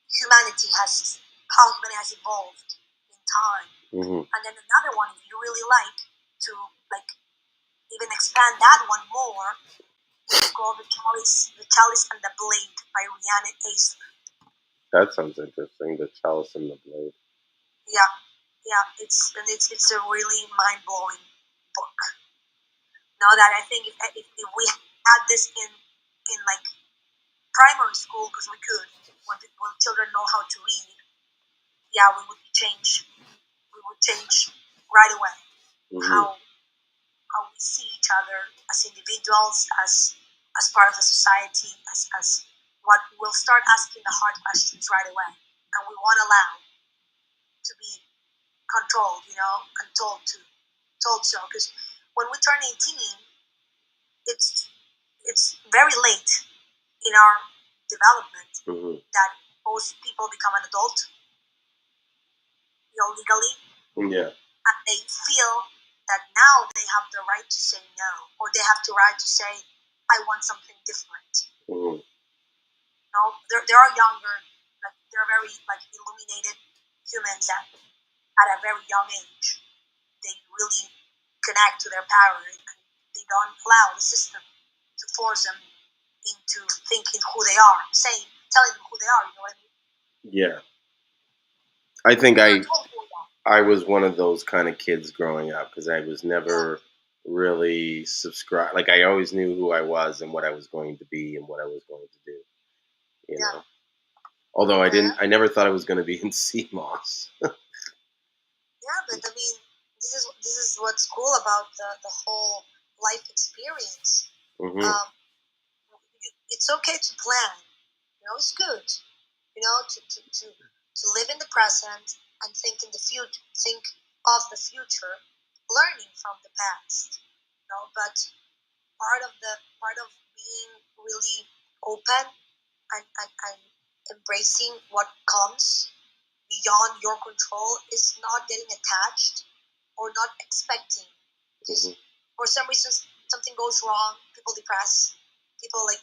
G: humanity has, how humanity has evolved in time. And then another one, if you really like to even expand that one more, it's called the Chalice and the Blade by Rihanna Ace.
A: That sounds interesting. The Chalice and the Blade.
G: Yeah, it's a really mind blowing book. Now that I think if we had this in like primary school, because we could, when children know how to read, yeah, we would change right away how we see each other as individuals, as part of a society, as what we'll start asking the hard questions right away, and we won't allow to be controlled, and told so. Because when we turn 18, it's very late in our development that most people become an adult, legally.
A: Yeah.
G: And they feel that now they have the right to say no, or they have the right to say, I want something different. There are younger, they're very illuminated humans that at a very young age, they really connect to their power, and they don't allow the system to force them into thinking who they are, telling them who they are, you know what I mean?
A: Yeah. I think I was one of those kind of kids growing up, because I was never really subscribed. Like, I always knew who I was and what I was going to be and what I was going to do, you know? Although I never thought I was going to be in Seamoss.
G: Yeah, but I mean, this is what's cool about the whole life experience. It's okay to plan. It's good. To live in the present and think in the future. Think of the future, learning from the past. But part of being really open and embracing what comes beyond your control is not getting attached or not expecting. Because for some reason something goes wrong, people depress, people life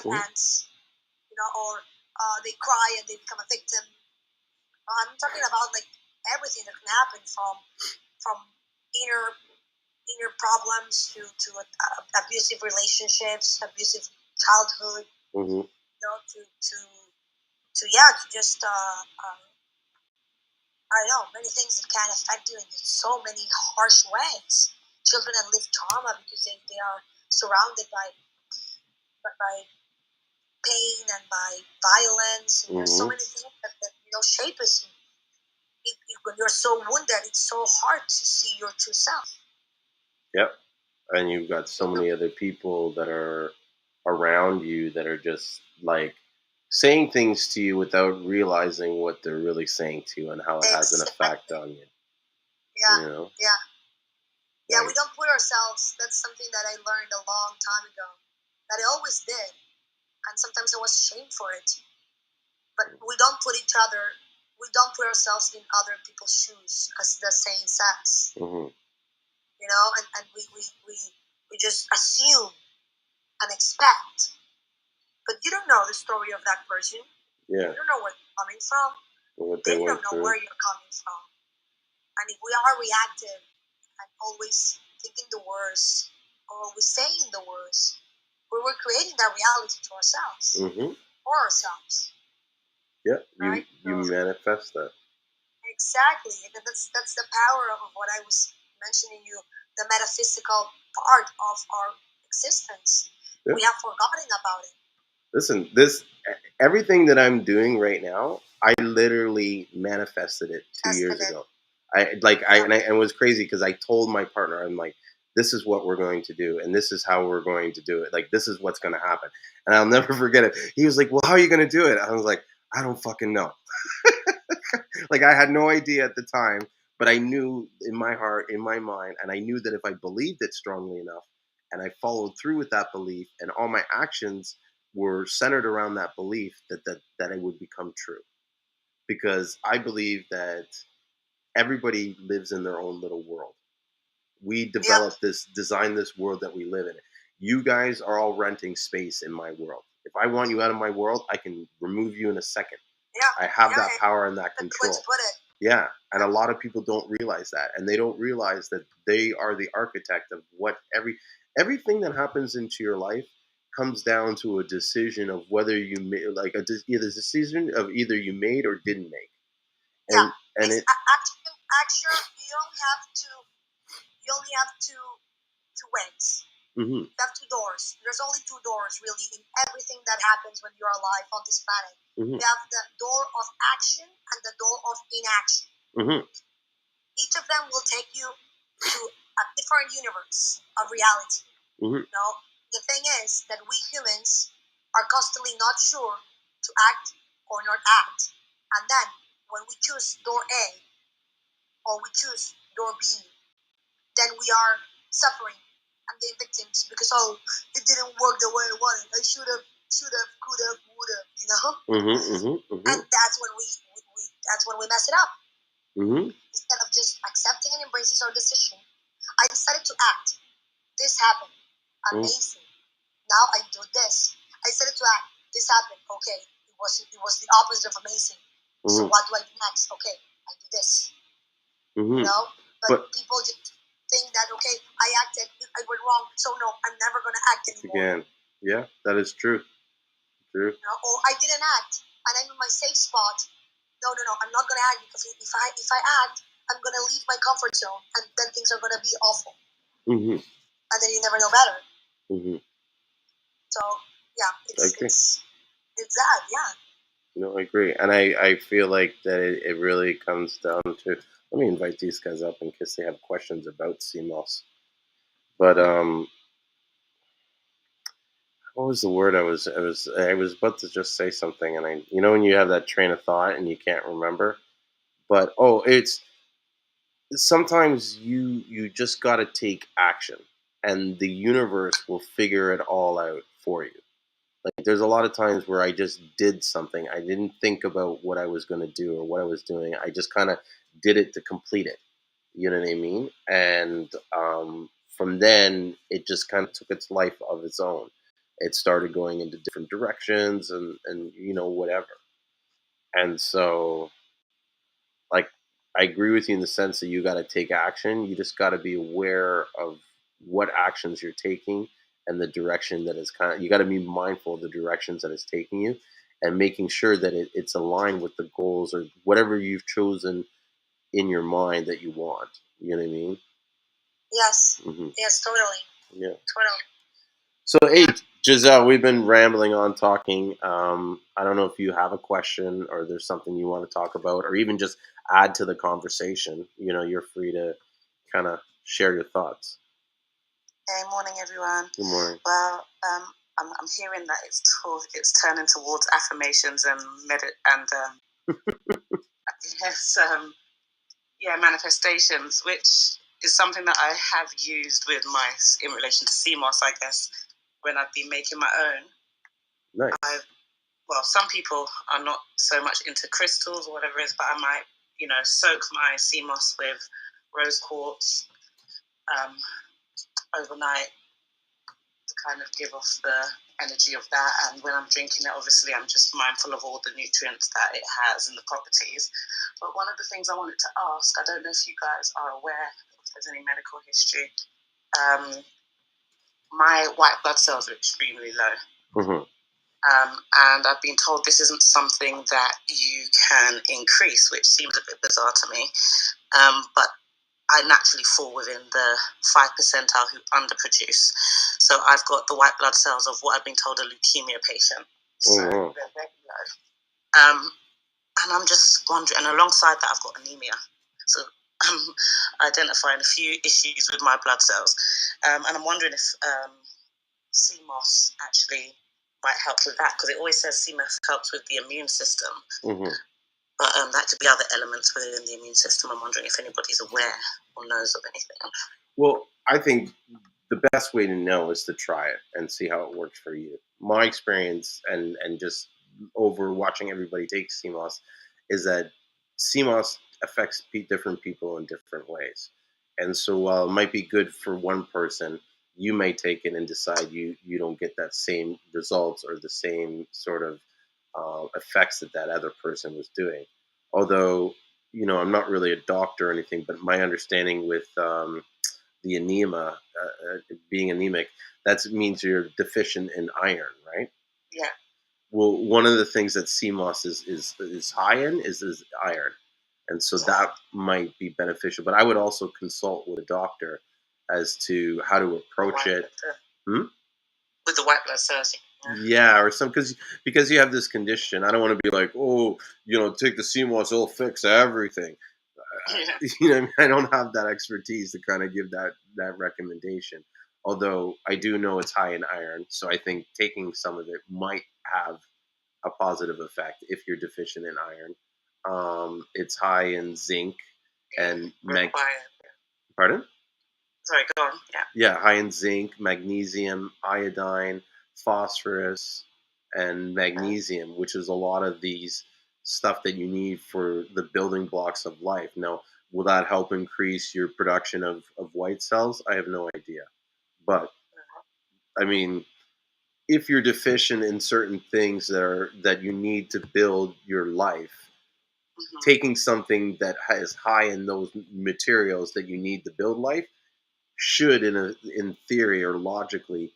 G: ends, or they cry and they become a victim. I'm talking about everything that can happen from inner problems to abusive relationships, abusive childhood, to just I don't know, many things that can affect you in so many harsh ways. Children that live trauma because they are surrounded by pain and by violence. And there's so many things that shape us. When you're so wounded, it's so hard to see your true self.
A: Yep. And you've got so many other people that are around you that are just saying things to you without realizing what they're really saying to you and how it has an effect on you.
G: Yeah, we don't put ourselves, that's something that I learned a long time ago, that I always did, and sometimes I was ashamed for it, but we don't put ourselves in other people's shoes, as the saying says. And we just assume and expect, but you don't know the story of that person. You don't know where they're coming from. They don't know where you're coming from. And if we are reactive and always thinking the worst or always saying the worst, we're creating that reality to ourselves, for ourselves.
A: Yeah, you manifest that.
G: Exactly. And that's the power of what I was mentioning you, the metaphysical part of our existence. Yeah. We have forgotten about it.
A: Listen, everything that I'm doing right now, I literally manifested it 2 years ago. And it was crazy because I told my partner, I'm like, this is what we're going to do, and this is how we're going to do it. Like, this is what's going to happen. And I'll never forget it. He was like, well, how are you going to do it? I was like, I don't fucking know. I had no idea at the time, but I knew in my heart, in my mind, and I knew that if I believed it strongly enough and I followed through with that belief and all my actions were centered around that belief, that it would become true. Because I believe that everybody lives in their own little world. We design this world that we live in. You guys are all renting space in my world. If I want you out of my world, I can remove you in a second.
G: Yeah.
A: I have that power and that control.
G: To put it.
A: Yeah, and a lot of people don't realize that, and they don't realize that they are the architect of what everything that happens into your life comes down to a decision of whether you made either decision of either you made or didn't make.
G: And it actually you only have two ways.
A: Mm-hmm.
G: You have two doors. There's only two doors really in everything that happens when you're alive on this planet.
A: Mm-hmm.
G: You have the door of action and the door of inaction.
A: Mm-hmm.
G: Each of them will take you to a different universe of reality.
A: Mm-hmm.
G: The thing is that we humans are constantly not sure to act or not act. And then when we choose door A or we choose door B, then we are suffering and the victims because it didn't work the way I wanted. I should have, could have, would have,
A: Mm-hmm. Mm-hmm. Mm-hmm.
G: And that's when we mess it up.
A: Mm-hmm.
G: Instead of just accepting and embracing our decision, I decided to act. This happened. Amazing. Now I do this. I decided to act. This happened. Okay. It was the opposite of amazing. So what do I do next? Okay, I do this.
A: Mm-hmm.
G: But people just think that okay, I acted, I went wrong, so no, I'm never gonna act anymore.
A: Again, yeah, that is true. True.
G: Or I didn't act, and I'm in my safe spot. No, I'm not gonna act because if I act, I'm gonna leave my comfort zone, and then things are gonna be awful.
A: Mm-hmm.
G: And then you never know better.
A: Mm-hmm.
G: So yeah, it's that, yeah.
A: No, I agree, and I feel like that it really comes down to. Let me invite these guys up in case they have questions about Seamoss. But what was the word I was about to just say something, and when you have that train of thought and you can't remember, but it's sometimes you just got to take action, and the universe will figure it all out for you. Like there's a lot of times where I just did something. I didn't think about what I was going to do or what I was doing. I just kind of did it to complete it. You know what I mean? And from then, it just kind of took its life of its own. It started going into different directions and whatever. And so, like, I agree with you in the sense that you got to take action. You just got to be aware of what actions you're taking and the direction that is you got to be mindful of the directions that it's taking you and making sure that it's aligned with the goals or whatever you've chosen in your mind that you want. You know what I mean?
G: Yes.
A: Mm-hmm.
G: Yes, totally.
A: Yeah.
G: Totally.
A: So, hey, Giselle, we've been rambling on talking. I don't know if you have a question or there's something you want to talk about or even just add to the conversation. You're free to kind of share your thoughts.
H: Hey, morning, everyone.
A: Good morning.
H: Well, I'm hearing that it's turning towards affirmations and manifestations, which is something that I have used in relation to Seamoss, I guess, when I've been making my own.
A: Nice.
H: Some people are not so much into crystals or whatever it is, but I might, soak my Seamoss with rose quartz overnight to kind of give off the energy of that. And when I'm drinking it, obviously, I'm just mindful of all the nutrients that it has and the properties. But one of the things I wanted to ask, I don't know if you guys are aware, if there's any medical history, my white blood cells are extremely low.
A: Mm-hmm.
H: And I've been told this isn't something that you can increase, which seems a bit bizarre to me. But I naturally fall within the 5 percentile who underproduce. So I've got the white blood cells of what I've been told a leukemia patient. So they're very low. And I'm just wondering, and alongside that, I've got anemia. So I'm identifying a few issues with my blood cells. And I'm wondering if Seamoss actually might help with that, because it always says Seamoss helps with the immune system.
A: Mm-hmm.
H: But that could be other elements within the immune system. I'm wondering if anybody's aware or knows of anything.
A: Well, I think the best way to know is to try it and see how it works for you. My experience and just over watching everybody take Seamoss is that Seamoss affects different people in different ways. And so while it might be good for one person, you may take it and decide you don't get that same results or the same sort of effects that other person was doing. Although, I'm not really a doctor or anything, but my understanding with the anemia, being anemic, that means you're deficient in iron, right?
H: Yeah.
A: Well, one of the things that Seamoss is high in is iron, and so that might be beneficial. But I would also consult with a doctor as to how to approach it.
H: With the white blood cells.
A: Yeah, or some because you have this condition. I don't want to be like, oh, take the Seamoss, it'll fix everything. I don't have that expertise to kind of give that recommendation. Although I do know it's high in iron, so I think taking some of it might have a positive effect if you're deficient in iron. It's high in zinc and Pardon?
H: Sorry, go on. Yeah.
A: Yeah, high in zinc, magnesium, iodine, phosphorus, and magnesium, which is a lot of these stuff that you need for the building blocks of life. Now, will that help increase your production of white cells? I have no idea. But, I mean, if you're deficient in certain things that you need to build your life, taking something that is high in those materials that you need to build life should, in theory or logically,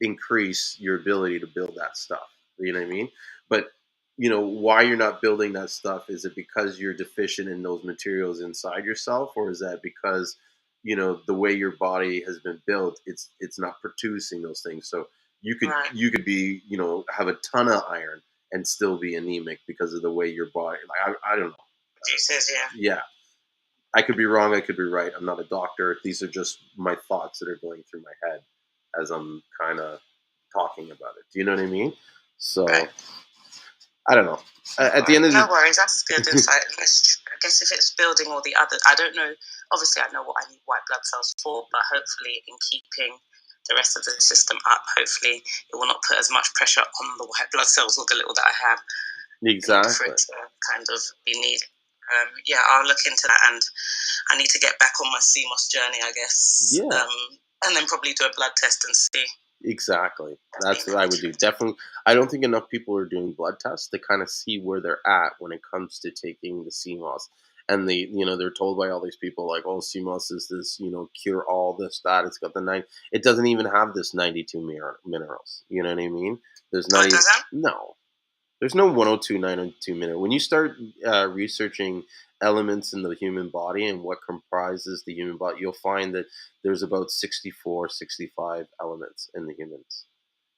A: increase your ability to build that stuff. You know what I mean? But why you're not building that stuff, is it because you're deficient in those materials inside yourself, or is that because the way your body has been built, it's not producing those things? So you could be have a ton of iron and still be anemic because of the way your body, like, I don't know.
H: Juices,
A: yeah. I could be wrong, I could be right. I'm not a doctor. These are just my thoughts that are going through my head as I'm kind of talking about it. Do you know what I mean? So, I don't know. At the end of
H: no worries, that's good insight. I guess if it's building all the other, I don't know. Obviously, I know what I need white blood cells for, but hopefully, in keeping the rest of the system up, hopefully, it will not put as much pressure on the white blood cells or the little that I have.
A: Exactly.
H: For it to kind of be needed. I'll look into that, and I need to get back on my Seamoss journey, I guess.
A: Yeah.
H: And then probably do a blood test and see.
A: Exactly. That's what I would do. Definitely. I don't think enough people are doing blood tests to kind of see where they're at when it comes to taking the Seamoss. And they're told by all these people like, oh, Seamoss is this, cure all this, that. It's got the 9. It doesn't even have this 92 minerals. You know what I mean? There's not even. No. There's no 102, 902 mineral. When you start researching elements in the human body and what comprises the human body, you'll find that there's about 64, 65 elements in the humans,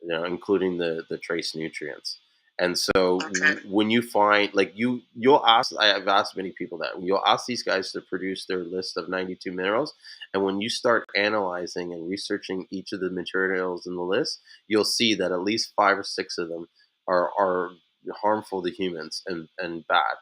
A: including the trace nutrients. And so when you find, like, you'll ask, I've asked many people that, you'll ask these guys to produce their list of 92 minerals. And when you start analyzing and researching each of the materials in the list, you'll see that at least 5 or 6 of them are harmful to humans and bad.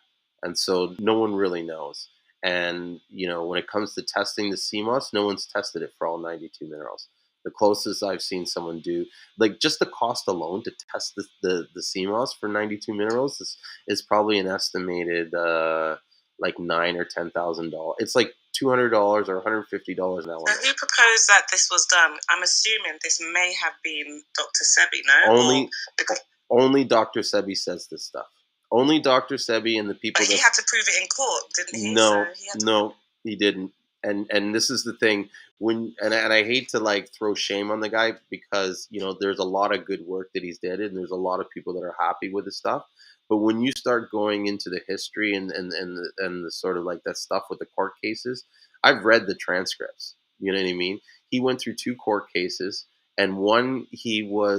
A: And so no one really knows. And, when it comes to testing the Seamoss, no one's tested it for all 92 minerals. The closest I've seen someone do, like, just the cost alone to test the Seamoss for 92 minerals is probably an estimated like $9,000 or $10,000. It's like $200 or $150 an element.
H: So who proposed that this was done? I'm assuming this may have been Dr. Sebi, no?
A: Only Dr. Sebi says this stuff. Only Dr. Sebi and the people.
H: But he had to prove it in court, didn't he?
A: No, he didn't. And this is the thing, and I hate to like throw shame on the guy, because there's a lot of good work that he's did, and there's a lot of people that are happy with his stuff. But when you start going into the history and the sort of like that stuff with the court cases, I've read the transcripts. You know what I mean? He went through 2 court cases, and one he beat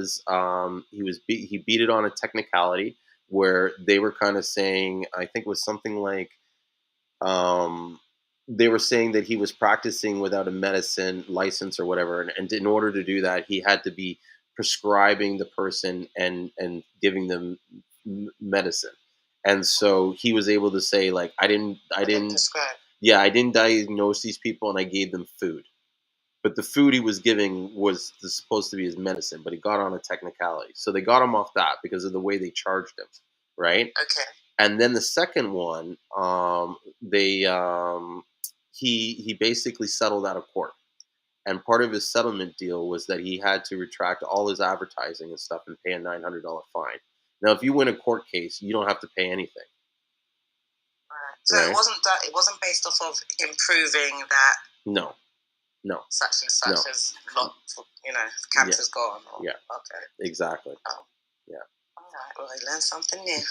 A: it on a technicality where they were kind of saying, I think it was something like, they were saying that he was practicing without a medicine license or whatever, and in order to do that, he had to be prescribing the person and giving them medicine. And so he was able to say, like, I didn't
H: prescribe.
A: Yeah, I didn't diagnose these people, and I gave them food. But the food he was giving was supposed to be his medicine, but he got on a technicality. So they got him off that because of the way they charged him, right?
H: Okay.
A: And then the second one, he basically settled out of court. And part of his settlement deal was that he had to retract all his advertising and stuff and pay a $900 fine. Now, if you win a court case, you don't have to pay anything.
H: Right. So it wasn't based off of him proving that.
A: No.
H: Such and such as cancer's gone.
A: Yeah.
H: Okay.
A: Exactly.
H: Oh.
A: Yeah.
H: All right. Well, I learned something new.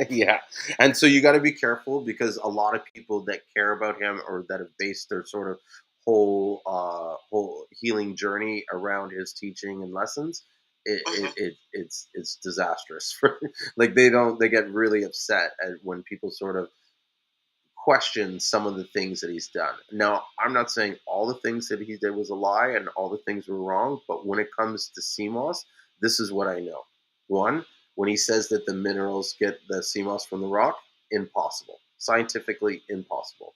A: Yeah. And so you got to be careful, because a lot of people that care about him, or that have based their sort of whole healing journey around his teaching and lessons, it's disastrous. Like they get really upset when people sort of question some of the things that he's done. Now, I'm not saying all the things that he did was a lie and all the things were wrong, but when it comes to Seamoss, this is what I know. One, when he says that the minerals get the Seamoss from the rock, impossible. Scientifically impossible.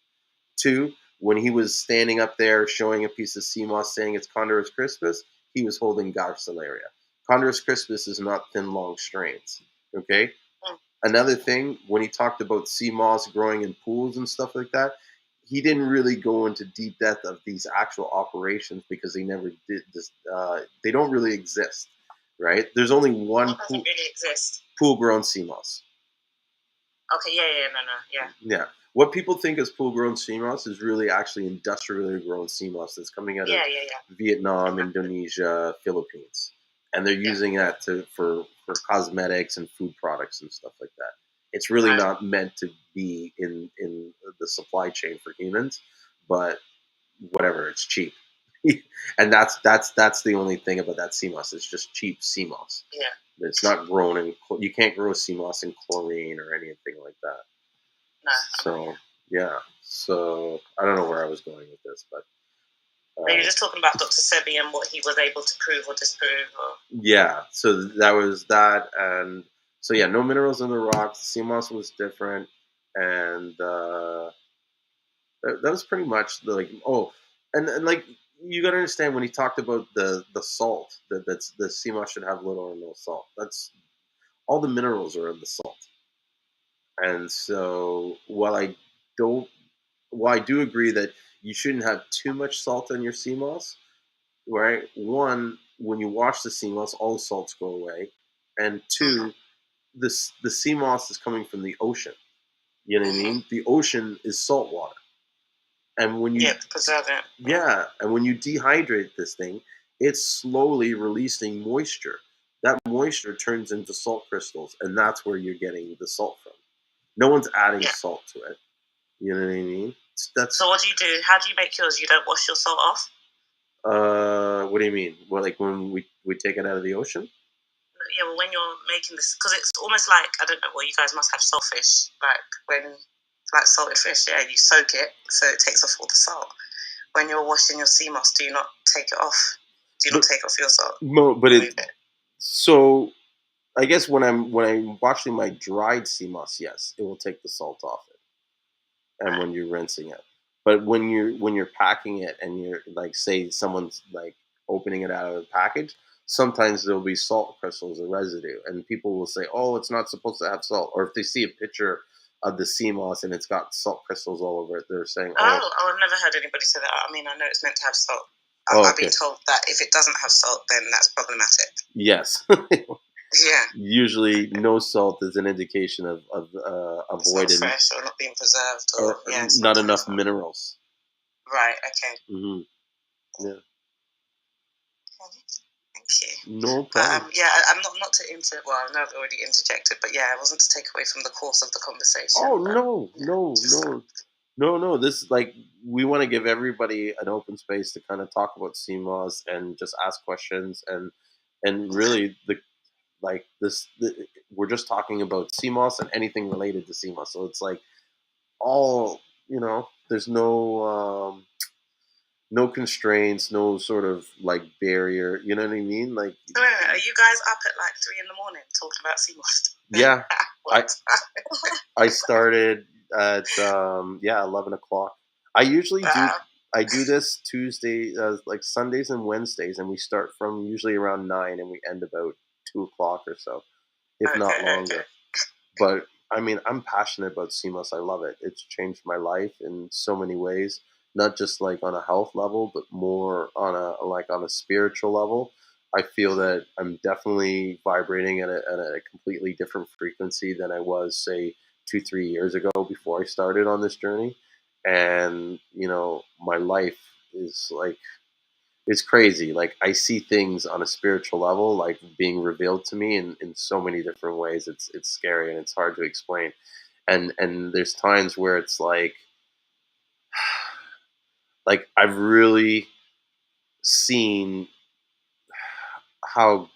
A: Two, when he was standing up there showing a piece of Seamoss saying it's Chondrus crispus, he was holding Garcilaria. Chondrus crispus is not thin, long strains. Okay? Another thing, when he talked about Seamoss growing in pools and stuff like that, he didn't really go into deep depth of these actual operations, because they never did this. They don't really exist, right? There's only one pool-grown Seamoss.
H: Okay, yeah.
A: Yeah. What people think is pool-grown Seamoss is really actually industrially grown Seamoss that's coming out of Vietnam, Indonesia, Philippines. And they're using that for cosmetics and food products and stuff like that. It's really not meant to be in the supply chain for humans, but whatever, it's cheap. And that's the only thing about that Seamoss. It's just cheap Seamoss.
H: Yeah.
A: It's not grown in. You can't grow Seamoss in chlorine or anything like that.
H: No.
A: So yeah. So I don't know where I was going with this, but.
H: So you're just talking about Dr. Sebi and what he was able to prove or disprove?
A: Yeah, so that was that. And so, yeah, no minerals in the rocks. Seamoss was different. And that was pretty much and like, you got to understand, when he talked about the salt, the Seamoss should have little or no salt. That's all the minerals are in the salt. And so while I do agree that you shouldn't have too much salt in your Seamoss, right? One, when you wash the Seamoss, all the salts go away, and two, the Seamoss is coming from the ocean. You know what I mean? The ocean is salt water, and when you
H: preserve it.
A: Yeah, and when you dehydrate this thing, it's slowly releasing moisture. That moisture turns into salt crystals, and that's where you're getting the salt from. No one's adding salt to it. You know what I mean?
H: So what do you do? How do you make yours? You don't wash your salt off?
A: What do you mean? Well, like when we take it out of the ocean?
H: Yeah, well, when you're making this, because it's almost like, I don't know, well, you guys must have saltfish, like salted fish, you soak it, so it takes off all the salt. When you're washing your Seamoss, do you not take it off? Do you not take off your salt?
A: No, but so I guess when I'm washing my dried Seamoss, yes, it will take the salt off it, and when you're rinsing it. But when you're packing it and you're like, say someone's like opening it out of the package, sometimes there'll be salt crystals or residue, and people will say, "Oh, it's not supposed to have salt." Or if they see a picture of the Seamoss and it's got salt crystals all over it, they're saying,
H: "Oh, I've never heard anybody say that." I mean, I know it's meant to have salt. I've been told that if it doesn't have salt, then that's problematic.
A: Yes.
H: Yeah.
A: Usually, no salt is an indication of avoiding,
H: it's not fresh or not being preserved, or
A: not enough minerals.
H: Right. Okay.
A: Mm-hmm. Yeah.
H: Thank you.
A: No problem.
H: I'm not to well, I know I've already interjected, but I wasn't to take away from the course of the conversation.
A: Oh, no. This is like, we want to give everybody an open space to kind of talk about Seamoss and just ask questions, and really we're just talking about Seamoss and anything related to Seamoss. So it's like there's no constraints, no sort of like barrier. You know what I mean? Like,
H: so are you guys up at like 3 a.m. talking about Seamoss?
A: Yeah, I started at 11 o'clock. I usually do this Tuesday, like Sundays and Wednesdays, and we start from usually around 9 and we end about 2 o'clock or so, if not longer. Okay. But I mean, I'm passionate about Seamoss. I love it. It's changed my life in so many ways. not just like on a health level, but more on a spiritual level. I feel that I'm definitely vibrating at a completely different frequency than I was, say, 2, 3 years ago before I started on this journey. And my life is like, it's crazy. Like, I see things on a spiritual level, like being revealed to me in so many different ways. It's scary and it's hard to explain. And there's times where it's like I've really seen how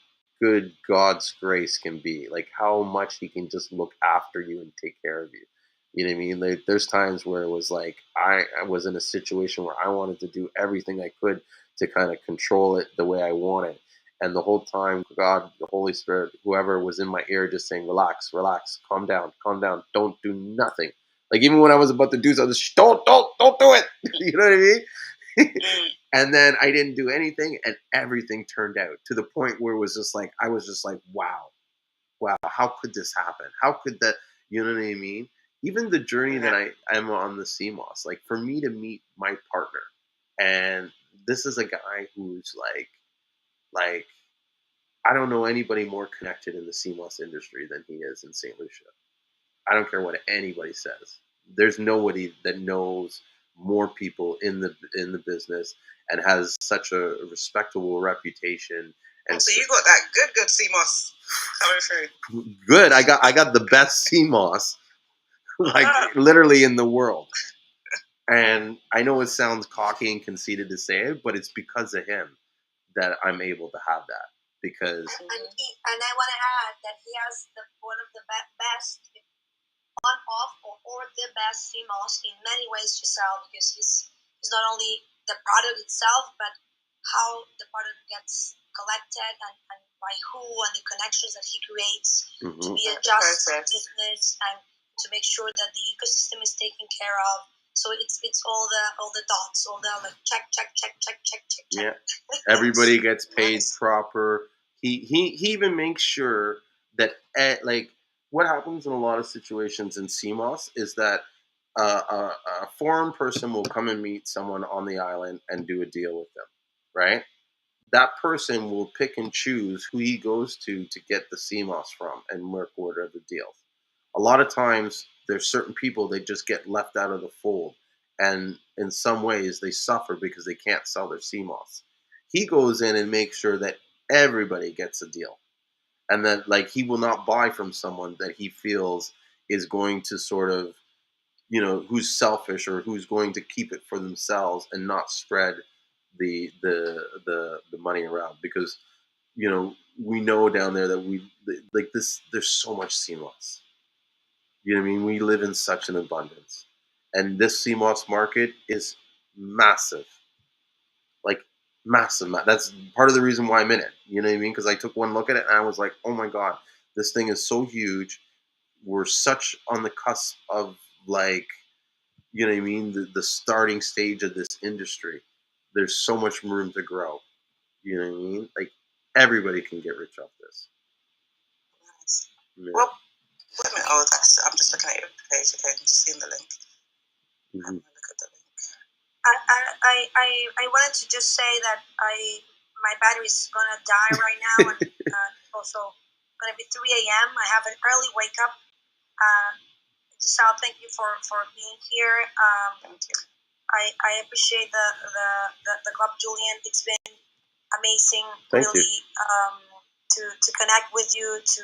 A: good God's grace can be, like how much He can just look after you and take care of you. You know what I mean? There's times where it was like I was in a situation where I wanted to do everything I could to kind of control it the way I wanted. And the whole time, God, the Holy Spirit, whoever was in my ear, just saying, "Relax, relax, calm down, don't do nothing." Like even when I was about to do something, don't do it. You know what I mean? And then I didn't do anything, and everything turned out to the point where it was just like I was just like, wow, how could this happen? How could that? You know what I mean? Even the journey that I am on the Seamoss, like for me to meet my partner, and this is a guy who's like I don't know anybody more connected in the Seamoss industry than he is in St. Lucia. I don't care what anybody says. There's nobody that knows more people in the business and has such a respectable reputation. And
H: so you got that good Seamoss coming through.
A: Good. I got the best Seamoss, like literally in the world. And I know it sounds cocky and conceited to say it, but it's because of him that I'm able to have that. Because
G: and I want to add that he has one of the best, one of or the best Seamoss in many ways to sell, because he's not only the product itself, but how the product gets collected and by who, and the connections that he creates to be a just business and to make sure that the ecosystem is taken care of. So it's all the dots, all the like check.
A: Yeah, everybody gets paid proper. He even makes sure that like what happens in a lot of situations in Seamoss is that a foreign person will come and meet someone on the island and do a deal with them, right? That person will pick and choose who he goes to get the Seamoss from and work order the deals. A lot of times, there's certain people that just get left out of the fold, and in some ways, they suffer because they can't sell their Seamoss. He goes in and makes sure that everybody gets a deal, and that like he will not buy from someone that he feels is going to sort of who's selfish or who's going to keep it for themselves and not spread the money around, because we know down there that we like this. There's so much Seamoss. You know what I mean? We live in such an abundance, and this Seamoss market is massive, like massive. That's part of the reason why I'm in it. You know what I mean? Because I took one look at it and I was like, oh my god, this thing is so huge. We're such on the cusp of like, you know what I mean, the starting stage of this industry. There's so much room to grow. You know what I mean? Like everybody can get rich off this.
H: Yeah. Well, wait a minute. Oh, I'm just looking at your page. Okay, I'm just seeing the link.
A: Mm-hmm.
H: Look at the link.
G: I wanted to just say that my battery's gonna die right now, and also gonna be 3 a.m. I have an early wake up. Giselle, thank you for being here.
H: Thank you.
G: I appreciate the club, Julien. It's been amazing,
A: Thank
G: really,
A: you.
G: to connect with you, to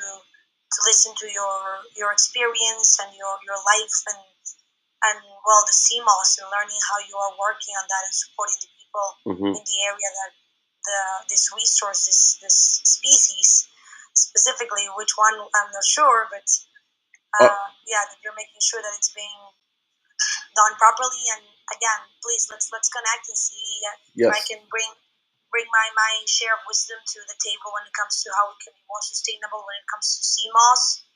G: listen to your experience and your life, and well, the Seamoss, and learning how you are working on that and supporting the people in the area that this resource, this species specifically, which one I'm not sure, but yeah, that you're making sure that it's being done properly. And again, please let's connect and see if I can bring my share of wisdom to the table when it comes to how we can be more sustainable when it comes to Seamoss.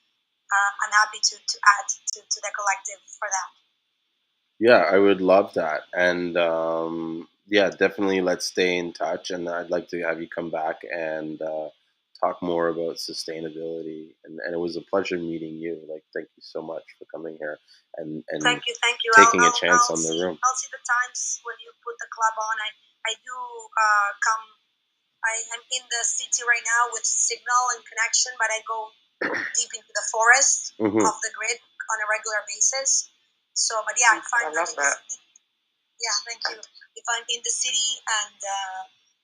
G: I'm happy to add to the collective for that.
A: Yeah, I would love that. And yeah, definitely let's stay in touch. And I'd like to have you come back and talk more about sustainability. And it was a pleasure meeting you. Like, thank you so much for coming here and
G: Thank you.
A: taking a chance on the room.
G: I'll see the times when you put the club on. I do come. I'm in the city right now with signal and connection, but I go deep into the forest off the grid on a regular basis. So, but yeah, if I'm in the city, yeah, thank you. If I'm in the city and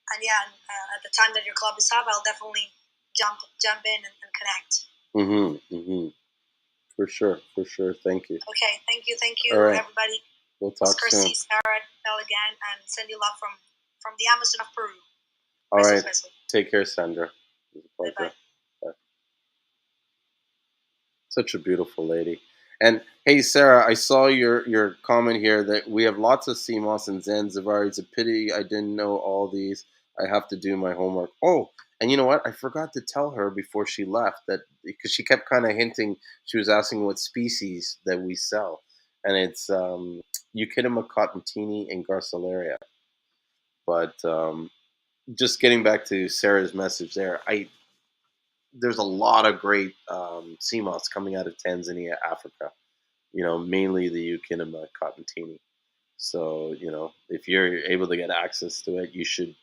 G: at the time that your club is up, I'll definitely jump in and connect.
A: For sure. Thank you.
G: Okay, thank you,
A: All right.
G: everybody.
A: We'll talk soon.
G: Sarah, again, and send you love from the Amazon of Peru.
A: All right. Take care, Sandra. It was a pleasure. Bye. Such a beautiful lady. And hey, Sarah, I saw your comment here that we have lots of Seamoss and Zanzibar. It's a pity I didn't know all these. I have to do my homework. Oh, and you know what? I forgot to tell her before she left that, because she kept kind of hinting, she was asking what species that we sell. And it's Euchinima cottentini and Garcilaria. But just getting back to Sarah's message there, there's a lot of great Seamoss coming out of Tanzania, Africa. Mainly the Euchinima cottentini. So, if you're able to get access to it, you should,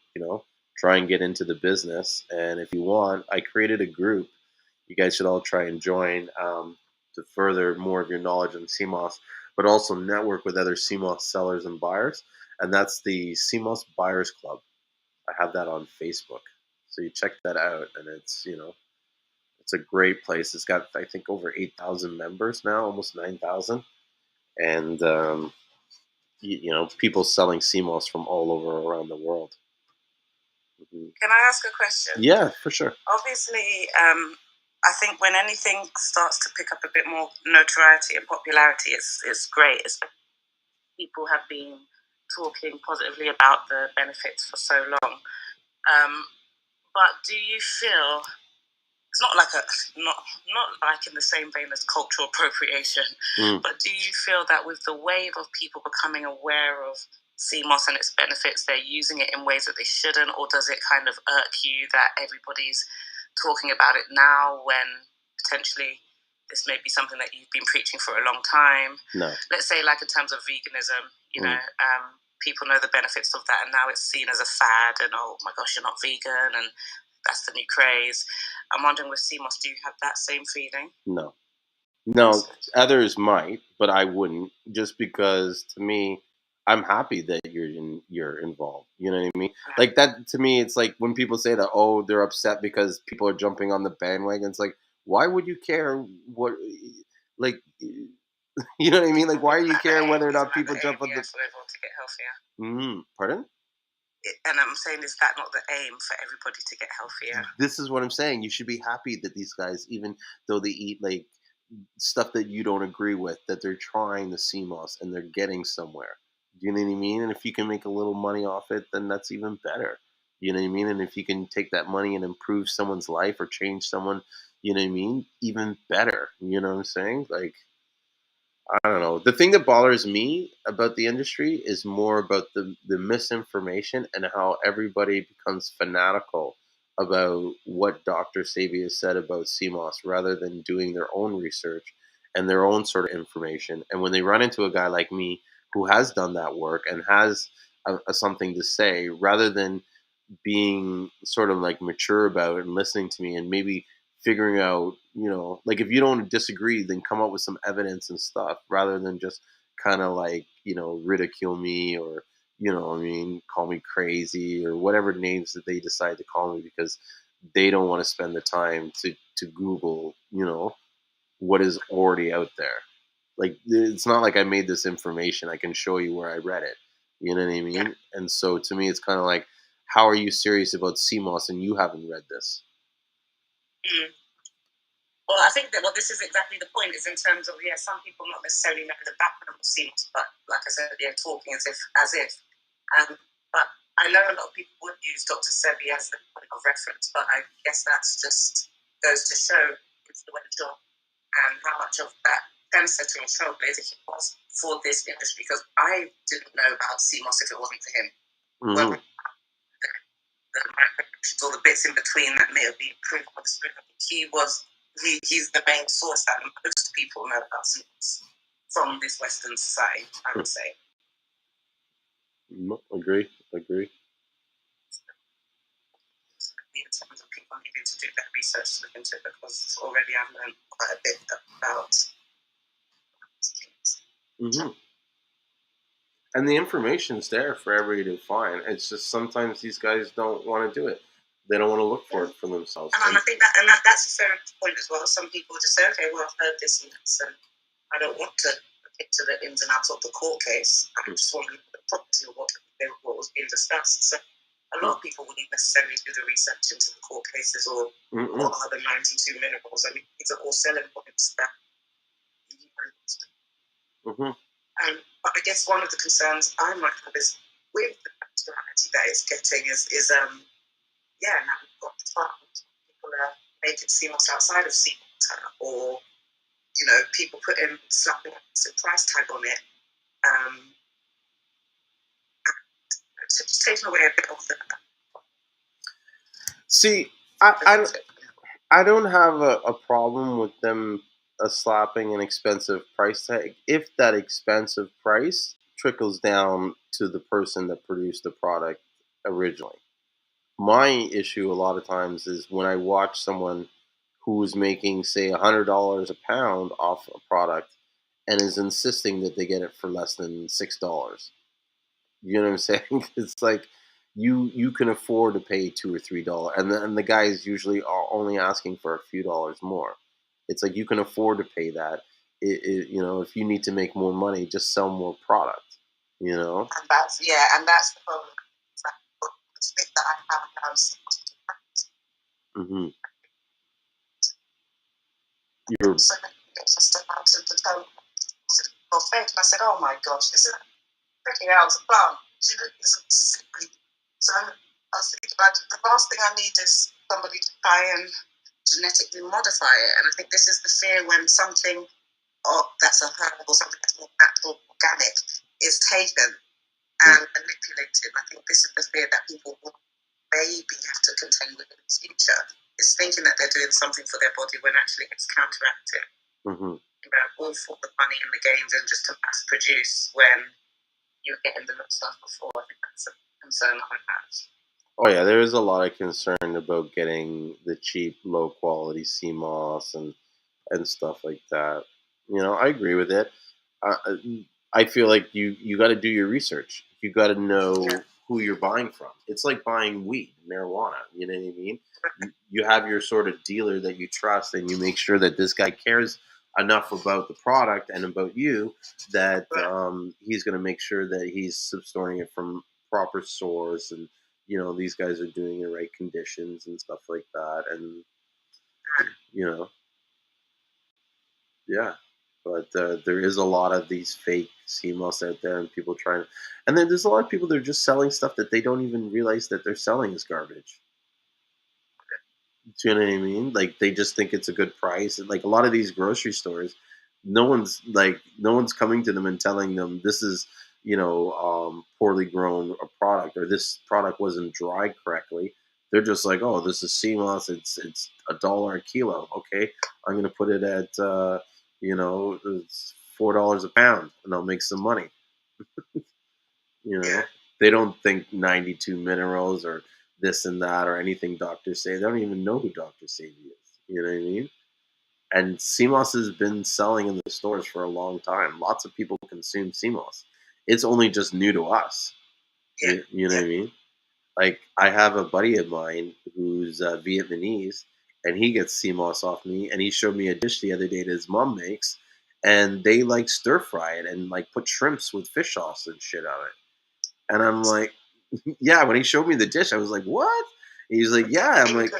A: try and get into the business. And if you want, I created a group. You guys should all try and join to further more of your knowledge on Seamoss, but also network with other Seamoss sellers and buyers. And that's the Seamoss Buyers Club. I have that on Facebook. So you check that out, and it's, it's a great place. It's got, I think, over 8,000 members now, almost 9,000. And, people selling Seamoss from all over around the world.
H: Can I ask a question?
A: Yeah, for sure.
H: Obviously, I think when anything starts to pick up a bit more notoriety and popularity, it's great. People have been talking positively about the benefits for so long. But do you feel it's not like not like in the same vein as cultural appropriation, but do you feel that with the wave of people becoming aware of Seamoss and its benefits, they're using it in ways that they shouldn't, or does it kind of irk you that everybody's talking about it now when potentially this may be something that you've been preaching for a long time?
A: No.
H: Let's say, like in terms of veganism, people know the benefits of that, and now it's seen as a fad, and oh my gosh, you're not vegan, and that's the new craze. I'm wondering with Seamoss, do you have that same feeling?
A: No, others might, but I wouldn't, just because to me, I'm happy that you're involved. You know what I mean? Like that to me, it's like when people say that, oh, they're upset because people are jumping on the bandwagon. It's like, why would you care what, like, you know what I mean? Like, why do you care whether or not people jump on the?
H: For everyone to get healthier.
A: Pardon?
H: And I'm saying, is that not the aim for everybody to get healthier?
A: This is what I'm saying. You should be happy that these guys, even though they eat like stuff that you don't agree with, that they're trying the Seamoss and they're getting somewhere. You know what I mean? And if you can make a little money off it, then that's even better. You know what I mean? And if you can take that money and improve someone's life or change someone, you know what I mean? Even better. You know what I'm saying? Like, I don't know. The thing that bothers me about the industry is more about the misinformation and how everybody becomes fanatical about what Dr. Sabia said about Seamoss rather than doing their own research and their own sort of information. And when they run into a guy like me who has done that work and has something to say, rather than being sort of like mature about it and listening to me and maybe figuring out, like if you don't disagree, then come up with some evidence and stuff rather than just kind of like, ridicule me or, call me crazy or whatever names that they decide to call me because they don't want to spend the time to Google, what is already out there. Like, it's not like I made this information. I can show you where I read it. You know what I mean? Yeah. And so to me, it's kind of like, how are you serious about Seamoss and you haven't read this?
H: Well, I think that this is exactly the point, is in terms of, some people not necessarily know the background of Seamoss, but like I said, they're talking as if. But I know a lot of people would use Dr. Sebi as the point of reference, but I guess that's just goes to show influential and how much of that trendsetter or trailblazer he was for this industry, because I didn't know about Seamoss if it wasn't for him. The micronutrients or the bits in between that may have been improved by the spirit. He's the main source that most people know about Seamoss from this Western side, I would say.
A: Agree.
H: In terms of people needing to do that research to look into it, because already I've learned quite a bit about things.
A: Mm-hmm. And the information's there for everybody to find. It's just sometimes these guys don't want to do it. They don't want to look for it for themselves.
H: And I think that's a fair point as well. Some people just say, okay, well, I've heard this and this, and I don't want to look into the ins and outs of the court case. I just want to look at the property of what was being discussed. So a lot of people wouldn't necessarily do the research into the court cases or what are the 92 minerals. I mean, these are all selling points that but I guess one of the concerns I might have is with the popularity that it's getting is now we've got farms. People are making Seamoss outside of seawater, or people slapping a price tag on it. So just taking away a bit of the.
A: See, I don't have a problem with them slapping an expensive price tag if that expensive price trickles down to the person that produced the product originally. My issue a lot of times is when I watch someone who's making, say, $100 a pound off a product and is insisting that they get it for less than $6. You know what I'm saying? It's like you can afford to pay $2 or $3, and the guys usually are only asking for a few dollars more. It's like you can afford to pay that. If you need to make more money, just sell more product.
H: And that's the problem. That I have
A: Mm-hmm.
H: So and I said, oh my gosh, this is freaking out a plant. So I was thinking about the last thing I need is somebody to try and genetically modify it. And I think this is the fear when something that's a herb or something that's more natural, organic, is taken and manipulated. I think this is the fear that people will maybe have to contend with in the future, is thinking that they're doing something for their body when actually it's counteractive. All for the money and the gains and just to mass produce when you're getting the good stuff before. I think that's a concern I have.
A: Oh yeah, there is a lot of concern about getting the cheap, low quality Seamoss and stuff like that. I agree with it. I feel like you got to do your research. You got to know who you're buying from. It's like buying weed, marijuana. You know what I mean? You have your sort of dealer that you trust, and you make sure that this guy cares enough about the product and about you that he's going to make sure that he's storing it from proper source, and these guys are doing the right conditions and stuff like that, and yeah. But there is a lot of these fake Seamoss out there, and people trying, and then there's a lot of people that are just selling stuff that they don't even realize that they're selling is garbage. Do you know what I mean? Like they just think it's a good price, and like a lot of these grocery stores, no one's coming to them and telling them this is poorly grown a product, or this product wasn't dried correctly. They're just like, oh, this is Seamoss. It's $1 a kilo. Okay, I'm gonna put it at it's $4 a pound, and I'll make some money. They don't think 92 minerals or this and that or anything doctors say. They don't even know who Dr. Sadie is. You know what I mean? And Seamoss has been selling in the stores for a long time. Lots of people consume Seamoss. It's only just new to us. You know what I mean? Like, I have a buddy of mine who's Vietnamese, and he gets Seamoss off me, and he showed me a dish the other day that his mom makes, and they, like, stir-fry it and, like, put shrimps with fish sauce and shit on it. And I'm like, yeah, when he showed me the dish, I was like, what? And he's like, yeah. I'm like,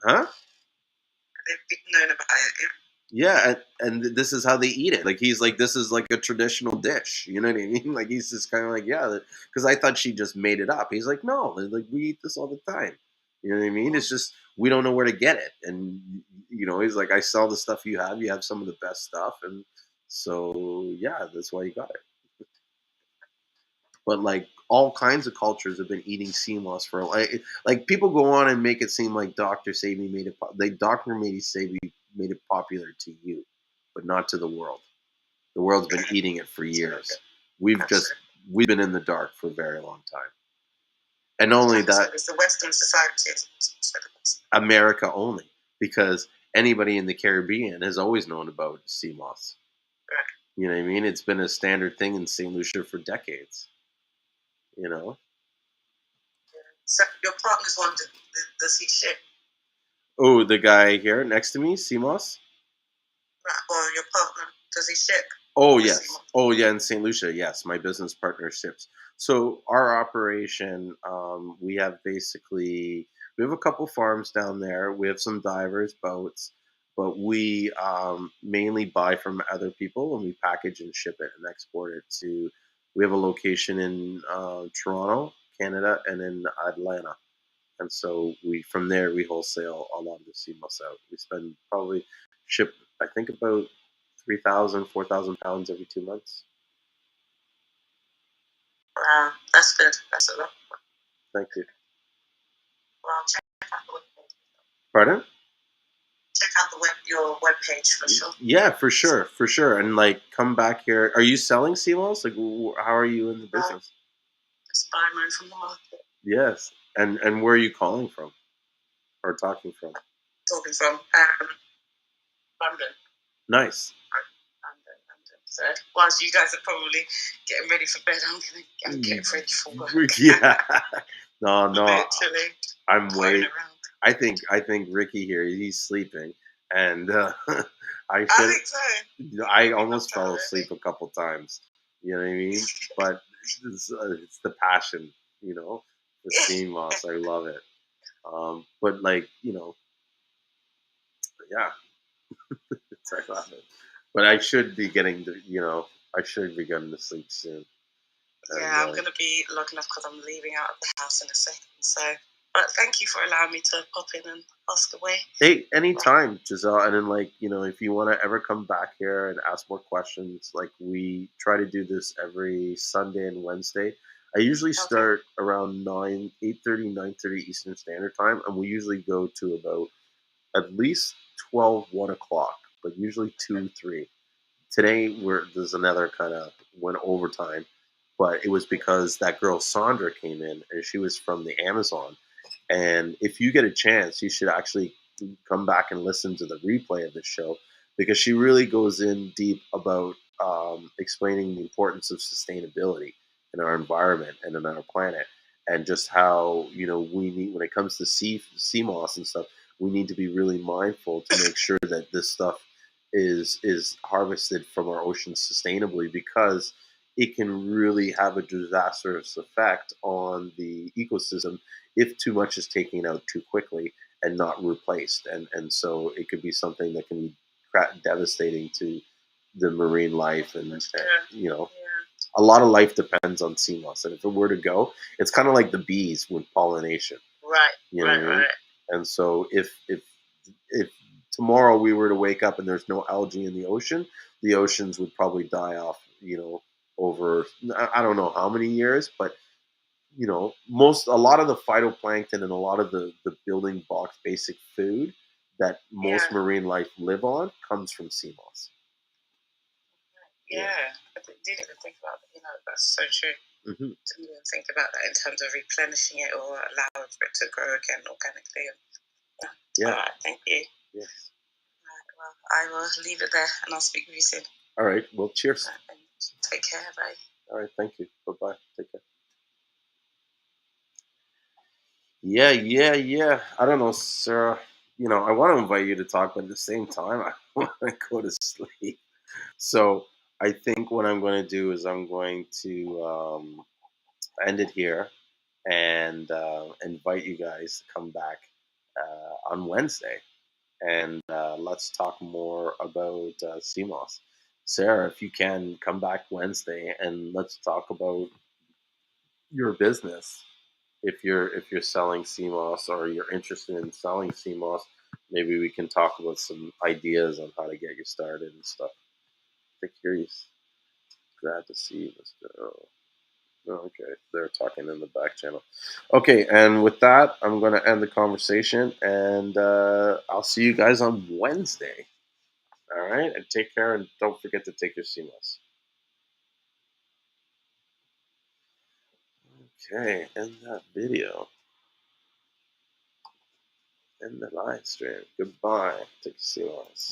A: huh? Yeah, and this is how they eat it. Like, he's like, this is like a traditional dish. You know what I mean? Like, he's just kind of like, yeah, because I thought she just made it up. He's like, no, like we eat this all the time. You know what I mean? It's just we don't know where to get it. And he's like, I sell the stuff you have. You have some of the best stuff, and so yeah, that's why you got it. But like all kinds of cultures have been eating sea moss for like people go on and make it seem like Dr. Sebi made it. Dr. Sebi made it popular to you, but not to the world. The world's been eating it for years. We've been in the dark for a very long time. And not only that,
H: it's the Western society.
A: America only, because anybody in the Caribbean has always known about sea moss.
H: Right.
A: You know what I mean? It's been a standard thing in St. Lucia for decades. You know?
H: So your partner's one, does he ship?
A: Oh, the guy here next to me, Seamoss?
H: Right, or your partner, does he ship?
A: Oh, yes. Seamoss? Oh, yeah, in St. Lucia, yes. My business partner ships. So our operation, we have a couple farms down there. We have some divers, boats, but we mainly buy from other people, and we package and ship it and export it to. We have a location in Toronto, Canada, and in Atlanta, and so from there we wholesale a lot of the Seamoss out. We spend probably ship I think about 3,000, 4,000 pounds every 2 months.
H: Wow, that's good. That's a lot.
A: Thank you.
H: Well, check out the webpage.
A: Pardon?
H: Check out your webpage for sure.
A: Yeah, for sure. And like, come back here. Are you selling Seamoss? Like, how are you in the business?
H: Just buy mine from the market.
A: Yes. And where are you calling from, or talking from?
H: Talking from London.
A: Nice.
H: London. So whilst you guys are probably getting ready for bed, I'm getting ready for work.
A: Yeah. No.
H: Literally.
A: I'm waiting.
H: Around.
A: I think Ricky here, he's sleeping, and I
H: think so.
A: I almost fell asleep a couple times. You know what I mean? But it's the passion, you know, the Seamoss. I love it. But like, you know, yeah, I love it. But I should be getting to, I should be getting to sleep soon.
H: Yeah, I'm going to be logging off because I'm leaving out of the house in a second. So, but thank you for allowing me to pop in and ask away.
A: Hey, anytime, Giselle. And then, like, you know, if you want to ever come back here and ask more questions, like, we try to do this every Sunday and Wednesday. I usually start around 8:30, 9:30 Eastern Standard Time, and we usually go to about at least 12, 1 o'clock, but usually 2, 3. Today, there's another kind of went overtime, but it was because that girl Sandra came in, and she was from the Amazon. And if you get a chance, you should actually come back and listen to the replay of the show, because she really goes in deep about explaining the importance of sustainability in our environment and in our planet, and just how, you know, we need, when it comes to sea moss and stuff, we need to be really mindful to make sure that this stuff is harvested from our oceans sustainably, because it can really have a disastrous effect on the ecosystem if too much is taken out too quickly and not replaced. And so it could be something that can be devastating to the marine life. And, you know, a lot of life depends on sea moss. And if it were to go, it's kind of like the bees with pollination.
H: Right.
A: You know what I mean? And so if tomorrow we were to wake up and there's no algae in the oceans would probably die off, you know, over, I don't know how many years, but, you know, a lot of the phytoplankton and a lot of the building blocks, basic food that most marine life live on comes from sea moss.
H: Yeah. I didn't even think about that. You know, that's so true.
A: Mm-hmm.
H: Didn't even think about that in terms of replenishing it or allowing for it to grow again organically. Yeah. All right, thank you.
A: Yes.
H: Well, I will leave it there, and I'll speak with you soon.
A: All right. Well, cheers.
H: Take care. Bye.
A: All right. Thank you. Bye-bye. Take care. Yeah. I don't know, Sarah. You know, I want to invite you to talk, but at the same time, I want to go to sleep. So I think what I'm going to do is I'm going to end it here and invite you guys to come back on Wednesday. And let's talk more about Seamoss. Sarah, if you can, come back Wednesday and let's talk about your business. If you're selling Seamoss or you're interested in selling Seamoss, maybe we can talk about some ideas on how to get you started and stuff. Glad to see you, Mr. Okay, they're talking in the back channel. Okay, and with that, I'm going to end the conversation, and I'll see you guys on Wednesday. All right, and take care, and don't forget to take your Seamoss. Okay, end that video. End the live stream. Goodbye. Take your Seamoss.